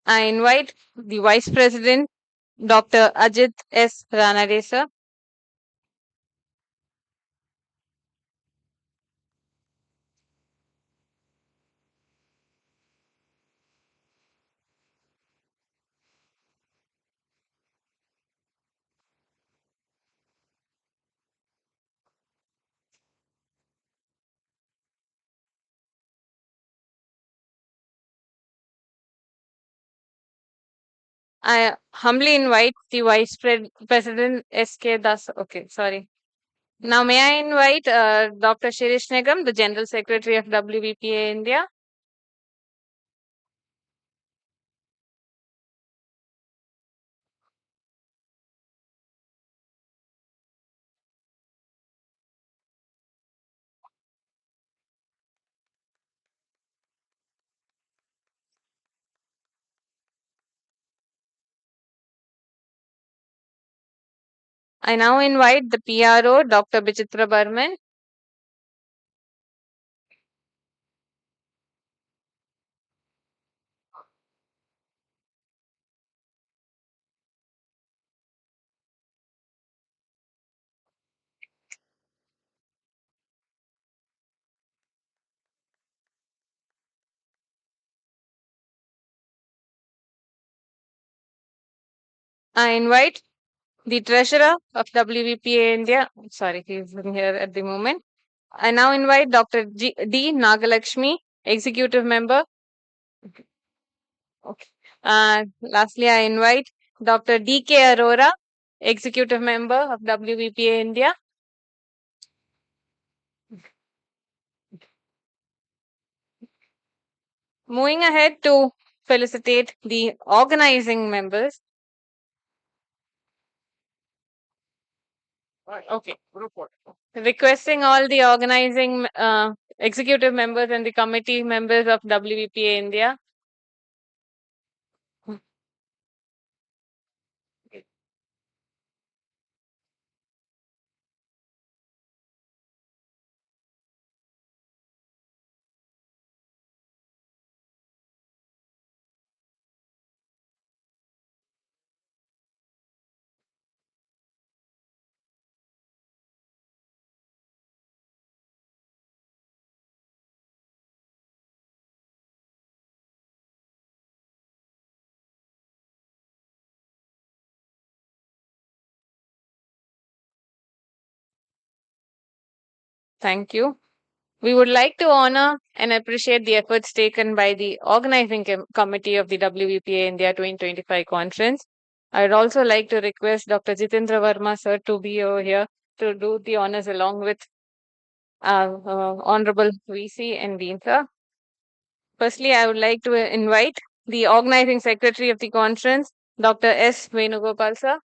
I invite the Vice President, Dr. Ajit S. Ranadesa. I humbly invite the President S.K. Das. Okay, sorry. Now, may I invite Dr. Shirish Nigam, the General Secretary of WVPA India. I now invite the PRO, Dr. Bichitra Burman. I invite the Treasurer of WVPA India. Sorry, he's in here at the moment. I now invite Dr. D. Nagalakshmi, Executive Member. Okay. Lastly, I invite Dr. D.K. Arora, Executive Member of WVPA India. Moving ahead to felicitate the organizing members. Okay. Requesting all the organizing executive members and the committee members of WVPA India. Thank you. We would like to honor and appreciate the efforts taken by the organizing committee of the WVPA India 2025 conference. I would also like to request Dr. Jitendra Verma sir to be over here to do the honors along with Honorable VC and Dean sir. Firstly, I would like to invite the organizing secretary of the conference, Dr. S. Venugopal sir.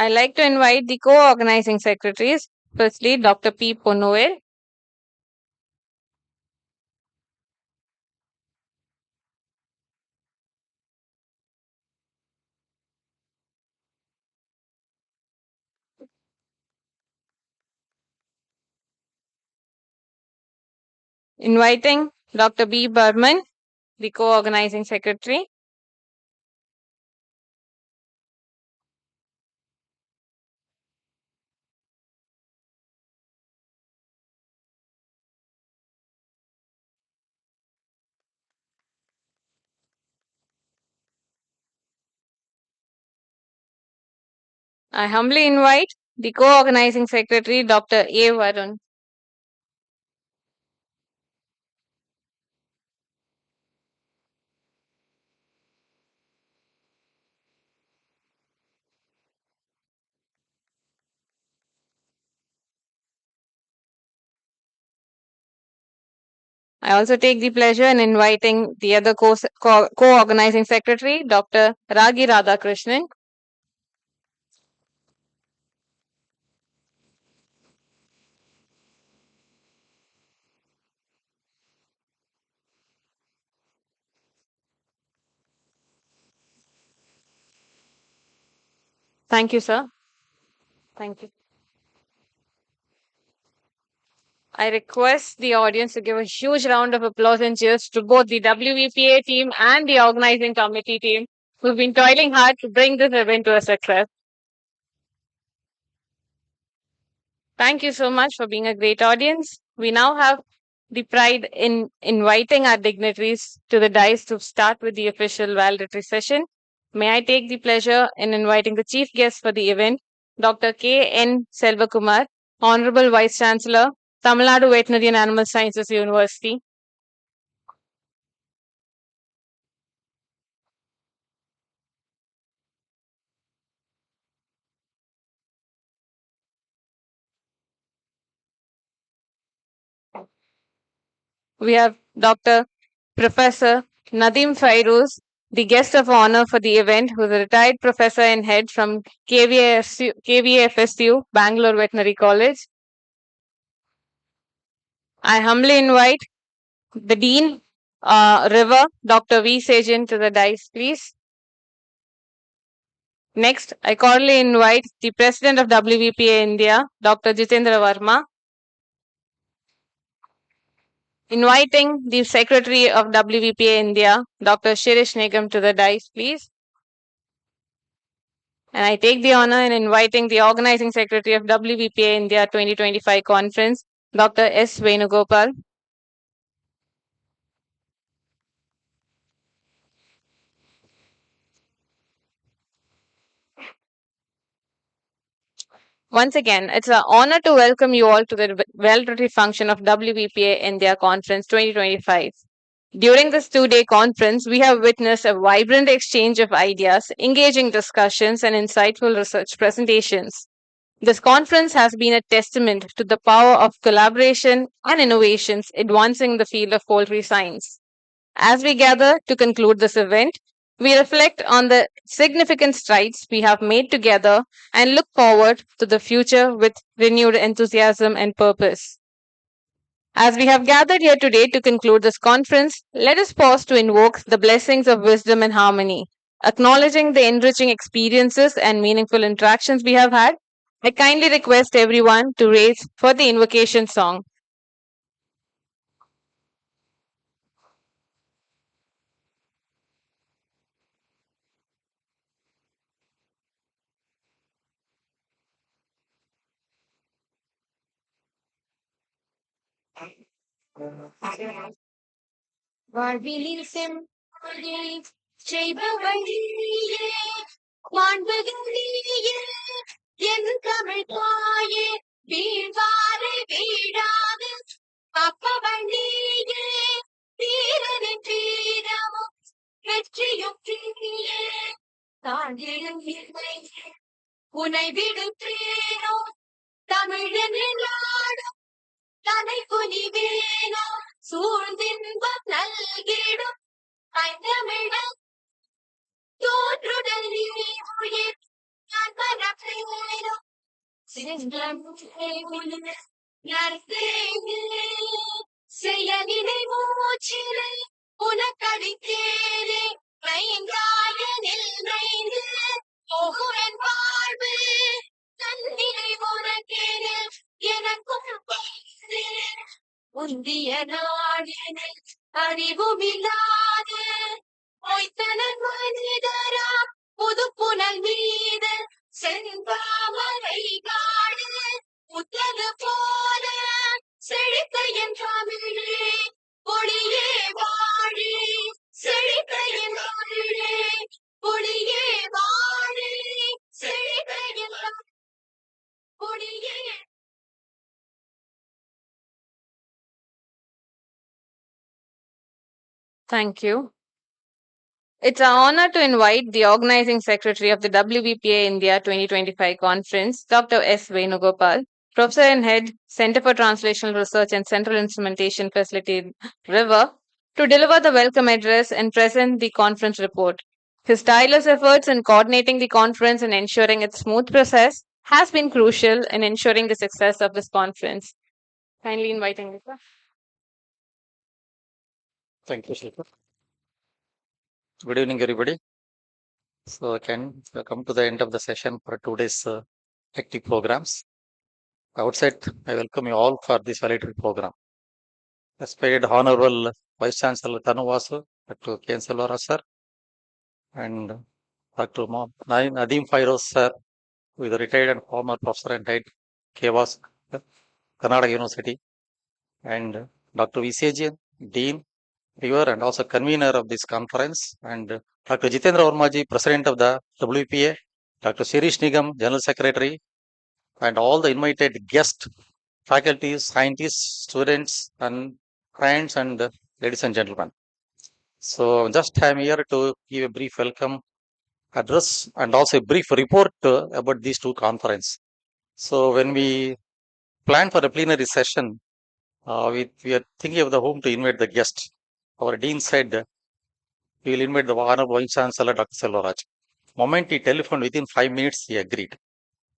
I'd like to invite the co-organizing secretaries. Firstly, Dr. P. Ponoel. Inviting Dr. B. Burman, the co-organizing secretary. I humbly invite the co-organizing secretary, Dr. A. Varun. I also take the pleasure in inviting the other co-organizing secretary, Dr. Ragi Radhakrishnan. Thank you, sir. Thank you. I request the audience to give a huge round of applause and cheers to both the WVPA team and the organizing committee team who've been toiling hard to bring this event to a success. Thank you so much for being a great audience. We now have the pride in inviting our dignitaries to the dais to start with the official valedictory session. May I take the pleasure in inviting the chief guest for the event, Dr. K.N. Selvakumar, Honorable Vice Chancellor, Tamil Nadu Veterinary and Animal Sciences University. We have Dr. Professor Nadeem Fairuz, the guest of honor for the event, who is a retired professor and head from KVFSU, Bangalore Veterinary College. I humbly invite the Dean, River, Dr. V. Sajan, to the dais, please. Next, I cordially invite the President of WVPA India, Dr. Jitendra Verma. Inviting the Secretary of WVPA India, Dr. Shirish Nigam, to the dais, please. And I take the honor in inviting the Organizing Secretary of WVPA India 2025 Conference, Dr. S. Venugopal. Once again, it's an honor to welcome you all to the valedictory function of WVPA India Conference 2025. During this two-day conference, we have witnessed a vibrant exchange of ideas, engaging discussions, and insightful research presentations. This conference has been a testament to the power of collaboration and innovations advancing the field of poultry science. As we gather to conclude this event, we reflect on the significant strides we have made together and look forward to the future with renewed enthusiasm and purpose. As we have gathered here today to conclude this conference, let us pause to invoke the blessings of wisdom and harmony. Acknowledging the enriching experiences and meaningful interactions we have had, I kindly request everyone to raise for the invocation song. வாழ்வினில் செம்மொழி செய்பவழியே மாண்புகிறியே என் தமிழ் தாயே வீழ்வாரை வீழாது அப்பவழியே வீரனின் வீரமும் வெற்றியும் தீயே தாண்டிடும் இல்லை உனை விடுத்தேனோ தமிழன் நாடும் தனை குனிவேனோ சூழ்ந்தின்பம் நல்கிடும் ஐந்தமிழம் தோன்றுடல் நீ உயிர் நான் மறப்பேனோ சிங்கம் செய்ய நினை மூச்சிலை உனக்கடித்தேனே மைந்தாயனில் மைந்து போகுவன் வாழ்வு தன்னிலை உனக்கேனே எனக்கும் உந்திய நாடினில் அறிவுமில்லாத மொய்த்தனன் மனிதரா புது புனல் மீது செந்தாமரை காடு முத்தது போல செழித்த என் தமிழே ஒளியே வாழி செழித்த என் தமிழே ஒளியே வாழி செழித்த என் ஒளியே. Thank you. It's an honor to invite the Organizing Secretary of the WVPA India 2025 Conference, Dr. S. Venugopal, Professor and Head, Center for Translational Research and Central Instrumentation Facility, River, to deliver the welcome address and present the conference report. His tireless efforts in coordinating the conference and ensuring its smooth process has been crucial in ensuring the success of this conference. Kindly inviting Lisa. Thank you, Shilpa. Good evening, everybody. So, again, we come to the end of the session for today's hectic programs. Outside, I welcome you all for this valedictory program. Respected Honorable Vice Chancellor Tanu Vasu, Dr. K. N. Selvaraj sir, and Dr. Nadeem Fairoz sir, who is a retired and former professor and head KVAS, Karnataka University, and Dr. Visajian, Dean, River, and also convener of this conference, and Dr. Jitendra Varmaji, President of the WPA, Dr. Shirish Nigam, General Secretary, and all the invited guests, faculties, scientists, students, and friends, and ladies and gentlemen. So, just I'm here to give a brief welcome address and also a brief report about these two conferences. So, when we plan for a plenary session, we are thinking of the whom to invite the guest. Our dean said we will invite the Honorable Vice Chancellor Dr. Selvaraj. Moment he telephoned, within 5 minutes he agreed.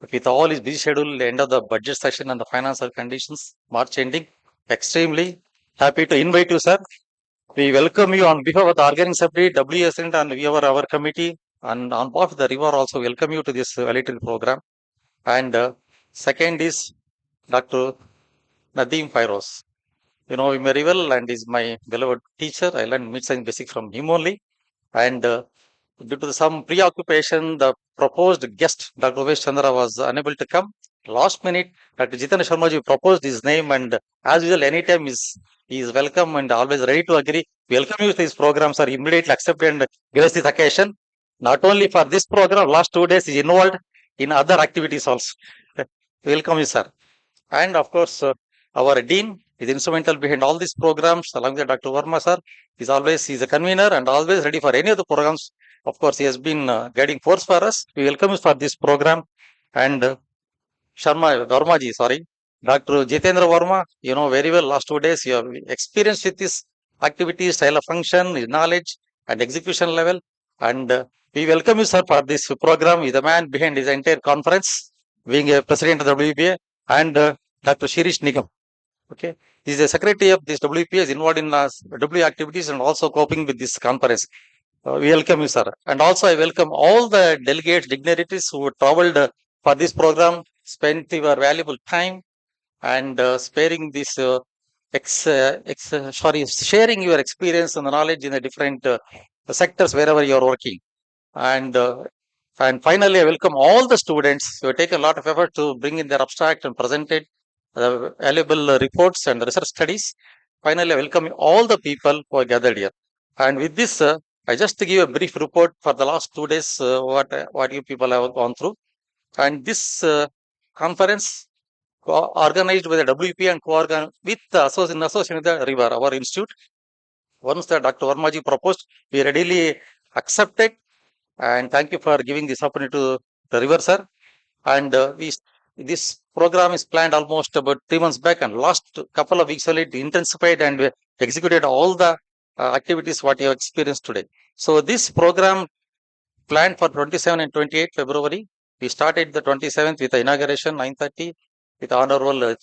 But with all his busy schedule, the end of the budget session and the financial conditions, March ending, extremely happy to invite you, sir. We welcome you on behalf of the organizing secretary, WSN, and we are our committee, and on behalf of the river also welcome you to this valedictory program. And second is Dr. Nadeem Fairoz. You know him very well and is my beloved teacher. I learned mid-science basic from him only. And due to some preoccupation, the proposed guest, Dr. Umesh Chandra, was unable to come. Last minute, Dr. Jitendra Sharmaji proposed his name, and as usual, anytime he is welcome and always ready to agree. Welcome you to these programs, are immediately accepted and grace this occasion. Not only for this program, last 2 days is involved in other activities also. Welcome you, sir. And of course, our dean is instrumental behind all these programs, along with Dr. Verma sir. He's a convener and always ready for any of the programs. Of course, he has been guiding force for us. We welcome you for this program. And Vermaji, sorry, Dr. Jitendra Verma, you know very well, last 2 days you have experience with this activity, style of function, his knowledge and execution level. And we welcome you, sir, for this program. He's the man behind his entire conference, being a president of the WPA, and Dr. Shirish Nigam. Okay, he is the secretary of this WPA, is involved in W activities and also coping with this conference. We welcome you, sir. And also, I welcome all the delegates, dignitaries who traveled for this program, spent your valuable time and sparing this, sharing your experience and knowledge in the different sectors wherever you are working. And finally, I welcome all the students who have taken a lot of effort to bring in their abstract and presented valuable reports and research studies. Finally, I welcome all the people who are gathered here. And with this, I just give a brief report for the last 2 days, what you people have gone through. And this conference organized by the WP and co-organized with the association with the River, our institute. Once the Dr. Vermaji proposed, we readily accepted. And thank you for giving this opportunity to the River, sir. And this program is planned almost about 3 months back, and last couple of weeks only it intensified and we executed all the activities what you have experienced today. So this program planned for 27 and 28 February. We started the 27th with the inauguration 9:30 with Honorable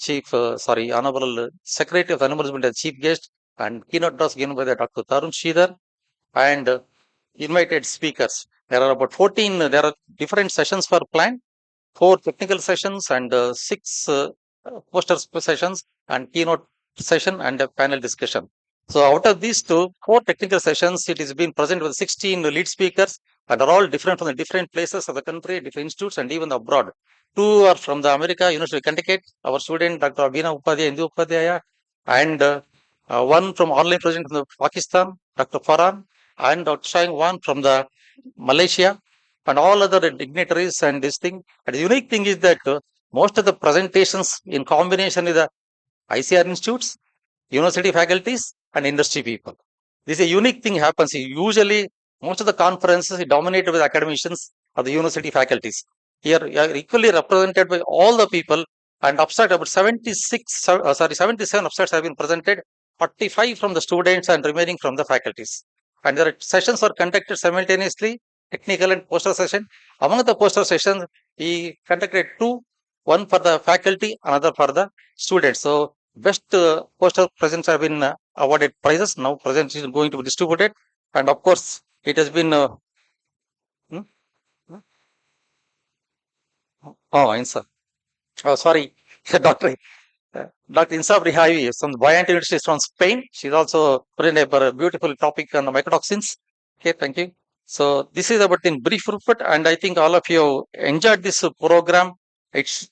Honorable Secretary of the Animal Husbandry as chief guest, and keynote address given by the Dr. Tarun Sridhar and invited speakers. There are about 14. There are different sessions for planned. 4 technical sessions and 6 poster sessions and keynote session and a panel discussion. So out of these 4 technical sessions, it is being present with 16 lead speakers and are all different from the different places of the country, different institutes and even abroad. 2 are from the America, University of Connecticut, our student Dr. Avian Metapneumovirus, and 1 from online president from Pakistan, Dr. Farhan, and Dr. Shang Wan from the Malaysia, and all other dignitaries and this thing. And the unique thing is that most of the presentations in combination with the ICR institutes, university faculties, and industry people. This is a unique thing happens. Usually, most of the conferences are dominated by the academicians or the university faculties. Here, you are equally represented by all the people and abstract about 77 abstracts have been presented, 45 from the students and remaining from the faculties. And there are sessions are conducted simultaneously, technical and poster session. Among the poster sessions, he conducted two, one for the faculty, another for the students. So best poster presents have been awarded prizes. Now presents is going to be distributed, and of course it has been. Hmm? Oh, answer. Oh, sorry, Doctor. Dr. Insa Brihavi from the Buoyant University from Spain. She's also presented a beautiful topic on the mycotoxins. Okay, thank you. So this is about in brief report, and I think all of you enjoyed this program. It's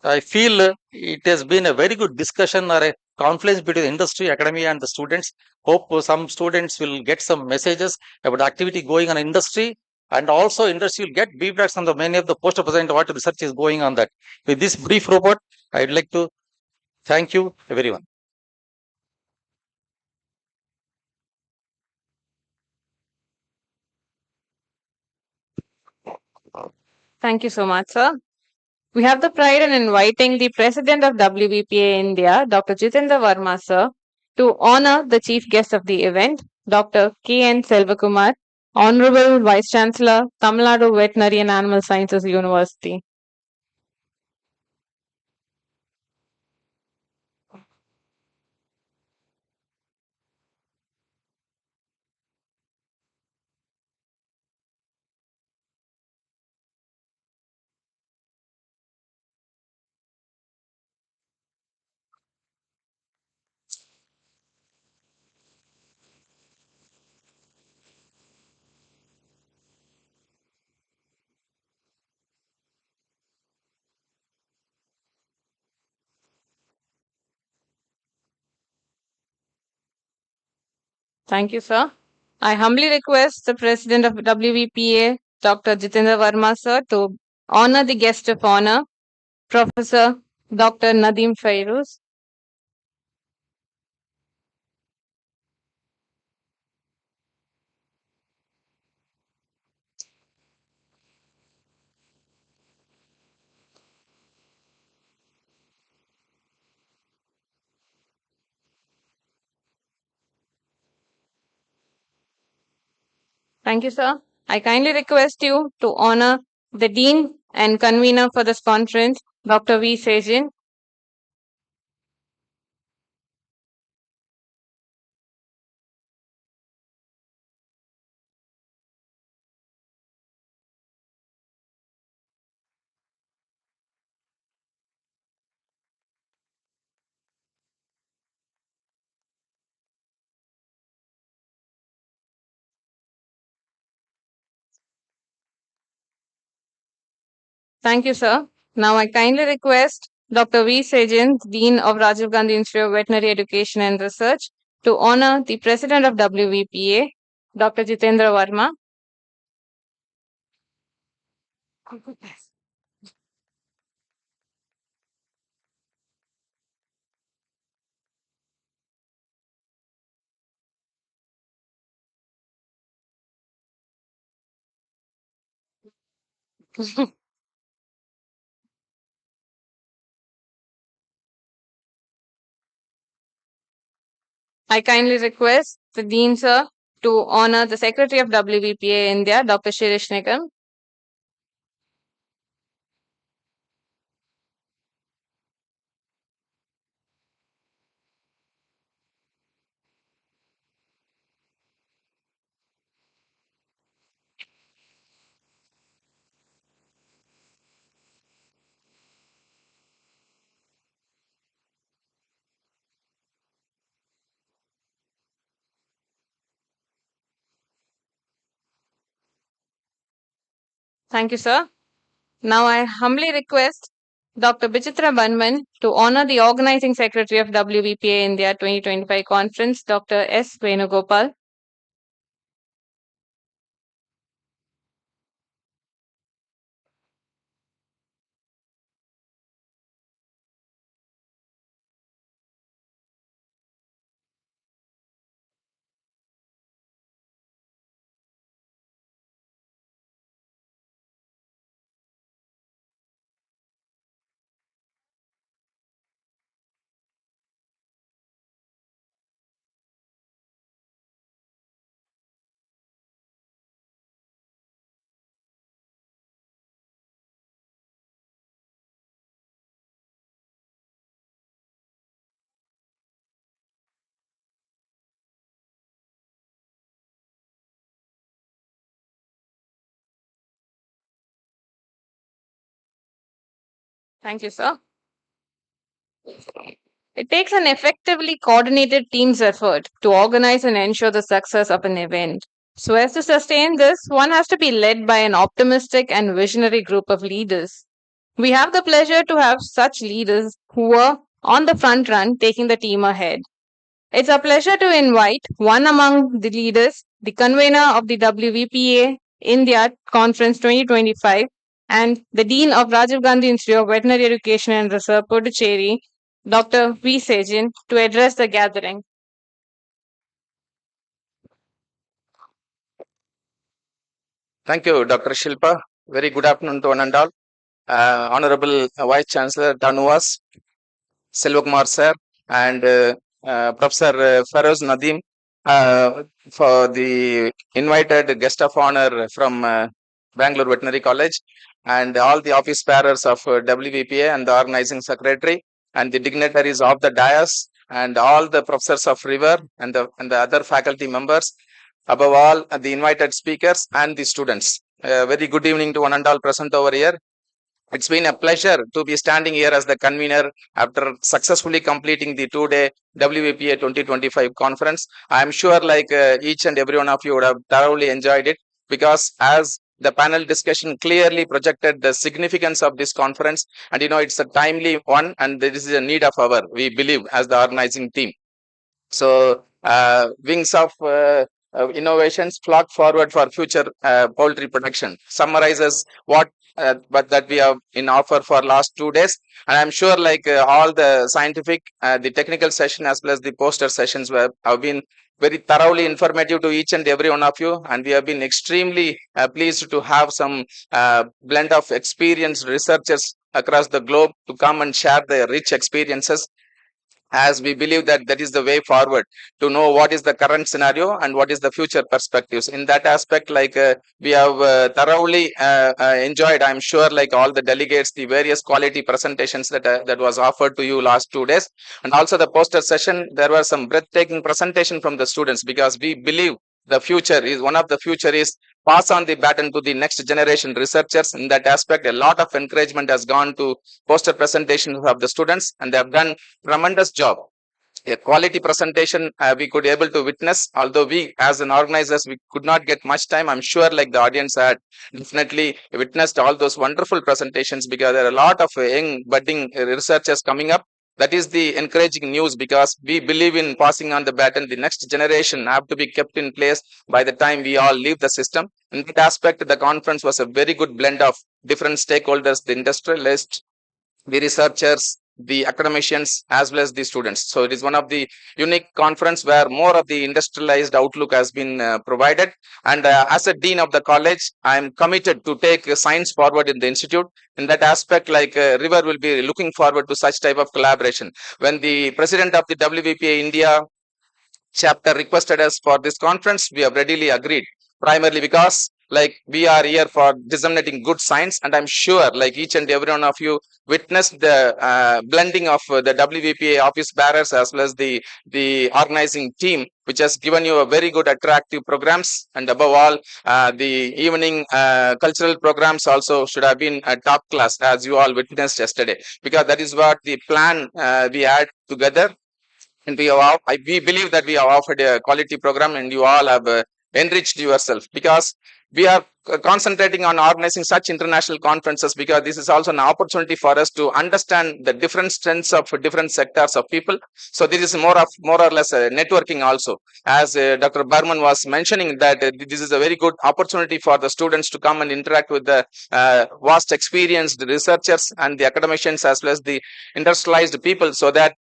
I feel it has been a very good discussion or a confluence between industry, academia, and the students. Hope some students will get some messages about the activity going on in industry, and also industry will get feedbacks on the many of the poster present what research is going on that. With this brief report, I'd like to thank you, everyone. Thank you so much, sir. We have the pride in inviting the President of WVPA India, Dr. Jitendra Verma, sir, to honor the chief guest of the event, Dr. K.N. Selvakumar, Honorable Vice Chancellor, Tamil Nadu Veterinary and Animal Sciences University. Thank you, sir. I humbly request the President of WVPA, Dr. Jitendra Verma, sir, to honor the guest of honor, Professor Dr. Nadeem Fairuz. Thank you, sir. I kindly request you to honor the Dean and convener for this conference, Dr. V. Sejin. Thank you, sir. Now I kindly request Dr. V. Sejin, Dean of Rajiv Gandhi Institute of Veterinary Education and Research, to honor the President of WVPA, Dr. Jitendra Verma. I kindly request the Dean, sir, to honor the Secretary of WVPA India, Dr. Shirish Nigam. Thank you, sir. Now I humbly request Dr. Bichitra Banman to honor the Organizing Secretary of WVPA India 2025 Conference, Dr. S. Venugopal. Thank you, sir. It takes an effectively coordinated team's effort to organize and ensure the success of an event. So, as to sustain this, one has to be led by an optimistic and visionary group of leaders. We have the pleasure to have such leaders who were on the front run taking the team ahead. It's a pleasure to invite one among the leaders, the convener of the WVPA India Conference 2025 and the Dean of Rajiv Gandhi Institute of Veterinary Education and Research, Puducherry, Dr. V. Sejin, to address the gathering. Thank you, Dr. Shilpa. Very good afternoon to one and all. Honorable Vice Chancellor Danuvas, Selvakumar sir, and Professor Feroz Nadeem, for the invited guest of honor from Bangalore Veterinary College, and all the office bearers of WVPA and the organizing secretary, and the dignitaries of the dais, and all the professors of River and the other faculty members, above all the invited speakers and the students. Very good evening to one and all present over here. It's been a pleasure to be standing here as the convener after successfully completing the 2-day WVPA 2025 conference. I'm sure like each and every one of you would have thoroughly enjoyed it, because as the panel discussion clearly projected the significance of this conference, and it's a timely one, and this is a need of our, we believe, as the organizing team. So wings of innovations flock forward for future poultry production summarizes what but that we have in offer for last 2 days, and I'm sure like all the scientific the technical session as well as the poster sessions have been very thoroughly informative to each and every one of you, and we have been extremely pleased to have some blend of experienced researchers across the globe to come and share their rich experiences, as we believe that that is the way forward to know what is the current scenario and what is the future perspectives. In that aspect, like we have thoroughly enjoyed, I'm sure, like all the delegates, the various quality presentations that was offered to you last 2 days, and also the poster session. There were some breathtaking presentation from the students, because we believe the future is one of the future is pass on the baton to the next generation researchers. In that aspect, a lot of encouragement has gone to poster presentations of the students, and they have done tremendous job. A quality presentation we could able to witness, although we as an organizers we could not get much time. I'm sure like the audience had definitely witnessed all those wonderful presentations, because there are a lot of young budding researchers coming up. That is the encouraging news, because we believe in passing on the baton. The next generation have to be kept in place by the time we all leave the system. In that aspect, the conference was a very good blend of different stakeholders, the industrialists, the researchers, the academicians, as well as the students. So it is one of the unique conference where more of the industrialized outlook has been provided. And as a dean of the college, I am committed to take science forward in the institute. In that aspect, like River will be looking forward to such type of collaboration. When the president of the WVPA India chapter requested us for this conference, we have readily agreed, primarily because like we are here for disseminating good science, and I'm sure like each and every one of you witnessed the blending of the WVPA office bearers as well as the organizing team, which has given you a very good attractive programs, and above all the evening cultural programs also should have been a top class, as you all witnessed yesterday, because that is what the plan we had together. And we believe that we have offered a quality program, and you all have enriched yourself, because we are concentrating on organizing such international conferences, because this is also an opportunity for us to understand the different strengths of different sectors of people. So this is more or less networking also, as Dr. Barman was mentioning that this is a very good opportunity for the students to come and interact with the vast experienced researchers and the academicians as well as the industrialized people, so that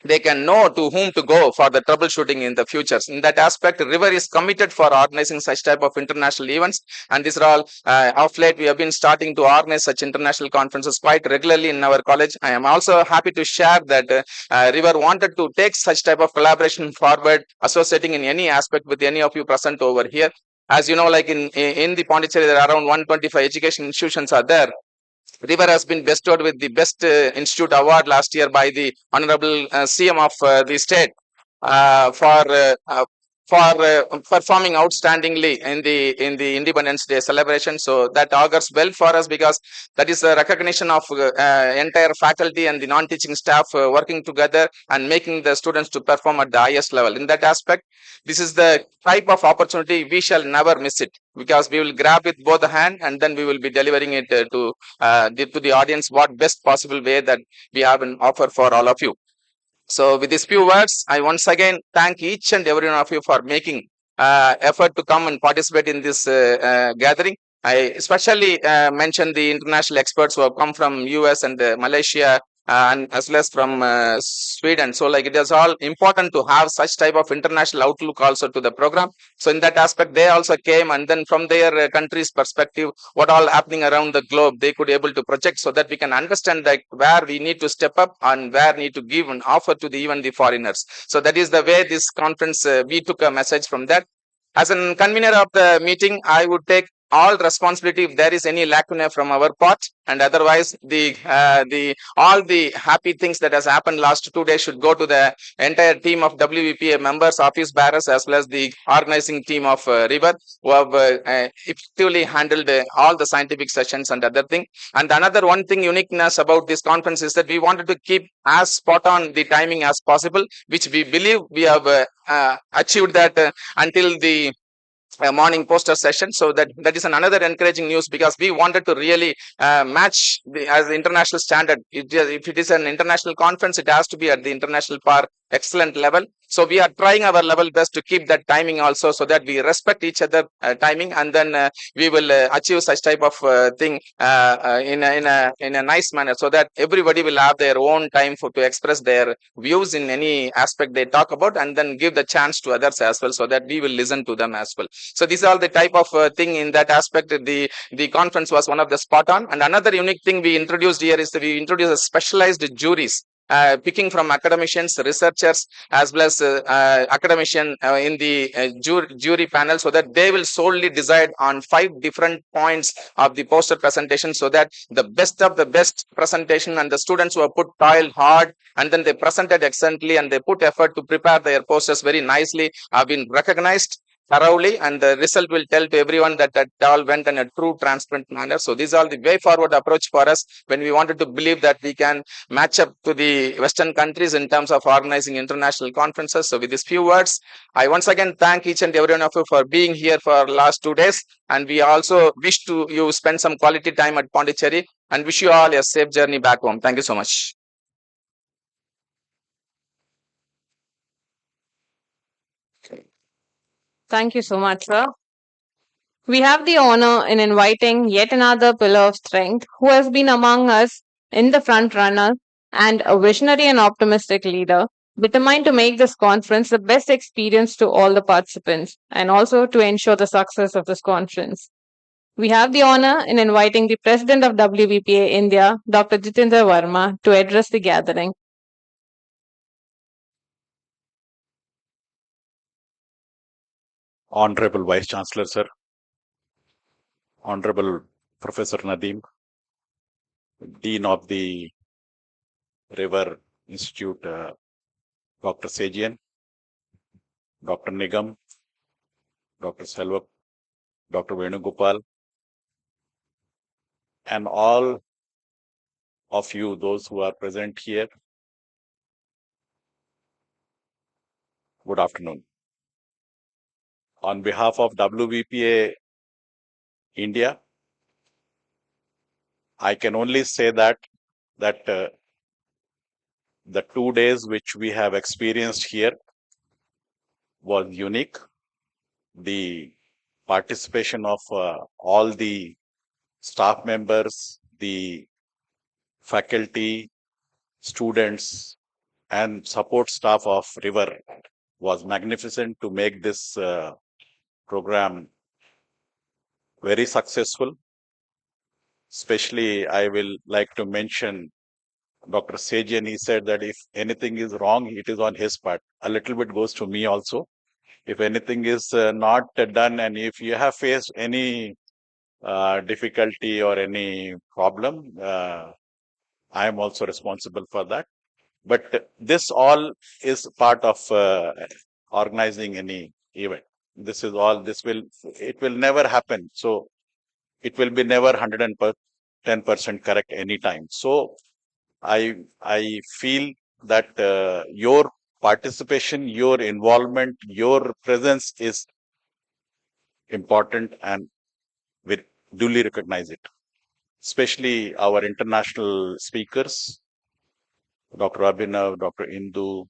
they can know to whom to go for the troubleshooting in the futures. In that aspect, River is committed for organizing such type of international events, and these are all of late we have been starting to organize such international conferences quite regularly in our college. I am also happy to share that River wanted to take such type of collaboration forward, associating in any aspect with any of you present over here. As you know, like in the Pondicherry, there are around 125 education institutions are there. River has been bestowed with the Best Institute Award last year by the Honorable CM of the state for performing outstandingly in the Independence Day celebration. So that augurs well for us, because that is a recognition of entire faculty and the non-teaching staff working together and making the students to perform at the highest level. In that aspect, this is the type of opportunity we shall never miss it, because we will grab with both the hand and then we will be delivering it to the audience what best possible way that we have an offer for all of you. So with these few words, I once again thank each and every one of you for making effort to come and participate in this gathering. I especially mention the international experts who have come from US and Malaysia, and as well as from Sweden. So like it is all important to have such type of international outlook also to the program. So in that aspect, they also came, and then from their country's perspective, what all happening around the globe, they could able to project, so that we can understand that where we need to step up and where need to give an offer to the even the foreigners. So that is the way this conference we took a message from that. As a convener of the meeting, I would take all responsibility if there is any lacuna from our part, and otherwise the all the happy things that has happened last 2 days should go to the entire team of Wvpa members, office bearers, as well as the organizing team of River, who have effectively handled all the scientific sessions and other thing. And another one thing uniqueness about this conference is that we wanted to keep as spot on the timing as possible, which we believe we have achieved that until the morning poster session. So that is another encouraging news, because we wanted to really match as the international standard. If it is an international conference, it has to be at the international par excellent level. So we are trying our level best to keep that timing also, so that we respect each other timing, and then we will achieve such type of thing in a nice manner, so that everybody will have their own time to express their views in any aspect they talk about, and then give the chance to others as well, so that we will listen to them as well. So these are the type of thing in that aspect. The conference was one of the spot on. And another unique thing we introduced here is that we introduced a specialized juries, picking from academicians, researchers, as well as academician in the jury panel, so that they will solely decide on 5 different points of the poster presentation, so that the best of the best presentation and the students who have put toil hard and then they presented excellently and they put effort to prepare their posters very nicely have been recognized thoroughly, and the result will tell to everyone that all went in a true transparent manner. So these are the way forward approach for us when we wanted to believe that we can match up to the Western countries in terms of organizing international conferences. So with these few words, I once again thank each and every one of you for being here for last 2 days, and we also wish to you spend some quality time at Pondicherry, and wish you all a safe journey back home. Thank you so much. Thank you so much, sir. We have the honor in inviting yet another pillar of strength who has been among us in the front runner, and a visionary and optimistic leader, determined to make this conference the best experience to all the participants and also to ensure the success of this conference. We have the honor in inviting the President of WVPA India, Dr. Jitendra Verma, to address the gathering. Honorable Vice Chancellor, sir, Honorable Professor Nadeem, Dean of the River Institute, Dr. Sajian, Dr. Nigam, Dr. Selvak, Dr. Venugopal, and all of you, those who are present here, good afternoon. On behalf of WVPA India, I can only say that the 2 days which we have experienced here was unique. The participation of all the staff members, the faculty, students, and support staff of River was magnificent to make this program very successful. Especially, I will like to mention Dr. Sajian. He said that if anything is wrong, it is on his part. A little bit goes to me also. If anything is not done, and if you have faced any difficulty or any problem, I am also responsible for that. But this all is part of organizing any event. This is all. It will never happen. So it will be never 110% correct anytime. So I feel that your participation, your involvement, your presence is important, and we duly recognize it. Especially our international speakers, Dr. Abhinav, Dr. Indu,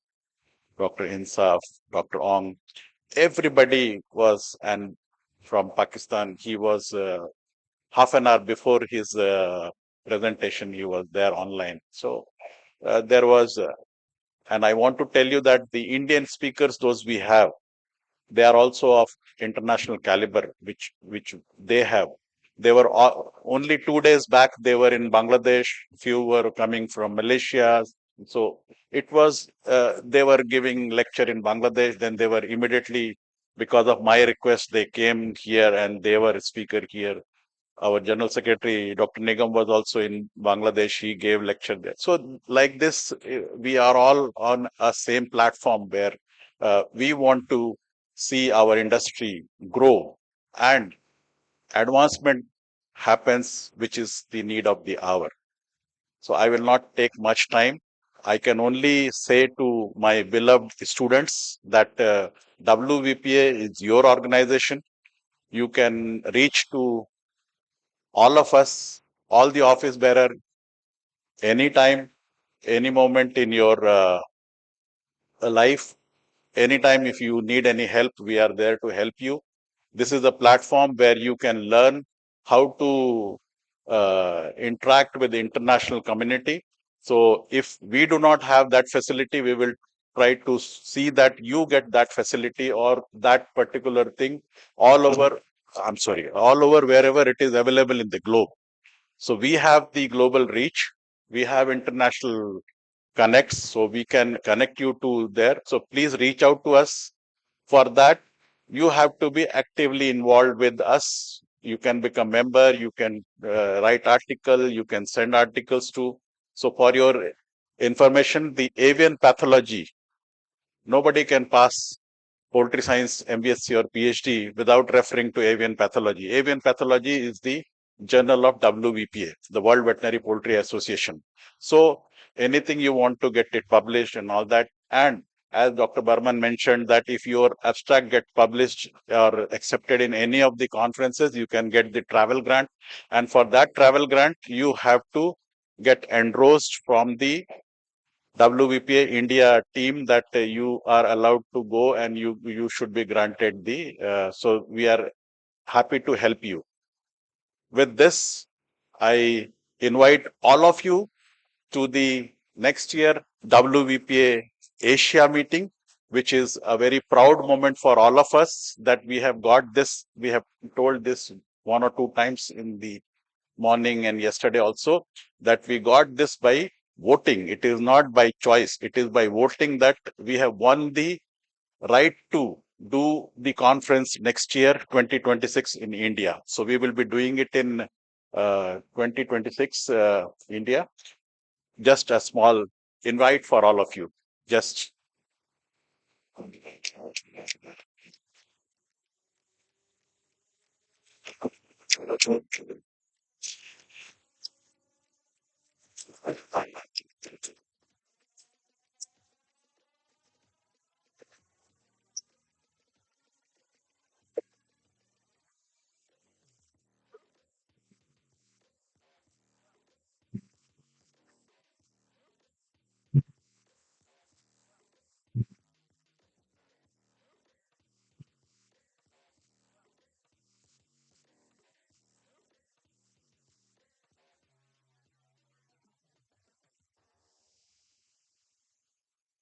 Dr. Insaf, Dr. Ong, everybody was, and from Pakistan, he was half an hour before his presentation, he was there online. So there was, and I want to tell you that the Indian speakers, those we have, they are also of international caliber, which they have. They were only 2 days back. They were in Bangladesh. Few were coming from Malaysia. So it was they were giving lecture in Bangladesh. Then they were immediately, because of my request, they came here and they were a speaker here. Our General Secretary, Dr. Nigam, was also in Bangladesh. He gave lecture there. So like this, we are all on a same platform where we want to see our industry grow and advancement happens, which is the need of the hour. So I will not take much time. I can only say to my beloved students that WVPA is your organization. You can reach to all of us, all the office bearer, anytime, any moment in your life, anytime if you need any help, we are there to help you. This is a platform where you can learn how to interact with the international community. So if we do not have that facility, we will try to see that you get that facility or that particular thing all over, all over wherever it is available in the globe. So we have the global reach, we have international connects, so we can connect you to there. So please reach out to us. For that, you have to be actively involved with us. You can become member, you can write article, you can send articles to. So for your information, the avian pathology, nobody can pass poultry science MBSc or PhD without referring to avian pathology. Avian pathology is the journal of WVPA, the World Veterinary Poultry Association. So anything you want to get it published and all that. And as Dr. Burman mentioned, that if your abstract gets published or accepted in any of the conferences, you can get the travel grant. And for that travel grant, you have to get endorsed from the WVPA India team that you are allowed to go and you should be granted the, so we are happy to help you. With this, I invite all of you to the next year WVPA Asia meeting, which is a very proud moment for all of us that we have got this. We have told this one or two times in the morning and yesterday also, that we got this by voting. It is not by choice. It is by voting that we have won the right to do the conference next year, 2026 in India. So we will be doing it in 2026 India. Just a small invite for all of you. Just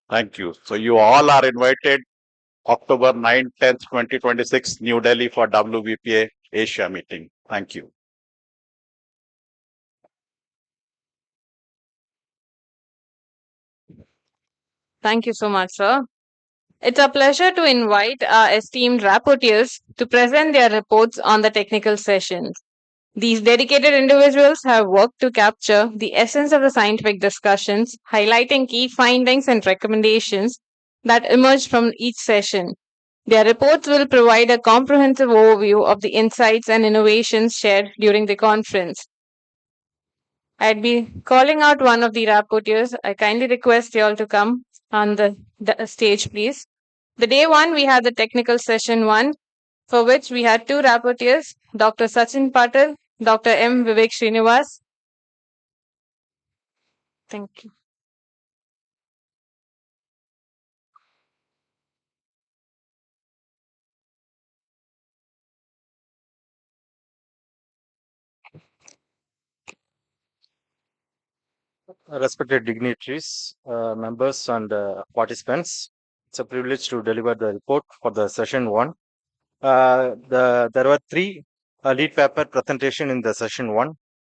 thank you. So you all are invited October 9th, 10th, 2026, New Delhi for WVPA Asia meeting. Thank you. Thank you so much, sir. It's a pleasure to invite our esteemed rapporteurs to present their reports on the technical sessions. These dedicated individuals have worked to capture the essence of the scientific discussions, highlighting key findings and recommendations that emerge from each session. Their reports will provide a comprehensive overview of the insights and innovations shared during the conference. I'd be calling out one of the rapporteurs. I kindly request you all to come on the stage, please. The day one, we had the technical session one, for which we had two rapporteurs, Dr. Sachin Patel, Dr. M. Vivek Srinivas. Thank you. Respected dignitaries, members, and participants, it's a privilege to deliver the report for the session one. There were three lead paper presentation in the session one.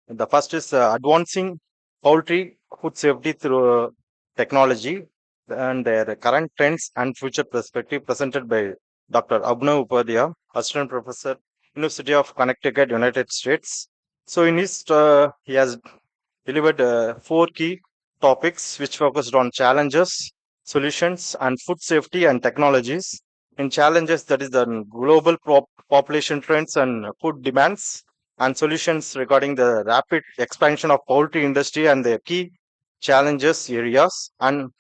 The first is advancing poultry food safety through technology and their current trends and future perspective, presented by Dr. Abhinav Upadhyay, Assistant Professor, University of Connecticut, United States. So in his, he has delivered four key topics which focused on challenges, solutions, and food safety and technologies. In challenges, that is the global population trends and food demands, and solutions regarding the rapid expansion of poultry industry and their key challenges areas, and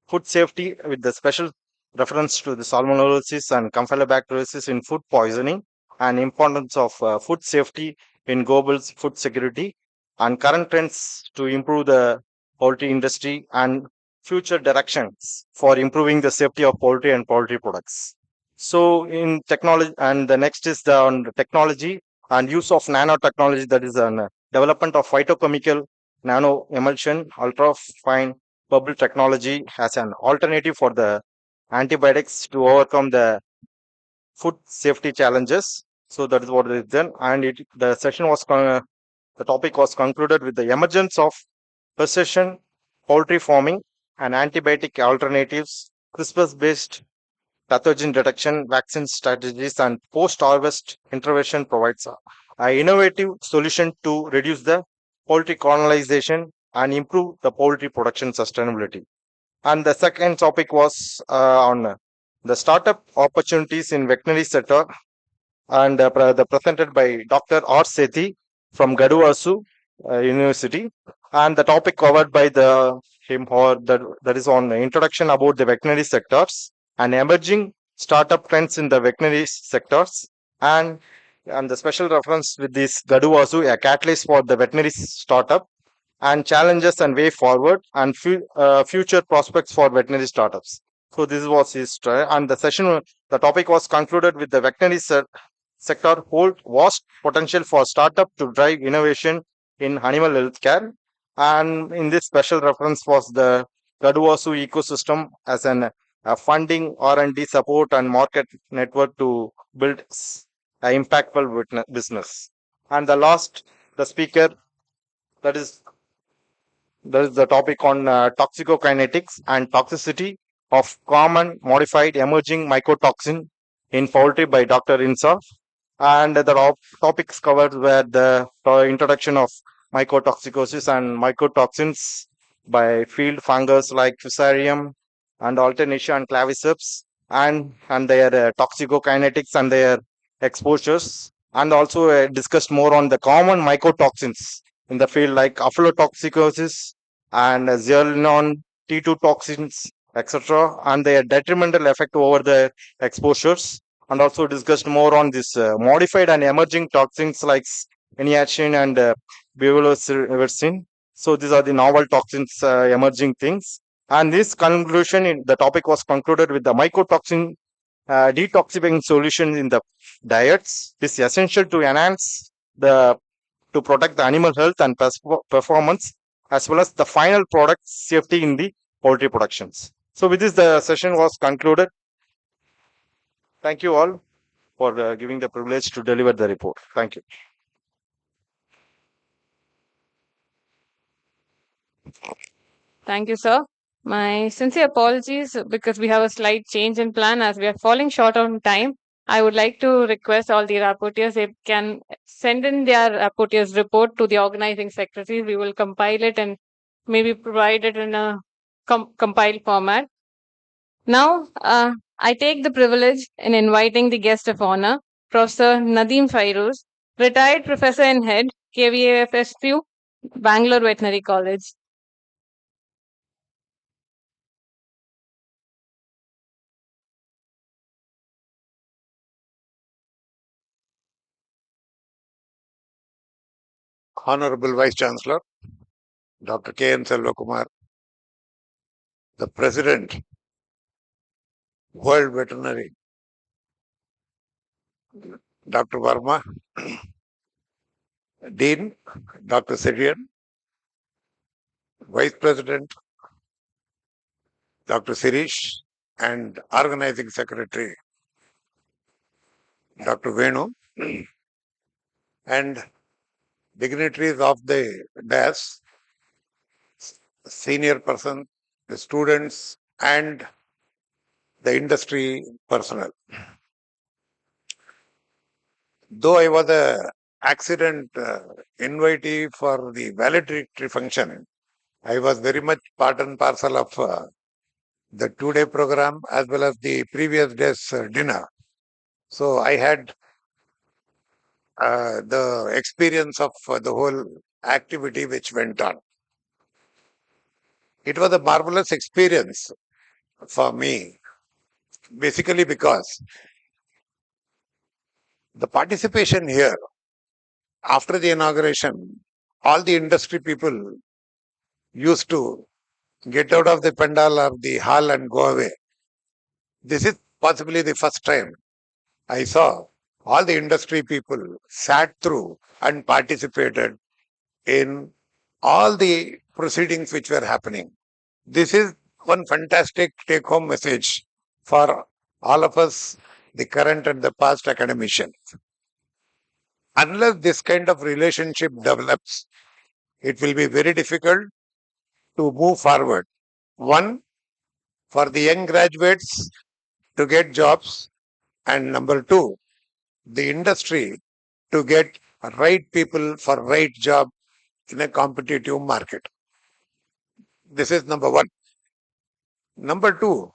food safety with the special reference to the salmonellosis and campylobacteriosis in food poisoning, and importance of food safety in global food security, and current trends to improve the poultry industry, and future directions for improving the safety of poultry and poultry products. So in technology, and the next is on the technology and use of nanotechnology, that is an development of phytochemical nano emulsion ultra fine bubble technology as an alternative for the antibiotics to overcome the food safety challenges. So that is what is done, and the session was the topic was concluded with the emergence of precision poultry farming and antibiotic alternatives, CRISPR-based pathogen detection, vaccine strategies, and post-harvest intervention provides an innovative solution to reduce the poultry colonization and improve the poultry production sustainability. And the second topic was on the startup opportunities in veterinary sector, and presented by Dr. R. Sethi from Gaduvasu University. And the topic covered by him or that is on the introduction about the veterinary sectors and emerging startup trends in the veterinary sectors, and the special reference with this Gaduvasu, a catalyst for the veterinary startup, and challenges and way forward, and future prospects for veterinary startups. So this was his and the session. The topic was concluded with the veterinary sector hold vast potential for startup to drive innovation in animal healthcare. And in this special reference was the Gaduvasu ecosystem as an funding R&D support and market network to build impactful business. And the last, the speaker, that is the topic on toxicokinetics and toxicity of common modified emerging mycotoxin in poultry by Dr. Insaf. And the topics covered were the introduction of mycotoxicosis and mycotoxins by field fungus like Fusarium and Alternatia and Claviceps, and their toxicokinetics and their exposures, and also discussed more on the common mycotoxins in the field like aflatoxicosis and zearalenone T2 toxins, etc., and their detrimental effect over the exposures, and also discussed more on this modified and emerging toxins like eniacin and butyrovirsin. So these are the novel toxins, emerging things. And this conclusion, the topic was concluded with the mycotoxin detoxifying solution in the diets is essential to enhance to protect the animal health and performance, as well as the final product safety in the poultry productions. So with this, the session was concluded. Thank you all for giving the privilege to deliver the report. Thank you. Thank you, sir. My sincere apologies because we have a slight change in plan as we are falling short on time. I would like to request all the rapporteurs, they can send in their rapporteurs report to the organizing secretary. We will compile it and maybe provide it in a compiled format. Now, I take the privilege in inviting the guest of honor, Professor Nadeem Fairoz, retired professor and head, KVAFSU, Bangalore Veterinary College. Honorable Vice Chancellor, Dr. K.N. Selvakumar, the President, World Veterinary, Dr. Verma, Dean, Dr. Sidian, Vice President, Dr. Sirish, and Organizing Secretary, Dr. Venu, and dignitaries of the dais, senior person, the students, and the industry personnel. Though I was a accident invitee for the valedictory function, I was very much part and parcel of the 2-day program as well as the previous day's dinner. So I had the experience of the whole activity which went on. It was a marvelous experience for me, basically because the participation here after the inauguration, all the industry people used to get out of the pandal or the hall and go away. This is possibly the first time I saw all the industry people sat through and participated in all the proceedings which were happening. This is one fantastic take-home message for all of us, the current and the past academicians. Unless this kind of relationship develops, it will be very difficult to move forward. One, for the young graduates to get jobs, and number two, the industry to get right people for right job in a competitive market. This is number one. Number two,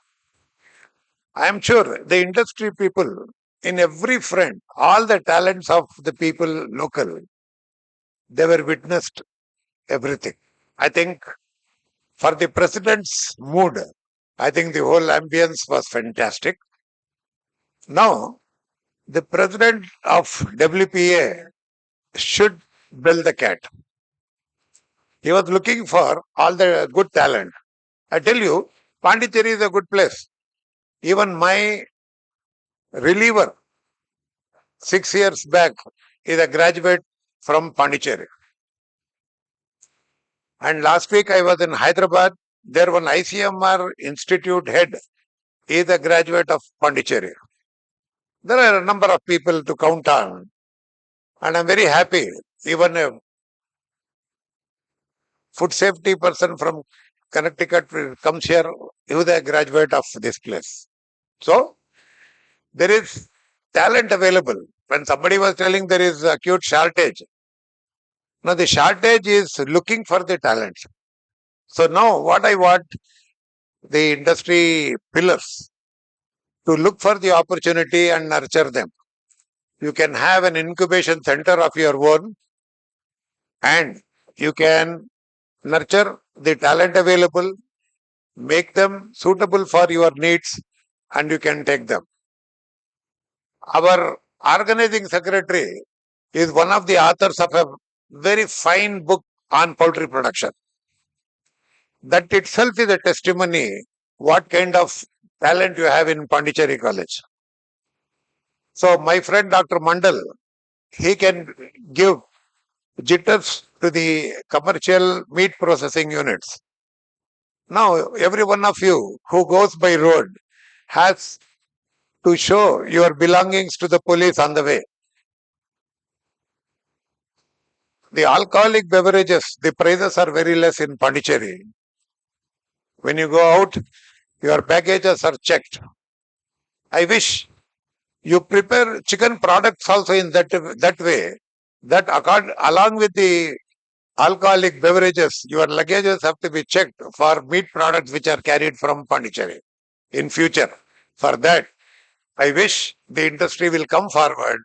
I am sure the industry people in every front, all the talents of the people local, they were witnessed everything. I think for the president's mood, I think the whole ambience was fantastic. Now, the president of WPA should build the cat. He was looking for all the good talent. I tell you, Pondicherry is a good place. Even my reliever, 6 years back, is a graduate from Pondicherry. And last week I was in Hyderabad. There one ICMR institute head is a graduate of Pondicherry. There are a number of people to count on. And I'm very happy. Even a food safety person from Connecticut comes here, he was a graduate of this place. So, there is talent available. When somebody was telling there is acute shortage, now the shortage is looking for the talent. So now what I want the industry pillars to look for the opportunity and nurture them. You can have an incubation center of your own and you can nurture the talent available, make them suitable for your needs, and you can take them. Our organizing secretary is one of the authors of a very fine book on poultry production. That itself is a testimony what kind of talent you have in Pondicherry College. So my friend Dr. Mandal, he can give jitters to the commercial meat processing units. Now, every one of you who goes by road has to show your belongings to the police on the way. The alcoholic beverages, the prices are very less in Pondicherry. When you go out, your baggages are checked. I wish you prepare chicken products also in that way, that along with the alcoholic beverages, your luggages have to be checked for meat products which are carried from Pondicherry in future. For that, I wish the industry will come forward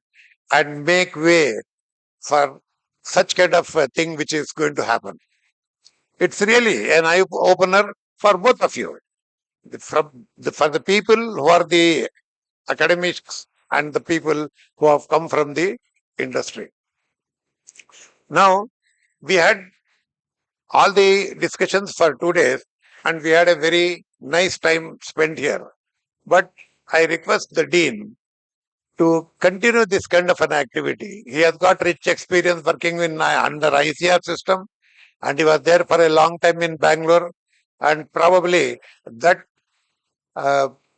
and make way for such kind of a thing which is going to happen. It's really an eye opener for both of you. For the people who are the academics and the people who have come from the industry. Now, we had all the discussions for 2 days and we had a very nice time spent here. But I request the Dean to continue this kind of an activity. He has got rich experience working in under ICR system and he was there for a long time in Bangalore, and probably that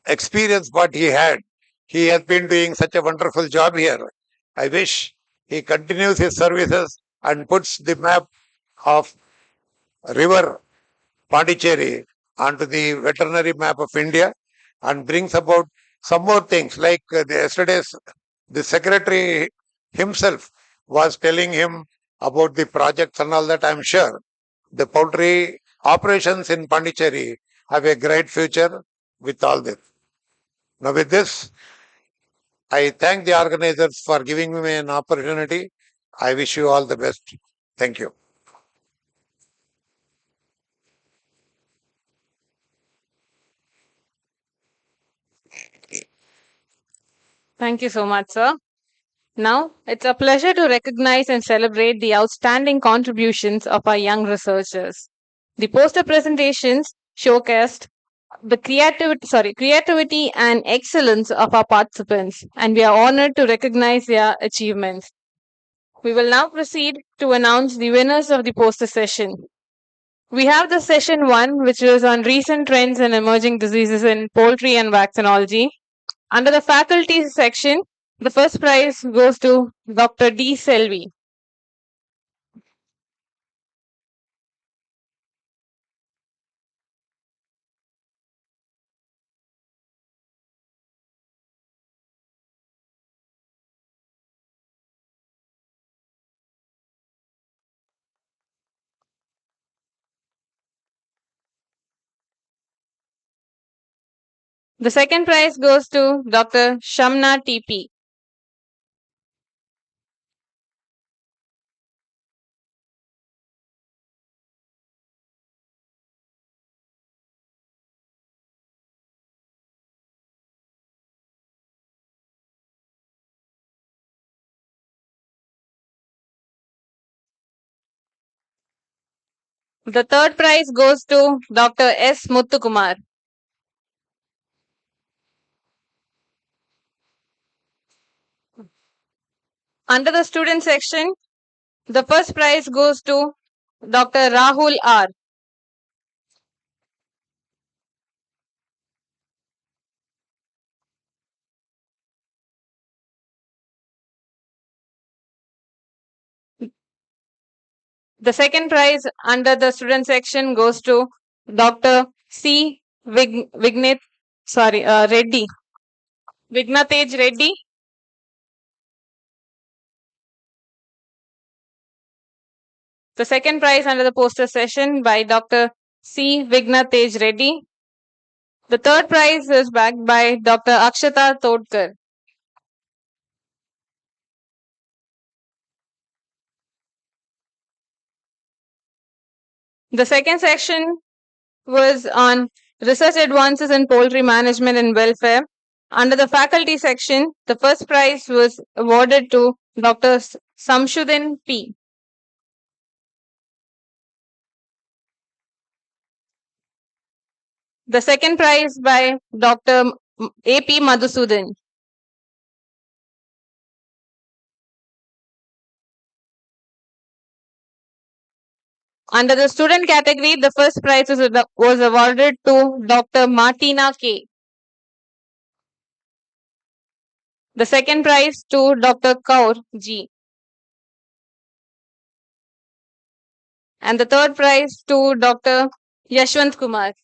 experience what he had, he has been doing such a wonderful job here. I wish he continues his services and puts the map of river Pondicherry onto the veterinary map of India and brings about some more things like yesterday's the secretary himself was telling him about the projects and all that. I'm sure the poultry operations in Pondicherry have a great future with all this. Now with this, I thank the organizers for giving me an opportunity. I wish you all the best. Thank you. Thank you so much, sir. Now, it's a pleasure to recognize and celebrate the outstanding contributions of our young researchers. The poster presentations showcased the creativity and excellence of our participants, and we are honored to recognize their achievements. We will now proceed to announce the winners of the poster session. We have the session 1, which was on recent trends and emerging diseases in poultry and vaccinology. Under the faculty section, the first prize goes to Dr. D. Selvi. The second prize goes to Dr. Shamna TP. The third prize goes to Dr. S. Muthukumar. Under the student section, the first prize goes to Dr. Rahul R. The second prize under the student section goes to Dr. C. Reddy. Vignatej Reddy. The second prize under the poster session by Dr. C. Vignatej Reddy. The third prize is backed by Dr. Akshata Todkar. The second section was on research advances in poultry management and welfare. Under the faculty section, the first prize was awarded to Dr. Samshuddin P. The second prize by Dr. A.P. Madhusudan. Under the student category, the first prize was awarded to Dr. Martina K. The second prize to Dr. Kaur G. And the third prize to Dr. Yashwant Kumar.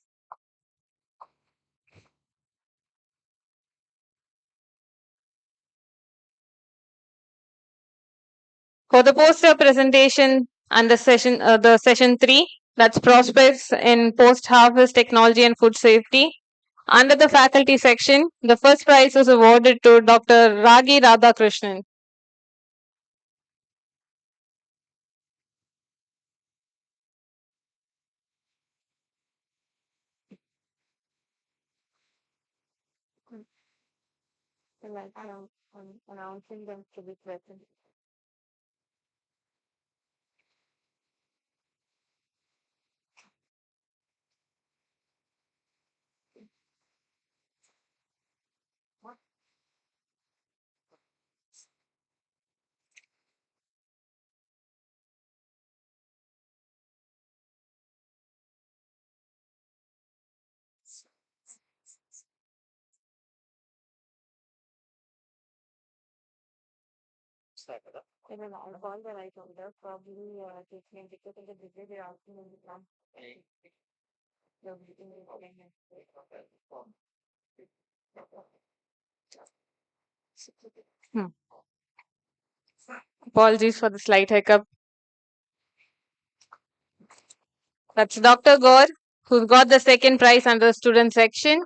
For the poster presentation and the session 3, that's prospects in post-harvest technology and food safety. Under the faculty section, the first prize was awarded to Dr. Ragi Radhakrishnan. Announcing them to be present. I'll call the right order. Probably taking because of the busy they're asking them to come. Hmm. Apologies for the slight hiccup. That's Dr. Gaur, who got the second prize under the student section.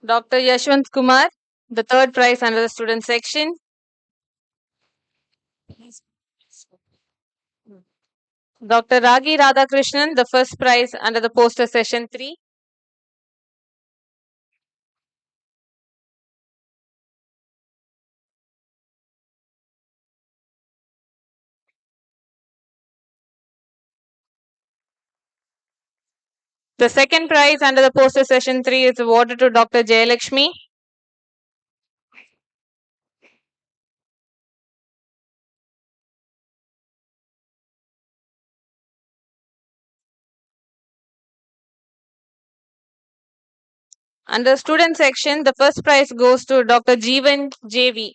Dr. Yashwant Kumar, the third prize under the student section. Dr. Ragi Radhakrishnan, the first prize under the poster session 3. The second prize under the poster session 3 is awarded to Dr. Jayalakshmi. Under student section, the first prize goes to Dr. Jeevan JV.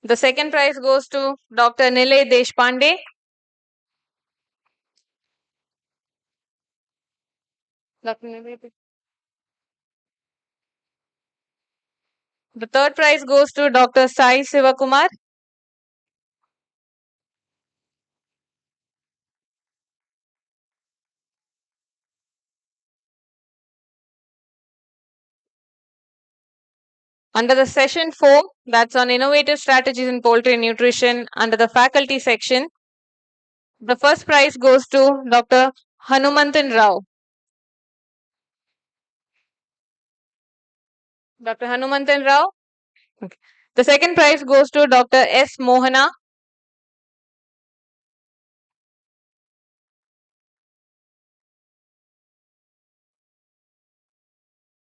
The second prize goes to Dr. Nilay Deshpande. Dr. Nilay. The third prize goes to Dr. Sai Sivakumar. Under the session 4, that's on innovative strategies in poultry nutrition, under the faculty section, the first prize goes to Dr. Hanumantan Rao. Dr. Hanumantan Rao. Okay. The second prize goes to Dr. S. Mohana.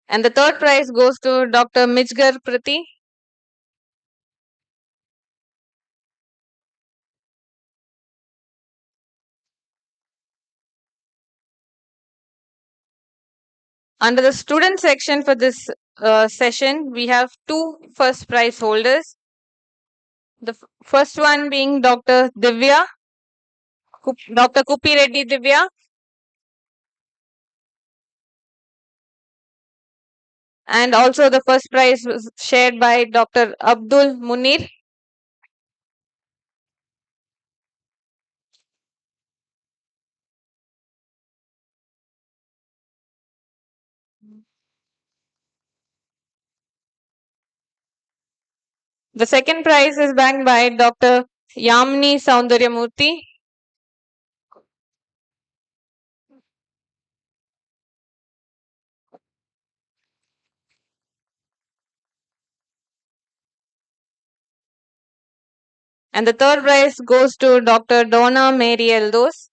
And the third prize goes to Dr. Mijgar Prati. Under the student section for this session, we have two first prize holders. The first one being Dr. Divya, Dr. Kupi Reddy Divya. And also the first prize was shared by Dr. Abdul Munir. The second prize is backed by Dr. Yamini Soundaryamurthy. And the third prize goes to Dr. Donna Mary Eldos.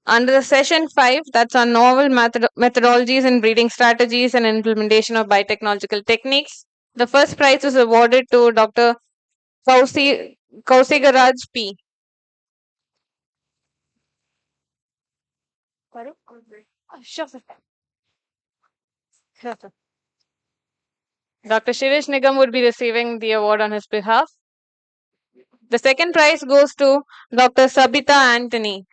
Under the session 5, that's on novel methodologies in breeding strategies and implementation of biotechnological techniques, the first prize was awarded to Dr. Kausigaraj P. Sure, sir. Sure, sir. Dr. Shirish Nigam would be receiving the award on his behalf. The second prize goes to Dr. Sabita Anthony.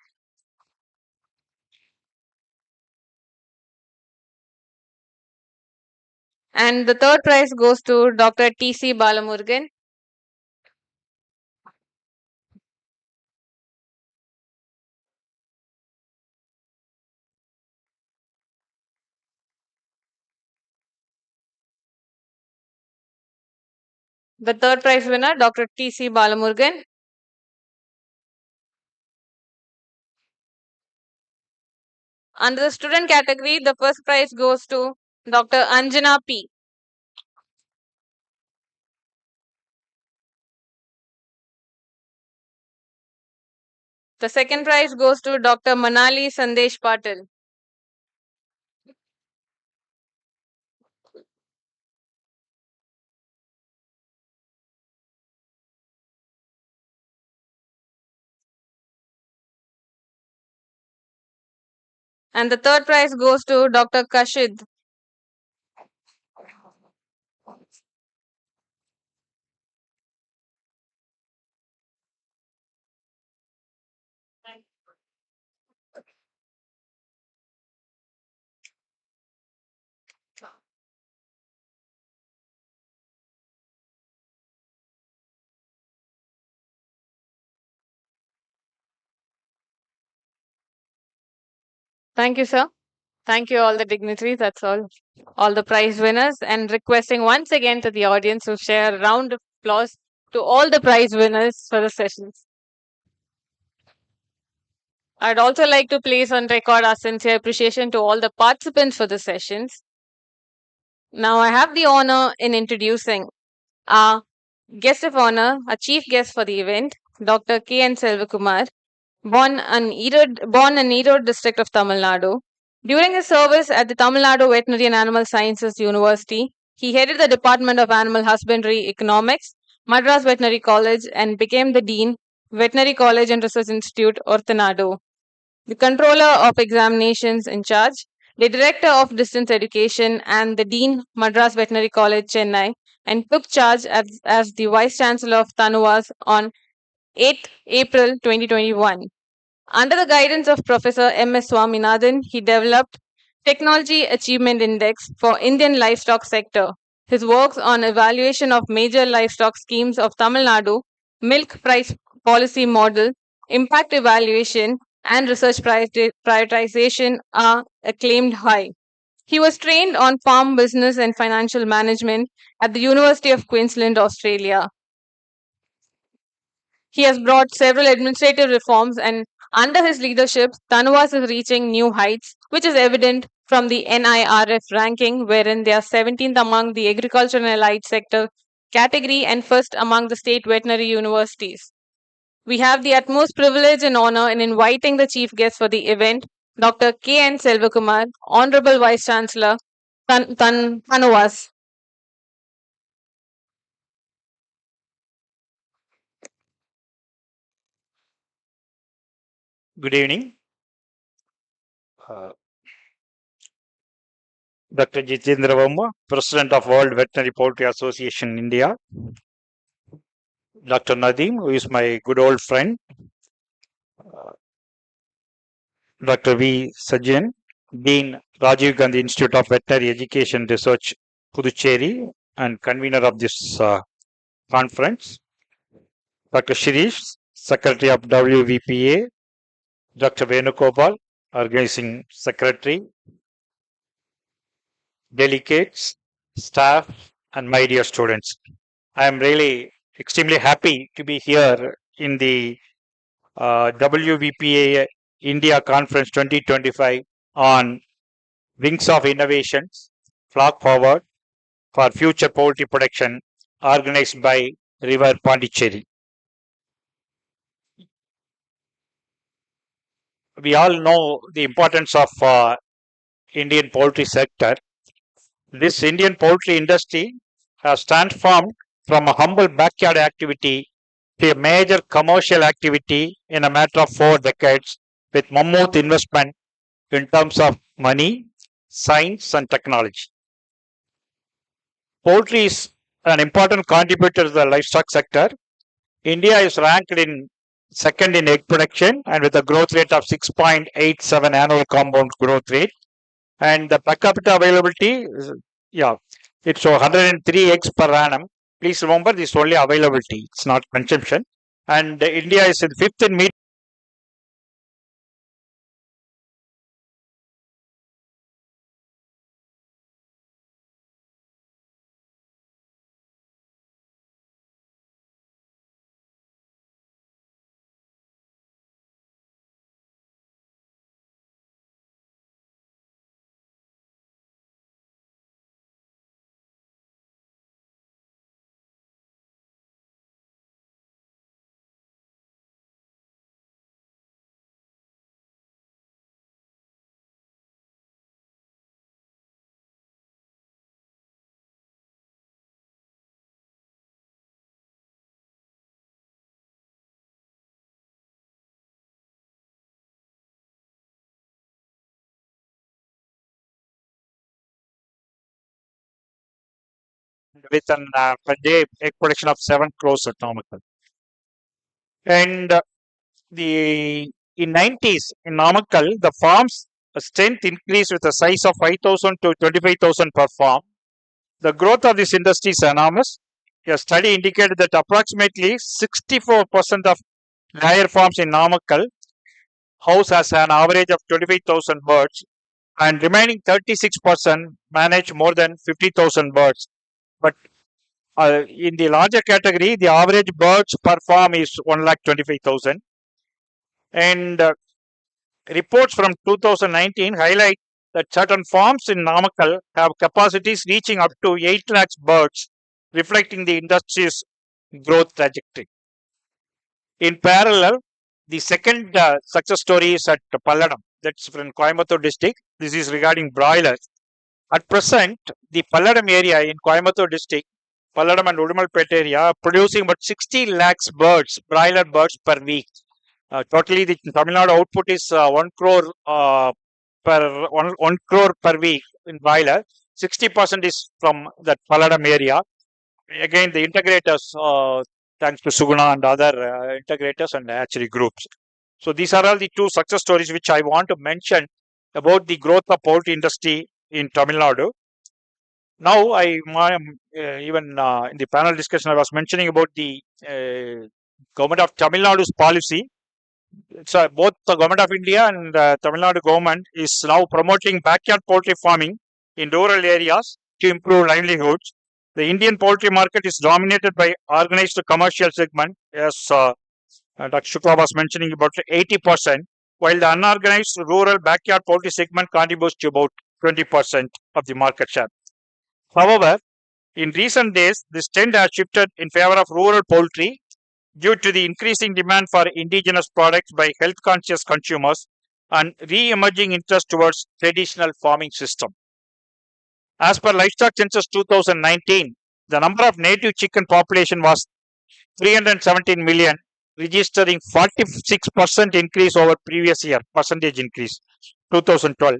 And the third prize goes to Dr. T.C. Balamurgan. The third prize winner, Dr. T.C. Balamurgan. Under the student category, the first prize goes to Dr. Anjana P. The second prize goes to Dr. Manali Sandesh Patil. And the third prize goes to Dr. Kashid. Thank you, sir. Thank you, all the dignitaries. That's all the prize winners. And requesting once again to the audience to share a round of applause to all the prize winners for the sessions. I'd also like to place on record our sincere appreciation to all the participants for the sessions. Now, I have the honor in introducing our guest of honor, a chief guest for the event, Dr. K.N. Selvakumar, born in Erode district of Tamil Nadu. During his service at the Tamil Nadu Veterinary and Animal Sciences University, he headed the Department of Animal Husbandry Economics, Madras Veterinary College, and became the Dean, Veterinary College and Research Institute, Orthanadu, the Controller of Examinations in charge, the Director of Distance Education, and the Dean, Madras Veterinary College, Chennai, and took charge as the Vice Chancellor of Tanuvas on 8th April 2021. Under the guidance of Professor M.S. Swaminathan, he developed Technology Achievement Index for Indian livestock sector. His works on evaluation of major livestock schemes of Tamil Nadu, milk price policy model, impact evaluation, and research prioritization are acclaimed high. He was trained on farm business and financial management at the University of Queensland, Australia. He has brought several administrative reforms, and under his leadership, Tanuvas is reaching new heights, which is evident from the NIRF ranking, wherein they are 17th among the agriculture and allied sector category and first among the state veterinary universities. We have the utmost privilege and honor in inviting the chief guest for the event, Dr. K.N. Selvakumar, Honorable Vice Chancellor, Tanuvas. Good evening. Dr. Jitendra Verma, President of World Veterinary Poultry Association India. Dr. Nadeem, who is my good old friend. Dr. V. Sajan, Dean, Rajiv Gandhi Institute of Veterinary Education Research, Puducherry, and convener of this conference. Dr. Shirish, Secretary of WVPA. Dr. Venugopal, Organizing Secretary. Delegates, staff, and my dear students. I am really extremely happy to be here in the WVPA India Conference 2025 on Wings of Innovations, Flock Forward for Future Poultry Production, organized by River Pondicherry. We all know the importance of Indian poultry sector. This Indian poultry industry has transformed from a humble backyard activity to a major commercial activity in a matter of 4 decades with mammoth investment in terms of money, science, and technology. Poultry is an important contributor to the livestock sector. India is ranked in second in egg production and with a growth rate of 6.87 annual compound growth rate. And the per capita availability, it's 103 eggs per annum. Please remember, this is only availability, it's not consumption. And India is in fifth in meat. With an per day egg production of 7 crores at Namakkal. And in 90s in Namakkal, the farm's strength increased with a size of 5,000 to 25,000 per farm. The growth of this industry is enormous. A study indicated that approximately 64% of layer farms in Namakkal house has an average of 25,000 birds, and remaining 36% manage more than 50,000 birds. But in the larger category, the average birds per farm is 1,25,000. And reports from 2019 highlight that certain farms in Namakkal have capacities reaching up to 8 lakhs birds, reflecting the industry's growth trajectory. In parallel, the second success story is at Palladam, that's from Coimbatore district. This is regarding broilers. At present, the Palladam area in Coimbatore district, Palladam and Udumalpet area, are producing about 60 lakhs birds, broiler birds per week. Totally, the Tamil Nadu output is 1 crore per 1 crore per week in broiler. 60% is from that Palladam area. Again, the integrators, thanks to Suguna and other integrators and hatchery groups. So these are all the two success stories which I want to mention about the growth of poultry industry in Tamil Nadu. Now, even in the panel discussion, I was mentioning about the government of Tamil Nadu's policy. So both the government of India and the Tamil Nadu government is now promoting backyard poultry farming in rural areas to improve livelihoods. The Indian poultry market is dominated by organized commercial segment, as Dr. Shukla was mentioning, about 80%, while the unorganized rural backyard poultry segment contributes to about 20% of the market share. However, in recent days, this trend has shifted in favor of rural poultry due to the increasing demand for indigenous products by health-conscious consumers and re-emerging interest towards traditional farming system. As per Livestock Census 2019, the number of native chicken population was 317 million, registering 46% increase over previous year, percentage increase, 2012,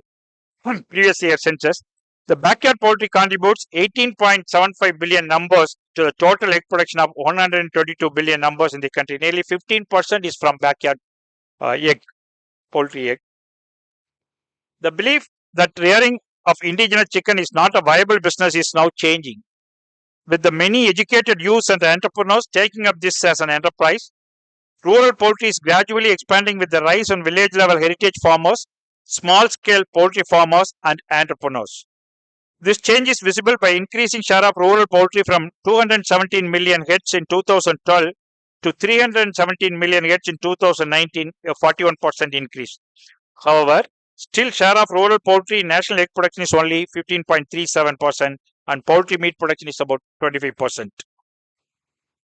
previous year census. The backyard poultry contributes 18.75 billion numbers to the total egg production of 122 billion numbers in the country. Nearly 15% is from backyard poultry egg. The belief that rearing of indigenous chicken is not a viable business is now changing. With the many educated youths and entrepreneurs taking up this as an enterprise, rural poultry is gradually expanding with the rise on village level heritage farmers, small scale poultry farmers, and entrepreneurs. This change is visible by increasing share of rural poultry from 217 million heads in 2012 to 317 million heads in 2019, a 41% increase. However, still share of rural poultry in national egg production is only 15.37%, and poultry meat production is about 25%.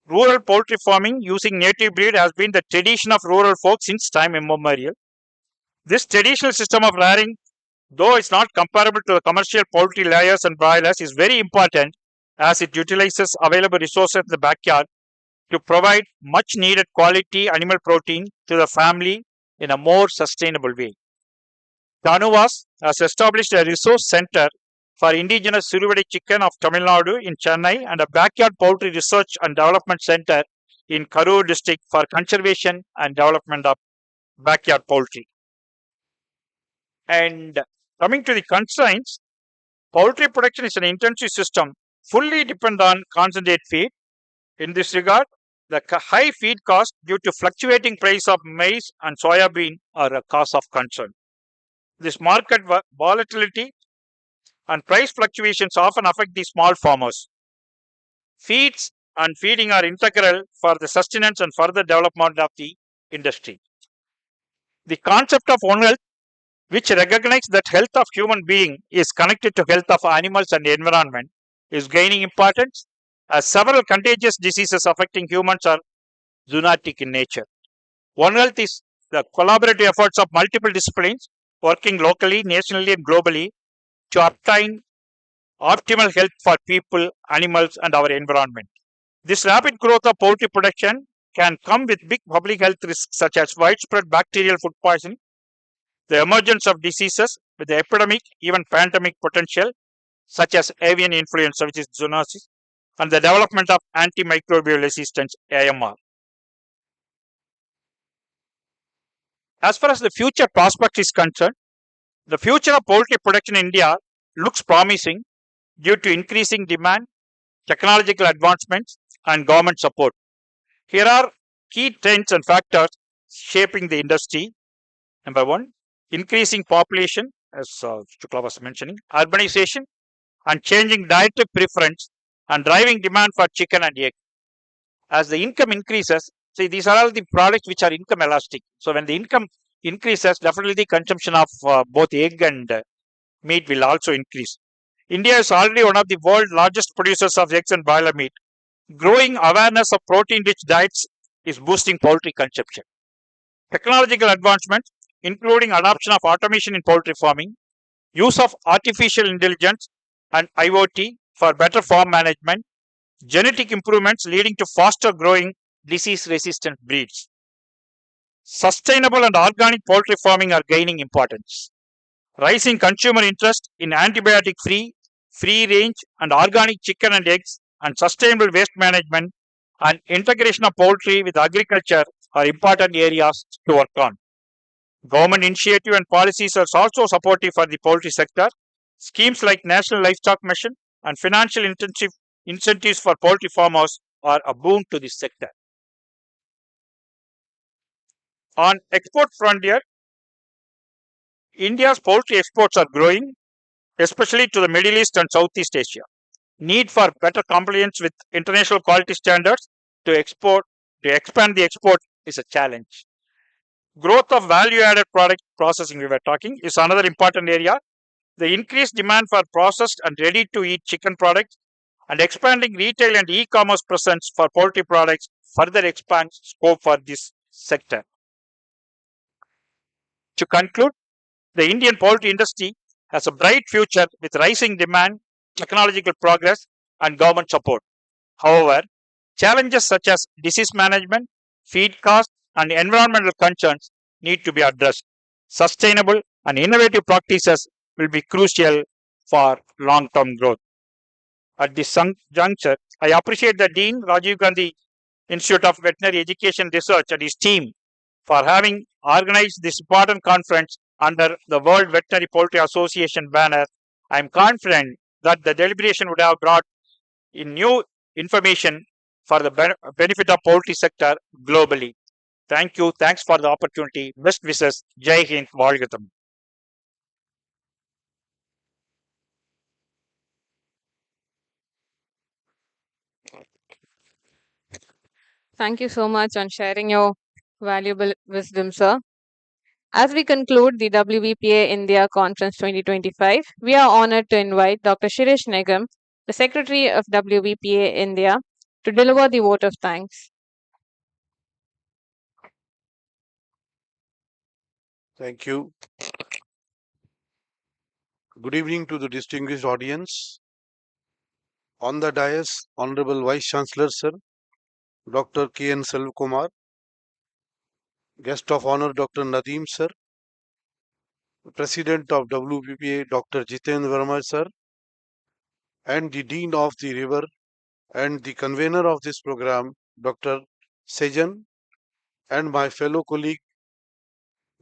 Rural poultry farming using native breed has been the tradition of rural folk since time immemorial. This traditional system of rearing, though it's not comparable to the commercial poultry layers and broilers, is very important as it utilizes available resources in the backyard to provide much needed quality animal protein to the family in a more sustainable way. Tanuvas has established a resource center for indigenous Siruvadi chicken of Tamil Nadu in Chennai and a backyard poultry research and development center in Karur district for conservation and development of backyard poultry. And coming to the constraints, poultry production is an intensive system fully depend on concentrate feed. In this regard, the high feed cost due to fluctuating price of maize and soya bean are a cause of concern. This market volatility and price fluctuations often affect the small farmers. Feeds and feeding are integral for the sustenance and further development of the industry. The concept of One Health, which recognizes that health of human being is connected to health of animals and environment, is gaining importance as several contagious diseases affecting humans are zoonotic in nature. One Health is the collaborative efforts of multiple disciplines working locally, nationally, and globally to obtain optimal health for people, animals, and our environment. This rapid growth of poultry production can come with big public health risks such as widespread bacterial food poisoning, the emergence of diseases with the epidemic, even pandemic potential, such as avian influenza, which is zoonosis, and the development of antimicrobial resistance, AMR. As far as the future prospect is concerned, the future of poultry production in India looks promising due to increasing demand, technological advancements, and government support. Here are key trends and factors shaping the industry. Number one, increasing population, as Shukla was mentioning, urbanization, and changing dietary preference and driving demand for chicken and egg. As the income increases, see, these are all the products which are income elastic. So when the income increases, definitely the consumption of both egg and meat will also increase. India is already one of the world's largest producers of eggs and broiler meat. Growing awareness of protein-rich diets is boosting poultry consumption. Technological advancements, including adoption of automation in poultry farming, use of artificial intelligence and IoT for better farm management, genetic improvements leading to faster growing disease-resistant breeds. Sustainable and organic poultry farming are gaining importance. Rising consumer interest in antibiotic-free, free-range and organic chicken and eggs and sustainable waste management and integration of poultry with agriculture are important areas to work on. Government initiative and policies are also supportive for the poultry sector. Schemes like National Livestock Mission and financial incentives for poultry farmers are a boon to this sector. On export frontier, India's poultry exports are growing, especially to the Middle East and Southeast Asia. Need for better compliance with international quality standards to expand the export is a challenge. Growth of value-added product processing, we were talking, is another important area. The increased demand for processed and ready-to-eat chicken products and expanding retail and e-commerce presence for poultry products further expands scope for this sector. To conclude, the Indian poultry industry has a bright future with rising demand, technological progress, and government support. However, challenges such as disease management, feed costs, and environmental concerns need to be addressed. Sustainable and innovative practices will be crucial for long-term growth. At this juncture, I appreciate the Dean, Rajiv Gandhi Institute of Veterinary Education Research, and his team for having organized this important conference under the World Veterinary Poultry Association banner. I am confident that the deliberation would have brought in new information for the benefit of poultry sector globally. Thank you. Thanks for the opportunity. Best wishes. Jai Hind. Valedictory. Thank you so much on sharing your valuable wisdom, sir. As we conclude the WVPA India Conference 2025, we are honored to invite Dr. Shirish Negam, the Secretary of WVPA India, to deliver the vote of thanks. Thank you. Good evening to the distinguished audience. On the dais, Honorable Vice Chancellor, Sir, Dr. K.N. Selvakumar, Guest of Honor, Dr. Nadeem, Sir, President of WPPA, Dr. Jitendra Verma, Sir, and the Dean of the River and the convener of this program, Dr. Sejan, and my fellow colleague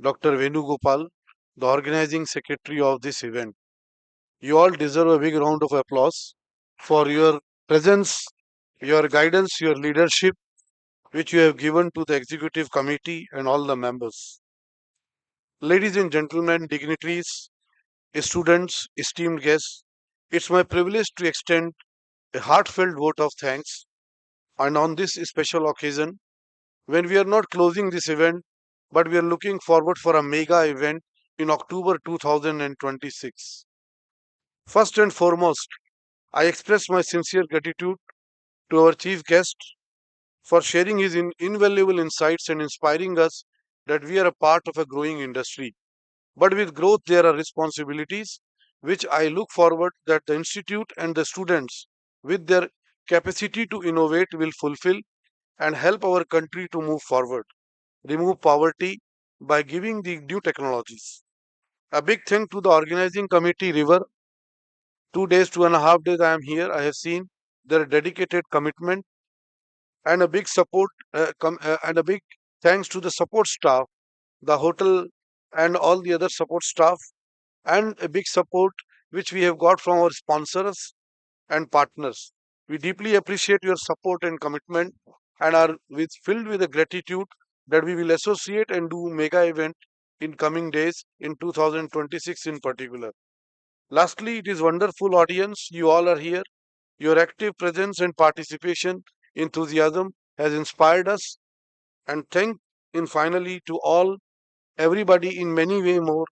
Dr. Venugopal, the organizing secretary of this event. You all deserve a big round of applause for your presence, your guidance, your leadership, which you have given to the executive committee and all the members. Ladies and gentlemen, dignitaries, students, esteemed guests, it's my privilege to extend a heartfelt vote of thanks. And on this special occasion, when we are not closing this event, but we are looking forward for a mega event in October 2026. First and foremost, I express my sincere gratitude to our chief guest for sharing his invaluable insights and inspiring us that we are a part of a growing industry. But with growth, there are responsibilities, which I look forward that the institute and the students, with their capacity to innovate, will fulfill and help our country to move forward, remove poverty by giving the new technologies. A big thank to the organizing committee, River. 2 days, 2.5 days I am here. I have seen their dedicated commitment and a big support and a big thanks to the support staff, the hotel and all the other support staff, and a big support which we have got from our sponsors and partners. We deeply appreciate your support and commitment and are filled with a gratitude that we will associate and do mega event in coming days in 2026 in particular. Lastly, it is wonderful audience. You all are here. Your active presence and participation, enthusiasm has inspired us. And thank in finally to all everybody in many way more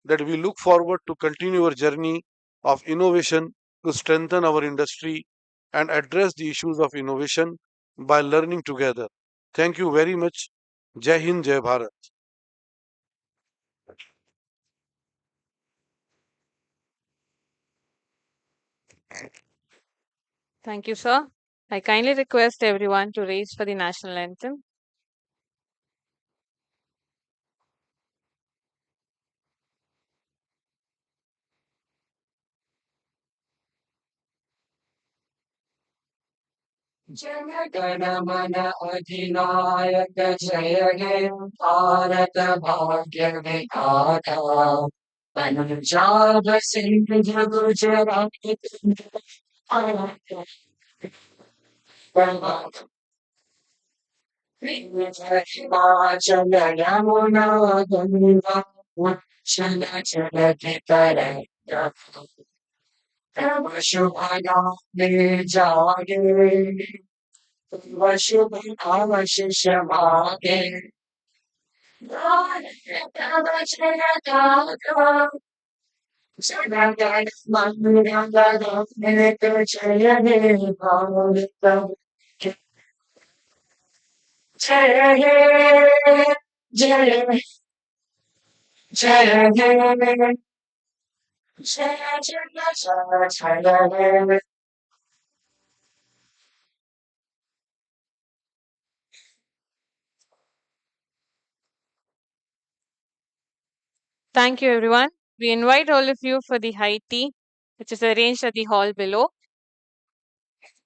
that we look forward to continue our journey of innovation to strengthen our industry and address the issues of innovation by learning together. Thank you very much. Jai Hind, Jai Bharat. Thank you, sir. I kindly request everyone to raise for the national anthem. Jana Gana Mana अधिनायक जय हे भारत भाग्य विधाता पंजाब सिंध गुजरात हिमाचल यमुना गंगा उच्छल जलधि तरंगा तब शुभ नामे जागे तब शुभ नाम शिष्य मागे तब जय गाथा जनगण मन गण जय हे भारत जय हे जय जय हे जय जय जय हे Thank you, everyone. We invite all of you for the high tea, which is arranged at the hall below.